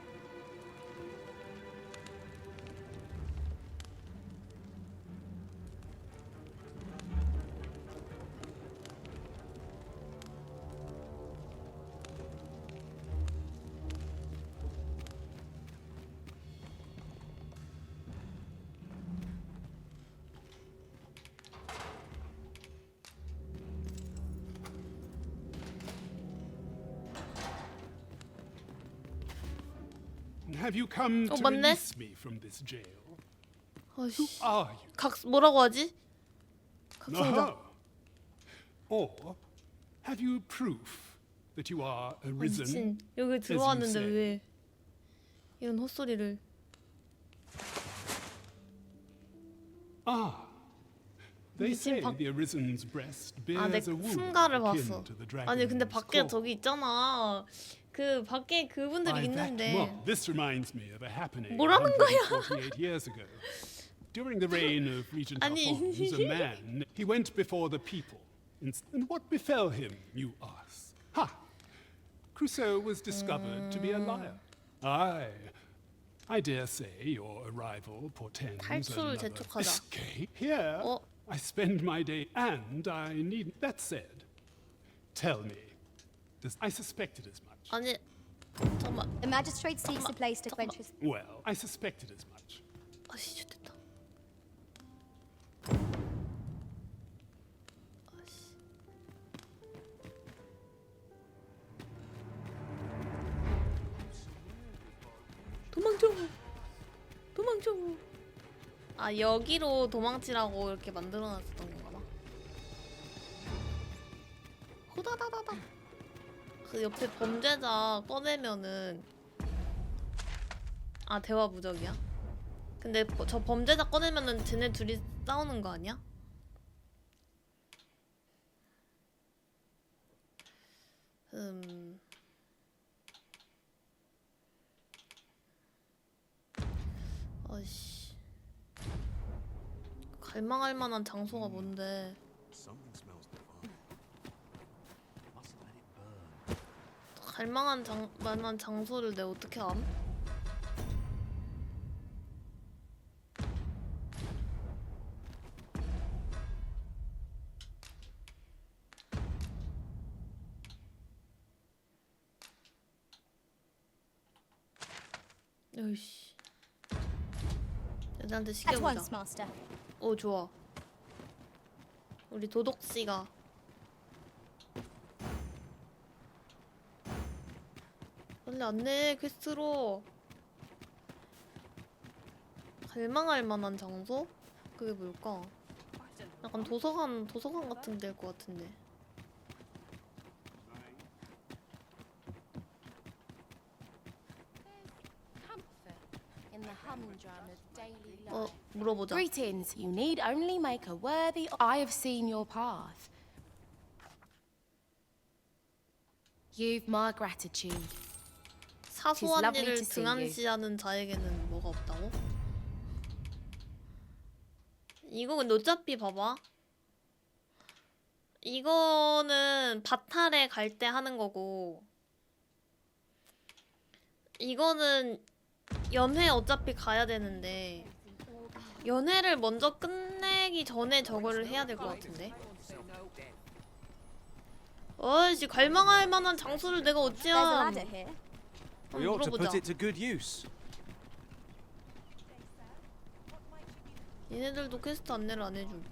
Speaker 19: Have you come to
Speaker 1: 맞네?
Speaker 19: release me from this jail? Who are you?
Speaker 1: 뭐라고 하지? 각성자.
Speaker 19: Uh-huh. Or have you proof that you are a risen?
Speaker 1: 미친. 여기 들어왔는데 왜 이런 헛소리를.
Speaker 19: They say the arisen's breast
Speaker 1: 아, 내
Speaker 19: bears a wound
Speaker 1: 승가를
Speaker 19: akin
Speaker 1: 봤어.
Speaker 19: to the
Speaker 1: 아니 근데
Speaker 19: dragon's
Speaker 1: 밖에
Speaker 19: claw.
Speaker 1: 저기 있잖아. 그 밖에 그분들이
Speaker 19: By that
Speaker 1: 있는데.
Speaker 19: well, this reminds me of a happening
Speaker 1: 뭐라는 거야?
Speaker 19: 148 years ago. During the reign of Regent
Speaker 1: 아니.
Speaker 19: Alphonse, a man, he went before the people. And what befell him, you ask? Ha! Crusoe was discovered to be a liar. I dare say your arrival portends
Speaker 1: 탈출을
Speaker 19: another
Speaker 1: 재촉하자.
Speaker 19: escape. Here, I spend my day, and I need. That said, tell me, I suspected as much.
Speaker 1: 아니, 잠깐만.
Speaker 8: The magistrate seeks a place to quench his...
Speaker 19: Well, I suspected as much.
Speaker 1: 아씨, 좋겠다. 도망쳐! 도망쳐! 아, 여기로 도망치라고 이렇게 만들어놨었던 건가 봐. 호다다다다. 그 옆에 범죄자 꺼내면은 아, 대화 무적이야? 근데 저 범죄자 꺼내면은 쟤네 둘이 싸우는 거 아니야? 어이씨. 갈망할 만한 장소가 뭔데?
Speaker 20: Something smells divine. Mustn't let it burn.
Speaker 1: 갈망한 만한 장소를 내가 어떻게 암? 으이씨. 애들한테
Speaker 10: At
Speaker 1: 시켜보자.
Speaker 10: once, master.
Speaker 1: 오, 좋아. 우리 도덕씨가 원래 안내 퀘스트로 갈망할 만한 장소? 그게 뭘까? 약간 도서관 같은 데일 것 같은데.
Speaker 21: In the humdrum of daily life.
Speaker 1: 물어보자.
Speaker 21: Greetings. You need only make a worthy. I have seen your path. You've my gratitude.
Speaker 1: 사소한
Speaker 21: lovely
Speaker 1: 일을
Speaker 21: to see you.
Speaker 1: 등한시하는 자에게는 뭐가 없다고? 이거 근데 어차피 봐봐. 이거는 바탈에 갈 때 하는 거고, 이거는 연회 어차피 가야 되는데, 연회를 먼저 끝내기 전에 저거를 해야 될 것 같은데. 어이씨, 갈망할 만한 장소를 내가 어찌함.
Speaker 6: We ought to put it to good use.
Speaker 1: 얘네들도 퀘스트 안내를 안 해줌.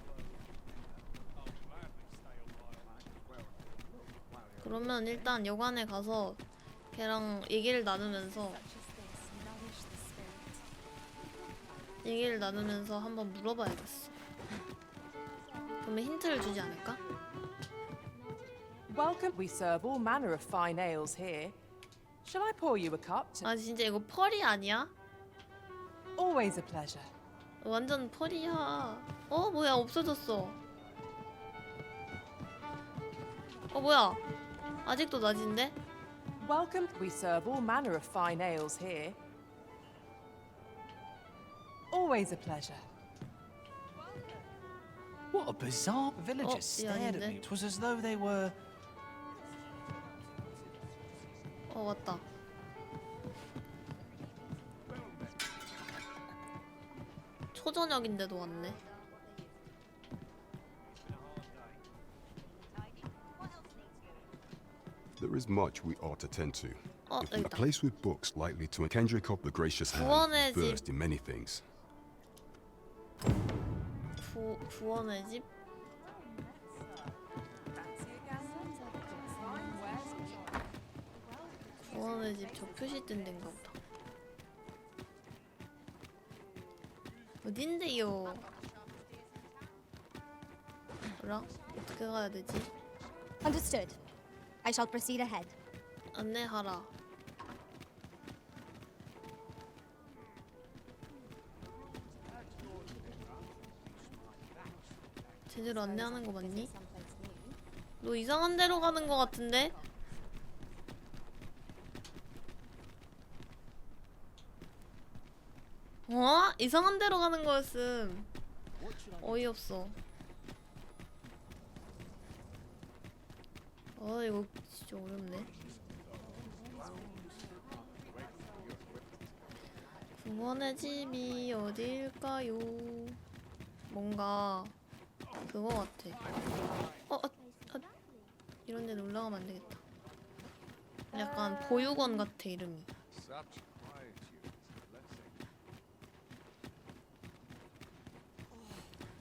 Speaker 1: 그러면 일단 여관에 가서 걔랑 얘기를 나누면서 한번 물어봐야겠어. 그러면 힌트를 주지 않을까?
Speaker 16: Welcome. We serve all manner of fine ales here. Shall I pour you a cup?
Speaker 1: 아 진짜 이거 펄이 아니야?
Speaker 16: Always a pleasure.
Speaker 1: 완전 펄이야. 어 뭐야 없어졌어. 어 뭐야? 아직도 낮인데?
Speaker 16: Welcome. We serve all manner of fine ales here. Always a pleasure.
Speaker 14: What a bizarre villagers stared at me. It was as though they were.
Speaker 1: 왔다. 초저녁인데도 왔네.
Speaker 4: There is much we ought to tend to. If we, a
Speaker 1: 여기다.
Speaker 4: place with books likely to Kendrick up the gracious hand,
Speaker 1: 구원의 집.
Speaker 4: versed in many things.
Speaker 1: 구원의 집? 구원의 집 저 표시된 데인가 보다. 어딘데요? 뭐라? 어떻게 가야 되지?
Speaker 10: Understood. I shall proceed ahead.
Speaker 1: 안내하라. 제대로 안내하는 거 맞니? 너 이상한 데로 가는 거 같은데? 어? 이상한 데로 가는 거였음. 어이없어. 이거 진짜 어렵네. 구원의 집이 어딜까요? 뭔가 그거 같아. 이런 데는 올라가면 안 되겠다. 약간 보육원 같아, 이름이.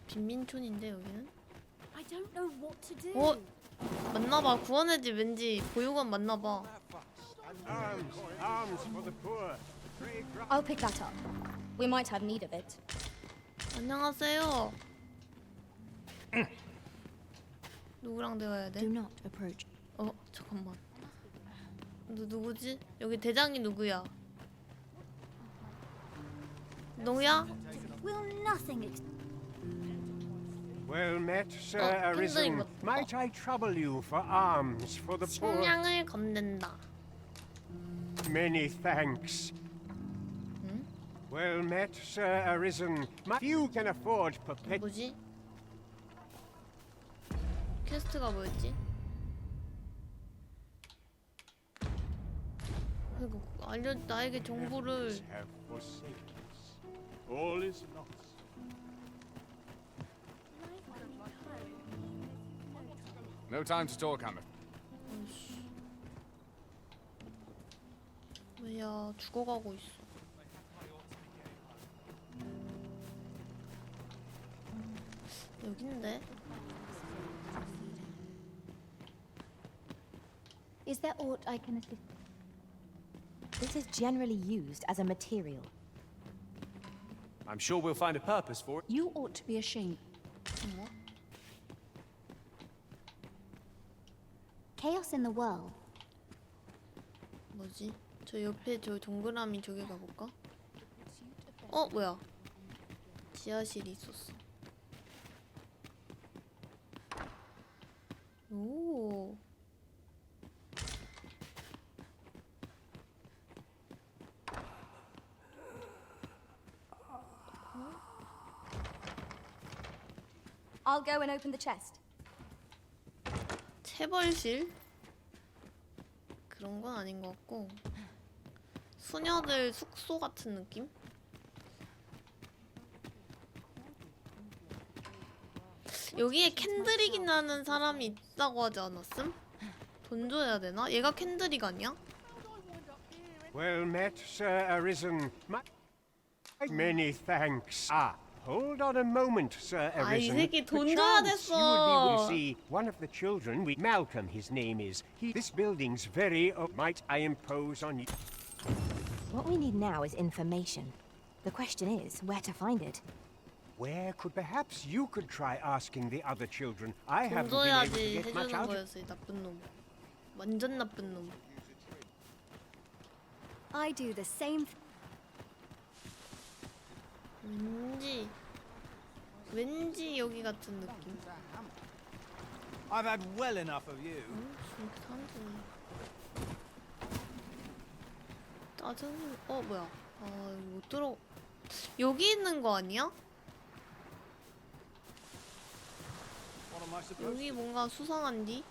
Speaker 1: 빈민촌인데 여기는?
Speaker 10: I don't know what to do.
Speaker 1: 맞나봐. 구원의 집 왠지 보육원 맞나봐.
Speaker 10: I'll pick that up. We might have need of it.
Speaker 1: 안녕하세요. 누구랑 대화해야 돼?
Speaker 8: Do not approach.
Speaker 1: 잠깐만. 누구지? 여기 대장이 누구야? 너야?
Speaker 10: Will nothing
Speaker 13: Well met, Sir Arisen. Might I trouble you for alms for the poor?
Speaker 1: 식량을 건넨다.
Speaker 13: Many thanks. Well met, Sir Arisen. Few can afford perpetual.
Speaker 1: 뭐지? 퀘스트가 뭐였지? 이거 나에게 정보를.
Speaker 13: All is lost.
Speaker 12: No time to talk, Hammer.
Speaker 1: 왜야 죽어가고 있어. 여긴데?
Speaker 8: Is there aught I can assist? This is generally used as a material.
Speaker 6: I'm sure we'll find a purpose for it.
Speaker 10: You ought to be ashamed.
Speaker 8: Chaos in the world.
Speaker 1: 뭐지? 저 옆에 저 동그라미 저기 가볼까? 뭐야? 지하실이 있었어. 오.
Speaker 10: I'll go and open the chest.
Speaker 1: 체벌실? 그런 건 아닌 것 같고 수녀들 숙소 같은 느낌? 여기에 캔드릭이라는 사람이 있다고 하지 않았음? 돈 줘야 되나? 얘가 캔드릭 아니야?
Speaker 13: Well met, Sir Arisen. Many thanks. Hold on a moment, Sir Arisen.
Speaker 1: 이 새끼 돈 줘야
Speaker 13: Perchance you would be able to
Speaker 1: 됐어.
Speaker 13: see one of the children. Malcolm, his name is. This building's very. Might I impose on you?
Speaker 8: What we need now is information. The question is where to find it.
Speaker 13: Where could perhaps you could try asking the other children? I
Speaker 1: 돈
Speaker 13: haven't been able to
Speaker 1: 줘야지
Speaker 13: get much
Speaker 1: 해주는
Speaker 13: out of.
Speaker 1: 거였어, 이 나쁜 놈. 완전 나쁜 놈.
Speaker 10: I do the same.
Speaker 1: 왠지 왠지 여기 같은 느낌.
Speaker 18: I've had well enough of you.
Speaker 1: 사람들이 짜증. 뭐야? 여기 못 들어. 여기 있는 거 아니야?
Speaker 18: What am I supposed
Speaker 1: 여기
Speaker 18: to?
Speaker 1: 뭔가 수상한디?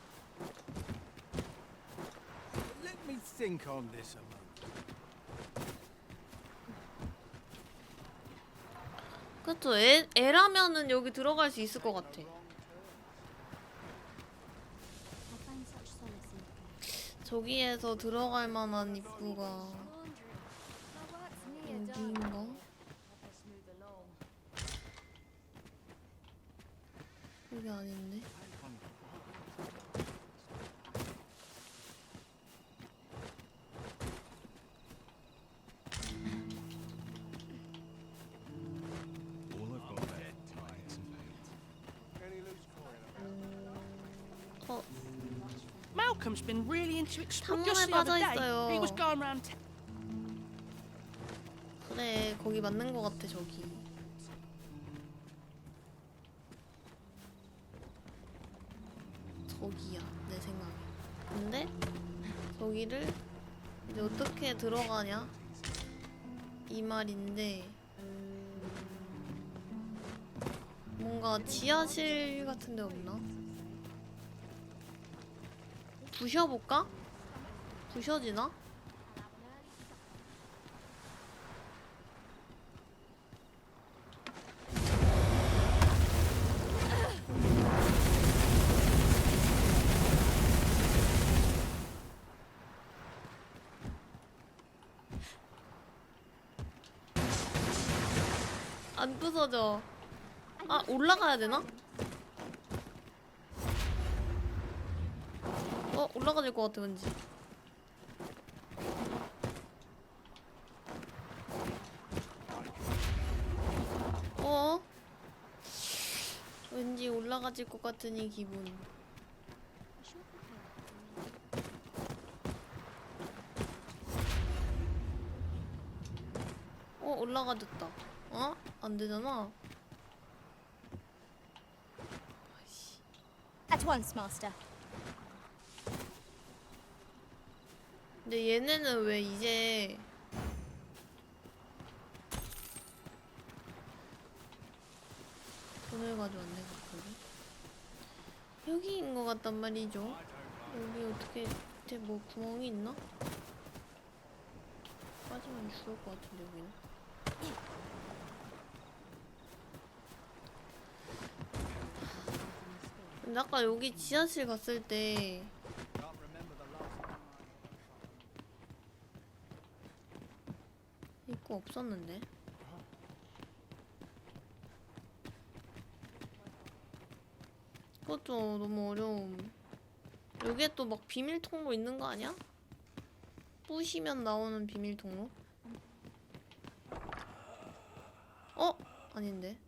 Speaker 18: Let me think on this a moment.
Speaker 1: 그쵸? 애라면은 여기 들어갈 수 있을 것 같아. 저기에서 들어갈 만한 입구가 여기인가? 여기 아닌데?
Speaker 2: Malcolm's been really into exploring.
Speaker 1: 탐험에
Speaker 2: Just the other
Speaker 1: 빠져
Speaker 2: day,
Speaker 1: 있어요.
Speaker 2: he was going around.
Speaker 1: 그래, 거기 맞는 것 같아, 저기. 저기야, 내 생각에. 근데 저기를 이제 어떻게 들어가냐? 이 말인데 뭔가 지하실 같은 데 없나? 부셔볼까? 부셔지나? 안 부서져. 아, 올라가야 되나? 올라가야 될 것 같아, 왠지. 왠지 올라가질 것 같은 이 기분. 올라가졌다. 안 되잖아.
Speaker 10: At once, master.
Speaker 1: 근데 얘네는 왜 이제 돈을 가져왔네, 갑자기. 여기인 것 같단 말이죠. 여기 어떻게 밑에 뭐 구멍이 있나? 빠지면 죽을 것 같은데, 여기는. 근데 아까 여기 지하실 갔을 때 입구 없었는데? 그것도 너무 어려움. 여기에 또 막 비밀 통로 있는 거 아니야? 부시면 나오는 비밀 통로? 아닌데.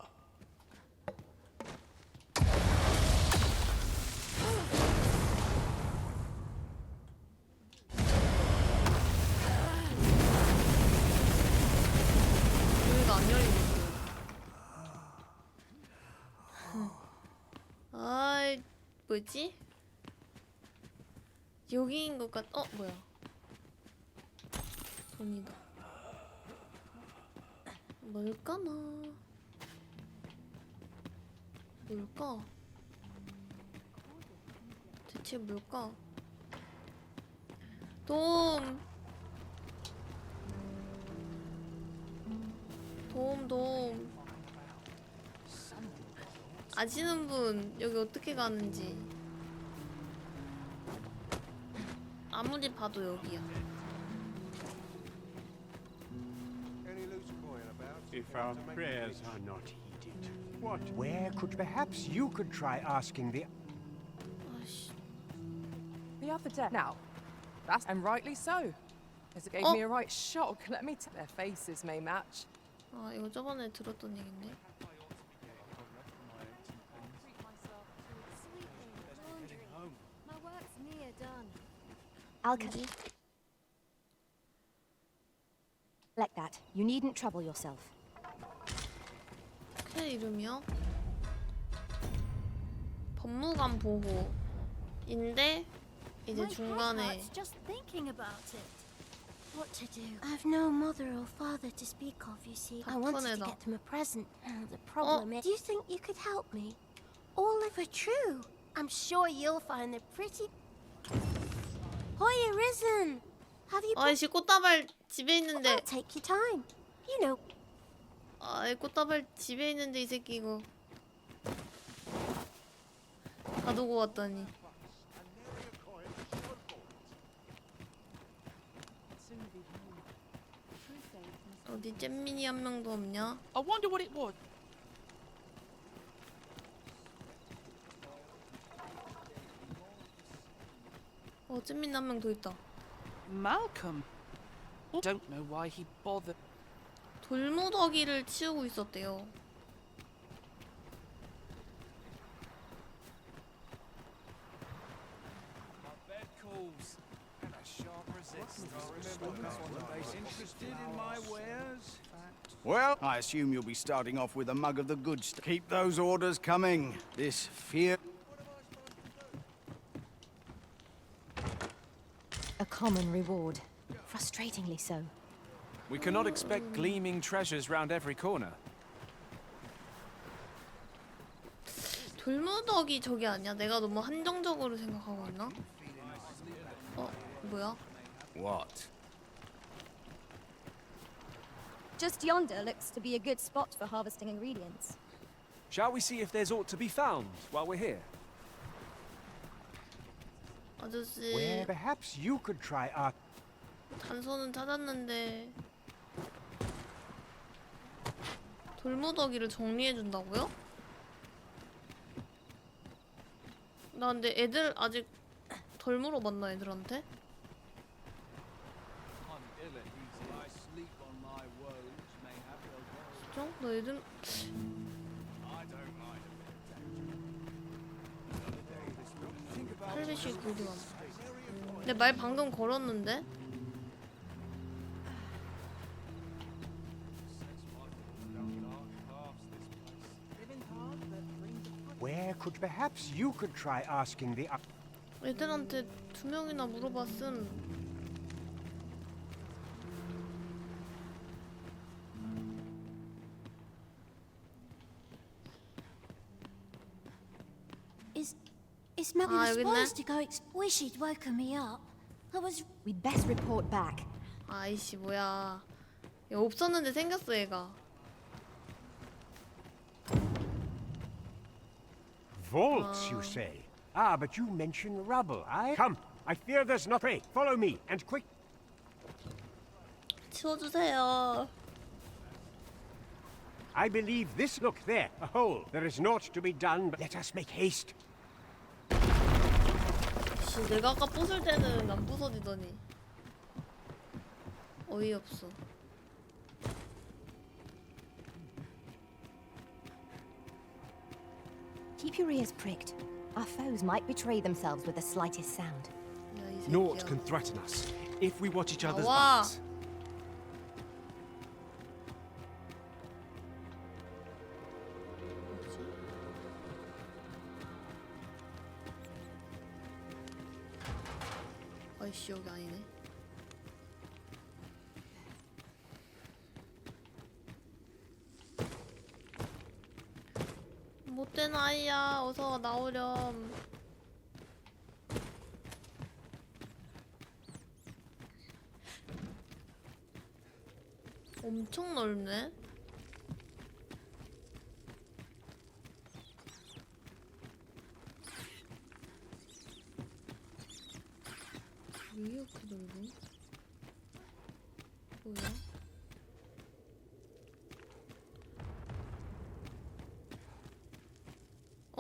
Speaker 1: 여기가 안 열리고 있어. 아이, 뭐지? 여기인 것 같... 뭐야? 돈이다. 뭘까나? 뭘까? 대체 뭘까? 도움! 도움. 아시는 분, 여기 어떻게 가는지. 아무리 봐도 여기야.
Speaker 22: If our prayers are not heeded, what? Where could perhaps you could try asking the...
Speaker 16: The other day. Now, that's and rightly so. As it gave me a right shock. Let me tell. Their faces may match.
Speaker 1: 이거 저번에 들었던 얘긴데.
Speaker 10: My work's near done.
Speaker 8: I'll like that. You needn't trouble yourself.
Speaker 1: 걔 이름이야? 법무관 보호인데 이제 중간에
Speaker 10: Just thinking about it. What to do? I've no mother or father to speak of, you see. I wanted to get them a present. The problem is, do you think you could help me? All of it true. I'm sure you'll find it pretty. Hoya risen. Have you?
Speaker 1: 아이씨 꽃다발 집에 있는데.
Speaker 10: Take your time. You know.
Speaker 1: 아 꽃다발 집에 있는데 이 새끼 이거 가두고 왔더니. 어디 잼민이 한 명도 없냐?
Speaker 2: I wonder what it was.
Speaker 1: 잼민이 한 명 더 있다.
Speaker 2: Malcolm. Don't know why he bothered.
Speaker 1: 돌무더기를 치우고 있었대요.
Speaker 18: Well, I assume you'll be starting off with a mug of the good stuff. Keep those orders coming. This fear...
Speaker 8: A common reward. Frustratingly so.
Speaker 9: We cannot expect gleaming treasures round every corner.
Speaker 1: 돌무더기 저기 아니야? 내가 너무 한정적으로 생각하고 있나? 뭐야?
Speaker 18: What?
Speaker 10: Just yonder looks to be a good spot for harvesting ingredients.
Speaker 9: Shall we see if there's aught to be found while we're here?
Speaker 1: 아저씨.
Speaker 22: Where perhaps you could try our...
Speaker 1: 단서는 찾았는데 돌무더기를 정리해준다고요? 나 근데 애들 아직 덜 물어봤나 애들한테? 진짜? 나 애들... 할리씨 어디 갔어? 내 말 방금 걸었는데?
Speaker 22: Where could perhaps you could try asking the...
Speaker 1: 애들한테 2명이나 물어봤음.
Speaker 10: Is Mother
Speaker 1: 여기 있네.
Speaker 10: supposed to go? Wish he'd woken me up. I was.
Speaker 8: We'd best report back.
Speaker 1: 아이씨 뭐야. 얘 없었는데 생겼어 얘가.
Speaker 22: Vaults, you say? Ah, but you mention rubble, Come, I fear there's not... Pray, follow me, and quick...
Speaker 1: 치워주세요.
Speaker 22: I believe this... Look, there, a hole. There is naught to be done, but let us make haste.
Speaker 1: 내가 아까 부술 때는 안 부서지더니 어이없어.
Speaker 8: Keep your ears pricked. Our foes might betray themselves with the slightest sound.
Speaker 9: Naught can threaten us if we watch each other's
Speaker 1: 나와.
Speaker 9: backs.
Speaker 1: 아이씨 여기 아니네. 못된 아이야. 어서 나오렴. 엄청 넓네. 왜 이렇게 넓어? 뭐야?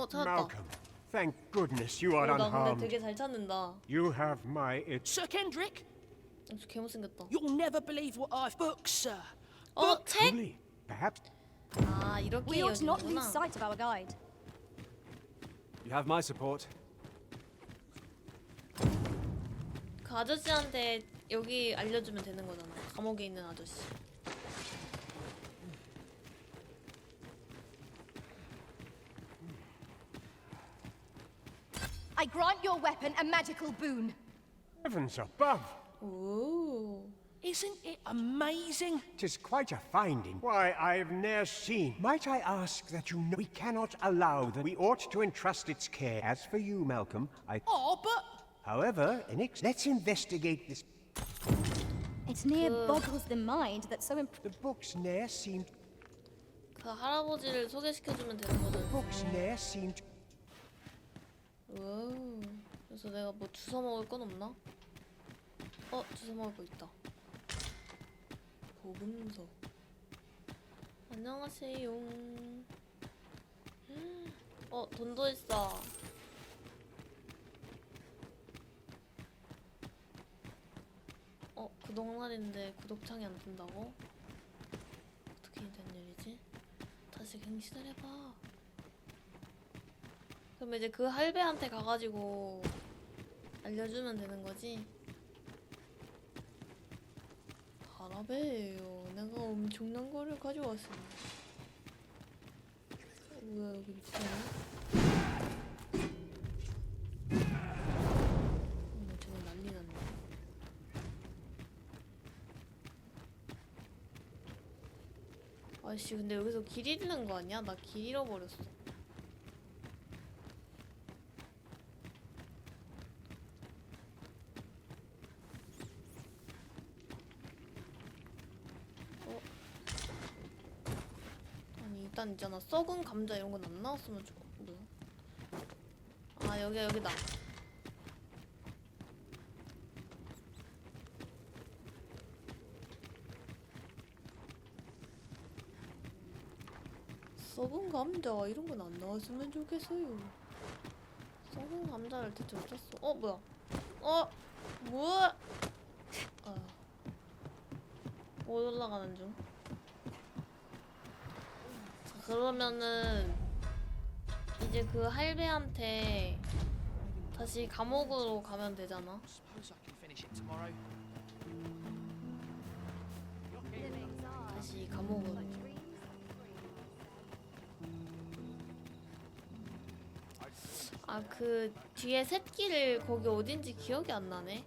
Speaker 1: 찾았다.
Speaker 22: Malcolm, thank goodness you are
Speaker 1: 나 근데
Speaker 22: unharmed.
Speaker 1: 되게 잘 찾는다.
Speaker 22: You have my...
Speaker 2: Sir Kendrick,
Speaker 1: 개못생겼다.
Speaker 2: you'll never believe what I've booked, sir.
Speaker 1: 책?
Speaker 22: Truly, perhaps...
Speaker 1: 이렇게
Speaker 10: We ought not lose
Speaker 1: 여기구나.
Speaker 10: sight of our guide.
Speaker 9: You have my support.
Speaker 1: 그 아저씨한테 여기 알려주면 되는 거잖아. 감옥에 있는 아저씨.
Speaker 10: I grant your weapon a magical boon.
Speaker 22: Heavens above!
Speaker 1: Ooh.
Speaker 14: Isn't it amazing?
Speaker 22: 'Tis quite a finding. Why, I've ne'er seen. Might I ask that you know we cannot allow that we ought to entrust its care. As for you, Malcolm,
Speaker 14: Oh, but...
Speaker 22: However, let's investigate this.
Speaker 10: It near boggles the mind that so
Speaker 22: The books ne'er seemed.
Speaker 1: 그 할아버지를 소개시켜주면 되는 거잖아.
Speaker 22: Books ne'er seemed.
Speaker 1: 오. 그래서 내가 뭐 주워 먹을 건 없나? 주워 먹을 거 있다. 보금서. 안녕하세요. 돈도 있어. 구독날인데 구독창이 안 뜬다고? 어떻게 된 일이지? 다시 갱신을 해봐. 그럼 이제 그 할배한테 가가지고 알려주면 되는 거지? 바라베예요. 내가 엄청난 거를 가져왔습니다. 뭐야 여기 미치네? 쟤네 난리 났네. 아이씨 근데 여기서 길 잃는 거 아니야? 나 길 잃어버렸어. 일단 있잖아 썩은 감자 이런 건 안 나왔으면 좋아. 뭐야? 아 여기다. 썩은 감자 이런 건 안 나왔으면 좋겠어요. 썩은 감자를 대체 어쩌어? 뭐야? 뭐야? 못 올라가는 중. 그러면은 이제 그 할배한테 다시 감옥으로 가면 되잖아. 다시 감옥으로. 그 뒤에 새끼를 거기 어딘지 기억이 안 나네.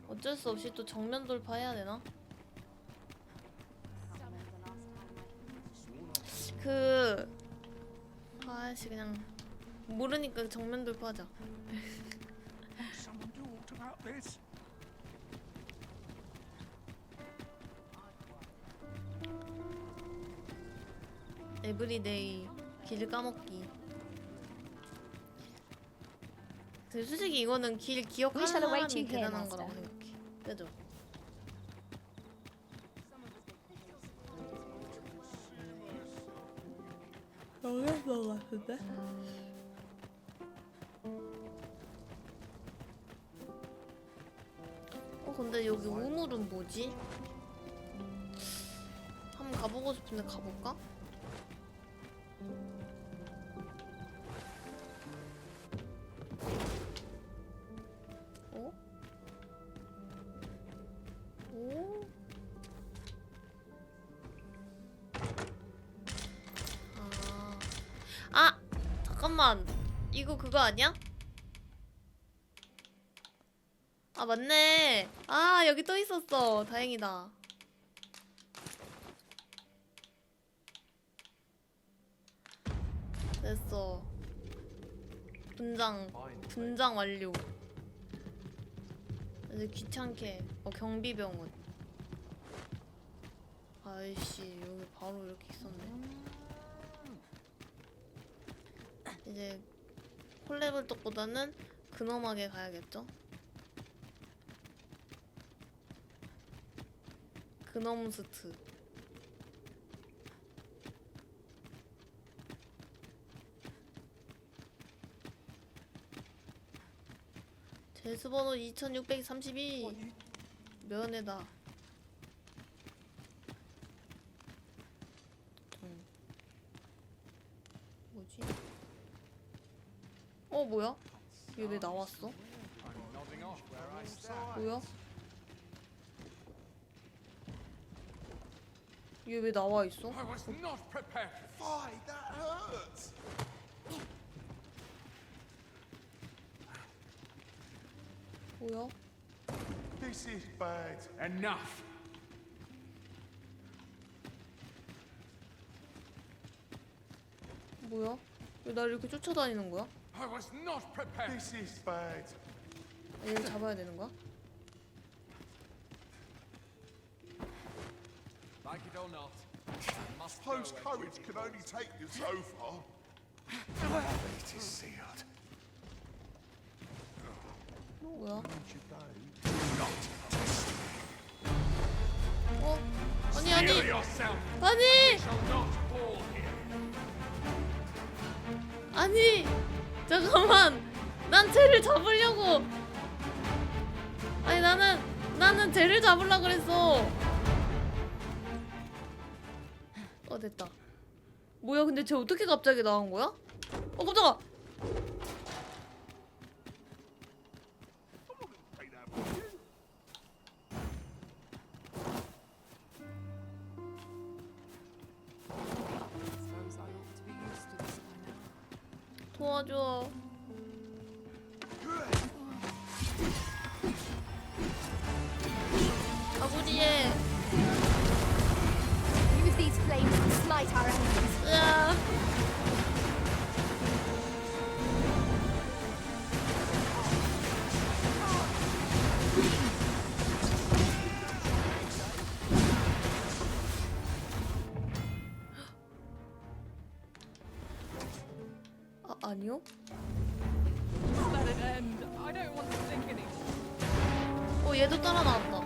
Speaker 1: 어쩔 수 없이 또 정면 돌파해야 되나? 아이씨 그냥 모르니까 정면 돌파하자. 에브리데이 길 까먹기. 근데 솔직히 이거는 길 기억하는 사람이 대단한 거라고 생각해. 그죠? 여기서 같은데? 근데 여기 우물은 뭐지? 한번 가보고 싶은데 가볼까? 잠깐만 이거 그거 아니야? 맞네. 여기 또 있었어. 다행이다. 됐어. 분장 완료. 이제 귀찮게 경비병원. 아이씨 여기 바로 이렇게 있었네. 이제 콜레블떡보다는 근엄하게 가야겠죠? 근엄스트. 제수번호 2632. 면회다. 뭐지? 뭐야? 얘 왜 나왔어? 뭐야? 얘 왜 나와 있어?
Speaker 15: I was not prepared. Fie, that hurts.
Speaker 1: 뭐야?
Speaker 15: This is bad.
Speaker 19: Enough.
Speaker 1: 뭐야? 왜 나를 이렇게 쫓아다니는 거야?
Speaker 15: I was not prepared. This is bad.
Speaker 1: 얘를 잡아야 되는 거야?
Speaker 12: Like it or not,
Speaker 15: Suppose courage can only take you so far. It is sealed.
Speaker 1: 뭐야? 어? 아니 아니 아니 아니 잠깐만 난 쟤를 잡으려고 아니 나는 쟤를 잡으려고 그랬어. 됐다. 뭐야 근데 쟤 어떻게 갑자기 나온 거야? 깜짝아. 도와줘. 아구리에.
Speaker 10: Use these flames to smite our enemies.
Speaker 1: 으아. 아니요?
Speaker 16: Just let it end. I don't want to think anymore.
Speaker 1: 얘도 따라 나왔다.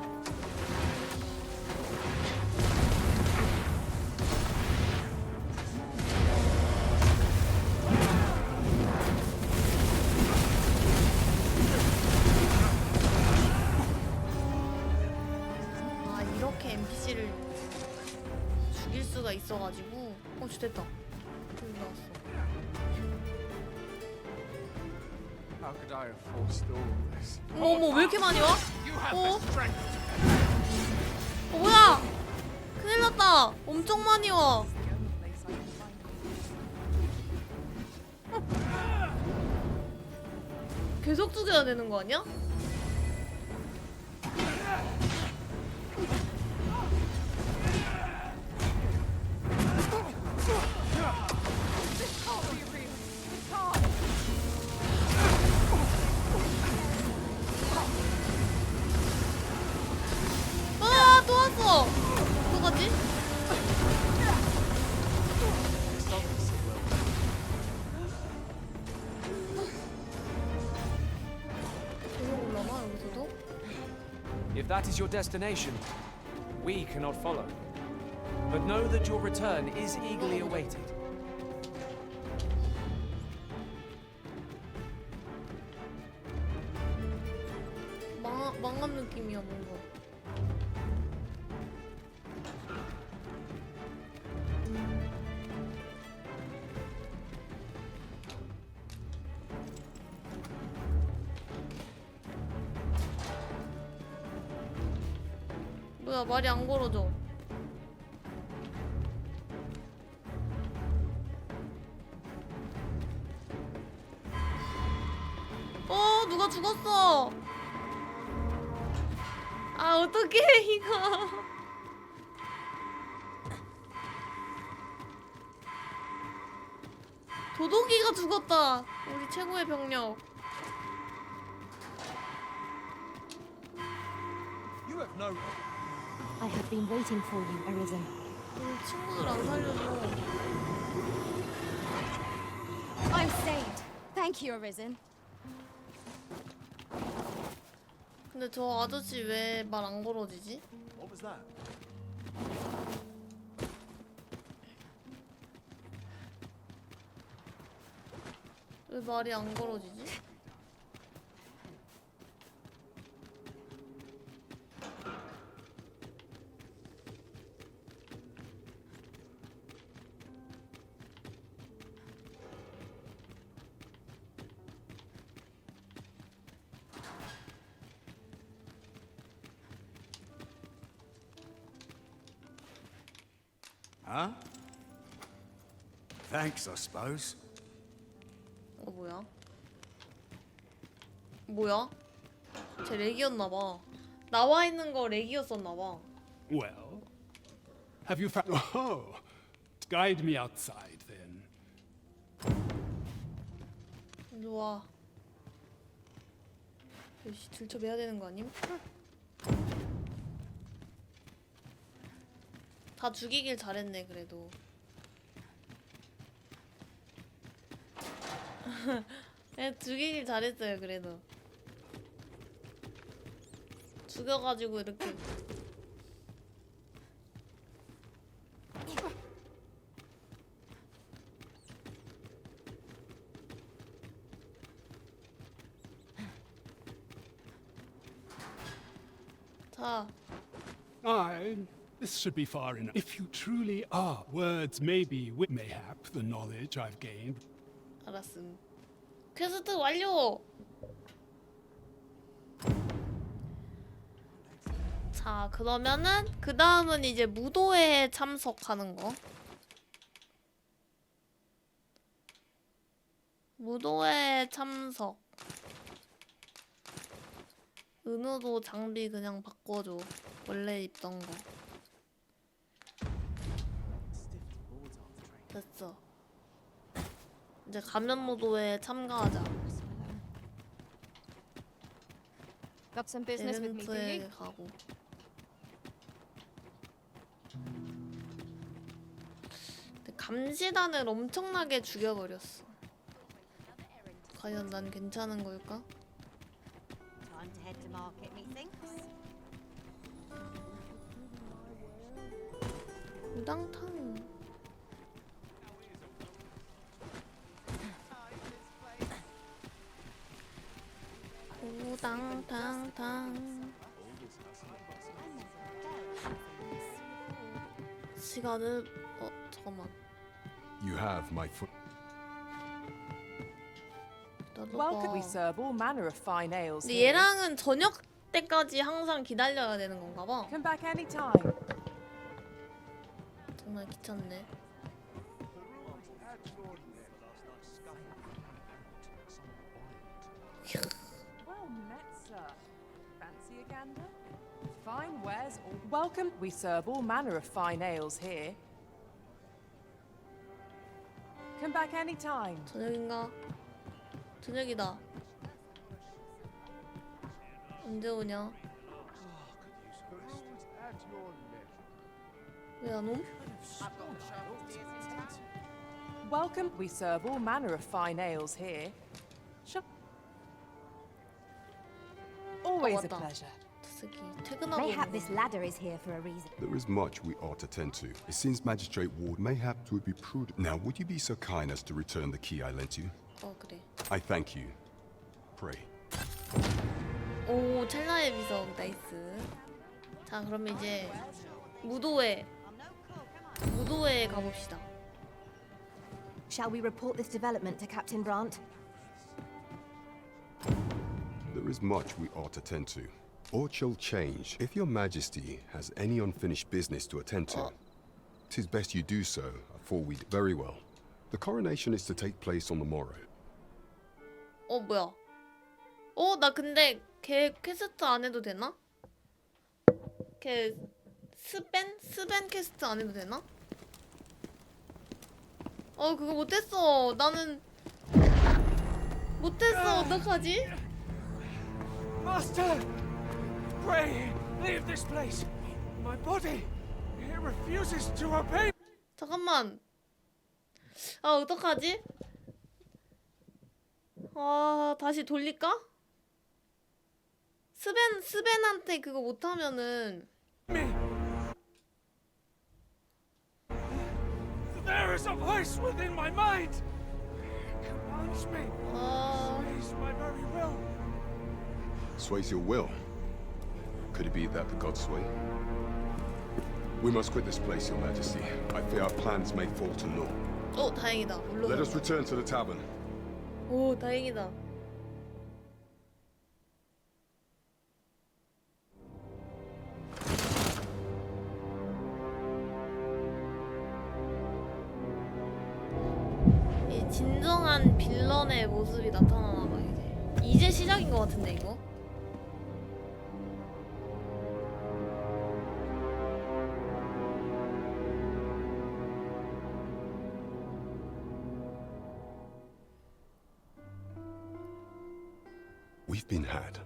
Speaker 1: 아, 이렇게 NPC를 죽일 수가 있어가지고. 됐다. 여기 나왔어.
Speaker 12: How could I have forestalled this?
Speaker 1: 어머 왜 이렇게 많이 와? 뭐야? 큰일 났다. 엄청 많이 와. 계속 죽여야 되는 거 아니야? 또 왔어. 어떡하지? 계속 올라가 여기서도?
Speaker 9: If that is your destination, we cannot follow. But know that your return is eagerly awaited.
Speaker 1: 망한 느낌이야 뭔가. 뭐야 말이 안 걸어져. 누가 죽었어. 아 어떡해 이거. 도도기가 죽었다. 우리 최고의 병력.
Speaker 15: You have no.
Speaker 8: I have been waiting for you, Arisen.
Speaker 1: 우리 친구들 안 살려줘.
Speaker 10: I'm saved. Thank you, Arisen.
Speaker 1: 근데 저 아저씨 왜 말 안 걸어지지?
Speaker 15: What was that?
Speaker 1: 왜 말이 안 걸어지지?
Speaker 18: Huh? Thanks, I suppose.
Speaker 1: 뭐야? 뭐야? 제 렉이었나봐. 나와 있는 거 렉이었었나봐.
Speaker 19: Well, have you found? Oh, guide me outside then.
Speaker 1: 좋아. 역시 들춰매야 되는 거 아님? 다 죽이길 잘했네 그래도. 네, 죽이길 잘했어요 그래도. 죽여가지고 이렇게. 자.
Speaker 19: This should be far enough. If you truly are, words may be mayhap the knowledge I've gained.
Speaker 1: 알았음. 퀘스트 완료. 자, 그러면은 그 다음은 이제 무도회에 참석하는 거. 무도회 참석. 은우도 장비 그냥 바꿔줘. 원래 입던 거. 됐어. 이제 가면 무도회에 참가하자.
Speaker 8: Got some business with me, do you?
Speaker 1: 이벤트에 가고. 근데 감시단을 엄청나게 죽여버렸어. 과연 난 괜찮은 걸까?
Speaker 10: Time to head to market, methinks.
Speaker 1: 우당탕. 우당탕탕. 시간을 잠깐만.
Speaker 4: You have my foot.
Speaker 16: Welcome. We serve all manner of fine ales.
Speaker 1: 근데 얘랑은 저녁 때까지 항상 기다려야 되는 건가 봐.
Speaker 16: Come back anytime.
Speaker 1: 정말 귀찮네.
Speaker 16: Well met, sir. Fancy a gander? Fine wares. Welcome. We serve all manner of fine ales here. Come back anytime.
Speaker 1: 저녁인가? 저녁이다. 언제 오냐? 왜 안 옴?
Speaker 16: Welcome. We serve all manner of fine ales here. Always a pleasure.
Speaker 8: Mayhap this ladder is here for a reason.
Speaker 4: There is much we ought to tend to. It seems Magistrate Ward mayhap would be prudent. Now, would you be so kind as to return the key I lent you?
Speaker 1: 그래.
Speaker 4: I thank you. Pray.
Speaker 1: 오, 찰나의 비석 나이스. 자, 그럼 이제 무도회에 가봅시다.
Speaker 8: Shall we report this development to Captain Brandt?
Speaker 4: There is much we ought to tend to. Or shall change. If your majesty has any unfinished business to attend to, 'tis best you do so afore we very well. The coronation is to take place on the morrow.
Speaker 1: 뭐야? 나 근데 걔 퀘스트 안 해도 되나? 걔 스벤 퀘스트 안 해도 되나? 그거 못했어. 나는 못했어. 어떡하지?
Speaker 3: Master! Pray, leave this place. My body, it refuses to obey.
Speaker 1: 잠깐만. 어떡하지? 다시 돌릴까? 스벤한테 그거 못하면은
Speaker 3: There is a voice within my mind. It commands me. Sways my very will.
Speaker 4: Sways your will? Could it be that the gods sway? We must quit this place, your majesty. I fear our plans may fall to naught.
Speaker 1: 다행이다. 물론.
Speaker 4: Let us return to the tavern.
Speaker 1: 오, 다행이다. 이 진정한 빌런의 모습이 나타나나 봐 이제. 이제 시작인 것 같은데 이거.
Speaker 4: We've been had.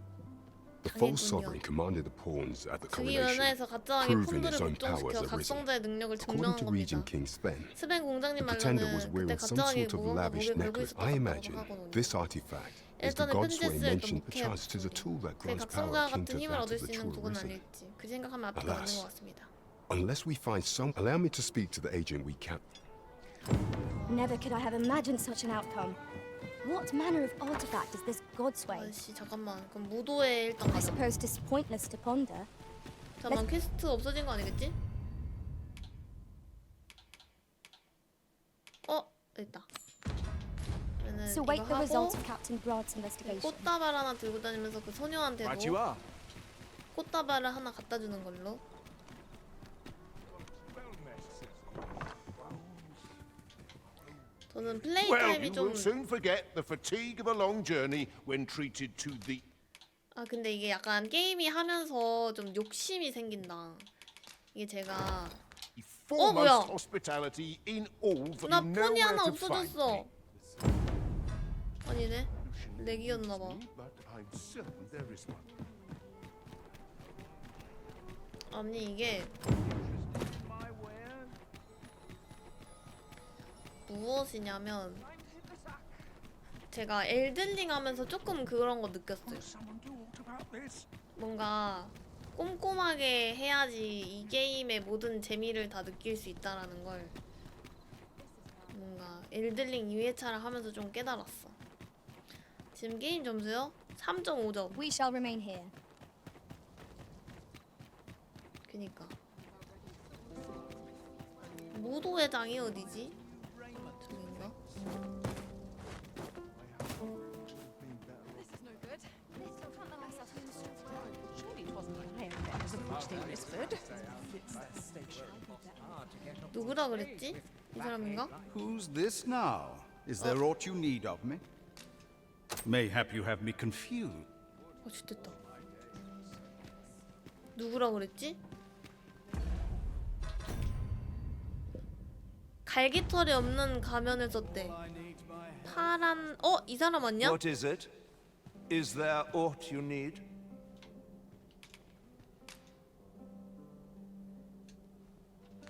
Speaker 4: The false sovereign commanded the pawns at the
Speaker 1: 즉위
Speaker 4: coronation,
Speaker 1: 연회에서 가짜왕이
Speaker 4: proving
Speaker 1: 폰들을
Speaker 4: his own powers
Speaker 1: 복종시켜
Speaker 4: have risen.
Speaker 1: 각성자의 능력을
Speaker 4: According
Speaker 1: 증명한
Speaker 4: to
Speaker 1: 겁니다.
Speaker 4: Regent King Sven,
Speaker 1: 스벤 공장님
Speaker 4: the pretender was
Speaker 1: 말로는 그때
Speaker 4: wearing some
Speaker 1: 가짜왕이
Speaker 4: sort of
Speaker 1: 무언가
Speaker 4: lavish
Speaker 1: 목에 걸고
Speaker 4: necklace.
Speaker 1: 있었다고
Speaker 4: I imagine
Speaker 1: 하거든요.
Speaker 4: this artifact is the
Speaker 1: 일단은
Speaker 4: god's way
Speaker 1: 편지를
Speaker 4: mentioned.
Speaker 1: 독해
Speaker 4: Perchance it is a tool that
Speaker 1: 그의
Speaker 4: grants
Speaker 1: 각성자
Speaker 4: power akin
Speaker 1: 같은
Speaker 4: to
Speaker 1: 힘을
Speaker 4: that
Speaker 1: 얻을
Speaker 4: of
Speaker 1: 수
Speaker 4: the
Speaker 1: 있는
Speaker 4: true
Speaker 1: 도구는
Speaker 4: risen.
Speaker 1: 아닐지 그 생각하면 앞이 맞는
Speaker 4: Alas.
Speaker 1: 것 같습니다.
Speaker 4: Unless we find some, allow me to speak to the agent we kept.
Speaker 8: Never could I have imagined such an outcome. What manner of artifact is this god's way?
Speaker 1: 아씨 잠깐만 그럼 무도에 일단
Speaker 8: I
Speaker 1: 가자.
Speaker 8: suppose 'tis pointless to ponder.
Speaker 1: 잠깐만 퀘스트 없어진 거 아니겠지? 있다.
Speaker 8: So wait the results of Captain Brad's investigation.
Speaker 1: 꽃다발 하나 들고 다니면서 그 소녀한테도 꽃다발을 하나 갖다 주는 걸로. 저는 플레이
Speaker 15: Well,
Speaker 1: 타임이
Speaker 15: you
Speaker 1: 좀
Speaker 15: will soon forget the fatigue of a long journey when treated to the.
Speaker 1: 근데 이게 약간 게임이 하면서 좀 욕심이 생긴다. 이게 제가
Speaker 15: foremost
Speaker 1: 뭐야?
Speaker 15: hospitality in all that
Speaker 1: 나
Speaker 15: you know
Speaker 1: 폰이
Speaker 15: where
Speaker 1: 하나
Speaker 15: to find
Speaker 1: 없어졌어. 아니네. 렉이었나 봐.
Speaker 15: but I'm certain there is one.
Speaker 1: 아니 이게 무엇이냐면 제가 엘든링 하면서 조금 그런 거 느꼈어요. 뭔가 꼼꼼하게 해야지 이 게임의 모든 재미를 다 느낄 수 있다라는 걸 뭔가 엘든링 2회차를 하면서 좀 깨달았어. 지금 게임 점수요? 3.5점.
Speaker 10: We shall remain here.
Speaker 1: 그니까 무도회장이 어디지? 저긴가? 누구라 그랬지? 이 사람인가?
Speaker 18: Who's this now? Is there aught you need of me? Mayhap you have me confused.
Speaker 1: 됐다. 누구라 그랬지? 갈기털이 없는 가면을 썼대. 파란 이 사람 아니야?
Speaker 13: What is it? Is there aught you need?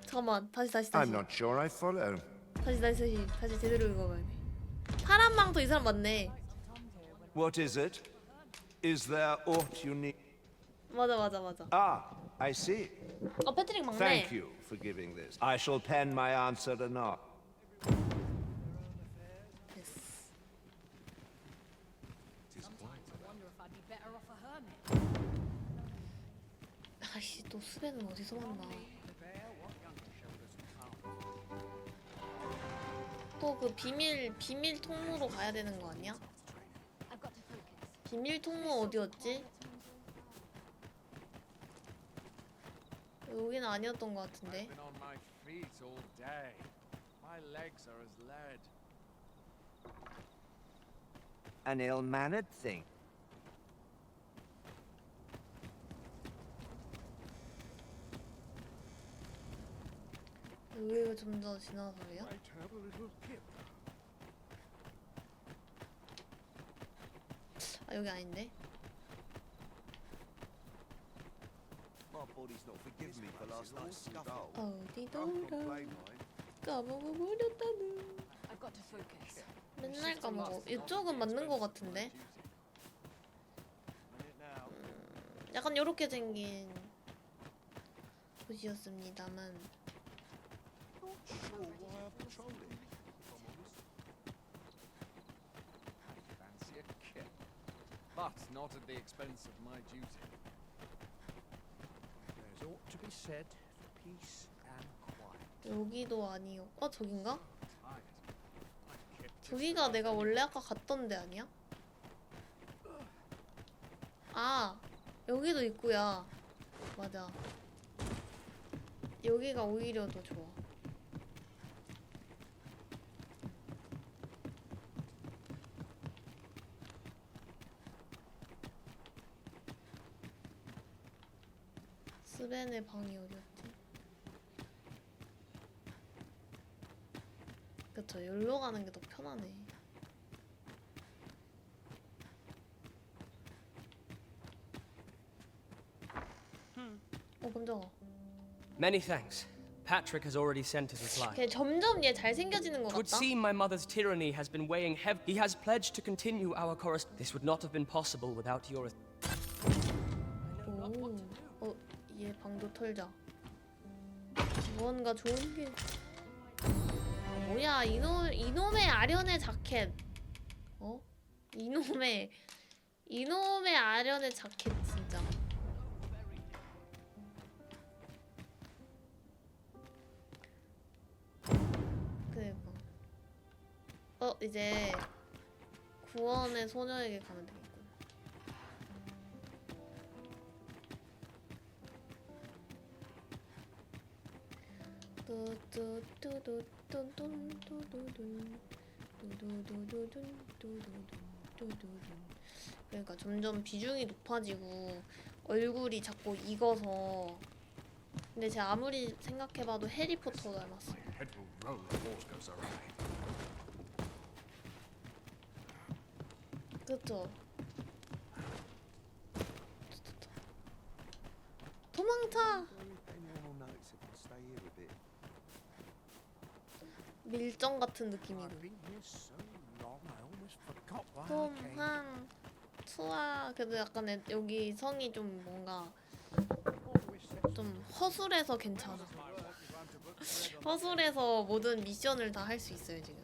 Speaker 1: 잠깐만 다시.
Speaker 13: I'm not sure I follow.
Speaker 1: 다시 제대로 읽어봐야 돼. 파란 망토 이 사람 맞네.
Speaker 13: What is it? Is there aught you need?
Speaker 1: 맞아.
Speaker 13: Ah, I see.
Speaker 1: 패트릭 막내.
Speaker 13: Thank you for giving this. I shall pen my answer anon.
Speaker 1: 아이씨 또 수배는 어디서 만나? 또 그 비밀 통로로 가야 되는 거 아니야? 비밀 통로 어디였지? 여기는 아니었던 것 같은데.
Speaker 12: Been on my feet all day. My legs are as lead.
Speaker 13: An ill-mannered thing.
Speaker 1: 여기가 좀 더 지나서요? 여기 아닌데?
Speaker 13: My body's not forgiven me for last night's scuffle.
Speaker 1: 어디더라 까먹어버렸다는. 맨날 까먹어. 이쪽은 맞는 거 같은데? 약간 요렇게 생긴 곳이었습니다만
Speaker 12: Fancy a kip, but not at the expense of my duty. There's ought to be said for peace and quiet.
Speaker 1: 여기도 아니요. 저긴가? 저기가 내가 원래 아까 갔던 데 아니야? 여기도 있구야. 맞아. 여기가 오히려 더 좋아. 스벤의 방이 어디였지? 그쵸, 여기로 가는 게 더 편하네.
Speaker 5: Many thanks. Patrick has already sent his reply.
Speaker 1: 걔 점점 얘 잘생겨지는 것
Speaker 5: It would
Speaker 1: 같다.
Speaker 5: seem my mother's tyranny has been weighing heavy. He has pledged to continue our correspondence. This would not have been possible without your.
Speaker 1: 오. 얘 방도 털자. 무언가 좋은 게. 뭐야 이놈의 아련의 자켓. 어? 이놈의 아련의 자켓 진짜. 그니까. 이제 구원의 소녀에게 가면 되겠군. 그러니까 점점 비중이 높아지고 얼굴이 자꾸 익어서. 근데 제가 아무리 생각해봐도 해리포터 닮았어. 그쵸? 도망쳐! 밀정 같은 느낌이고. 도망 투아. 그래도 약간 여기 성이 좀 뭔가 좀 허술해서 괜찮아. 허술해서 모든 미션을 다 할 수 있어요 지금.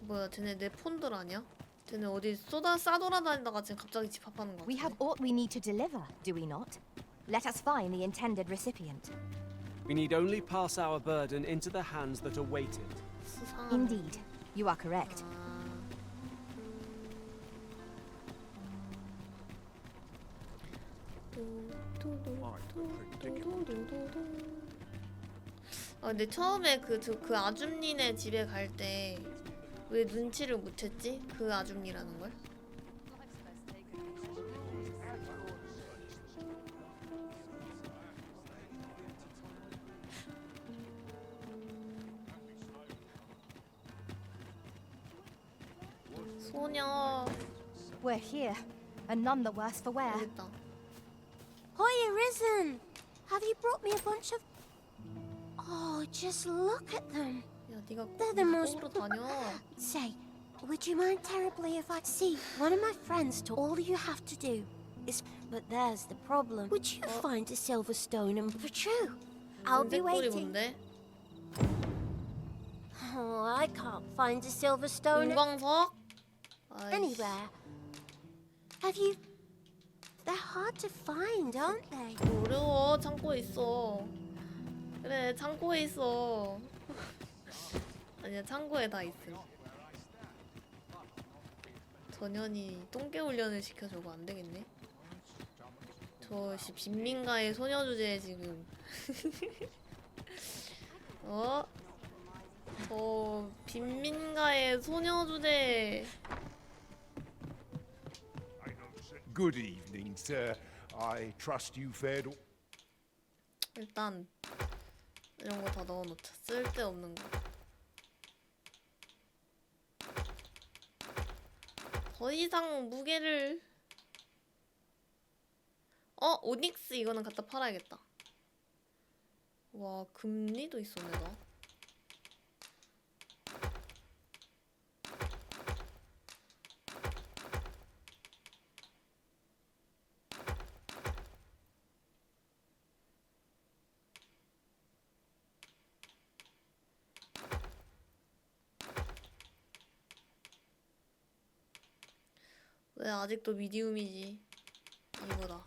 Speaker 1: 뭐야, 쟤네 내 폰들 아니야? 쟤네 어디 싸돌아다니다가 지금 갑자기 집합하는 거 같아.
Speaker 8: We have aught we need to deliver, do we not? Let us find the intended recipient.
Speaker 9: We need only pass our burden into the hands that await it.
Speaker 8: Indeed, you are correct.
Speaker 1: 근데 처음에 그 아줌니네 집에 갈 때 왜 눈치를 못 챘지? 그 아줌니라는 걸? 소녀.
Speaker 8: We're here, and none the worse for wear.
Speaker 1: 됐다.
Speaker 10: Hiya, Risen! Have you brought me a bunch of... Oh, just look at them. They're the most... Say, would you mind terribly if I... See, one of my friends told all you have to do is... But there's the problem. Would you find a silver stone and... For true, I'll be waiting. Oh, I can't find a silver stone...
Speaker 1: 은광석?
Speaker 10: Anywhere. Have you... They're hard to find, aren't they?
Speaker 1: 어려워. 창고에 있어. 그래, 창고에 있어. 아니야, 창고에 다 있어. 전현이 똥개 훈련을 시켜줘고 안 되겠네. 저 빈민가의 소녀 주제에 지금. 저 빈민가의 소녀 주제.
Speaker 15: Good evening, sir. I trust you fared.
Speaker 1: 일단 이런 거 다 넣어놓자. 쓸데없는 거. 더 이상 무게를. 오닉스 이거는 갖다 팔아야겠다. 와, 금리도 있었네 나. 왜 아직도 미디움이지? 이거다.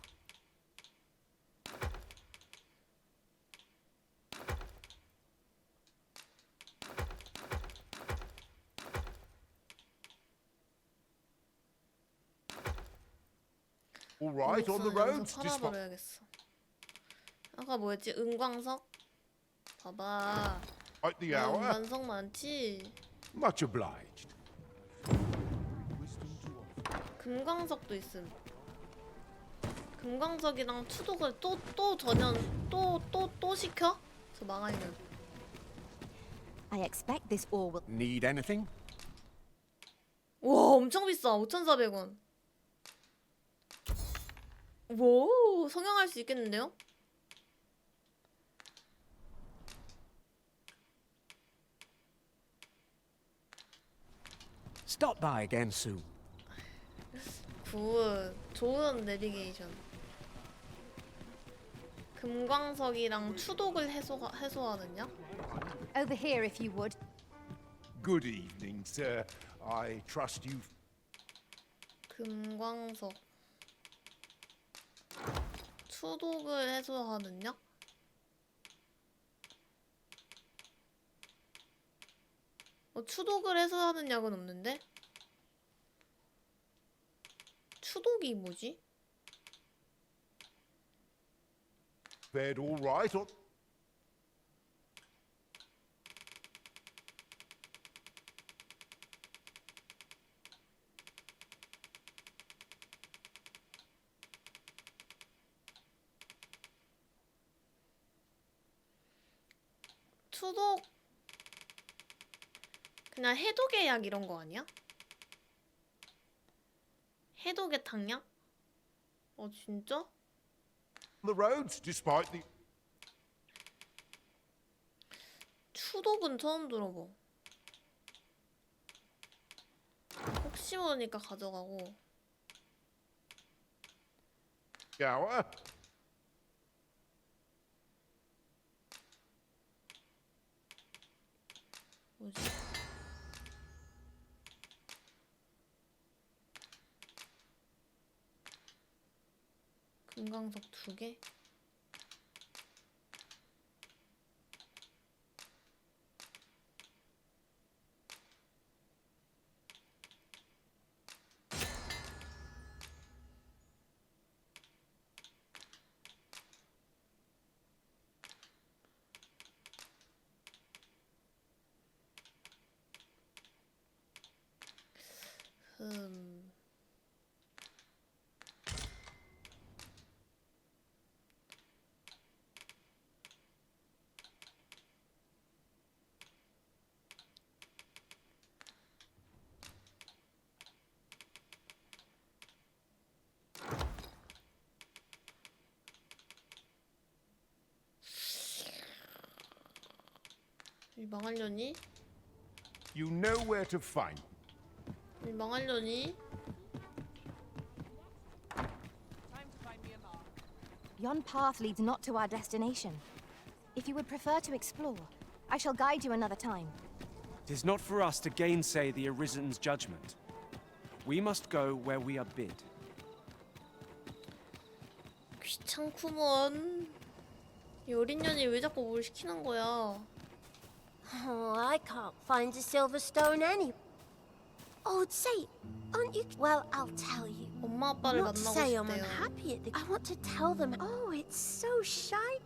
Speaker 15: All right, on the road.
Speaker 1: 팔아버려야겠어. 아까 뭐였지? 은광석? 봐봐.
Speaker 15: At the hour.
Speaker 1: 은광석 많지.
Speaker 15: Much obliged.
Speaker 1: 금광석도 있음. 금광석이랑 추독을 또 전연 또 시켜? 저 망하이는.
Speaker 8: I expect this ore will...
Speaker 15: Need anything?
Speaker 1: 와, 엄청 비싸. 5,400원. 오, 성형할 수 있겠는데요?
Speaker 9: Stop by again soon.
Speaker 1: 굿. 좋은 내비게이션. 금광석이랑 추독을 해소하느냐?
Speaker 8: Over here, if you would.
Speaker 15: Good evening, sir. I trust you.
Speaker 1: 금광석. 추독을 해소하느냐? 추독을 해소하는 약은 없는데? 추독이 뭐지?
Speaker 15: Fared all right or...
Speaker 1: 추독 그냥 해독의 약 이런 거 아니야? 해독의 탕약? 진짜?
Speaker 15: The roads, despite the...
Speaker 1: 추독은 처음 들어봐. 혹시 모르니까 가져가고.
Speaker 15: Shower.
Speaker 1: 뭐지? 금강석 2개? 이 망하려니?
Speaker 15: You know where to find.
Speaker 1: 이 망하려니?
Speaker 8: Yon path leads not to our destination. If you would prefer to explore, I shall guide you another time.
Speaker 9: It is not for us to gainsay the Arisen's judgment. We must go where we are bid.
Speaker 1: 귀찮구먼. 이 어린 년이 왜 자꾸 뭘 시키는 거야?
Speaker 7: Oh, I can't find a silver stone any. Oh, say, aren't you? Well, I'll tell you.
Speaker 1: 엄마 아빠를
Speaker 7: Not to
Speaker 1: 만나고
Speaker 7: say I'm
Speaker 1: 싶대요.
Speaker 7: unhappy at the. I want to tell them. Oh, it's so shy.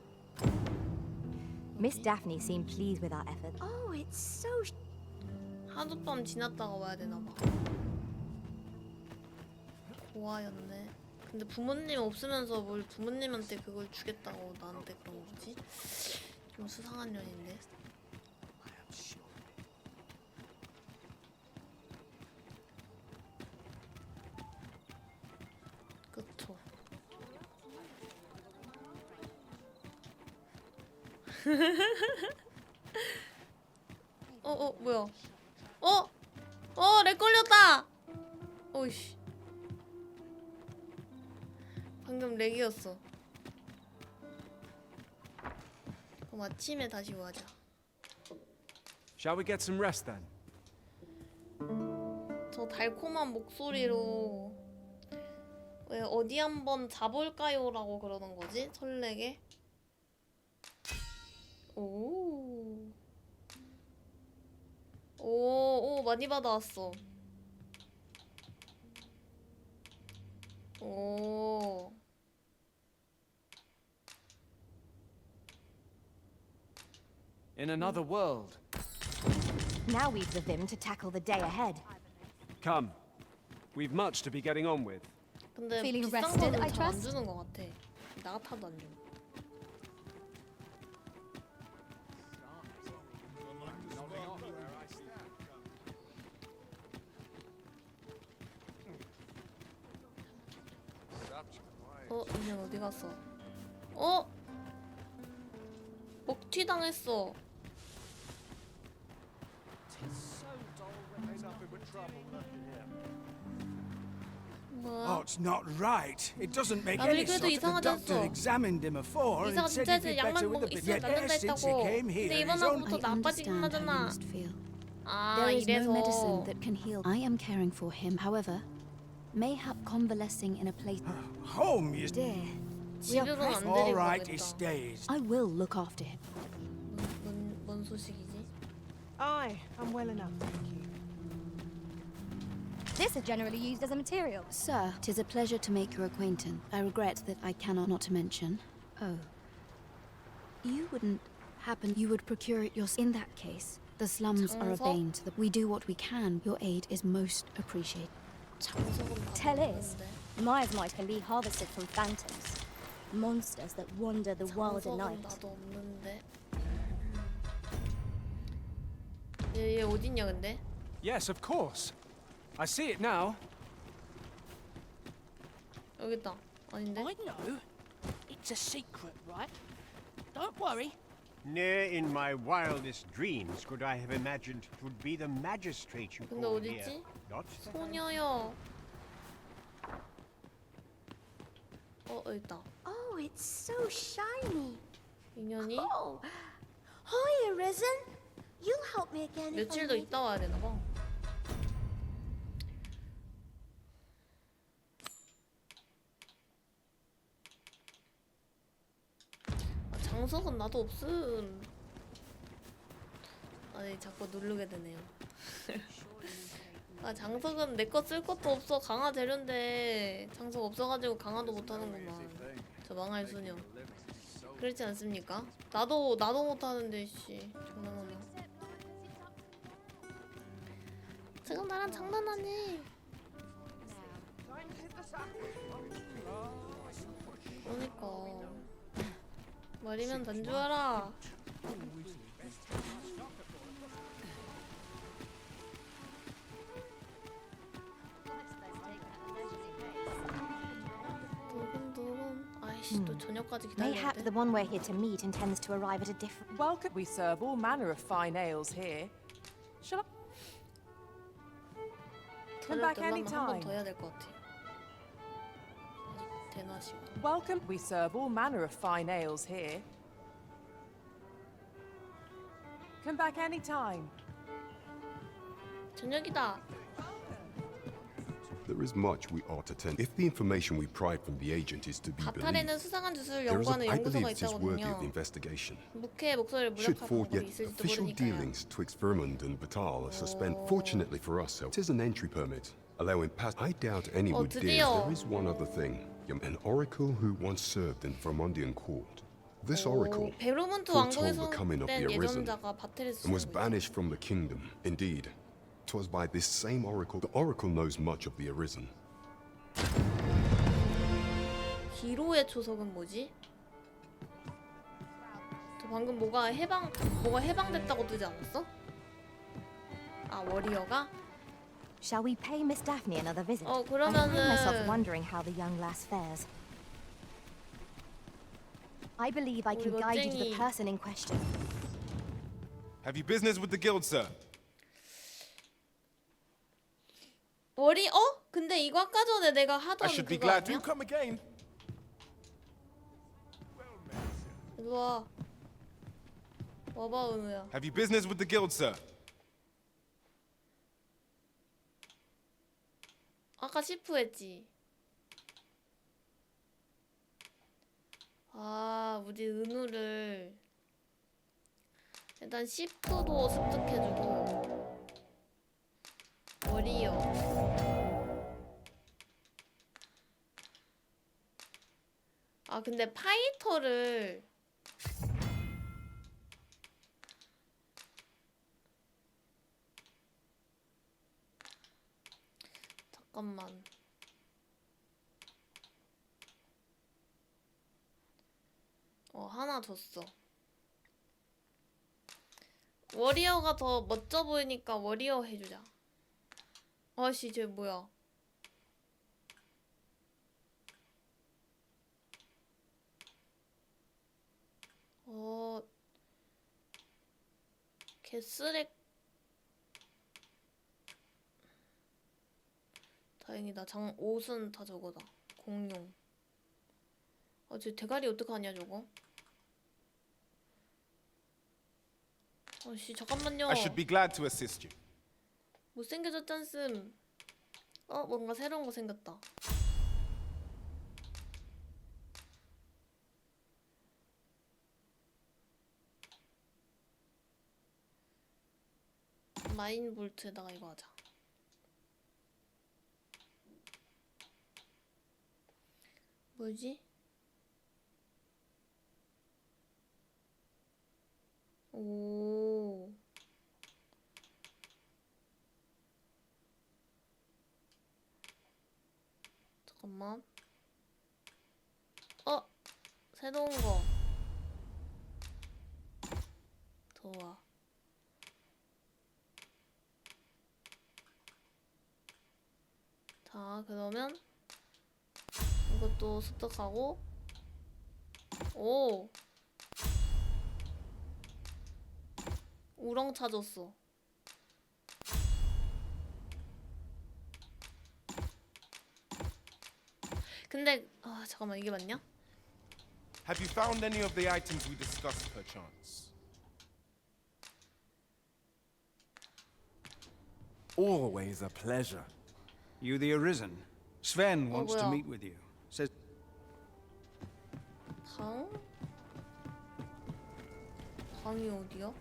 Speaker 8: Miss Daphne seemed pleased with our effort.
Speaker 7: Oh, it's so.
Speaker 1: 하룻밤 지났다가 와야 되나 봐. 고아였네. 근데 부모님 없으면서 뭘 부모님한테 그걸 주겠다고 나한테 그런 거지? 좀 수상한 년인데. 그쵸. 뭐야? 렉 걸렸다! 오이씨. 방금 렉이었어. 그럼 아침에 다시 와자.
Speaker 9: Shall we get some rest then?
Speaker 1: 저 달콤한 목소리로 왜 어디 한번 자볼까요? 라고 그러는 거지? 설레게? 오, 많이 받아왔어. 오.
Speaker 9: In another world.
Speaker 8: Now we've the vim to tackle the day ahead.
Speaker 9: Come. We've much to be getting on with.
Speaker 1: 근데
Speaker 8: Feeling
Speaker 1: 비싼
Speaker 8: rested,
Speaker 1: 거는
Speaker 8: I
Speaker 1: 잘 안
Speaker 8: trust?
Speaker 1: 주는 것 같아. 나 같아도 안 줘. 인연 어디 갔어? 먹튀 당했어.
Speaker 18: Oh, it's not right. It doesn't make
Speaker 1: 아,
Speaker 18: any
Speaker 1: 그래도
Speaker 18: sense. The
Speaker 1: 이상하지
Speaker 18: doctor
Speaker 1: 않았어.
Speaker 18: examined him afore and
Speaker 1: 의사가
Speaker 18: said
Speaker 1: 진짜
Speaker 18: he'd be
Speaker 1: 약만
Speaker 18: better with a bit.
Speaker 1: 있으면
Speaker 18: Yet
Speaker 1: 낫는다
Speaker 18: ever since he
Speaker 1: 했다고.
Speaker 18: came here,
Speaker 1: 근데
Speaker 18: he's
Speaker 1: 이번
Speaker 18: only...
Speaker 1: 화부터 나빠지긴 하잖아. 아,
Speaker 11: There is no
Speaker 1: 이래서.
Speaker 11: medicine that can heal. I am caring for him. However, mayhap convalescing in a place.
Speaker 18: Home, you
Speaker 11: dear.
Speaker 1: 집으로는 안
Speaker 18: All
Speaker 1: 데리고
Speaker 18: right, he
Speaker 1: 가겠다.
Speaker 18: stays.
Speaker 11: I will look after him.
Speaker 1: 뭔 소식이지?
Speaker 16: Aye, I'm well enough, thank you.
Speaker 10: This is generally used as a material.
Speaker 11: Sir, 'tis a pleasure to make your acquaintance. I regret that I cannot not to mention. Oh. You wouldn't happen you would procure it yourself. In that case, the slums are a
Speaker 10: 장석?
Speaker 11: bane to the we do what we can. Your aid is most appreciated.
Speaker 10: Tell is, Maya's might can be harvested from phantoms. Monsters that wander the world at night.
Speaker 1: 나도 없는데. 얘 어딨냐 근데?
Speaker 9: Yes, of course. I see it now.
Speaker 1: 여기 있다. 아닌데?
Speaker 2: I know. It's a secret, right? Don't worry.
Speaker 22: Ne'er in my wildest dreams could I have imagined it would be the magistrate you
Speaker 1: 근데
Speaker 22: call here.
Speaker 1: 어딨지?
Speaker 22: Not
Speaker 1: 소녀요. 여기 있다.
Speaker 7: Oh, it's so shiny.
Speaker 1: 인연이?
Speaker 7: Oh, hi, Arisen. You'll help me again if I
Speaker 1: 며칠 더
Speaker 7: need
Speaker 1: 있다 와야 되나 봐. 아, 장석은 나도 없음. 아니 자꾸 누르게 되네요. 아 장석은 내 거 쓸 것도 없어. 강화 재료인데 장석 없어가지고 강화도 못하는구만. 저 망할 소녀. 그렇지 않습니까? 나도 못하는데 씨 장난하나. 지금 나랑 장난하니? 그러니까 말이면 단주하라. 두근두근. 아이씨 또 저녁까지
Speaker 8: Mayhap
Speaker 1: 기다려야
Speaker 8: the
Speaker 1: 돼.
Speaker 8: one we're here to meet intends to arrive at a different.
Speaker 16: Welcome. We serve all manner of fine ales here. Shall I? Come back any
Speaker 1: 한번 더
Speaker 16: time.
Speaker 1: 해야 될 것 같아. 아직 대낮이고.
Speaker 16: Welcome. We serve all manner of fine ales here. Come back any time.
Speaker 1: 저녁이다.
Speaker 4: There is much we ought to tend. If the information we pry from the agent is to be believed,
Speaker 1: 바탈에는 수상한 주술을
Speaker 4: there is
Speaker 1: 연구하는
Speaker 4: I believe
Speaker 1: 연구소가
Speaker 4: it is worthy
Speaker 1: 있다거든요.
Speaker 4: of investigation.
Speaker 1: 묵혜의 목소리를
Speaker 4: Should
Speaker 1: 무력화한
Speaker 4: forth
Speaker 1: 방법이
Speaker 4: yet
Speaker 1: 있을지도
Speaker 4: official
Speaker 1: 모르니까요.
Speaker 4: dealings twixt Vermund and Batal are suspended. Fortunately for us, it is an entry permit, allowing pass. I doubt any would dare.
Speaker 1: 드디어.
Speaker 4: There is one other thing. An oracle who once served in Vermundian court. This oracle
Speaker 1: 베로몬트
Speaker 4: foretold
Speaker 1: 왕국에서
Speaker 4: the coming of the
Speaker 1: 된
Speaker 4: Arisen
Speaker 1: 예언자가 바텔에서
Speaker 4: and was
Speaker 1: 쓰고 있어.
Speaker 4: banished from the kingdom. Indeed, 'twas by this same oracle. The oracle knows much of the Arisen.
Speaker 1: 기로의 초석은 뭐지? 저 방금 뭐가 해방됐다고 뜨지 않았어? 아 워리어가?
Speaker 8: Shall we pay Miss Daphne another visit? I
Speaker 1: 그러면은-
Speaker 8: find myself wondering how the young lass fares. I believe I can guide you to the
Speaker 1: 멋쟁이.
Speaker 8: person in question.
Speaker 17: Have you business with the guild, sir?
Speaker 1: 근데 이거 아까 전에 내가 하던
Speaker 17: I should be
Speaker 1: 그거
Speaker 17: glad
Speaker 1: 아니야?
Speaker 17: to come again.
Speaker 1: 이리 와. 와봐 은우야.
Speaker 17: Have you business with the guild, sir?
Speaker 1: 아까 시프 했지. 아, 우리 은우를 일단 시프도 습득해주고 워리어. 아, 근데 파이터를 잠깐만. 하나 줬어. 워리어가 더 멋져 보이니까 워리어 해주자. 아씨, 쟤 뭐야? 개쓰레. 다행이다. 옷은 다 저거다. 공룡. 저 대가리 어떡하냐 저거. 씨 잠깐만요.
Speaker 17: I should be glad to assist you.
Speaker 1: 못생겨졌잖음. 뭔가 새로운 거 생겼다. 마인볼트에다가 이거 하자. 뭐지? 오. 잠깐만. 새로운 거. 좋아. 자, 그러면 이것도 습득하고. 오. 우렁 찾았어. 근데 잠깐만 이게 맞냐?
Speaker 17: Have you found any of the items we discussed, perchance?
Speaker 18: Always a pleasure. You the Arisen? Sven wants to
Speaker 1: 뭐야?
Speaker 18: meet with you. Says
Speaker 1: 방? 방이 어디야?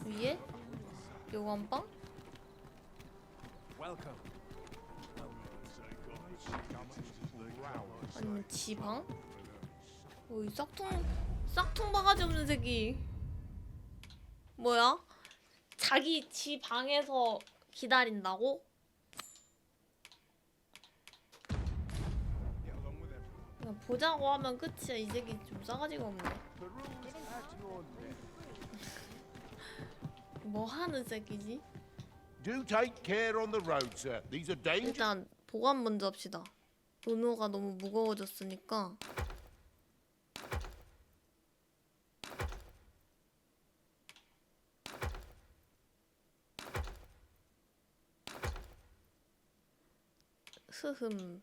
Speaker 1: 위에? 요관방? 아니면 지방? 이 싹퉁 바가지 없는 새끼. 뭐야? 자기 지 방에서 기다린다고? 그냥 보자고 하면 끝이야. 이 새끼 좀 싸가지가 없네. 뭐 하는 새끼지?
Speaker 15: Do take care on the road, sir. These are dangerous.
Speaker 1: 일단 보관 먼저 합시다. 은호가 너무 무거워졌으니까. 흐흠.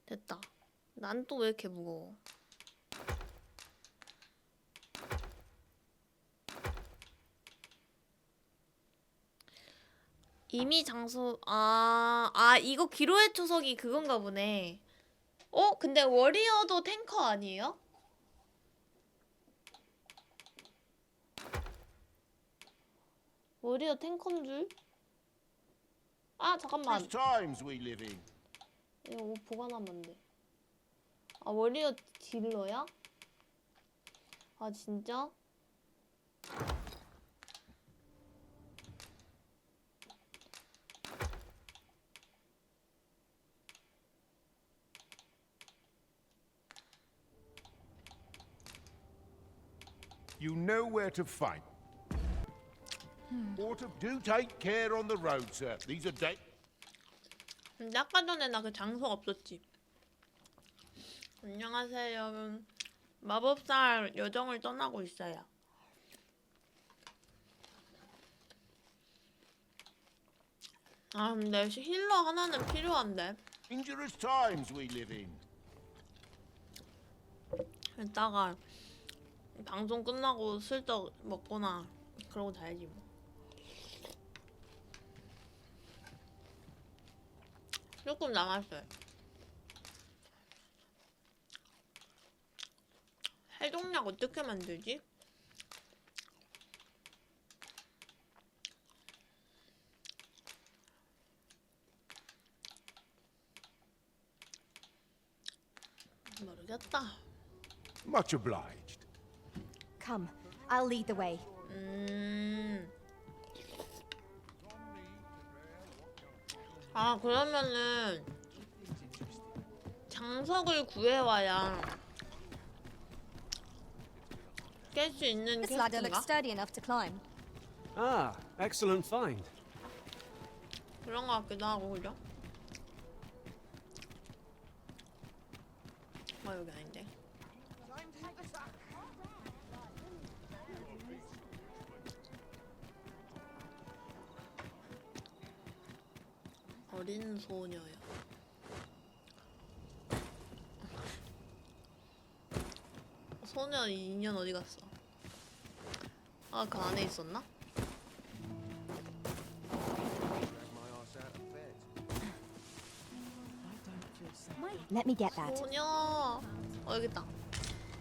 Speaker 1: 됐다. 난 또 왜 이렇게 무거워? 이미 장소 이거 기로의 초석이 그건가 보네. 근데 워리어도 탱커 아니에요? 워리어 탱커인 줄? 잠깐만.
Speaker 15: times we live in.
Speaker 1: 이거 옷 보관하면 안 돼. 워리어 딜러야? 진짜?
Speaker 15: You know where to find. Or to do take care on the road, sir. These are
Speaker 1: 근데 아까 전에 나 그 장소가 없었지. 안녕하세요. 마법사 여정을 떠나고 있어요. 근데 힐러 하나는 필요한데.
Speaker 15: dangerous times we live in.
Speaker 1: 이따가 방송 끝나고 슬쩍 먹거나 그러고 자야지 뭐. 조금 남았어요. 해독약 어떻게 만들지? 모르겠다.
Speaker 15: Much obliged.
Speaker 8: Come, I'll lead the way.
Speaker 1: 그러면은 장석을 구해와야 깰 수 있는
Speaker 8: This ladder
Speaker 1: 퀘스트인가?
Speaker 8: looks sturdy enough to climb.
Speaker 9: Excellent find.
Speaker 1: 그런 거 같기도 하고, 그죠? 아 여기 아닌데. 어린 소녀요. 소녀 2년 어디 갔어? 아, 그 안에 있었나?
Speaker 8: Let me get that.
Speaker 1: 소녀. 여기 있다.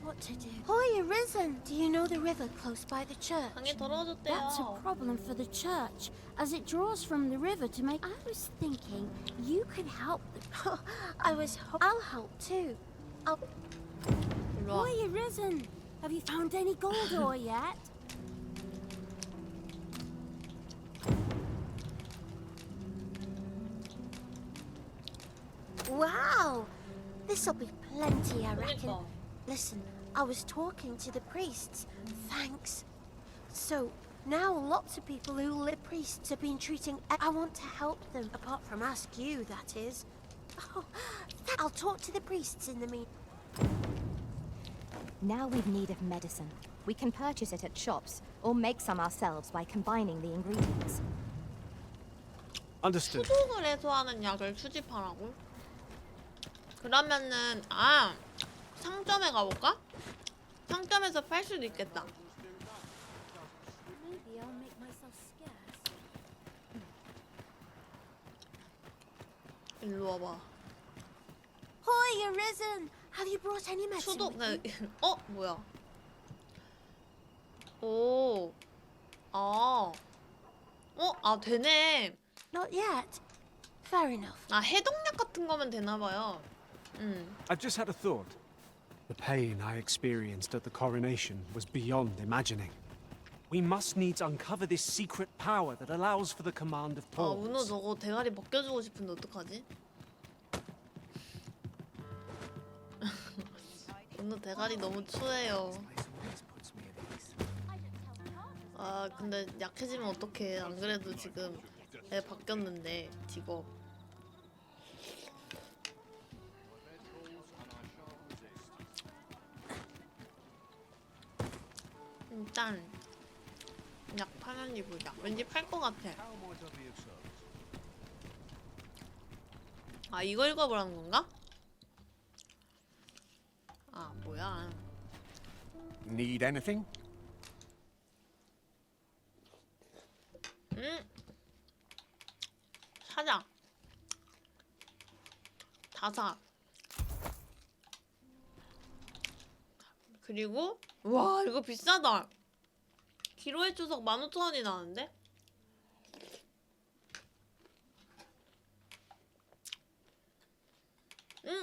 Speaker 7: What to do? Hoy, Arisen! Do you know the river close by the church?
Speaker 1: 강이 더러워졌대요.
Speaker 7: That's a problem for the church, as it draws from the river to make... I was thinking you could help the... I'll help too. Hoy, Arisen! Have you found any gold ore yet? Wow! This'll be plenty, I reckon. Listen, I was talking to the priests. Thanks. So, now lots of people who live priests have been treating... I want to help them, apart from ask you, that is. Oh, I'll talk to the priests in the meantime.
Speaker 8: Now we've need of medicine. We can purchase it at shops, or make some ourselves by combining the ingredients.
Speaker 9: Understood.
Speaker 1: 수독을 해소하는 약을 수집하라고? 그러면은 상점에 가볼까? 상점에서 팔 수도 있겠다.
Speaker 7: Maybe I'll make myself scarce.
Speaker 1: 일로 와봐.
Speaker 7: Hoy, Arisen! Have you brought any medicine
Speaker 1: 수독,
Speaker 7: with you?
Speaker 1: 뭐야? 오, 되네.
Speaker 7: Not yet. Fair enough.
Speaker 1: 해독약 같은 거면 되나봐요.
Speaker 9: I've just had a thought. The pain I experienced at the coronation was beyond imagining. We must needs uncover this secret power that allows for the command of pawns.
Speaker 1: 은호 저거 대가리 벗겨주고 싶은데 어떡하지? 은호 대가리 너무 추해요. 근데 약해지면 어떡해. 안 그래도 지금 애 바뀌었는데 직업. 일단 약 파는지 보자. 왠지 팔 것 같아. 이거 읽어보라는 건가? 뭐야.
Speaker 13: Need anything?
Speaker 1: 사자. 다 사. 그리고 와 이거 비싸다. 기로의 추석 15,000원이 나는데?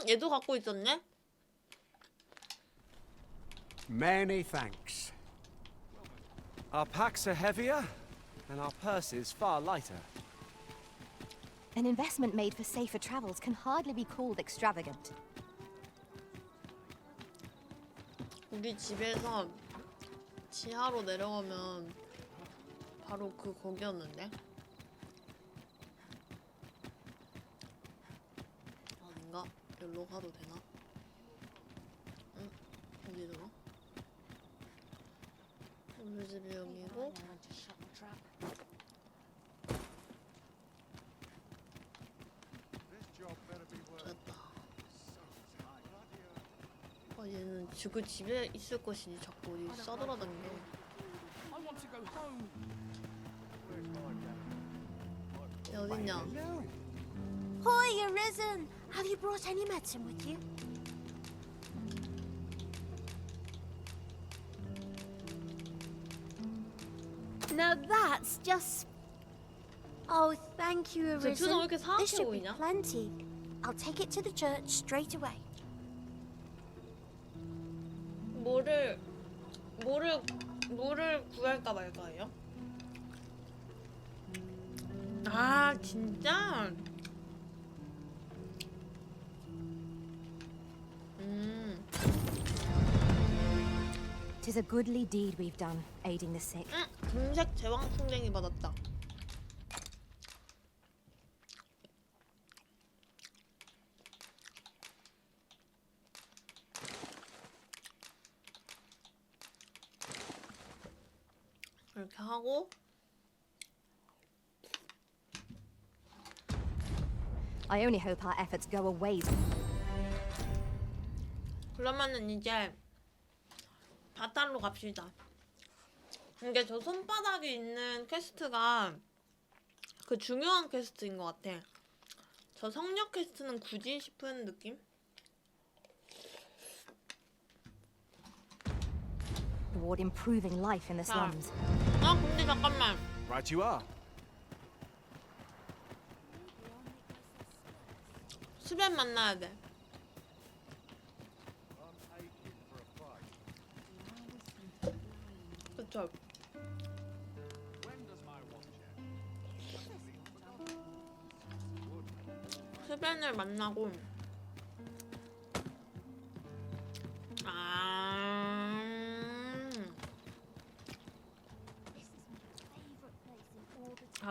Speaker 1: 얘도 갖고 있었네?
Speaker 13: Many thanks.
Speaker 6: Our packs are heavier, and our purses far lighter.
Speaker 8: An investment made for safer travels can hardly be called extravagant.
Speaker 1: 우리 집에서 지하로 내려가면 바로 거기였는데? 아닌가? 여기로 가도 되나? 어디더라? 우리 집이 여기고 됐다. 얘는 그 집에 있을 것이니 자꾸 어디 싸돌아다니네. 얘 어딨냐?
Speaker 7: Hoy, Arisen! Have you brought any medicine with you? Now that's just... Oh, thank you,
Speaker 1: 저
Speaker 7: Arisen.
Speaker 1: 표정 왜 이렇게
Speaker 7: This
Speaker 1: 사악해
Speaker 7: should be
Speaker 1: 보이냐?
Speaker 7: plenty. I'll take it to the church straight away.
Speaker 1: 뭐를 구할까 말까요? 진짜?
Speaker 8: Tis a goodly deed we've done, aiding the sick.
Speaker 1: 금색 제왕 풍뎅이 받았다. 하고
Speaker 8: I only hope our efforts go a ways.
Speaker 1: 그러면은 이제 바탈로 갑시다. 이게 저 손바닥에 있는 퀘스트가 그 중요한 퀘스트인 것 같아. 저 성역 퀘스트는 굳이 싶은 느낌?
Speaker 8: Toward improving life in the slums.
Speaker 1: 아 근데 잠깐만.
Speaker 6: Right you are.
Speaker 1: 수변 만나야 돼. 그쵸. 수변을 만나고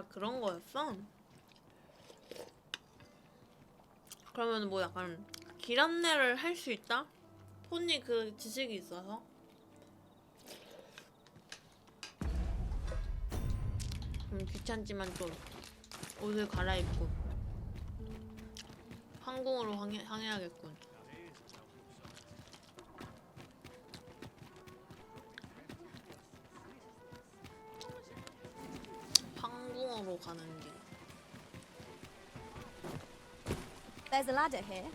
Speaker 1: 그런 거였어? 그러면 뭐 약간 길 안내를 할 수 있다? 폰이 그 지식이 있어서 귀찮지만 좀 옷을 갈아입고 항공으로 항해하겠군. 항공으로 가는 길.
Speaker 10: There's a ladder here.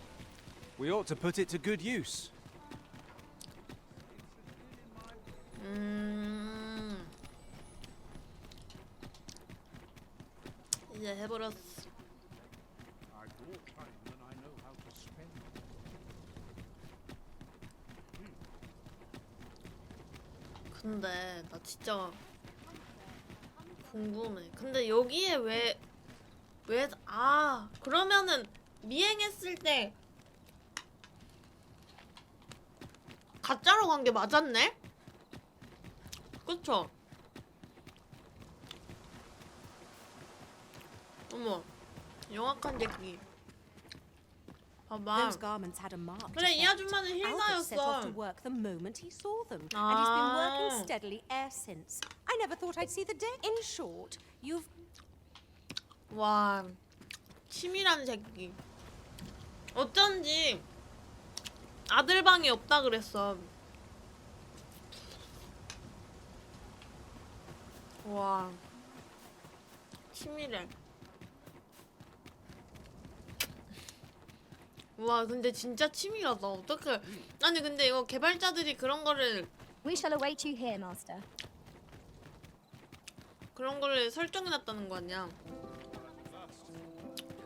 Speaker 6: We ought to put it to good use.
Speaker 1: 이제 해버렸어. 근데 나 진짜 궁금해. 근데 여기에 왜 그러면은 미행했을 때 가짜로 간 게 맞았네? 그쵸? 어머, 영악한 제기. 봐봐.
Speaker 8: Those garments had a mark.
Speaker 1: 그래, 이 아줌마는
Speaker 8: Albert set off to
Speaker 1: 힐가였어.
Speaker 8: work the moment he saw them, and he's been working steadily ever since. I never thought I'd see the day. In short, you've.
Speaker 1: 와, 치밀한 새끼. 어쩐지 아들 방이 없다 그랬어. 와, 치밀해. 와, 근데 진짜 치밀하다. 어떡해. 아니 근데 이거 개발자들이 그런 거를
Speaker 10: We shall await you here, master.
Speaker 1: 그런 거를 설정해놨다는 거 아니야?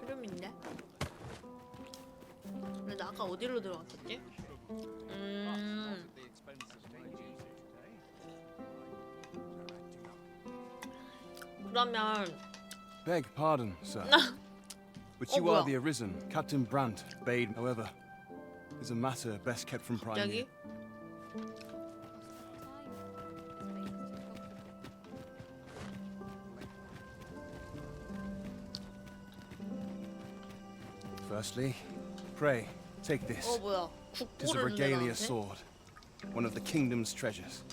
Speaker 1: 흐름인데? 근데 나 아까 어디로 들어갔었지? 그러면
Speaker 18: Beg pardon, sir. But you are the Arisen. Captain Brandt bade, however, is a matter best kept from prying.
Speaker 1: 여기?
Speaker 18: Firstly, pray, take this.
Speaker 1: 뭐야?
Speaker 18: Tis a regalia sword, one of the kingdom's treasures.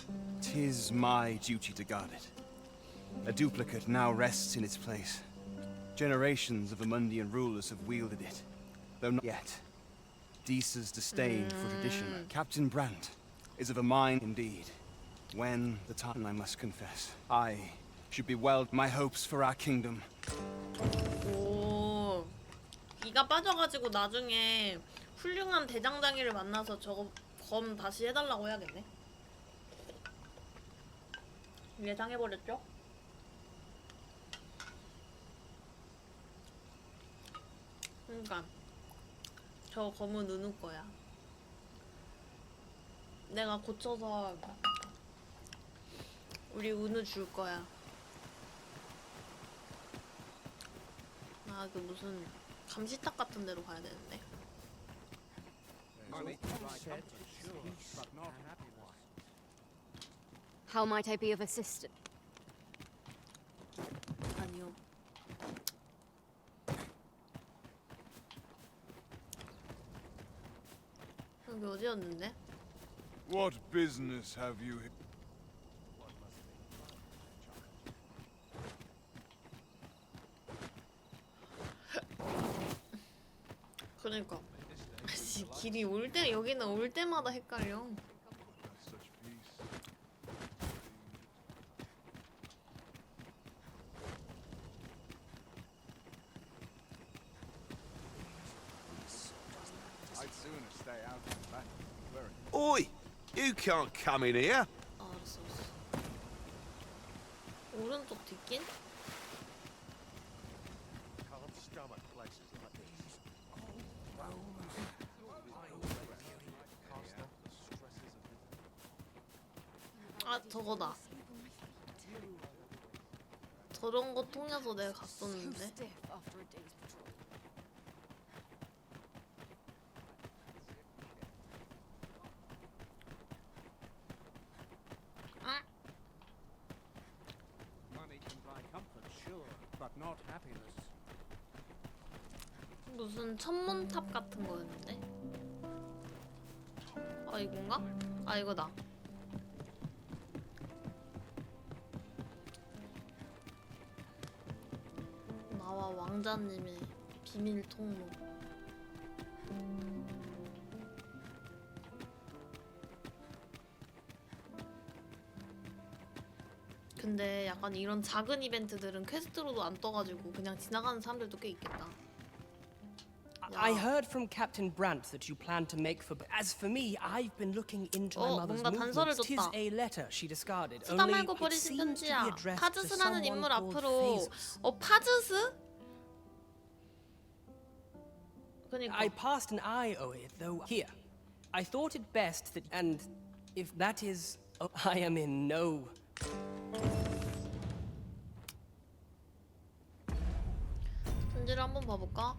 Speaker 18: 'Tis my duty to guard it. A duplicate now rests in its place. Generations of Amundian rulers have wielded it, though not yet. Disa's disdain for tradition. Captain Brandt is of a mind indeed. When the time, I must confess, I should be well my hopes for our kingdom.
Speaker 1: 오, 이가 빠져가지고 나중에 훌륭한 대장장이를 만나서 저거 검 다시 해달라고 해야겠네. 예상해버렸죠? 그러니까 저 검은 은우 거야. 내가 고쳐서 우리 은우 줄 거야. 아, 그 무슨 감시탑 같은 데로 가야 되는데.
Speaker 11: How might I be of assistance?
Speaker 1: 아니요. 여기 어디였는데?
Speaker 15: What business have you here?
Speaker 1: 그러니까 아씨 길이 올 때 여기는 올 때마다 헷갈려.
Speaker 13: I'd sooner stay out and back. Oi! You can't come in here.
Speaker 1: 아, 알았어. 오른쪽 뒷길?
Speaker 15: Can't stomach places like this.
Speaker 1: 아 저거다. 저런 거 통해서 내가 갔었는데.
Speaker 9: Money can buy comfort, sure, but not happiness.
Speaker 1: 무슨 천문탑 같은 거였는데? 아 이건가? 아 이거다. 나와 왕자님의 비밀 통로. 근데 약간 이런 작은 이벤트들은 퀘스트로도 안 떠가지고 그냥 지나가는 사람들도 꽤 있겠다.
Speaker 5: I heard from Captain Brant that you plan to make for. As for me, I've been looking into my mother's
Speaker 1: 뭔가 단서를
Speaker 5: movements. Tis
Speaker 1: 줬다.
Speaker 5: a letter she discarded.
Speaker 1: 쓰다
Speaker 5: Only
Speaker 1: 말고
Speaker 5: it
Speaker 1: 버리신
Speaker 5: seems to be
Speaker 1: 편지야.
Speaker 5: addressed to
Speaker 1: 파즈스라는
Speaker 5: someone
Speaker 1: 인물
Speaker 5: called
Speaker 1: 앞으로
Speaker 5: Phaesus.
Speaker 1: 파즈스? 그니까.
Speaker 5: I passed an eye over it, though. Here, I thought it best that, and if that is, oh, I am in no.
Speaker 1: 편지를 한번 봐볼까?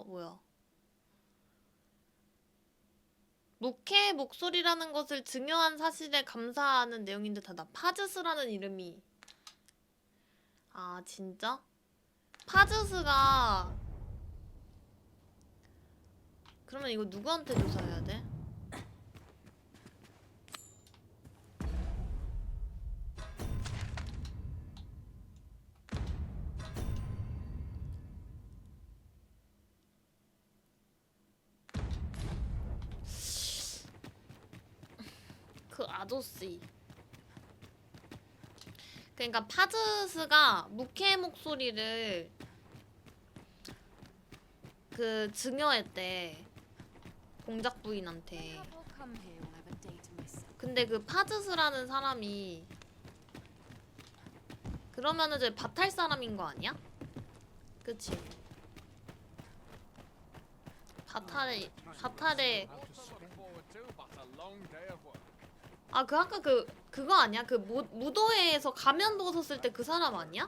Speaker 1: 뭐야? 묵혜의 목소리라는 것을 증여한 사실에 감사하는 내용인 듯하다. 파즈스라는 이름이. 아 진짜? 파즈스가 그러면 이거 누구한테 조사해야 돼? 그 아저씨. 그러니까 파즈스가 묵혜의 목소리를 그 증여했대. 공작 부인한테. 근데 그 파즈스라는 사람이 그러면은 이제 바탈 사람인 거 아니야? 그치? 바탈에 아 그 아까 그거 아니야? 그 무도회에서 가면 벗었을 때 그 사람 아니야?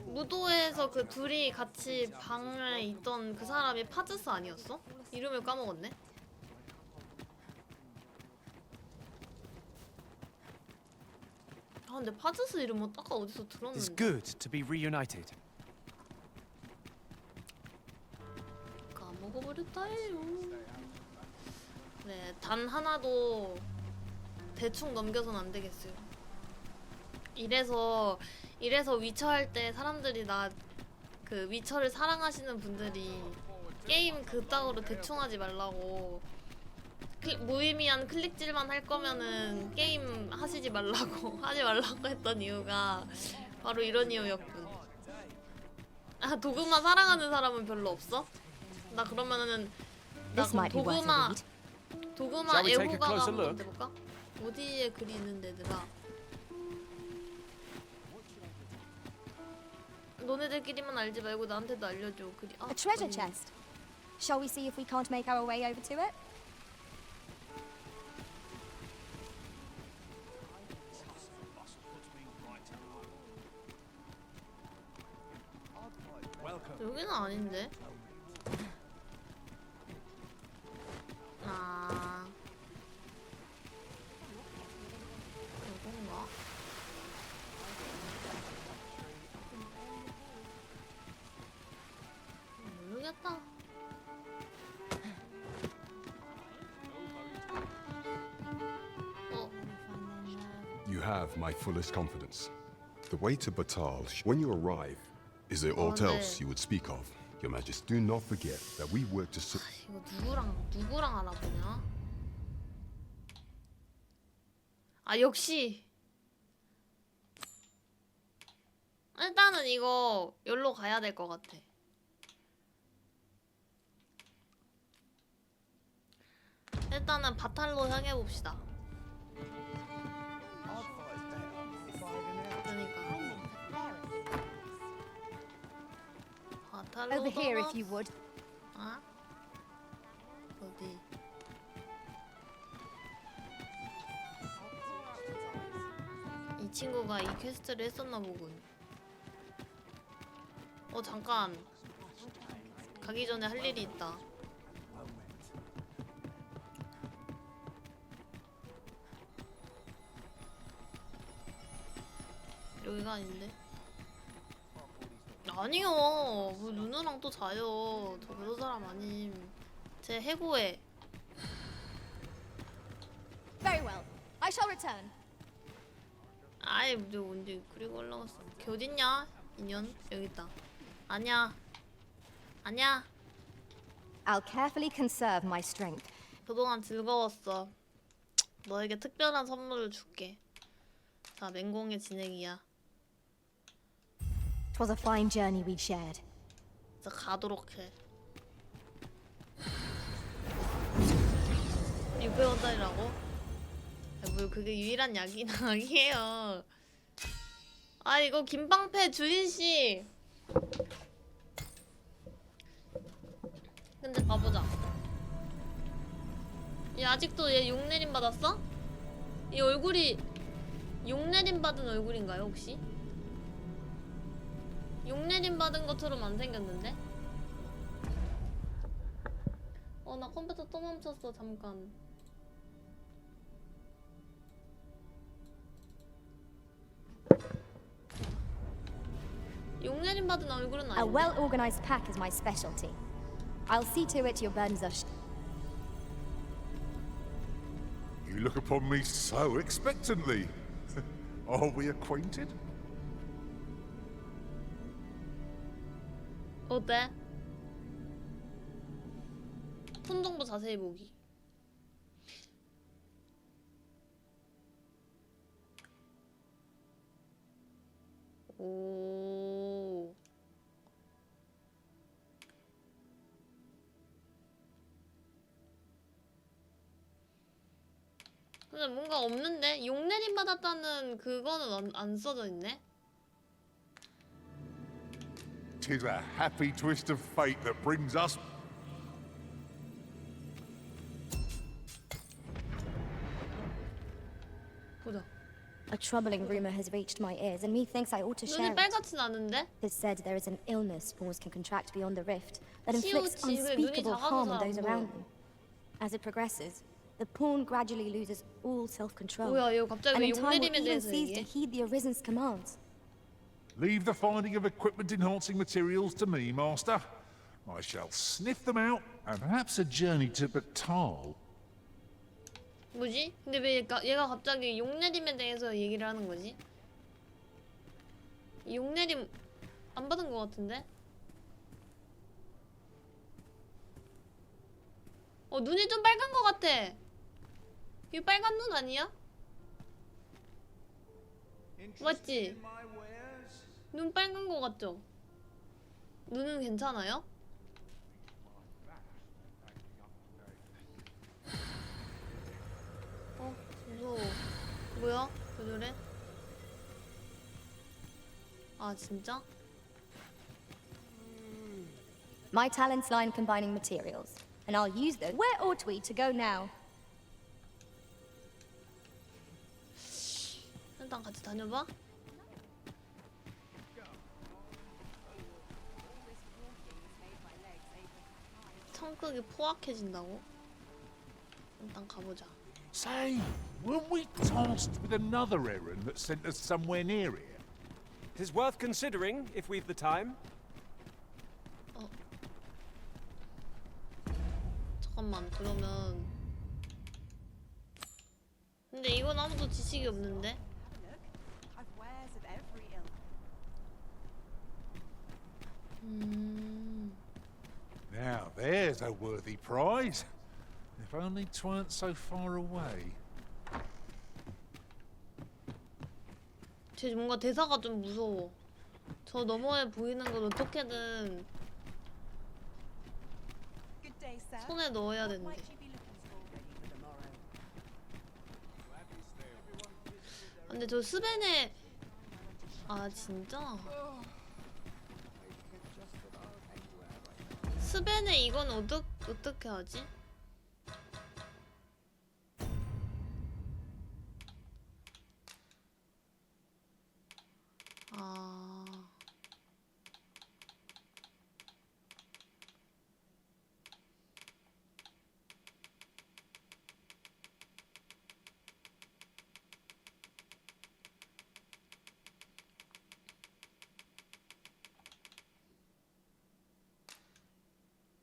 Speaker 1: 무도회에서 그 둘이 같이 방에 있던 그 사람이 파즈스 아니었어? 이름을 까먹었네. 아 근데 파즈스 이름은 아까 어디서
Speaker 20: It's
Speaker 1: 들었는데.
Speaker 20: good to be reunited.
Speaker 1: 까먹어버렸다예요. 네, 단 하나도 대충 넘겨선 안 되겠어요. 이래서 위쳐 할 때 사람들이 나 그 위쳐를 사랑하시는 분들이 게임 그따구로 대충 하지 말라고 무의미한 클릭질만 할 거면은 게임 하시지 말라고 하지 말라고 했던 이유가 바로 이런 이유였군. 아 도그마 사랑하는 사람은 별로 없어? 나 그러면은 나 그럼 도그마 애호가가 한번 해볼까? 어디에 글이 있는데 얘들아. 너네들끼리만 알지 말고 나한테도 알려줘. 글이
Speaker 8: A treasure chest. Shall we see if we can't make our way over to it?
Speaker 1: 여기는 아닌데. 아 이건가? 모르겠다.
Speaker 4: You have my fullest confidence. The way to Batal, when you arrive, is there aught else you would speak of? Your Majesty, do not forget that we work to
Speaker 1: 이거 누구랑 알아보냐? 아, 역시 일단은 이거 여기로 가야 될 것 같아. 일단은 바탈로 향해 봅시다.
Speaker 8: Over here, if you would.
Speaker 1: 아? 어디? 이 친구가 이 퀘스트를 했었나 보군. 잠깐. 가기 전에 할 일이 있다. 여기가 아닌데? 아니요. 뭐 누나랑 또 자요. 저 그런 사람 아님. 제 해고해.
Speaker 10: Very well. I shall return.
Speaker 1: 아이, 너 언제 그리고 올라갔어? 걔 어딨냐? 인연? 여기 있다. 아니야. 아니야.
Speaker 8: I'll carefully conserve my strength.
Speaker 1: 그동안 즐거웠어. 너에게 특별한 선물을 줄게. 자, 맹공의 진행이야.
Speaker 8: 'Twas a fine journey we shared.
Speaker 1: 자, 가도록 해. 600원짜리라고? 뭐 그게 유일한 약이에요. 아, 이거 김방패 주인씨. 근데 가보자. 얘 아직도 얘 용내림 받았어? 이 얼굴이 용내림 받은 얼굴인가요 혹시? 용내림 받은 것처럼 안 생겼는데? 나 컴퓨터 또 멈췄어. 잠깐. 용내림 받은 얼굴은 아닌데?
Speaker 8: A well-organized pack is my specialty. I'll see to it your burdens are
Speaker 15: You look upon me so expectantly. Are we acquainted?
Speaker 1: 어때? 손 정도 자세히 보기. 오. 근데 뭔가 없는데? 용내림 받았다는 그거는 안 써져 있네?
Speaker 15: Tis a happy twist of fate that brings us.
Speaker 1: 보자.
Speaker 8: A troubling rumor has reached my ears, and methinks I ought to share
Speaker 1: 눈이
Speaker 8: it.
Speaker 1: 빨갛진 않은데?
Speaker 8: It is said there is an illness spores can contract beyond the rift that
Speaker 1: 치우치,
Speaker 8: inflicts
Speaker 1: 근데 눈이
Speaker 8: unspeakable
Speaker 1: 작아서
Speaker 8: harm on
Speaker 1: 잘
Speaker 8: those
Speaker 1: 안
Speaker 8: around
Speaker 1: 보여.
Speaker 8: them. As it progresses, the pawn gradually loses all self-control,
Speaker 1: 뭐야, 얘 갑자기
Speaker 8: and
Speaker 1: 왜
Speaker 8: in time will
Speaker 1: 용내림에
Speaker 8: even
Speaker 1: 대해서
Speaker 8: cease to
Speaker 1: 얘기해?
Speaker 8: heed the Arisen's commands.
Speaker 15: Leave the finding of equipment-enhancing materials to me, Master. I shall sniff them out, and perhaps a journey to Batal.
Speaker 1: 뭐지? 근데 왜 얘가 갑자기 용내림에 대해서 얘기를 하는 거지? 용내림 안 받은 것 같은데? 눈이 좀 빨간 것 같아. 이거 빨간 눈 아니야? 맞지? 눈 빨간 것 같죠? 눈은 괜찮아요? 무서워. 뭐야? 왜 저래? 아, 진짜?
Speaker 8: My talents lie in combining materials, and I'll use those. Where ought we to go now?
Speaker 1: 일단 같이 다녀봐. 성격이 포악해진다고? 일단 가보자.
Speaker 15: Say, weren't we tasked with another errand that sent us somewhere near here?
Speaker 20: It is worth considering if we've the time.
Speaker 1: 잠깐만, 그러면 근데 이건 아무도 지식이 없는데?
Speaker 15: Now there's a worthy prize. If only 'tweren't so far away.
Speaker 1: 쟤 뭔가 대사가 좀 무서워. 저 너머에 보이는 걸 어떻게든 손에 넣어야 되는데. 근데 저 스벤의 아 진짜? 스벤의 이건 어떻게 하지? 아...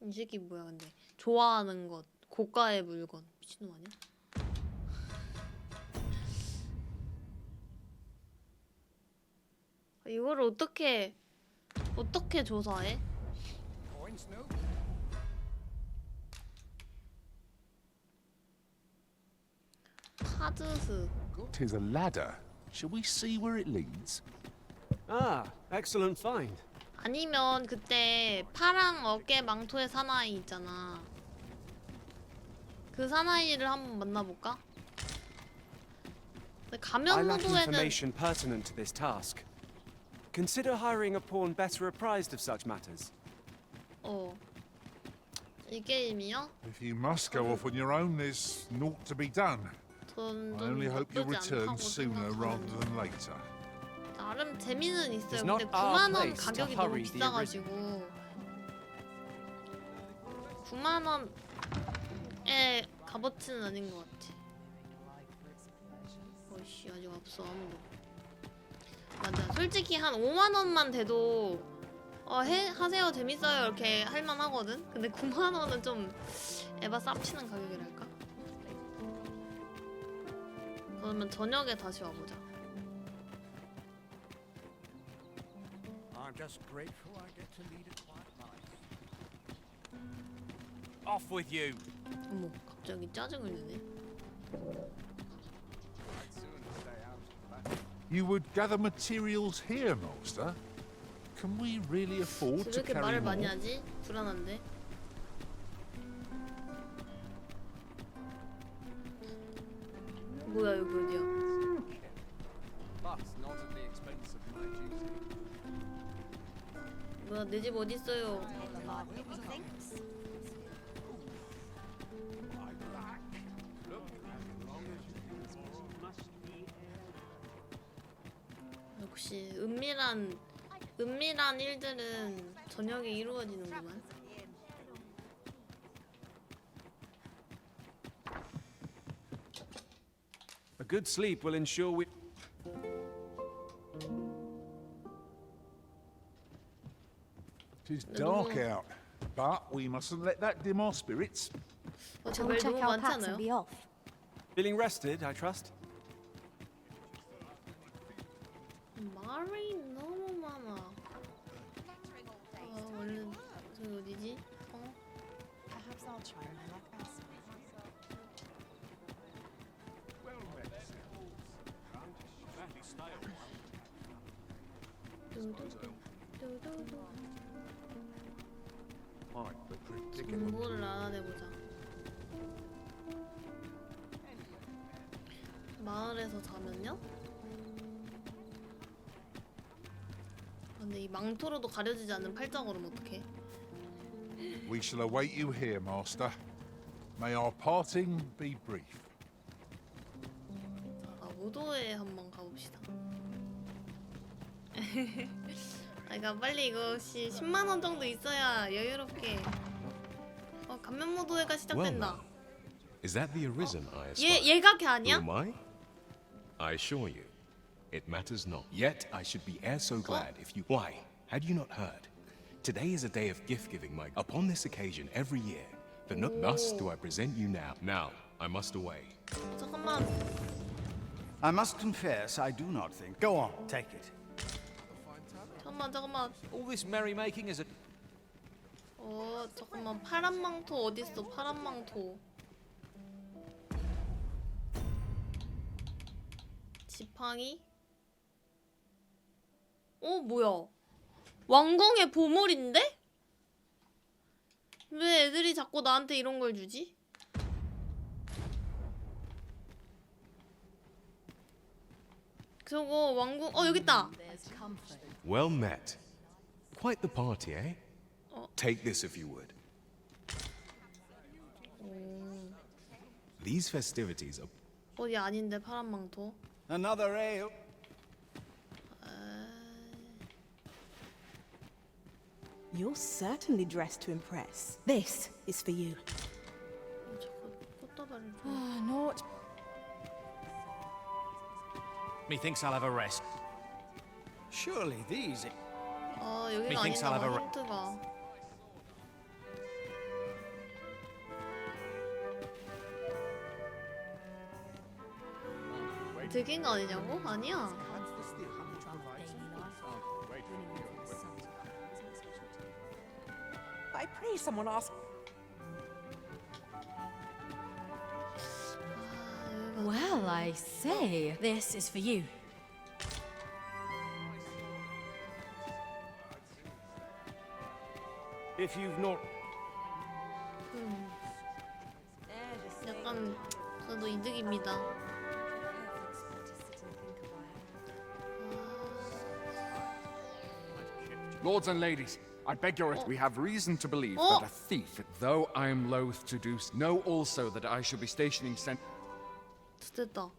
Speaker 1: 이 새끼 뭐야 근데 좋아하는 것 고가의 물건 미친놈 아니야? 이거를 어떻게 조사해? 카드스.
Speaker 15: Tis a ladder. Shall we see where it leads?
Speaker 20: Ah, excellent find.
Speaker 1: 아니면 그때 파랑 어깨 망토의 사나이 있잖아. 그 사나이를 한번 만나볼까? 근데
Speaker 20: I
Speaker 1: 가면
Speaker 20: lack
Speaker 1: 모드에는
Speaker 20: information pertinent to this task. Consider hiring a pawn better apprised of such matters.
Speaker 1: 이 게임이요?
Speaker 15: If you must go off on your own, there's naught to be done. I only hope you return sooner rather than later.
Speaker 1: 나름 재미는 있어요.
Speaker 20: It's
Speaker 1: 근데
Speaker 20: not our
Speaker 1: 9만 원
Speaker 20: place to
Speaker 1: 가격이 너무
Speaker 20: hurry the
Speaker 1: 비싸가지고 9만 원의 값어치는 아닌 것 같아. 어이씨 아직 없어 아무도. 맞아. 솔직히 한 5만 원만 돼도 하세요 재밌어요 이렇게 할만 하거든. 근데 9만 원은 좀 에바 쌉치는 가격이랄까. 그러면 저녁에 다시 와보자.
Speaker 12: I'm just grateful I get to lead a quiet life.
Speaker 6: Off with you.
Speaker 1: 어머 갑자기 짜증을 내네.
Speaker 15: You would gather materials here, Master? Can we really afford
Speaker 1: 왜
Speaker 15: to
Speaker 1: 이렇게
Speaker 15: carry
Speaker 1: 말을 많이
Speaker 15: more?
Speaker 1: 하지? 불안한데. 뭐야 여기 어디야?
Speaker 12: But not at the expense of my duty.
Speaker 1: 뭐야 내 집 어디 있어요? 역시 은밀한 일들은 저녁에 이루어지는구만.
Speaker 20: A good sleep will ensure we...
Speaker 15: Tis dark out, but we mustn't let that dim our spirits.
Speaker 1: 제발 너무 많지 않아요?
Speaker 20: Feeling rested, I trust?
Speaker 1: 말이 너무 많아. 원래 저기 어디지?
Speaker 16: Perhaps I'll try my luck elsewhere.
Speaker 1: 정보를 알아내보자. 마을에서 자면요? 근데 이 망토로도 가려지지 않는 팔짱으로는 어떡해?
Speaker 15: We shall await you here, Master. May our parting be brief.
Speaker 1: 무도회 한번 가봅시다. 그러니까 빨리 이것이 10만 원 정도 있어야 여유롭게. 감면 무도회가 시작된다.
Speaker 14: Is that the arisen I aspire?
Speaker 1: 얘가 걔 아니야?
Speaker 14: Who am I? I assure you, it matters not. Yet I should be e'er so glad if you... Why? Had you not heard? Today is a day of gift-giving, my... Upon this occasion, every year, thus do I present you now. Now, I must away.
Speaker 1: 잠깐만.
Speaker 21: I must confess, I do not think... Go on, take it.
Speaker 1: 잠깐만.
Speaker 12: All this merrymaking is a
Speaker 1: 잠깐만. 파란 망토 어딨어? 파란 망토. 지팡이? 뭐야? 왕궁의 보물인데? 왜 애들이 자꾸 나한테 이런 걸 주지? 저거 왕궁 여기 있다.
Speaker 14: Well met. Quite the party, eh? Take this if you would. These festivities are
Speaker 1: 어디 아닌데 파란 망토.
Speaker 13: Another ale.
Speaker 19: You're certainly dressed to impress. This is for you.
Speaker 16: Not.
Speaker 12: Methinks I'll have a rest.
Speaker 13: Surely these.
Speaker 1: 여기가
Speaker 12: Methinks I'll have
Speaker 1: 아닌가
Speaker 12: a
Speaker 1: 힌트가. 들킨 거 아니냐고? 아니야.
Speaker 16: I pray someone ask.
Speaker 21: Well, I say, this is for you.
Speaker 12: If you've not
Speaker 1: 약간 저도 이득입니다.
Speaker 23: Lords and ladies, I beg your we have reason to believe that a thief, though I am loath to do so, know also that I shall be stationing
Speaker 1: 됐다.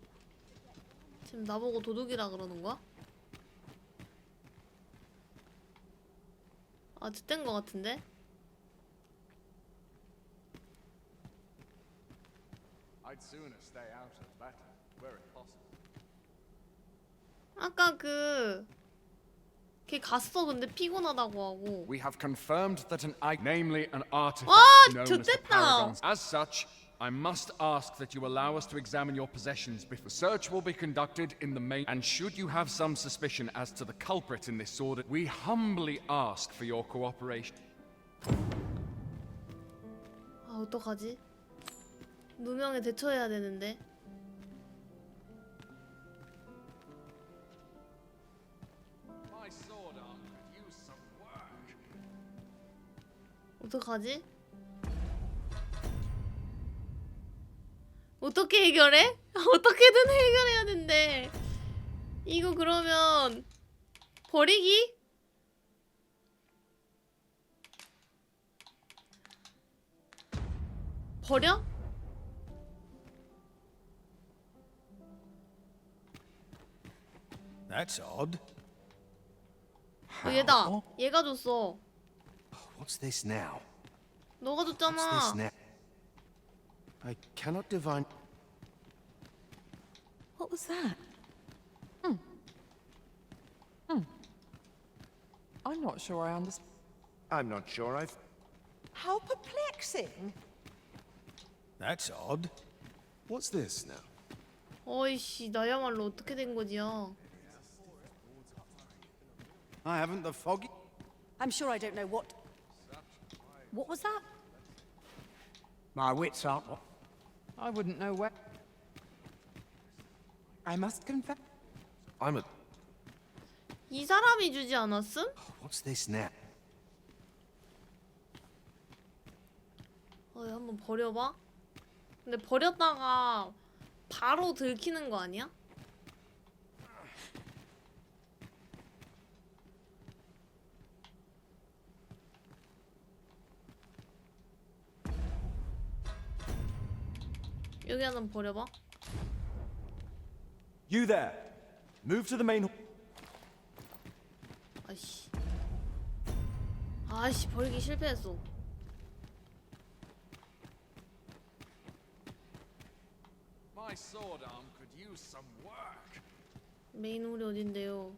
Speaker 1: 지금 나보고 도둑이라 그러는 거야? 됐된 거 같은데?
Speaker 12: I'd sooner stay out of battle where it possible.
Speaker 1: 아까 걔 갔어. 근데 피곤하다고 하고.
Speaker 23: We have confirmed that namely an artifact known as the
Speaker 1: 좋댔다.
Speaker 23: Paragons. As such, I must ask that you allow us to examine your possessions before search will be conducted in the main. And should you have some suspicion as to the culprit in this order, we humbly ask for your cooperation.
Speaker 1: 어떡하지? 누명에 대처해야 되는데.
Speaker 12: My sword arm could use some work.
Speaker 1: 어떡하지? 어떻게 해결해? 어떻게든 해결해야 된대. 이거 그러면 버리기? 버려?
Speaker 18: That's odd.
Speaker 1: 얘다. 얘가 줬어.
Speaker 18: What's this now?
Speaker 1: 너가
Speaker 18: What's this
Speaker 1: 줬잖아.
Speaker 18: now? I cannot divine.
Speaker 19: What was that?
Speaker 16: I'm not sure I understand.
Speaker 13: I'm not sure I've.
Speaker 16: How perplexing!
Speaker 18: That's odd. What's this now?
Speaker 1: 어이씨, 나야말로 어떻게 된 거지야?
Speaker 18: I haven't the foggy.
Speaker 19: I'm sure I don't know what. What was that?
Speaker 22: My wits are.
Speaker 16: I wouldn't know where. I must confess.
Speaker 18: I'm a.
Speaker 1: 이 사람이 주지 않았음?
Speaker 18: What's this now?
Speaker 1: 한번 버려봐. 근데 버렸다가 바로 들키는 거 아니야? 여기 하나 버려봐.
Speaker 24: You there. Move to the main.
Speaker 1: 아이씨, 버리기 실패했어.
Speaker 12: My sword arm could use some work.
Speaker 1: 메인 홀이 어딘데요?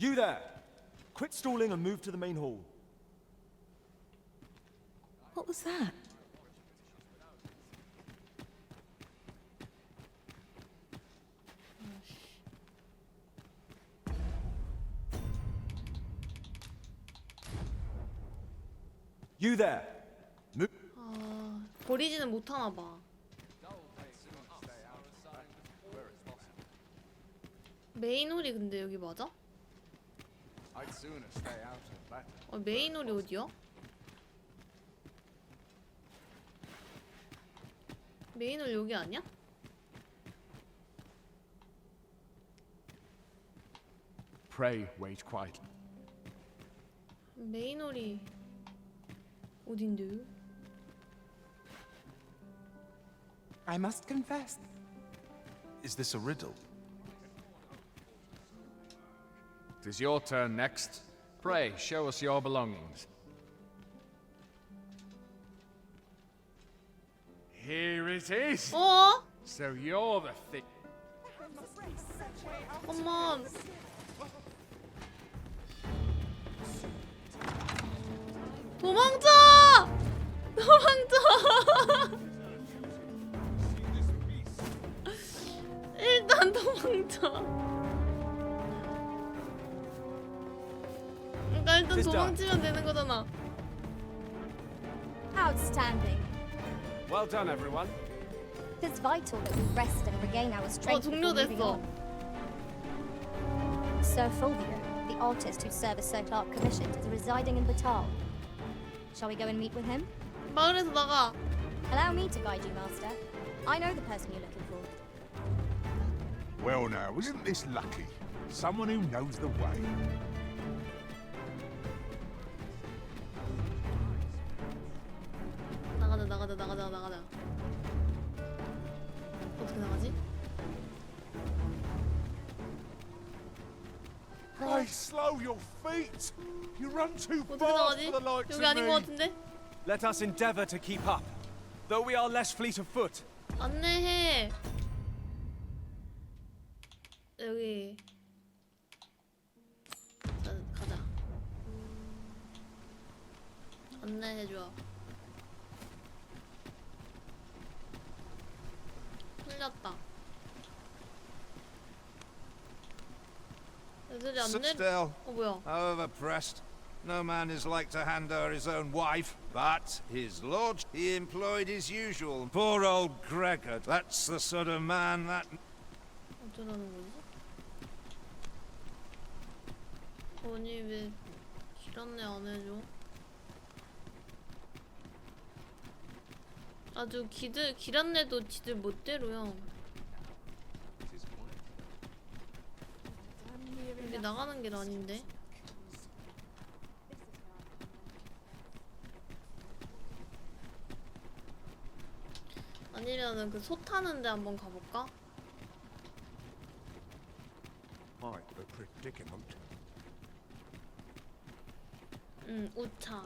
Speaker 24: You there. Quit stalling and move to the main hall.
Speaker 19: What was that?
Speaker 24: You there.
Speaker 1: 아, 버리지는 못하나 봐. 메인홀이 근데 여기 맞아?
Speaker 13: I'd sooner stay out of that.
Speaker 1: 메인홀이 어디야? 메인홀 여기 아니야?
Speaker 23: Pray wait quietly.
Speaker 1: 메인홀이 어딘데요?
Speaker 2: I must confess.
Speaker 14: Is this a riddle?
Speaker 23: It is your turn next. Pray, show us your belongings. Here it is!
Speaker 1: 어?
Speaker 23: So you're the thick.
Speaker 1: 잠깐만. 도망쳐! 도망쳐! 일단 도망쳐. 그러니까 일단 도망치면 되는 거잖아.
Speaker 8: Outstanding.
Speaker 20: Well done, everyone.
Speaker 8: It's vital that we rest and regain our strength before moving
Speaker 1: 종료됐어.
Speaker 8: on. Sir Fulvio, the artist whose service Sir Clark commissioned, is residing in Batal. Shall we go and meet with him?
Speaker 1: 마을에서 나가.
Speaker 8: Allow me to guide you, Master. I know the person you're looking for.
Speaker 15: Well now, isn't this lucky? Someone who knows the way.
Speaker 1: 나가자. 어떻게 나가지?
Speaker 15: Pray slow your feet. You run too
Speaker 1: 어떻게
Speaker 15: fast
Speaker 1: 나가지?
Speaker 15: for the likes
Speaker 1: 여기
Speaker 15: of
Speaker 1: 아닌
Speaker 15: me.
Speaker 1: 것 같은데?
Speaker 20: Let us endeavor to keep up, though we are less fleet of foot.
Speaker 1: 안내해. 여기. 자, 가자. 안내해줘. 틀렸다. 애들이
Speaker 13: Sit
Speaker 1: 안내.
Speaker 13: still.
Speaker 1: 뭐야?
Speaker 13: However pressed, no man is like to hand her his own wife. But his lord, he employed his usual. Poor old Gregor. That's the sort of man that.
Speaker 1: 어쩌라는 거지? 아니 왜 길 안내 안 해줘? 아주 길 안내도 지들 멋대로요. 여기 나가는 길 아닌데? 아니면은 그 소 타는 데 한번 가볼까?
Speaker 15: Quite the predicament.
Speaker 1: 우차.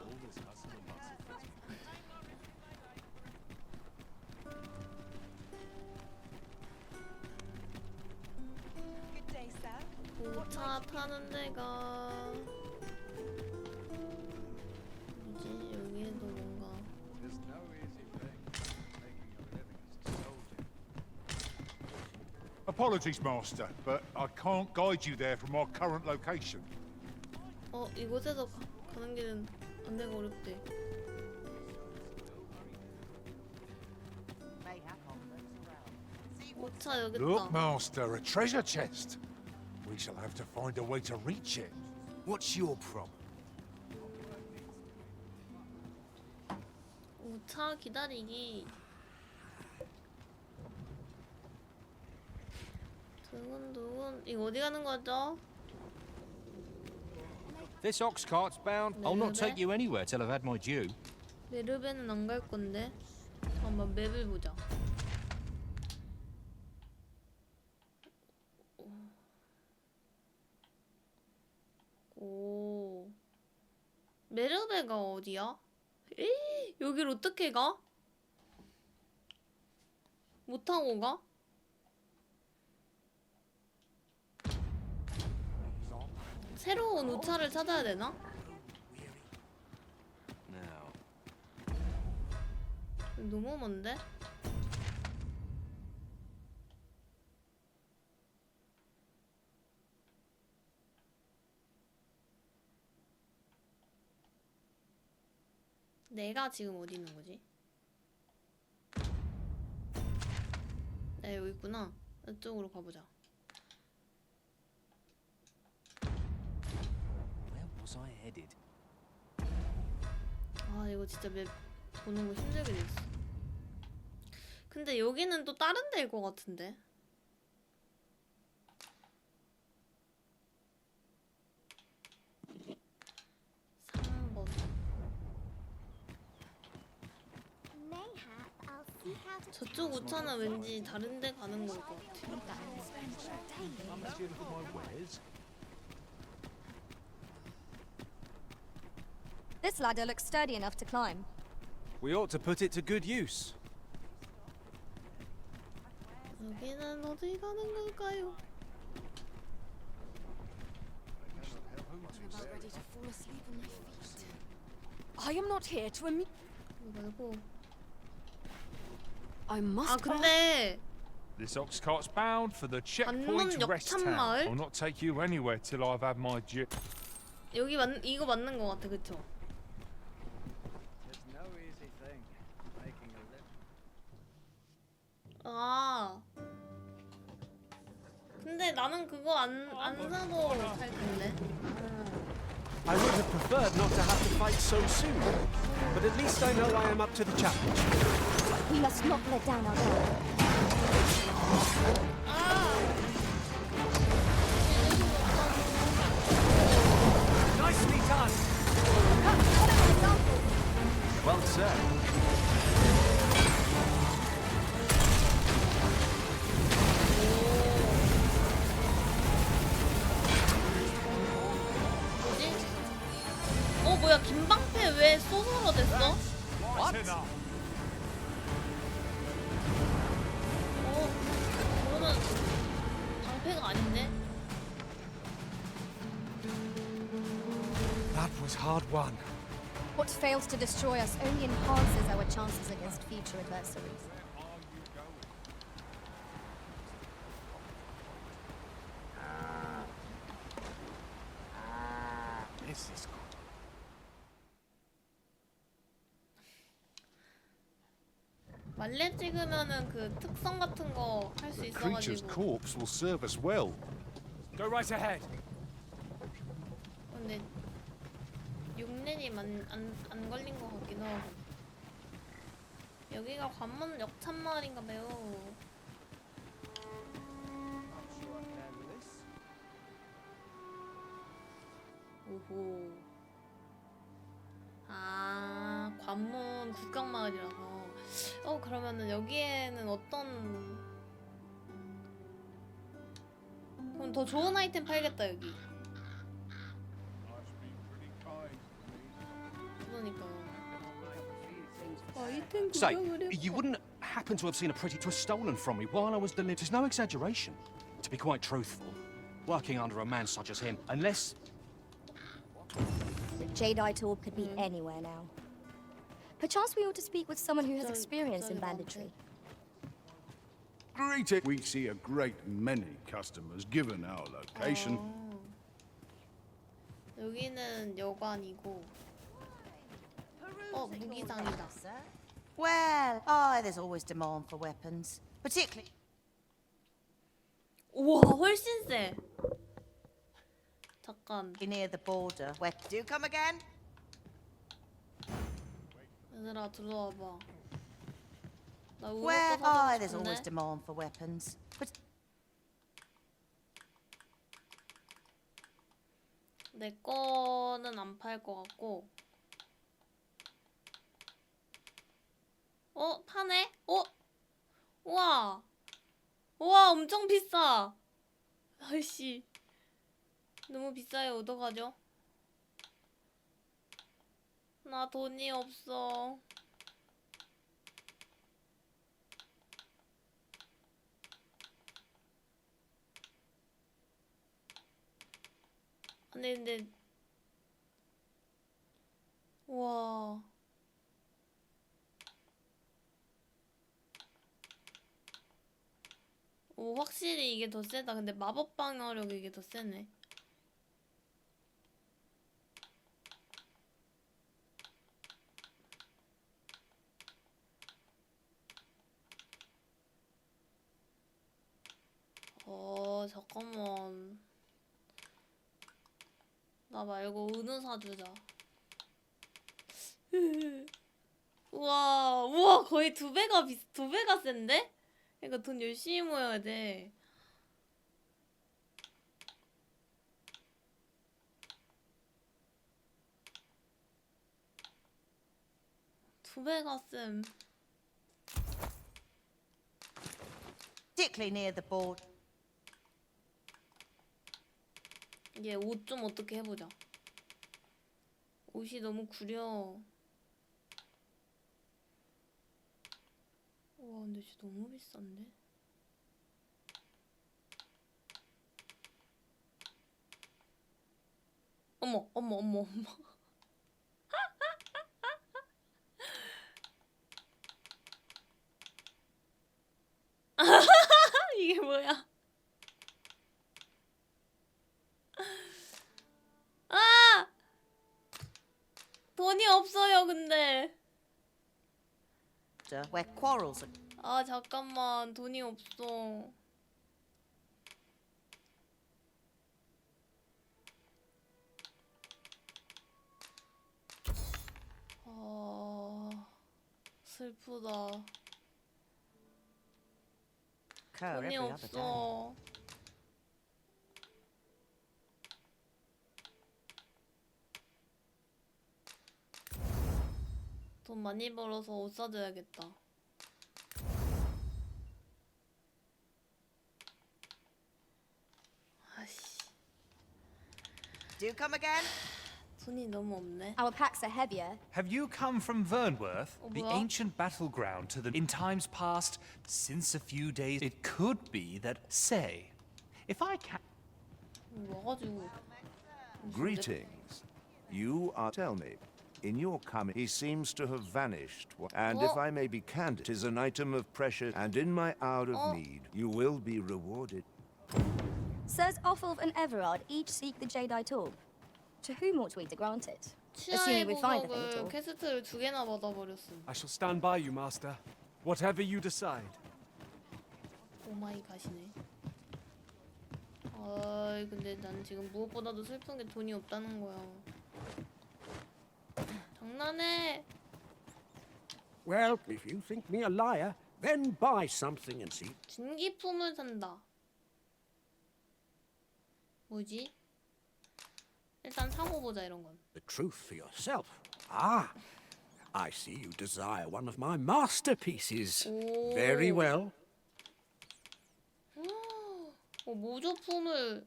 Speaker 1: 우차 타는 데가 뭐지? 여기에도 뭔가
Speaker 15: Apologies, Master, but I can't guide you there from our current location.
Speaker 1: 이곳에서 가는 길은 안내가 어렵대. 우차 여기 있다.
Speaker 15: Look, Master, a treasure chest. We shall have to find a way to reach it. What's your problem?
Speaker 1: 우차 기다리기. 두근두근. 이거 어디 가는 거죠?
Speaker 3: This ox cart's bound. I'll not take you anywhere till I've had my due.
Speaker 1: 메르베는 안 갈 건데. 잠깐만 맵을 보자. 오. 메르베가 어디야? 에이, 여길 어떻게 가? 못 타고 가? 새로운 우차를 찾아야 되나? 너무 먼데? 내가 지금 어디 있는 거지? 나 여기 있구나. 이쪽으로 가보자.
Speaker 20: Where was I headed?
Speaker 1: 아 이거 진짜 맵 보는 거 힘들게 돼 있어. 근데 여기는 또 다른 데일 것 같은데. 3번. 저쪽 우차는 왠지 다른 데 가는 걸 것 같아.
Speaker 10: This ladder looks sturdy enough to climb.
Speaker 20: We ought to put it to good use.
Speaker 1: 여기는 어디 가는 걸까요?
Speaker 10: I am not here to amuse.
Speaker 1: 말고.
Speaker 10: I must.
Speaker 1: 아 근데
Speaker 15: This ox cart's bound for the checkpoint
Speaker 1: 관문
Speaker 15: rest town.
Speaker 1: 역참마을?
Speaker 15: I'll not take you anywhere till I've had my due.
Speaker 1: 여기 이거 맞는 것 같아, 그쵸?
Speaker 12: It's no easy thing making a living.
Speaker 1: 아. 근데 나는 그거 안 사도 살 텐데.
Speaker 20: I would have preferred not to have to fight so soon, but at least I know I am up to the challenge.
Speaker 8: We must not let down our guard.
Speaker 20: Nicely done! Well said.
Speaker 1: 어 뭐야 김방패 왜 소서로 됐어? 그러면 방패가 아닌데?
Speaker 20: That was hard won.
Speaker 10: What fails to destroy us only enhances our chances against future adversaries.
Speaker 20: This is good.
Speaker 1: 말레 찍으면은 그 특성 같은 거 할 수
Speaker 15: Creature's
Speaker 1: 있어가지고.
Speaker 15: corpse will serve us well.
Speaker 20: Go right ahead.
Speaker 1: 근데 6렌이 안 걸린 것 같기도 하고. 여기가 관문 역참마을인가 봐요. 오호. 아, 관문 국경마을이라서. 그러면은 여기에는 어떤. 그럼 더 좋은 아이템 팔겠다, 여기. 그러니까요. 아이템
Speaker 3: Say,
Speaker 1: 구경을 해봐.
Speaker 3: you wouldn't happen to have seen a pretty twist stolen from me while I was delivering. It's no exaggeration. To be quite truthful, working under a man such as him, unless...
Speaker 8: The Jadeite orb could be anywhere now. Perchance we ought to speak with someone who has experience in banditry.
Speaker 7: Greeting. We see a great many customers given our location.
Speaker 1: 여기는 여관이고. 무기상이다.
Speaker 9: Well, there's always demand for weapons, particularly.
Speaker 1: 우와, 훨씬 세. 잠깐.
Speaker 9: Near the border. Do come again?
Speaker 1: 얘들아 들어와봐. 나 우리
Speaker 9: Well,
Speaker 1: 거 사주고
Speaker 9: there's always
Speaker 1: 싶은데.
Speaker 9: demand for weapons.
Speaker 1: 내 거는 안 팔 것 같고. 파네? 우와. 우와, 엄청 비싸. 아이씨. 너무 비싸요. 어떡하죠? 나 돈이 없어. 아니 근데 우와. 오, 확실히 이게 더 세다. 근데 마법 방어력이 이게 더 세네. 잠깐만. 나 말고 은우 사주자. 우와 거의 두 배가 센데? 그러니까 돈 열심히 모여야 돼. 두 배가 쌤.
Speaker 9: Particularly near the board.
Speaker 1: 얘 옷 좀 어떻게 해보자. 옷이 너무 구려. 와 근데 진짜 너무 비싼데? 어머. 이게 뭐야? 아! 돈이 없어요, 근데.
Speaker 9: Where quarrels are.
Speaker 1: 아, 잠깐만. 돈이 없어. 아, 슬프다. 돈이 없어. 돈 많이 벌어서 옷 사줘야겠다. 아씨.
Speaker 9: Do come again?
Speaker 1: 돈이 너무 없네.
Speaker 10: Our packs are heavier.
Speaker 4: Have you come from Vernworth, the
Speaker 1: 뭐야?
Speaker 4: ancient battleground to the... In times past, since a few days, it could be that, say, if I can...
Speaker 1: 와가지고.
Speaker 7: Greetings. You are... Tell me, in your coming, he seems to have vanished. And if I may be candid, it is an item of pressure, and in my hour of need, you will be rewarded.
Speaker 10: Sirs Offulf and Everard each seek the Jadeite orb. To whom ought we to grant it?
Speaker 1: 치아의
Speaker 10: Assuming we find the thing at
Speaker 1: 보석을
Speaker 10: all.
Speaker 1: 퀘스트를 2개나 받아버렸음.
Speaker 20: I shall stand by you, Master. Whatever you decide.
Speaker 1: 오마이 가시네. 아이 근데 난 지금 무엇보다도 슬픈 게 돈이 없다는 거야. 장난해.
Speaker 22: Well, if you think me a liar, then buy something and see.
Speaker 1: 진기품을 산다. 뭐지? 일단 사고 보자 이런 건.
Speaker 22: The truth for yourself. Ah, I see you desire one of my masterpieces.
Speaker 1: 오.
Speaker 22: Very well.
Speaker 1: 모조품을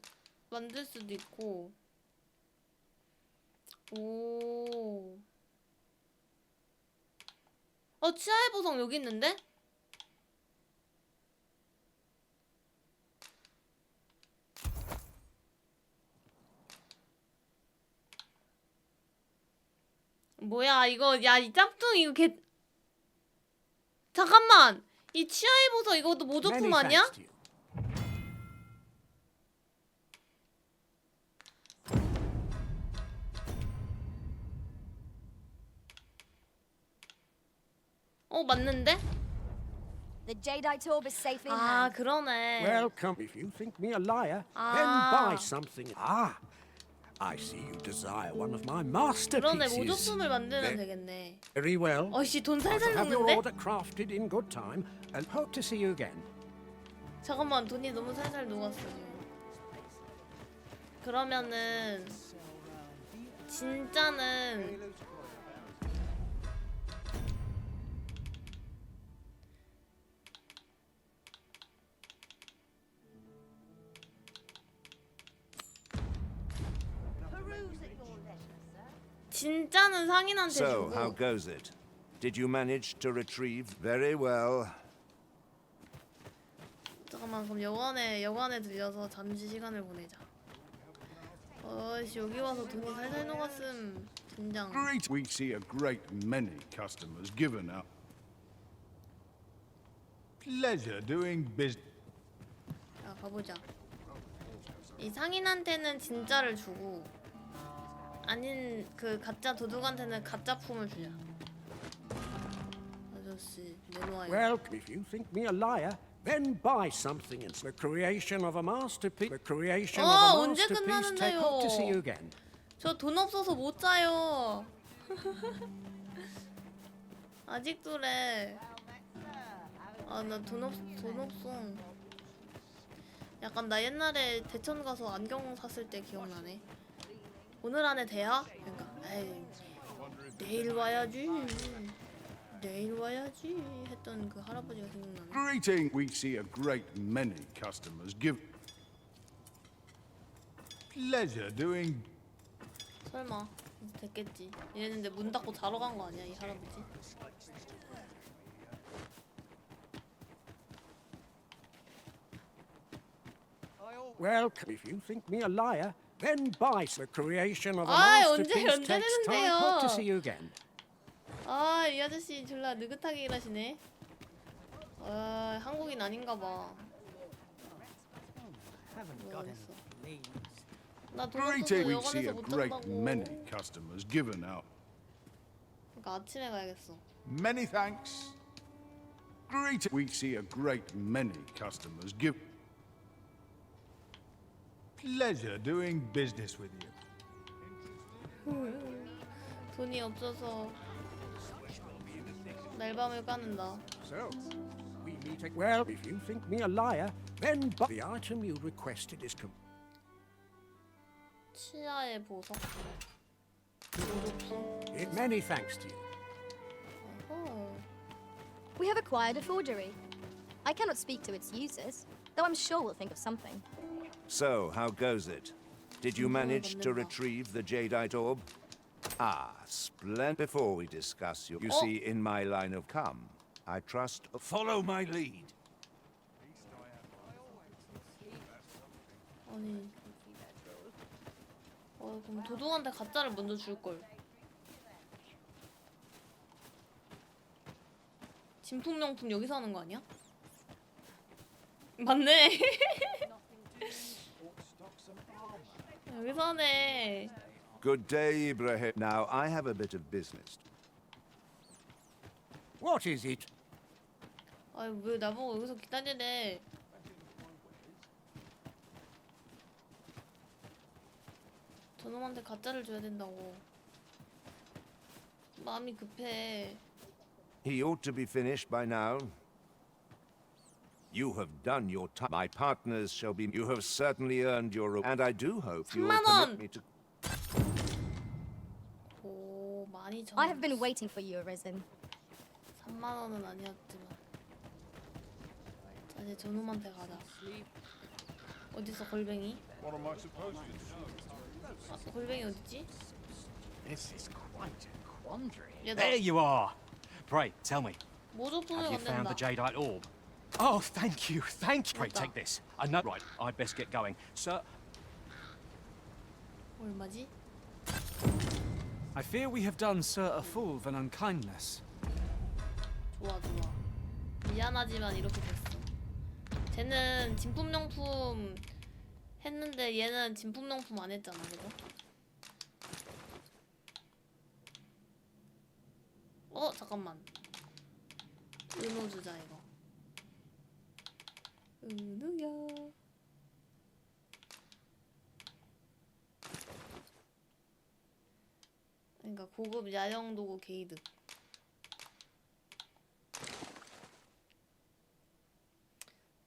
Speaker 1: 만들 수도 있고. 오. 치아의 보석 여기 있는데? 뭐야 이거 야 이 짝퉁 이거 개 잠깐만 이 치아의 보석 이것도 모조품 아니야? 맞는데?
Speaker 10: The Jadeite orb is safe in
Speaker 1: 아
Speaker 10: hand.
Speaker 1: 그러네.
Speaker 22: Welcome. If you think me a liar, then buy something. Ah, I see you desire one of my
Speaker 1: 그러네
Speaker 22: masterpieces.
Speaker 1: 모조품을 만들면 되겠네.
Speaker 22: Very well.
Speaker 1: 어이씨 돈 살살
Speaker 22: Have your
Speaker 1: 녹는데?
Speaker 22: order crafted in good time, and hope to see you again.
Speaker 1: 잠깐만 돈이 너무 살살 녹았어 지금. 그러면은 진짜는 진짜는 상인한테
Speaker 7: So,
Speaker 1: 주고.
Speaker 7: how goes it? Did you manage to retrieve? Very well.
Speaker 1: 잠깐만 그럼 여관에 들려서 잠시 시간을 보내자. 어이씨 여기 와서 돈이 살살 녹았음. 진장.
Speaker 7: Great. We see a great many customers given up. Pleasure doing business.
Speaker 1: 자 가보자. 이 상인한테는 진짜를 주고 아닌 그 가짜 도둑한테는 가짜 품을 주자. 아저씨 내놓아요.
Speaker 22: Well, if you think me a liar, then buy something in the creation of a masterpiece. The creation of
Speaker 1: 어,
Speaker 22: a
Speaker 1: 언제
Speaker 22: masterpiece. Take hope to see you
Speaker 1: 끝나는데요?
Speaker 22: again.
Speaker 1: 저 돈 없어서 못 자요. 아직도래. 아, 나 돈 없어. 약간 나 옛날에 대천 가서 안경 샀을 때 기억나네. 오늘 안에 돼야? 그러니까 에이, 내일 와야지. 내일 와야지 했던 그 할아버지가 생각나네.
Speaker 5: Greeting. We see a great many customers give pleasure doing.
Speaker 1: 설마 이제 됐겠지. 이랬는데 문 닫고 자러 간 거 아니야 이 할아버지?
Speaker 22: Well, if you think me a liar, then buy the creation of a
Speaker 1: 아,
Speaker 22: masterpiece.
Speaker 1: 언제
Speaker 22: Takes time.
Speaker 1: 되는데요?
Speaker 22: Hope to see you again.
Speaker 1: 아, 이 아저씨 졸라 느긋하게 일하시네. 아, 한국인 아닌가 봐. 모르겠어. 나돈
Speaker 5: Greeting.
Speaker 1: 없어서
Speaker 5: We see
Speaker 1: 여관에서
Speaker 5: a
Speaker 1: 못
Speaker 5: great
Speaker 1: 잔다고.
Speaker 5: many customers given out.
Speaker 1: 그러니까 아침에 가야겠어.
Speaker 5: Many thanks. Greeting. We see a great many customers give. Pleasure doing business with you.
Speaker 1: 돈이 없어서 날밤을 까는다.
Speaker 22: So, we meet again. Well, if you think me a liar, then buy the item you requested is complete.
Speaker 1: 치아의 보석.
Speaker 22: Many thanks to you.
Speaker 10: We have acquired a forgery. I cannot speak to its users, though I'm sure we'll think of something.
Speaker 7: So, how goes it? Did you manage to retrieve the jadeite orb? Ah, splendid. Before we discuss you see, in my line of come, I trust. Follow my lead.
Speaker 1: 아니. 그럼 도둑한테 가짜를 먼저 줄 걸. 진품명품 여기서 하는 거 아니야? 맞네. 여기서 하네.
Speaker 7: Good day, Ibrahim. Now, I have a bit of business.
Speaker 22: What is it?
Speaker 1: 아, 왜 나보고 여기서 기다리래? 저놈한테 가짜를 줘야 된다고. 마음이 급해.
Speaker 7: He ought to be finished by now. You have done your time. My partners shall be. You have certainly earned your. And I do hope you will permit me to.
Speaker 1: 오, 많이 전.
Speaker 10: I have been waiting for you, Arisen.
Speaker 1: 3만 원은 아니었지만. 자, 이제 저놈한테 가자. 어딨어, 골뱅이?
Speaker 5: What am I supposed to do?
Speaker 1: 아, 골뱅이 어딨지?
Speaker 3: This is quite a quandary.
Speaker 1: 얘다.
Speaker 3: There you are. Pray, tell me.
Speaker 1: 모조품을
Speaker 3: Have you found the
Speaker 1: 건넨다.
Speaker 3: jadeite orb? Oh, thank you, thank you. Pray, take this. I know. Right, I'd best get going. Sir.
Speaker 1: 얼마지?
Speaker 4: I fear we have done Sir a full of an unkindness.
Speaker 1: 좋아. 미안하지만 이렇게 됐어. 쟤는 진품명품 했는데 얘는 진품명품 안 했잖아, 그죠? 잠깐만. 은호 주자 이거. 은우야. 그러니까 고급 야영 도구 게이득.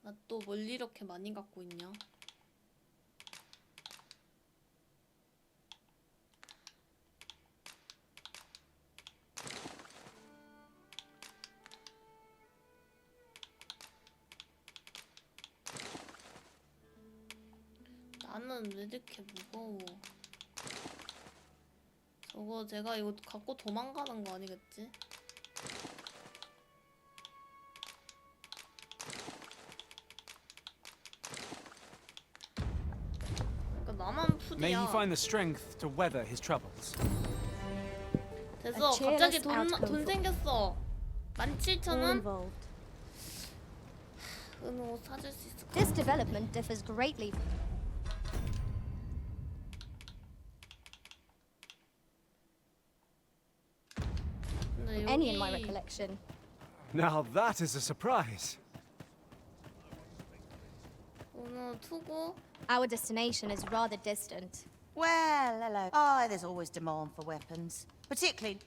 Speaker 1: 나 또 뭘 이렇게 많이 갖고 있냐? 나는 왜 이렇게 무거워? 저거 제가 이거 갖고 도망가는 거 아니겠지? 그러니까 나만
Speaker 4: May he
Speaker 1: 푸디야.
Speaker 4: find the strength to weather his troubles.
Speaker 1: 됐어. 갑자기 돈 생겼어. 17,000원? 은호 사줄 수 있을 것
Speaker 10: This development differs greatly.
Speaker 1: 근데
Speaker 10: Any in my
Speaker 1: 여기
Speaker 10: recollection.
Speaker 4: Now that is a surprise.
Speaker 1: 번호 투고.
Speaker 10: Our destination is rather distant.
Speaker 9: Well, hello. Oh, there's always demand for weapons. Particularly...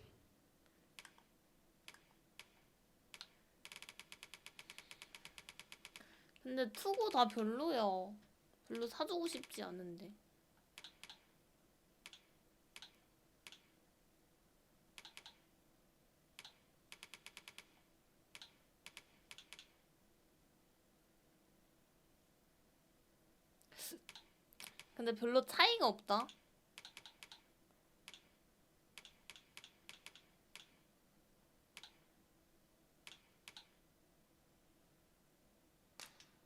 Speaker 1: 근데 투고 다 별로야. 별로 사주고 싶지 않은데. 근데 별로 차이가 없다.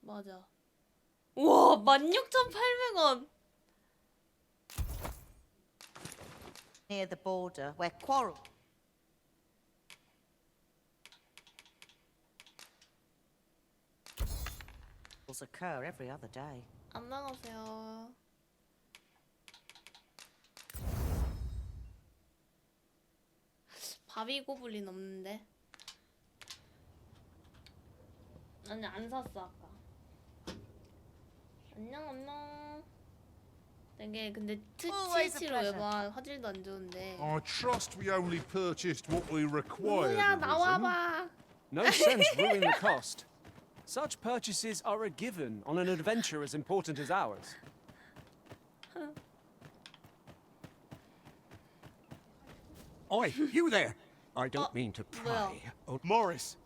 Speaker 1: 맞아. 우와, 16,800원.
Speaker 9: near the border where quarrels occur every other day.
Speaker 1: 안 나가세요. 바비 고블린 없는데. 아니 안 샀어 아까. 안녕 안녕. 되게 근데 트치치로 외봐 화질도 안 좋은데.
Speaker 15: I trust we only purchased what we required.
Speaker 1: 뭐야 나와봐.
Speaker 20: No sense ruining the cost. Such purchases are a given on an adventure as important as ours.
Speaker 6: Oi, you there! I don't mean to pry. Oh, Morris!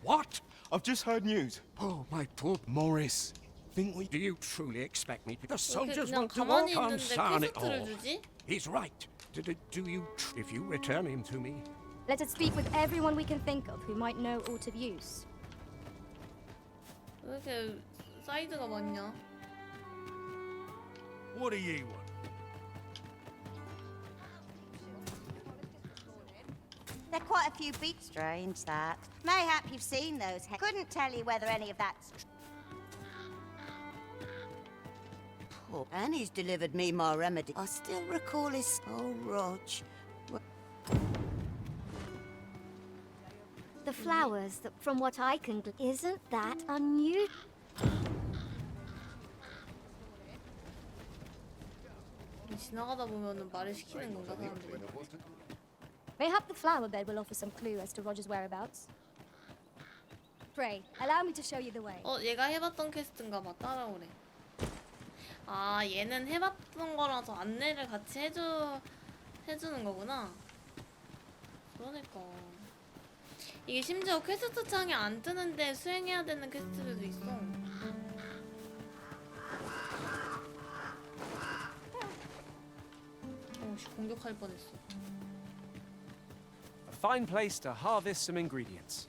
Speaker 6: What? I've just heard news. Oh, my poor Morris. Do you truly expect me to? The soldiers want to walk on Sarn it all. He's right. Do you, if you return him to me?
Speaker 10: Let us speak with everyone we can think of who might know aught of use.
Speaker 1: 왜 이렇게 사이드가 많냐?
Speaker 5: What do you want?
Speaker 9: There are quite a few beats. Strange that. Mayhap you've seen those. Couldn't tell you whether any of that's poor. And he's delivered me my remedy. I still recall his... Oh, Rog.
Speaker 10: The flowers, from what I can isn't that unusual?
Speaker 1: 지나가다 보면은 말을 시키는 건가 사람들이?
Speaker 10: Mayhap the flower bed will offer some clue as to Roger's whereabouts. Pray, allow me to show you the way.
Speaker 1: 얘가 해봤던 퀘스트인가 봐. 따라오래. 아, 얘는 해봤던 거라서 안내를 같이 해주는 거구나. 그러니까. 이게 심지어 퀘스트 창에 안 뜨는데 수행해야 되는 퀘스트들도 있어. 씨, 공격할 뻔했어.
Speaker 20: A fine place to harvest some ingredients.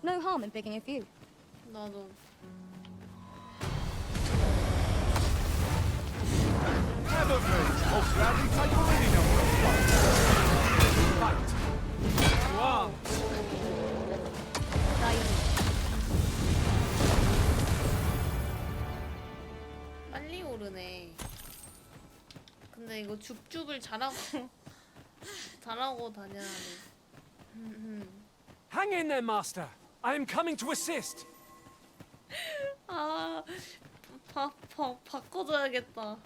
Speaker 10: No harm in picking a few.
Speaker 1: 나도.
Speaker 20: gladly take any number of fight. Wow.
Speaker 1: 빨리 오르네. 근데 이거 줍줍을 잘하고 다녀야 돼.
Speaker 20: Hang in there, master. I am coming to assist.
Speaker 1: 아, 바꿔줘야겠다.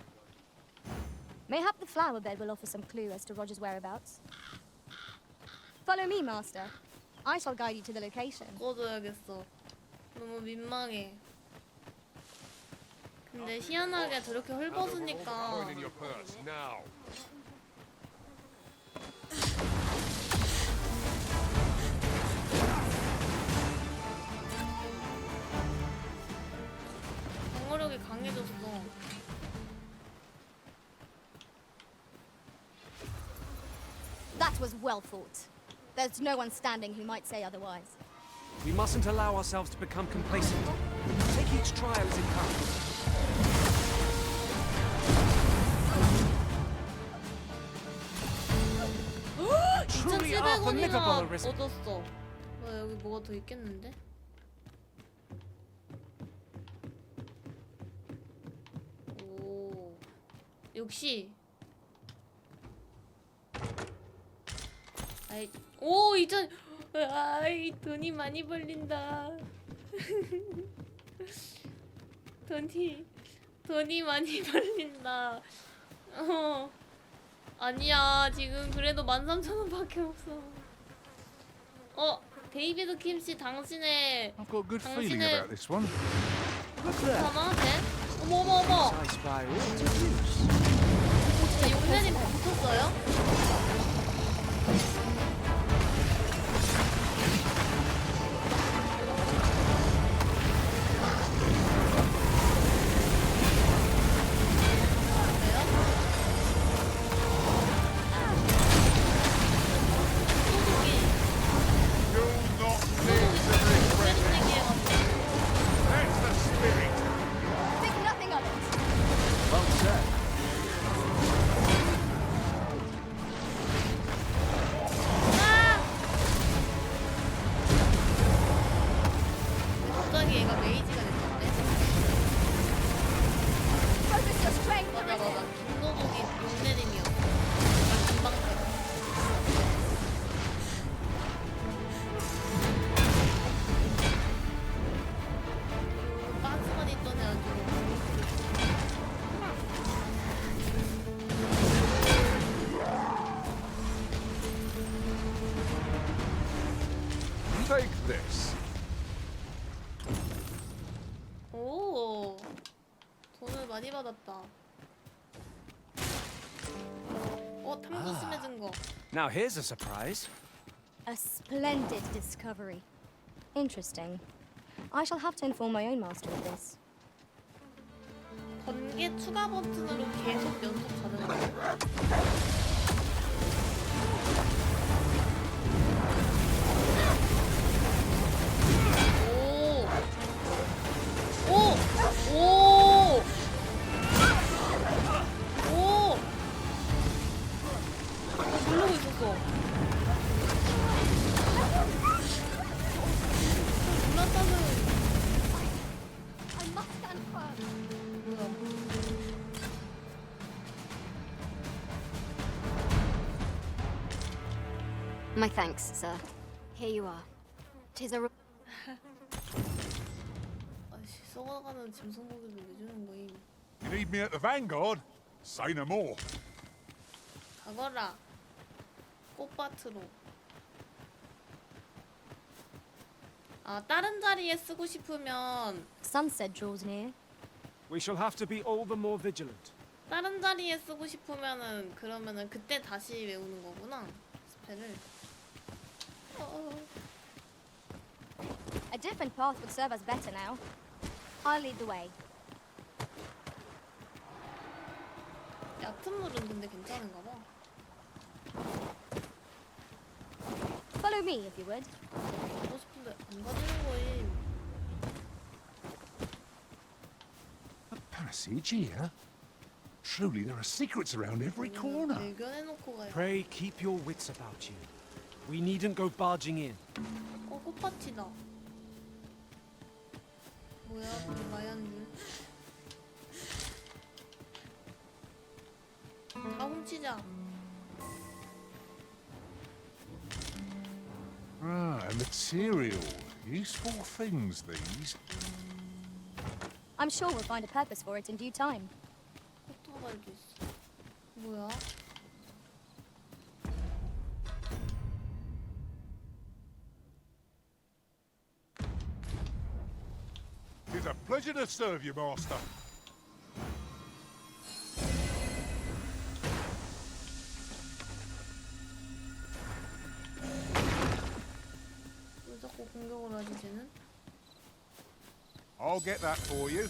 Speaker 10: Mayhap the flower bed will offer some clue as to Roger's whereabouts. Follow me, master. I shall guide you to the location.
Speaker 1: 바꿔줘야겠어. 너무 민망해. 근데 희한하게 저렇게 헐벗으니까. 방어력이 강해졌어.
Speaker 10: That was well thought. There's no one standing who might say otherwise.
Speaker 20: We mustn't allow ourselves to become complacent. Take each trial as it comes. Truly are formidable, Arisen.
Speaker 1: 얻었어. 여기 뭐가 더 있겠는데? 오, 역시. 아이, 오, 2,000. 아이, 돈이 많이 벌린다. 돈이 많이 벌린다. 아니야, 지금 그래도 13,000원밖에 없어. 데이비드 킴씨, 당신의
Speaker 15: I've got a good feeling about this one.
Speaker 1: 잠깐만, 어머.
Speaker 20: Precise by all to use.
Speaker 1: 진짜 용맨이 붙었어요?
Speaker 10: Think nothing of it.
Speaker 20: Well said.
Speaker 1: 갑자기 얘가 메이지가 됐는데?
Speaker 10: Focus your strength.
Speaker 1: 맞아. 김도복이 용내림이었어. 금방 빼고. 빤스만 있던 애 아주.
Speaker 15: Take this.
Speaker 1: 오, 돈을 많이 받았다. 탐구 심해진 거.
Speaker 20: Now here's a surprise.
Speaker 8: A splendid discovery. Interesting. I shall have to inform my own master of this.
Speaker 1: 번개 추가 버튼으로 계속 연속 가능해. 누르고 있었어. 몰랐다는.
Speaker 10: I must stand firm.
Speaker 8: My thanks, sir. Here you are. 'Tis a
Speaker 1: 아이씨, 썩어가는 짐승 고기를 내주는 거임.
Speaker 15: You need me at the Vanguard? Say no more.
Speaker 1: 가거라. 꽃밭으로. 다른 자리에 쓰고 싶으면
Speaker 8: sunset draws near.
Speaker 20: We shall have to be all the more vigilant.
Speaker 1: 다른 자리에 쓰고 싶으면은 그러면은 그때 다시 외우는 거구나. 스펠을.
Speaker 8: A different path would serve us better now. I'll lead the way.
Speaker 1: 얕은 물은 근데 괜찮은가 봐.
Speaker 8: Follow me, if you would.
Speaker 1: 가고 싶은데 안 가지는 거임.
Speaker 15: A passage here? Truly, there are secrets around every corner.
Speaker 1: 발견해놓고 가야.
Speaker 20: Pray keep your wits about you. We needn't go barging in.
Speaker 1: 꽃밭이다. 뭐야, 그게 마얀줄. 다 훔치자.
Speaker 15: Right, material. Useful things, these.
Speaker 8: I'm sure we'll find a purpose for it in due time.
Speaker 1: 포토발도 있어. 뭐야?
Speaker 15: It's a pleasure to serve you, Master.
Speaker 1: 왜 자꾸 공격을 하지, 쟤는?
Speaker 15: I'll get that for you.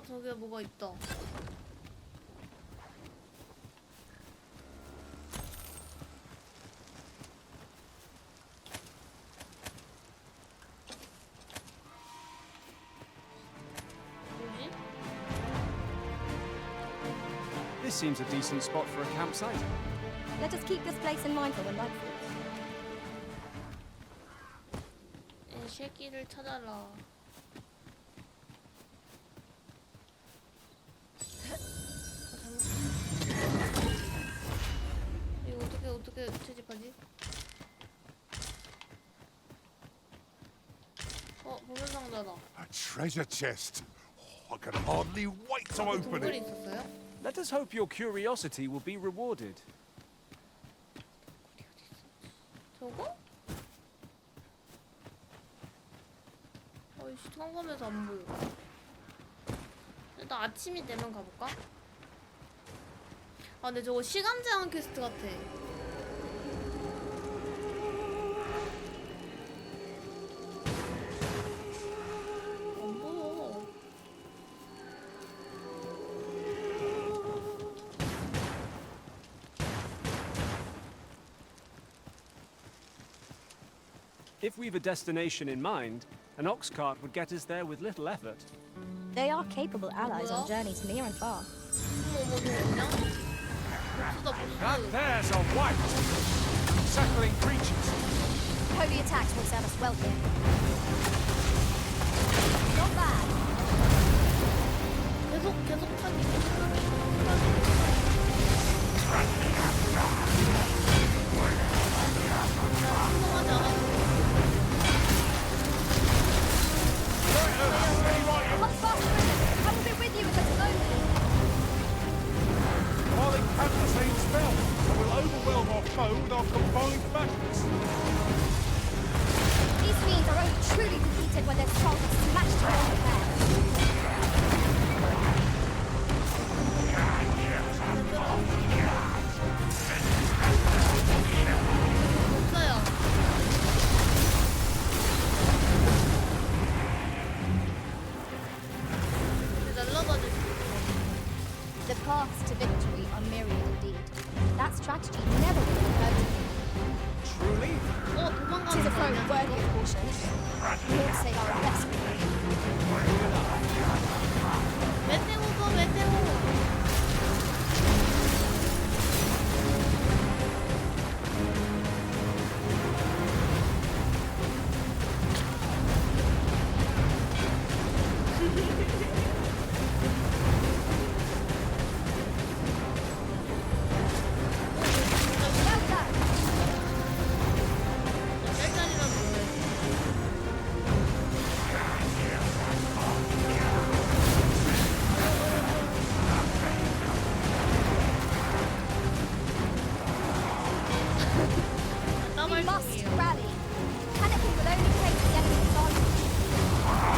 Speaker 1: 저기에 뭐가 있다. 뭐지?
Speaker 20: This seems a decent spot for a campsite.
Speaker 8: Let us keep this place in mind for when night falls.
Speaker 1: 이 새끼를 찾아라. 이거 어떻게 채집하지? 보면
Speaker 15: treasure chest. I can hardly wait to open
Speaker 1: 동굴이
Speaker 15: it.
Speaker 1: 있었어요?
Speaker 20: Let us hope your curiosity will be rewarded.
Speaker 1: 저거? 어이씨, 깜깜해서 안 보여. 일단 아침이 되면 가볼까? 아, 근데 저거 시간 제한 퀘스트 같아. 안 보여.
Speaker 20: If we've a destination in mind, an ox cart would get us there with little effort.
Speaker 8: They are capable allies on journeys near and far.
Speaker 15: That there's a white, unsettling creatures.
Speaker 8: Holy attacks will serve us well here. Not bad.
Speaker 1: 계속 타기. 성공하지 않았어.
Speaker 8: Much faster, I will be with you in just a moment.
Speaker 15: While it has the same spell, and will overwhelm our foe with our combined magics.
Speaker 8: These fiends are only truly defeated when their strong is smashed to no repair.
Speaker 1: 없어요. 날라다닐 수 있어.
Speaker 8: The paths to victory are myriad indeed. That strategy never would have occurred to me.
Speaker 20: Truly?
Speaker 8: Tis a foe worthy of caution. We all say our best.
Speaker 1: 메테오도 메테오.
Speaker 8: We must rally. Panicking will only take the enemy's advantage.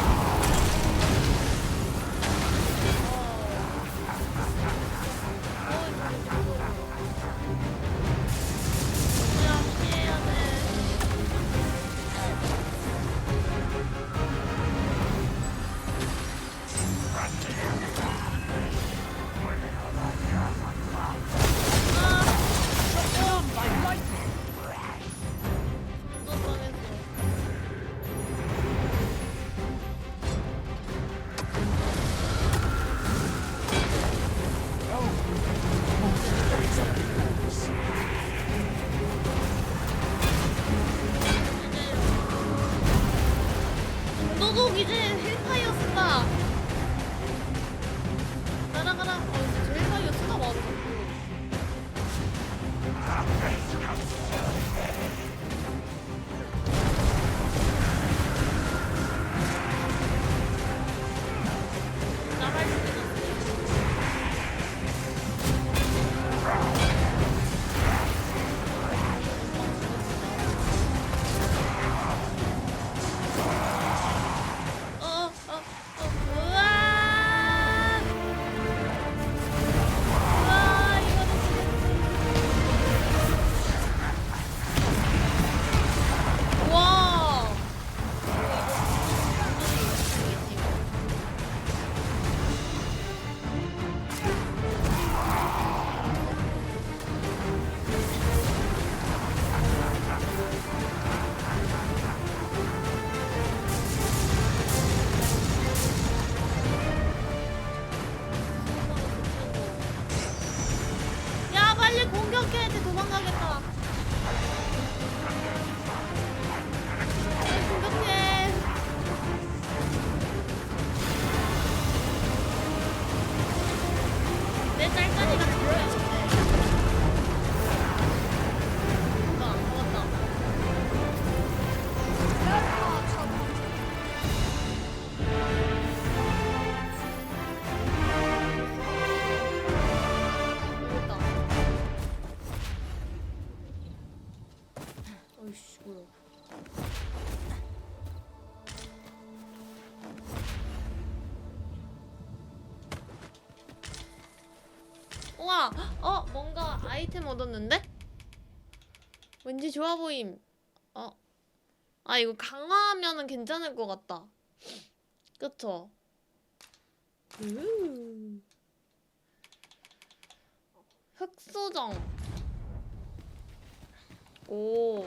Speaker 1: 너도 이제 헬파이어 쓴다. 날아가라. 저 헬파이어 쓰다 맞아. 나갈 수 있어. 우와, 이거는 아이템 얻었는데? 왠지 좋아 보임. 아 이거 강화하면은 괜찮을 것 같다. 그쵸? 흑수정. 오.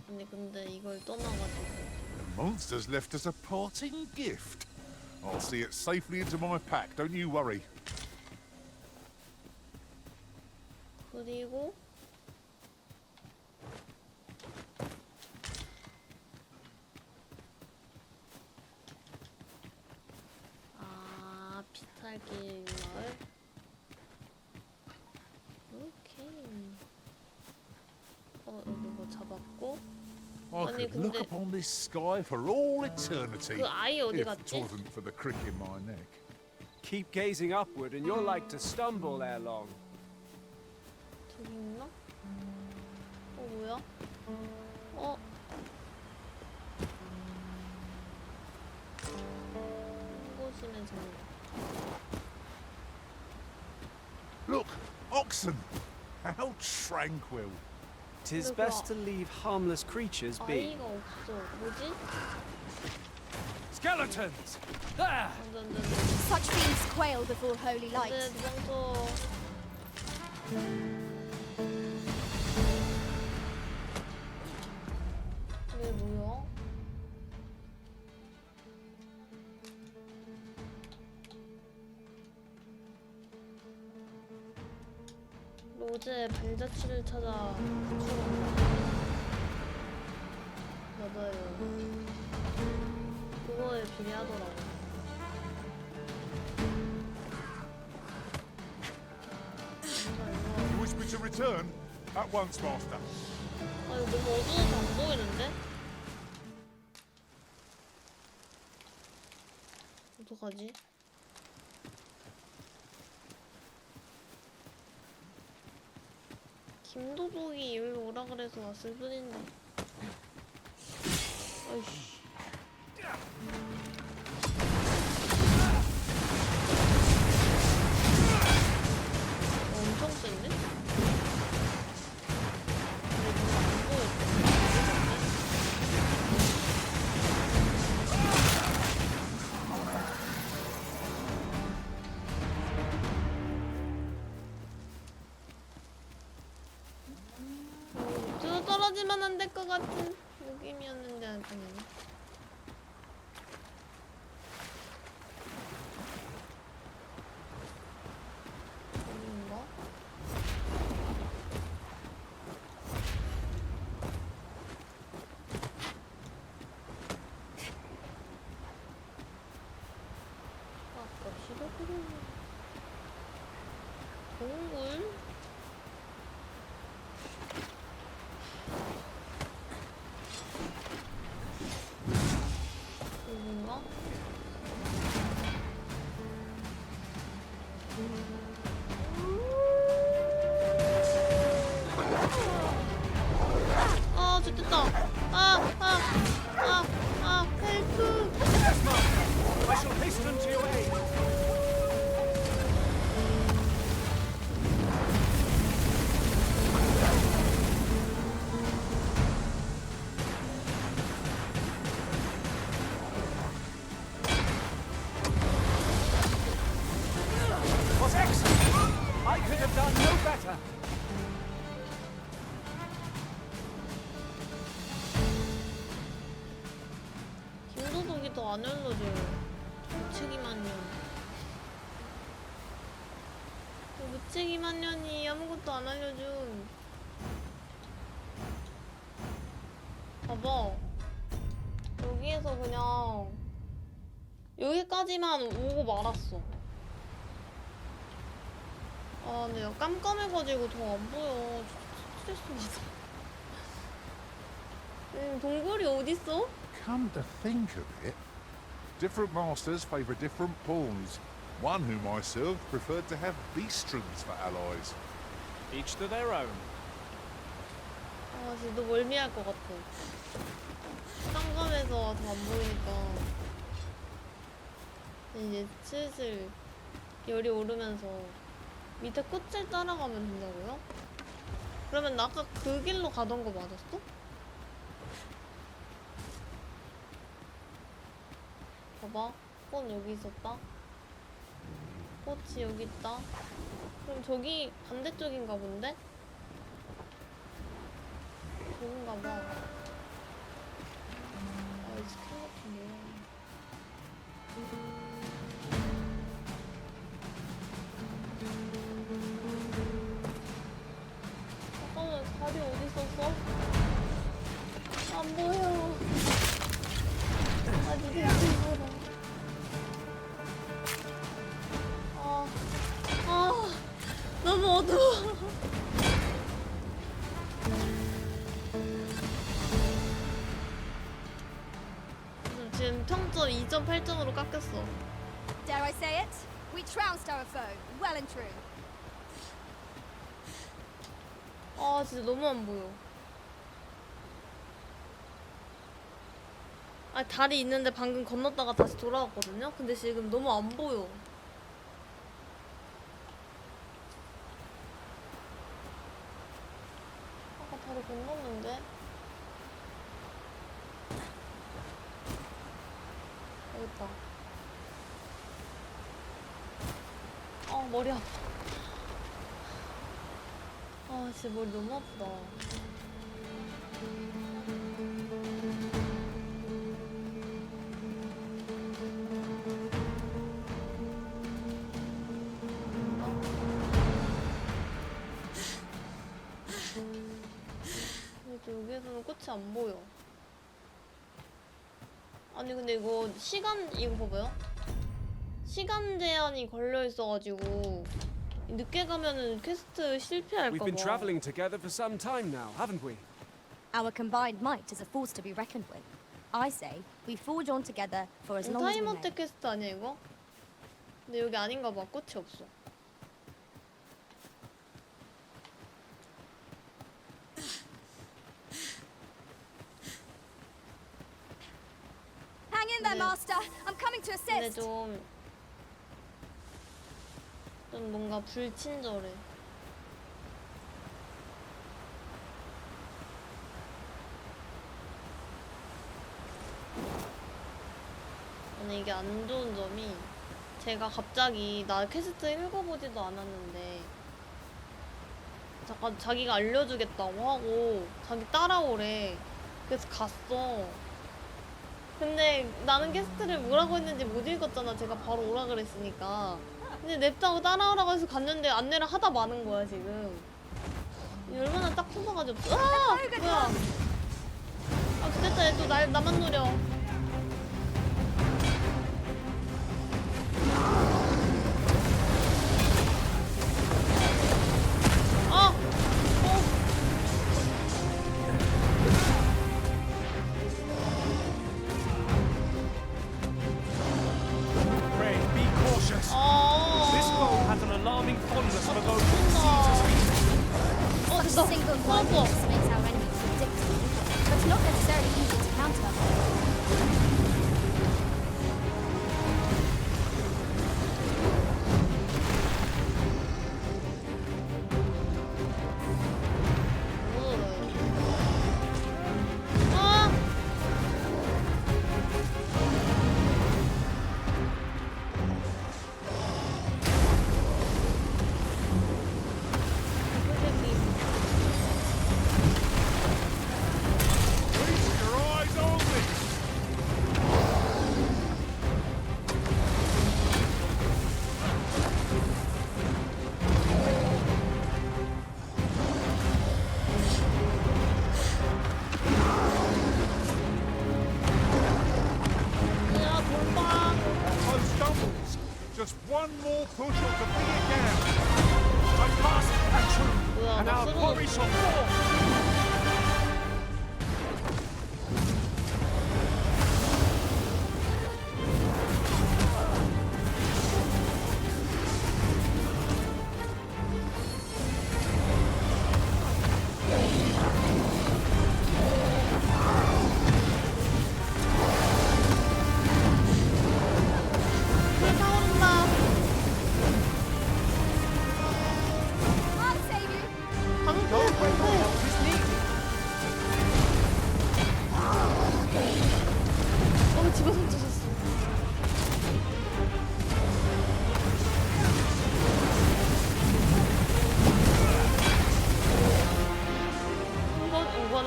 Speaker 1: 아니 근데 이걸 떠나가지고.
Speaker 15: The monsters left us a parting gift. I'll see it safely into my pack, don't you worry.
Speaker 1: 그리고 비탈길 마을. 오케이. 여기 뭐 잡았고.
Speaker 15: I
Speaker 1: 아니
Speaker 15: could look
Speaker 1: 근데
Speaker 15: upon this sky for all eternity
Speaker 1: 그 아이 어디
Speaker 15: if
Speaker 1: 갔지?
Speaker 15: it wasn't for the crick in my neck.
Speaker 20: Keep gazing upward and you're like to stumble ere long.
Speaker 1: 저기 있나? 뭐야? 이곳이면 정말.
Speaker 15: Look, oxen! How tranquil.
Speaker 20: 'Tis best to leave harmless creatures be.
Speaker 1: 아이가 없어. 뭐지?
Speaker 20: Skeletons! There!
Speaker 10: Such fiends quail before holy light.
Speaker 1: 네, 도망쳐. 이게 뭐야? 로제의 발자취를 찾아 구출한다. 맞아요. 그거에 비례하더라고.
Speaker 15: You wish me to return? At once, master.
Speaker 1: 아 이거 너무 어두워서 안 보이는데? 어떡하지? 김도둑이 여기 오라 그래서 왔을 뿐인데. 아이씨. 엄청 센데? 떨어지면 안 될 것 같은 느낌이었는데 아니네. 여기인가? 아까 시도그룹 동굴? 여긴가? 아, 좋겠다. 헬프.
Speaker 20: I shall hasten to your aid. Was excellent. I could have done no better.
Speaker 1: 김도둑이 더 안 알려줘요. 무책임한 년. 무책임한 년이 아무것도 안 알려줌. 봐봐. 여기에서 그냥 여기까지만 오고 말았어. 아, 근데 깜깜해가지고 더 안 보여. 진짜 스트레스 받아. 동굴이 어딨어?
Speaker 15: Come to think of it, different masters favour different pawns. One whom I served preferred to have beastrons for allies.
Speaker 20: Each to their own.
Speaker 1: 아, 진짜 너무 멀미할 것 같아. 깜깜해서 더 안 보이니까. 이제 슬슬 열이 오르면서 밑에 끝을 따라가면 된다고요? 그러면 나 아까 그 길로 가던 거 맞았어? 봐봐, 꽃 여기 있었다. 꽃이 여기 있다. 그럼 저기 반대쪽인가 본데? 저긴가 봐. 아, 이 스킨 같은데. 잠깐만, 달이 어디 있었어? 안 보여. 아, 진짜 힘들어. 너무 어두워. 지금 평점 2.8점으로 깎였어.
Speaker 10: Dare I say it? We trounced our foe, well and true.
Speaker 1: 아, 진짜 너무 안 보여. 아, 달이 있는데 방금 건넜다가 다시 돌아왔거든요? 근데 지금 너무 안 보여. 아까 다리 건넜는데? 여기 있다. 아, 머리 아파. 아, 진짜 머리 너무 아프다. 그래도 여기에서는 꽃이 안 보여. 아니 근데 이거 이거 봐봐요. 시간 제한이 걸려 있어가지고 늦게 가면은 퀘스트 실패할까 봐.
Speaker 20: We've been traveling together for some time now, haven't we?
Speaker 8: Our combined might is a force to be reckoned with. I say we forge on together for as long as we may.
Speaker 1: 타임어택 퀘스트 아니야 이거? 근데 여기 아닌가 봐. 꽃이 없어.
Speaker 10: Hang in there, Master. I'm coming to
Speaker 1: 근데
Speaker 10: assist.
Speaker 1: 좀 뭔가 불친절해. 아니 이게 안 좋은 점이 제가 갑자기 나 퀘스트 읽어보지도 않았는데 잠깐 자기가 알려주겠다고 하고 자기 따라오래. 그래서 갔어. 근데 나는 퀘스트를 뭐라고 했는지 못 읽었잖아. 제가 바로 오라 그랬으니까. 근데 냅다고 따라오라고 해서 갔는데 안내를 하다 마는 거야 지금. 얼마나 딱 손바가지 없어. 아! 뭐야. 아 됐다. 얘 또 나만 노려.
Speaker 4: Pray, be cautious. This foe has an alarming fondness for those who
Speaker 10: Such a single blindness makes our enemies predictable, but not necessarily easy to counter.
Speaker 15: Just one more push to bring it down. I passed and true, and our glory shall fall.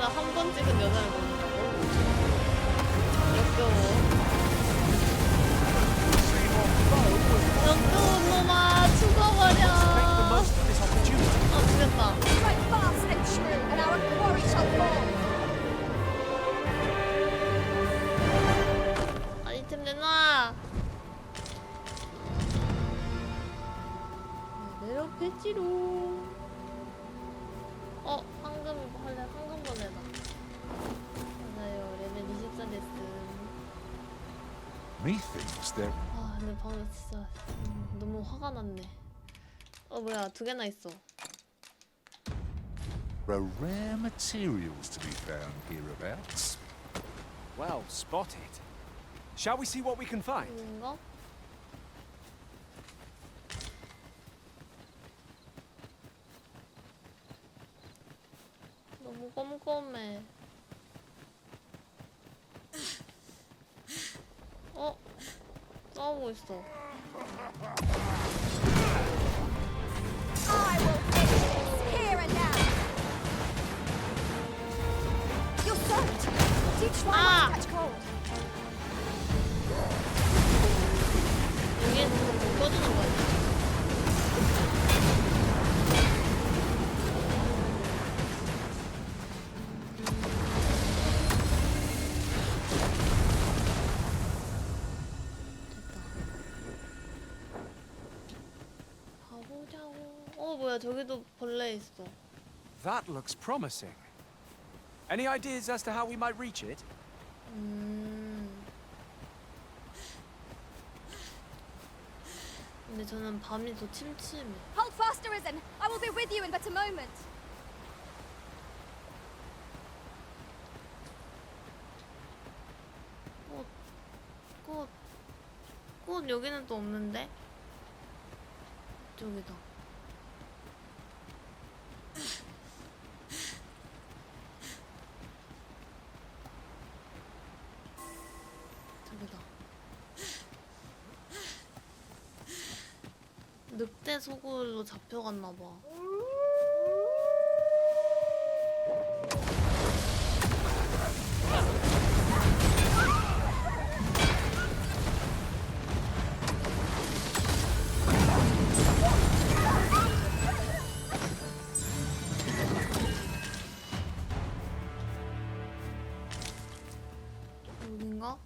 Speaker 1: 카메라 한 번 찍은 여자를 모른다고? 역겨워. 역겨운 놈아, 죽어버려. 죽였다.
Speaker 10: Strike fast and true, and our quarry shall fall.
Speaker 1: 아이템 내놔. 내려패지로. 황금 할래. 황금 보내다. 맞아요. 레벨 24 됐음.
Speaker 15: Methinks there.
Speaker 1: 근데 방금 진짜 너무 화가 났네. 뭐야, 2개나 있어.
Speaker 15: There are rare materials to be found hereabouts.
Speaker 20: Well spotted. Shall we see what we can find?
Speaker 1: 이건가? 너무 꼼꼼해. 싸우고 있어.
Speaker 10: I will finish this here and now. You're soaked. Do try not to catch cold.
Speaker 1: 여긴 꺼주는 거야. 뭐야, 저기도 벌레 있어.
Speaker 20: That looks promising. Any ideas as to how we might reach it?
Speaker 1: 근데 저는 밤이 더 침침해.
Speaker 10: Hold fast, Arisen. I will be with you in but a moment.
Speaker 1: 꽃 여기는 또 없는데? 이쪽이다. 저기다. 늑대 소굴로 잡혀갔나봐. 여긴가?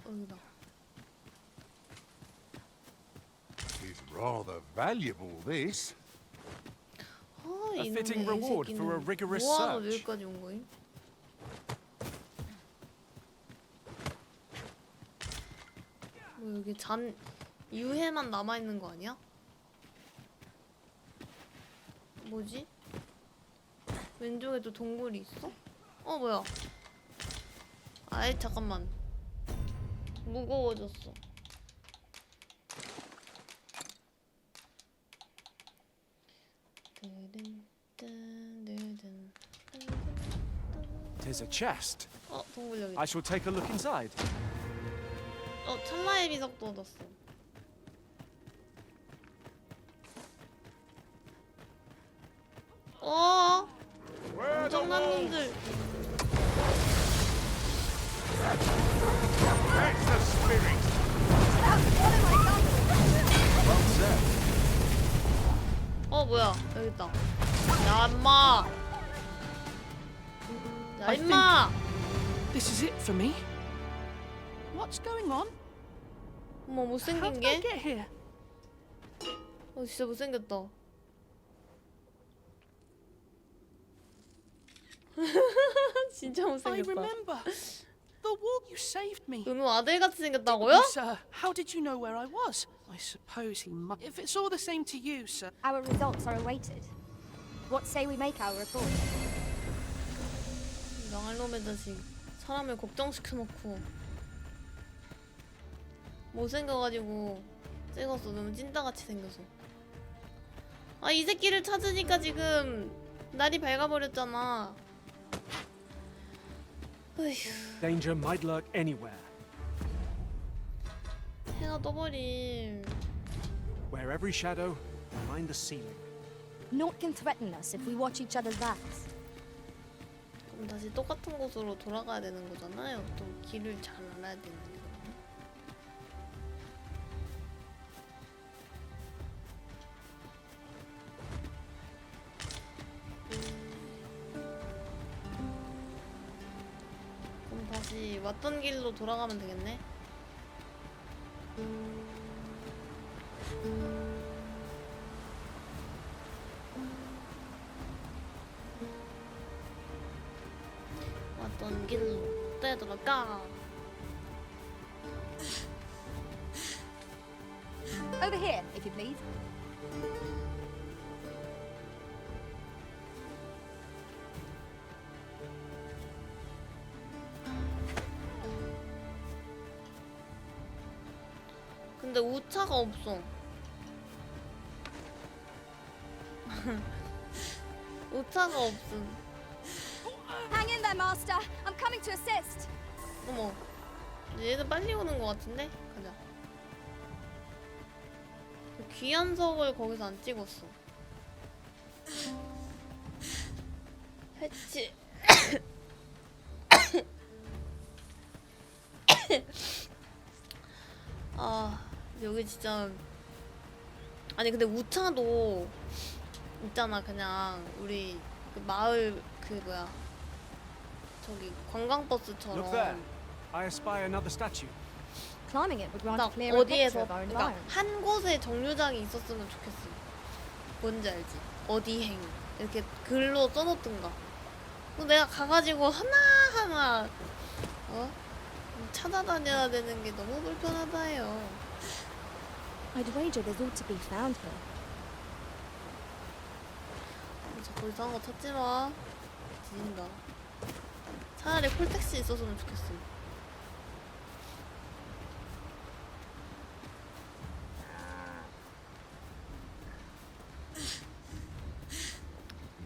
Speaker 1: 여기다.
Speaker 15: Is rather valuable, this.
Speaker 20: A fitting reward for a rigorous
Speaker 1: 뭐하러
Speaker 20: search.
Speaker 1: 여기까지 온 거임? 뭐 여기 유해만 남아 있는 거 아니야? 뭐지? 왼쪽에도 동굴이 있어? 뭐야? 아이 잠깐만. 무거워졌어.
Speaker 20: Tis a chest.
Speaker 1: 동굴 여기.
Speaker 20: I shall take a look inside.
Speaker 1: 찰나의 비석도 얻었어. 엄청난 놈들.
Speaker 15: That's the spirit.
Speaker 1: 뭐야? 여기 있다. 야, 임마. 야, 임마.
Speaker 11: This is it for me. What's going on?
Speaker 1: 어머, 못생긴
Speaker 11: How did I
Speaker 1: 게?
Speaker 11: get here?
Speaker 1: 진짜 못생겼다. 진짜
Speaker 11: I
Speaker 1: 못생겼다.
Speaker 11: remember. The wall you saved me.
Speaker 1: 은우 아들같이 생겼다고요?
Speaker 11: Sir, how did you know where I was? I suppose he must. If it's all the same to you, sir.
Speaker 8: Our results are awaited. What say we make our report?
Speaker 1: 망할 놈의 자식. 사람을 걱정시켜놓고 못생겨가지고 찍었어. 너무 찐따같이 생겨서. 이 새끼를 찾으니까 지금 날이 밝아버렸잖아.
Speaker 20: Danger might lurk anywhere.
Speaker 1: 해가 떠버림.
Speaker 20: Where every shadow, behind the ceiling.
Speaker 8: Naught can threaten us if we watch each other's backs.
Speaker 1: 그럼 다시 똑같은 곳으로 돌아가야 되는 거잖아요. 또 길을 잘 알아야 되는 거잖아. 그럼 다시 왔던 길로 돌아가면 되겠네. 왔던 길로 되돌아가.
Speaker 10: Over here, if you please.
Speaker 1: 근데 우차가 없어. 우차가 없음.
Speaker 10: Hang in there, Master. I'm coming to assist.
Speaker 1: 어머, 얘들 빨리 오는 것 같은데? 가자. 귀한석을 거기서 안 찍었어. 해치. 아, 여기 진짜. 아니 근데 우차도 있잖아. 그냥 우리 그 마을 그 뭐야, 저기 관광버스처럼
Speaker 20: Look there. I espy another statue.
Speaker 10: Climbing it would grant
Speaker 1: 딱
Speaker 10: a clearer picture
Speaker 1: 어디에서,
Speaker 10: of our
Speaker 1: 그러니까
Speaker 10: environment.
Speaker 1: 한 곳에 정류장이 있었으면 좋겠어. 뭔지 알지? 어디행 이렇게 글로 써놓든가. 내가 가가지고 하나하나 찾아다녀야 되는 게 너무 불편하다요.
Speaker 8: I'd wager there's ought to be found here.
Speaker 1: 자꾸 이상한 거 찾지 마. 뒤진다. 차라리 콜택시 있었으면 좋겠어.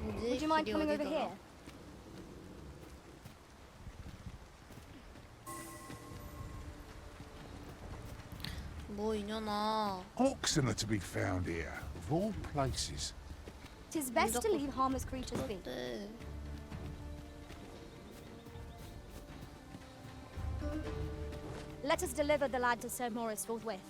Speaker 10: Would you mind
Speaker 1: 길이
Speaker 10: coming over
Speaker 1: 어디더라?
Speaker 10: here?
Speaker 1: 뭐 이년아.
Speaker 15: Oxen are to be found here, of all places.
Speaker 10: 'Tis best to leave harmless creatures be.
Speaker 1: 네.
Speaker 10: Let us deliver the lad to Sir Maurice forthwith.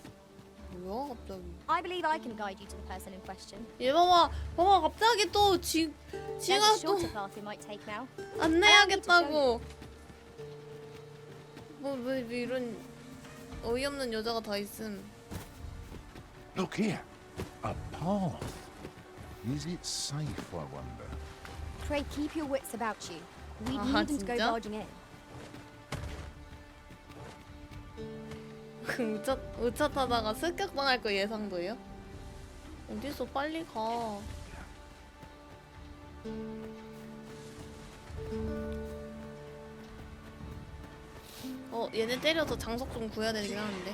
Speaker 1: 뭐야 갑자기?
Speaker 10: I believe I can guide you to the person in question.
Speaker 1: 얘 봐봐, 봐봐 갑자기 또
Speaker 10: There's
Speaker 1: 지가
Speaker 10: a
Speaker 1: 또
Speaker 10: shorter path we might take now.
Speaker 1: 안내하겠다고. 왜 이런 어이없는 여자가 다 있음.
Speaker 15: Look here, a path. Is it safe, I wonder?
Speaker 10: Pray keep your wits about you. We
Speaker 1: 아,
Speaker 10: needn't go
Speaker 1: 진짜?
Speaker 10: barging in.
Speaker 1: 우차 타다가 습격당할 거 예상도요? 어디서 빨리 가. 얘네 때려서 장석 좀 구해야 되긴 하는데.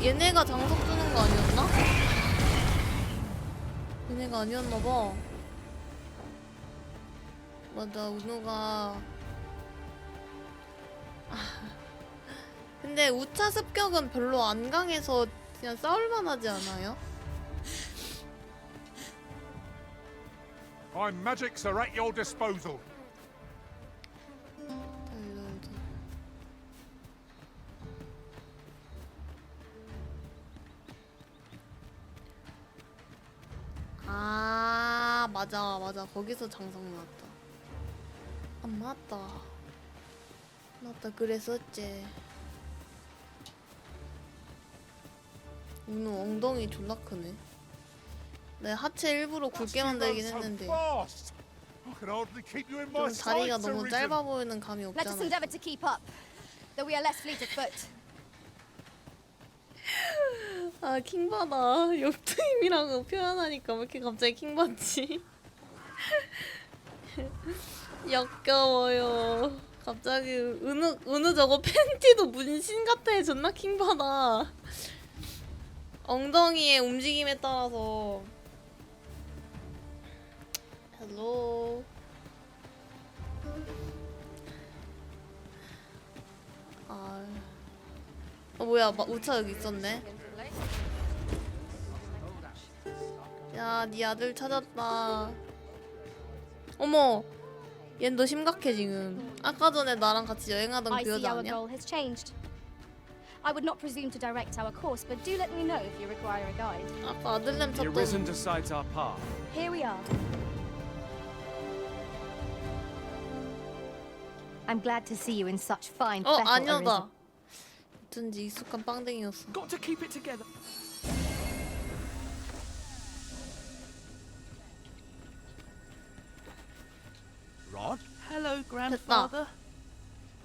Speaker 1: 얘네가 장석 주는 거 아니었나? 얘네가 아니었나봐. 맞아, 은우가. 근데 우차 습격은 별로 안 강해서 그냥 싸울만 하지 않아요?
Speaker 15: My magics are at your disposal.
Speaker 1: 아, 맞아 거기서 장석 나왔다. 아, 맞다 그랬었지. 은우 엉덩이 존나 크네. 내 하체 일부러 굵게 만들긴 했는데 좀 다리가 너무 짧아 보이는 감이
Speaker 10: Let us
Speaker 1: 없잖아.
Speaker 10: endeavour to keep up, though we are less fleet of foot.
Speaker 1: 아, 킹받아. 역투임이라고 표현하니까 왜 이렇게 갑자기 킹받지? 역겨워요. 갑자기 은우 저거 팬티도 문신 같아. 존나 킹받아. 엉덩이의 움직임에 따라서 헬로. 뭐야, 우차 여기 있었네. 야, 네 아들 찾았다. 어머, 얜 너 심각해 지금. 아까 전에 나랑 같이 여행하던 그 여자 아니야?
Speaker 10: I would not presume to direct our course, but do let me know if you require a guide.
Speaker 1: 아까 아들냄
Speaker 20: The Arisen
Speaker 1: 찾던.
Speaker 20: decides our path.
Speaker 10: Here we are.
Speaker 8: I'm glad to see you in such fine
Speaker 1: 어,
Speaker 8: fettle,
Speaker 1: 아니야다.
Speaker 8: Arisen.
Speaker 1: 어쩐지 익숙한 빵댕이였어.
Speaker 11: Got to keep it together.
Speaker 6: Rod?
Speaker 11: Hello, grandfather.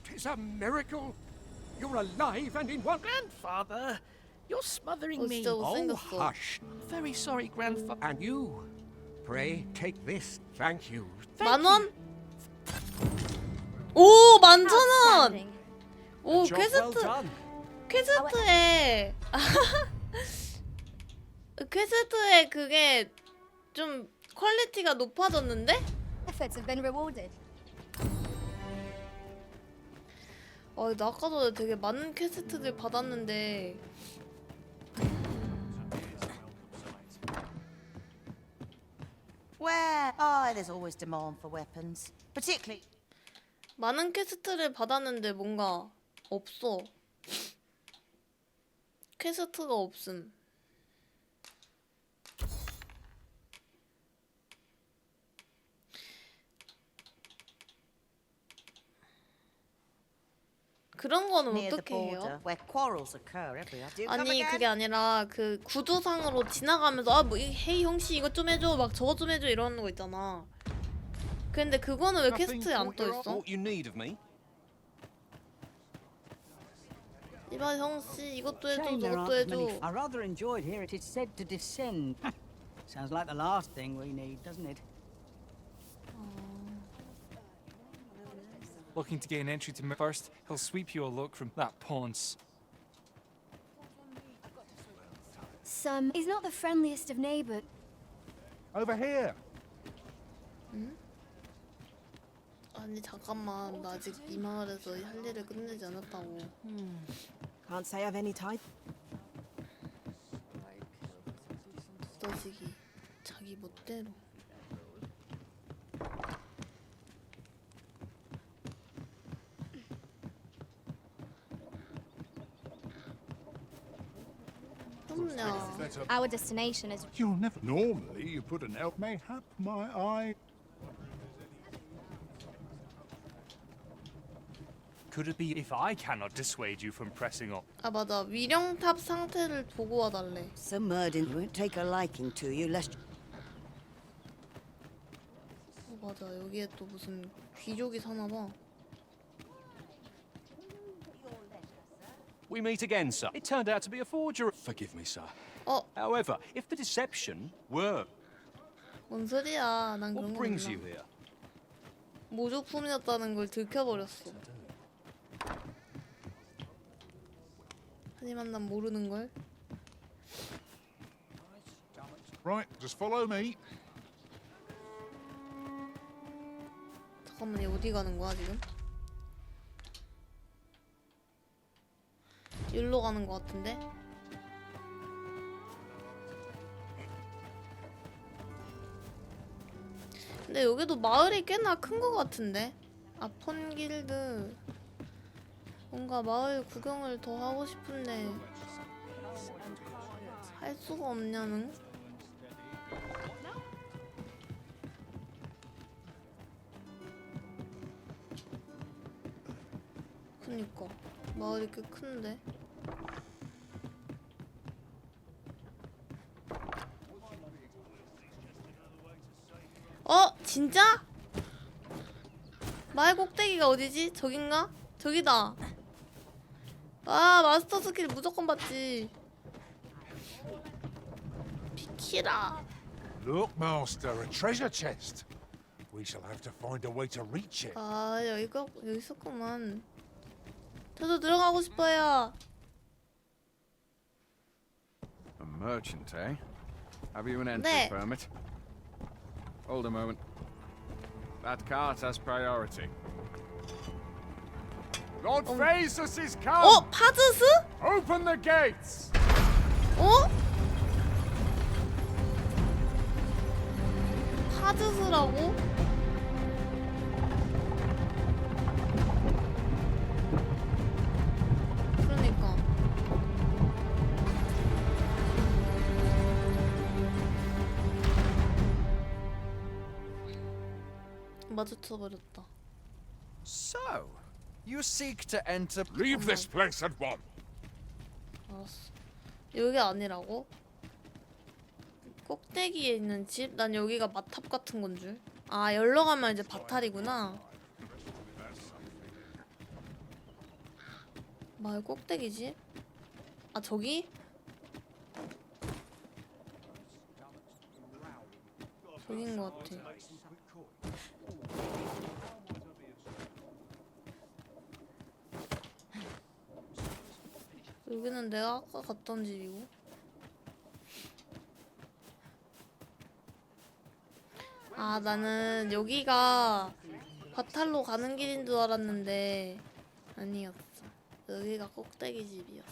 Speaker 6: Tis a miracle. You're alive and in one.
Speaker 11: Grandfather, you're smothering me.
Speaker 1: 진짜
Speaker 6: Oh,
Speaker 1: 못생겼어.
Speaker 6: hush.
Speaker 11: Very sorry, grandfather.
Speaker 6: And you, pray take this. Thank you.
Speaker 1: 10,000원? 오, 11,000원! 오,
Speaker 6: Job well
Speaker 1: 퀘스트.
Speaker 6: done.
Speaker 1: 퀘스트에 퀘스트에 그게 좀 퀄리티가 높아졌는데?
Speaker 10: Efforts have been rewarded.
Speaker 1: 나 아까 전에 되게 많은 퀘스트들 받았는데
Speaker 9: Where? Oh, there's always demand for weapons. Particularly.
Speaker 1: 많은 퀘스트를 받았는데 뭔가 없어. 퀘스트가 없음. 그런 거는
Speaker 9: Near the
Speaker 1: 어떻게 해요?
Speaker 9: border, where quarrels occur every year. Do you come
Speaker 1: 아니
Speaker 9: again?
Speaker 1: 그게 아니라 그 구조상으로 지나가면서 헤이 형씨 이것 좀 해줘 막 저것 좀 해줘 이러는 거 있잖아. 근데 그거는 왜 퀘스트에 안 떠 있어?
Speaker 3: What you need of me?
Speaker 1: 이봐 형씨 이것도 해줘
Speaker 16: Shame there
Speaker 1: 저것도
Speaker 16: aren't as many.
Speaker 1: 해줘.
Speaker 16: I rather enjoyed hearing it is said to descend. Sounds like the last thing we need, doesn't it?
Speaker 4: Looking to gain entry to first, he'll sweep you a look from that pawn's.
Speaker 10: He's not the friendliest of neighbors.
Speaker 15: Over here.
Speaker 1: 응? 아니 잠깐만 나 아직 이 마을에서 할 일을 끝내지 않았다고.
Speaker 19: Can't say I've any time.
Speaker 1: 떠지기 자기 멋대로.
Speaker 10: Our destination is.
Speaker 5: You'll never. Normally, you put an elf. Mayhap my eye.
Speaker 4: Could it be if I cannot dissuade you from pressing on?
Speaker 1: 아 맞아 위령탑 상태를 보고 와달래.
Speaker 16: Some murder won't take a liking to you, lest.
Speaker 1: 맞아 여기에 또 무슨 귀족이 사나봐.
Speaker 3: We meet again, sir. It turned out to be a forgery. Forgive me, sir. However, if the deception were...
Speaker 1: 뭔 소리야? 난 그런
Speaker 3: What
Speaker 1: 거
Speaker 3: brings
Speaker 1: 몰라.
Speaker 3: you here?
Speaker 1: 모조품이었다는 걸 들켜버렸어. 하지만 난 모르는 걸.
Speaker 15: Right, just follow me.
Speaker 1: 잠깐만 얘 어디 가는 거야 지금? 여기로 가는 거 같은데? 근데 여기도 마을이 꽤나 큰 거 같은데? 아폰 길드 뭔가 마을 구경을 더 하고 싶은데 할 수가 없냐는? 그니까 마을이 꽤 큰데? 진짜? 마을 꼭대기가 어디지? 저긴가? 저기다. 아 마스터 스킬 무조건 받지. 비키라.
Speaker 15: Look, Master, a treasure chest. We shall have to find a way to reach it.
Speaker 1: 아 여기 있었구만. 저도 들어가고 싶어요.
Speaker 23: A merchant, eh? Have you an entry permit? Hold a moment. That cart has priority. Lord
Speaker 1: Oh.
Speaker 23: Phaesus is come!
Speaker 1: 어? 파즈스?
Speaker 23: Open the gates!
Speaker 1: 어? 파즈스라고? 그러니까 마주쳐버렸다.
Speaker 23: So, you seek to enter.
Speaker 6: Leave this place at once.
Speaker 1: 알았어. 여기 아니라고? 꼭대기에 있는 집? 난 여기가 마탑 같은 건 줄. 아, 열러 가면 이제 바탈이구나. 마을 꼭대기 집? 아, 저기? 저긴 것 같아. 여기는 내가 아까 갔던 집이고. 아, 나는 여기가 바탈로 가는 길인 줄 알았는데 아니었어. 여기가 꼭대기 집이었어.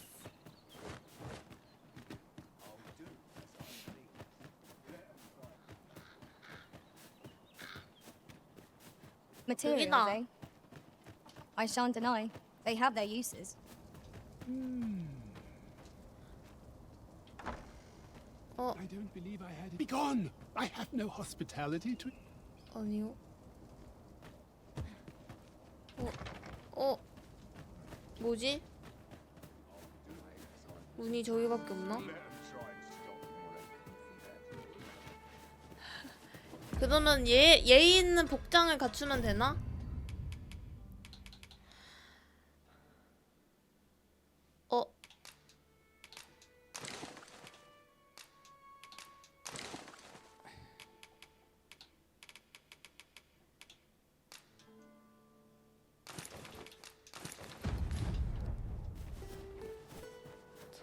Speaker 10: Materials,
Speaker 1: 여기다.
Speaker 10: eh? I shan't deny. They have their uses.
Speaker 2: I don't believe I had it. Begone! I have no hospitality to.
Speaker 1: 아니요. 뭐지? 문이 저기밖에 없나? 그러면 예의 있는 복장을 갖추면 되나?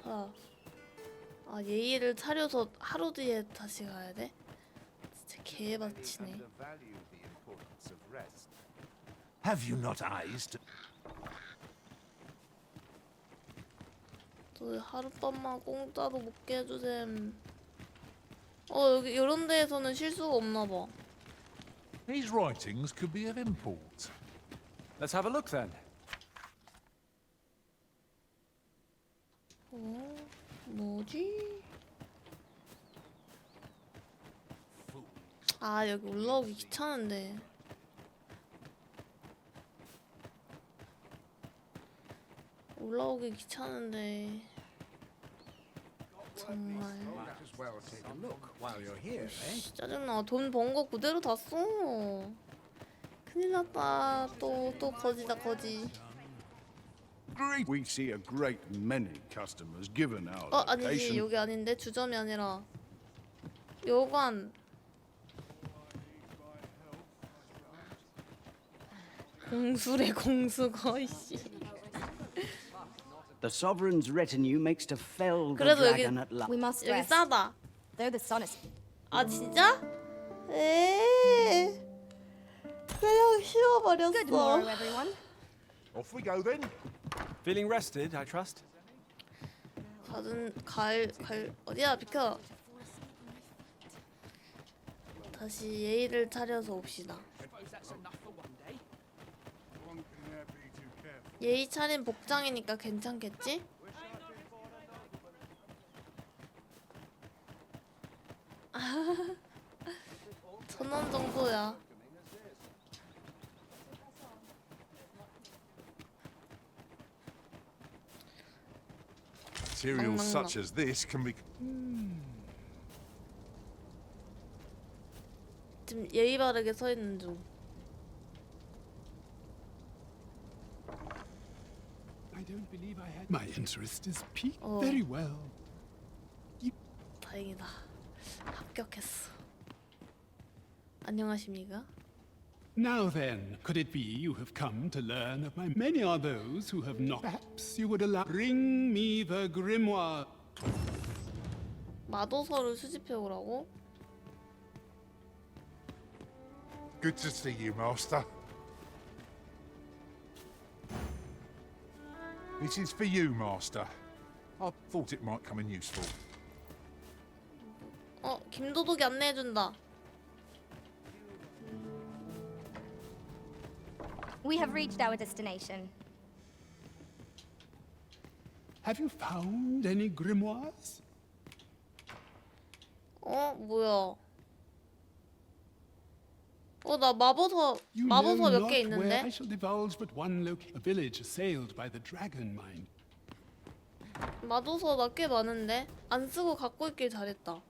Speaker 1: 자, 아, 예의를 차려서 하루 뒤에 다시 가야 돼? 진짜 개박치네.
Speaker 7: Have you not eyes to...
Speaker 1: 저 하룻밤만 공짜로 먹게 해주셈. 여기 이런 데에서는 실수가 없나 봐.
Speaker 15: These writings could be of import.
Speaker 20: Let's have a look then.
Speaker 1: 뭐지? 아, 여기 올라오기 귀찮은데. 올라오기 귀찮은데. 정말. 씨, 짜증나. 돈 번 거 그대로 다 써. 큰일 났다. 또 거지다, 거지.
Speaker 5: We see a great many customers given our
Speaker 1: 아니지.
Speaker 5: location.
Speaker 1: 여기 아닌데. 주점이 아니라 여관. 공수래, 공수거. 이씨.
Speaker 16: The sovereign's retinue makes to fell the
Speaker 1: 그래도 여기
Speaker 16: dragon at last.
Speaker 10: We must
Speaker 1: 여기
Speaker 10: rest.
Speaker 1: 싸다.
Speaker 10: Though the sun is.
Speaker 1: 아, 진짜? 에이. 그냥 쉬어버렸어.
Speaker 10: Good morrow, everyone.
Speaker 15: Off we go then.
Speaker 20: Feeling rested, I trust?
Speaker 1: 어디야, 비켜. 다시 예의를 차려서 옵시다. 예의 차린 복장이니까 괜찮겠지? 천원 정도야.
Speaker 5: Materials such as this can be.
Speaker 1: 지금 예의 바르게 서 있는 중.
Speaker 2: I don't believe I had. My interest is piqued.
Speaker 1: Oh.
Speaker 2: Very well.
Speaker 1: 다행이다. 합격했어. 안녕하십니까?
Speaker 2: Now then, could it be you have come to learn of my... Many are those who have not... Perhaps you would allow... Bring me the grimoire.
Speaker 1: 마도서를 수집해 오라고?
Speaker 15: Good to see you, Master. This is for you, Master. I thought it might come in useful.
Speaker 1: 김도둑이 안내해준다.
Speaker 10: We have reached our destination.
Speaker 2: Have you found any grimoires?
Speaker 1: 뭐야? 나 마법서
Speaker 2: You
Speaker 1: 몇
Speaker 2: know
Speaker 1: 개
Speaker 2: not where
Speaker 1: 있는데?
Speaker 2: I shall divulge but one location. A village assailed by the dragon mind.
Speaker 1: 마도서 나 꽤 많은데 안 쓰고 갖고 있길 잘했다.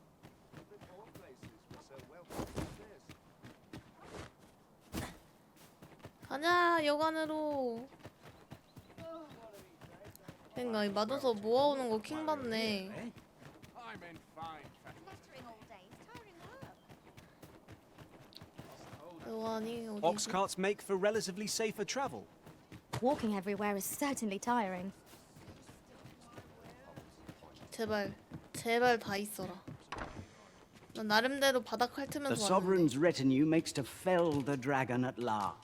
Speaker 1: 가자 여관으로. 그러니까 이 마도서 모아오는 거 킹 받네. 여관이 어디?
Speaker 20: Ox carts make for relatively safer travel.
Speaker 10: Walking everywhere is certainly tiring.
Speaker 1: 제발 다 있어라. 난 나름대로 바닥
Speaker 16: The
Speaker 1: 핥으면서 왔는데.
Speaker 16: sovereign's retinue makes to fell the dragon at last.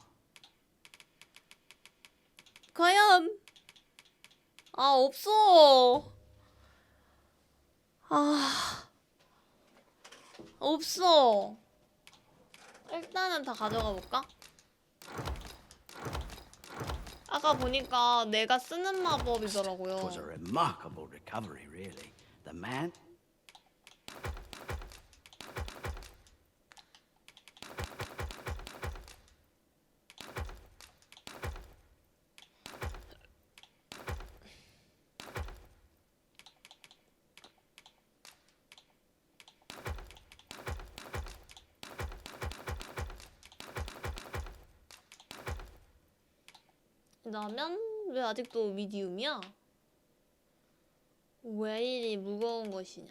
Speaker 1: 과연 없어. 없어. 일단은 다 가져가 볼까? 아까 보니까 내가 쓰는 마법이더라고요.
Speaker 16: It was a remarkable recovery, really. The man.
Speaker 1: 나면 왜 아직도 미디움이야? 왜 이리 무거운 것이냐?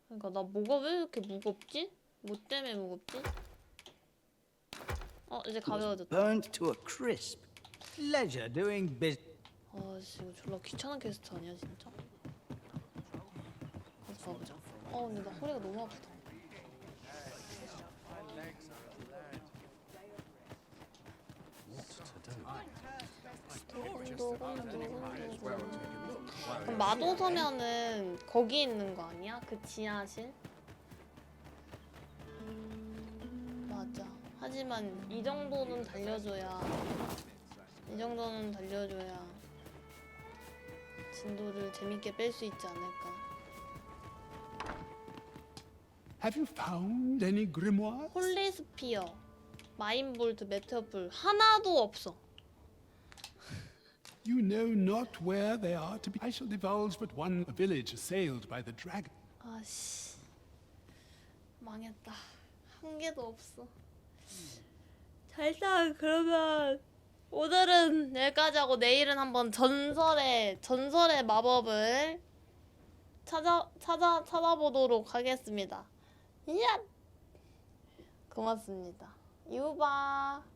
Speaker 1: 그러니까 나 뭐가 왜 이렇게 무겁지? 뭐 때문에 무겁지? 이제 가벼워졌다.
Speaker 16: Burnt to a crisp. Pleasure doing business.
Speaker 1: 씨, 이거 졸라 귀찮은 퀘스트 아니야 진짜? 어디 가보자. 근데 나 허리가 너무 아프다. 그럼 마도서면은 거기 있는 거 아니야? 그 지하실? 맞아. 하지만 이 정도는 달려줘야 진도를 재밌게 뺄 수 있지 않을까.
Speaker 2: Have you found any grimoires?
Speaker 1: 홀리 스피어, 마인볼트, 메테오풀 하나도 없어.
Speaker 2: You know not where they are to be. I shall divulge but one. A village assailed by the dragon.
Speaker 1: 아씨, 망했다. 한 개도 없어. 자, 일단 그러면 오늘은 여기까지 하고 내일은 한번 전설의 마법을 찾아보도록 하겠습니다. 야! 고맙습니다. 유바.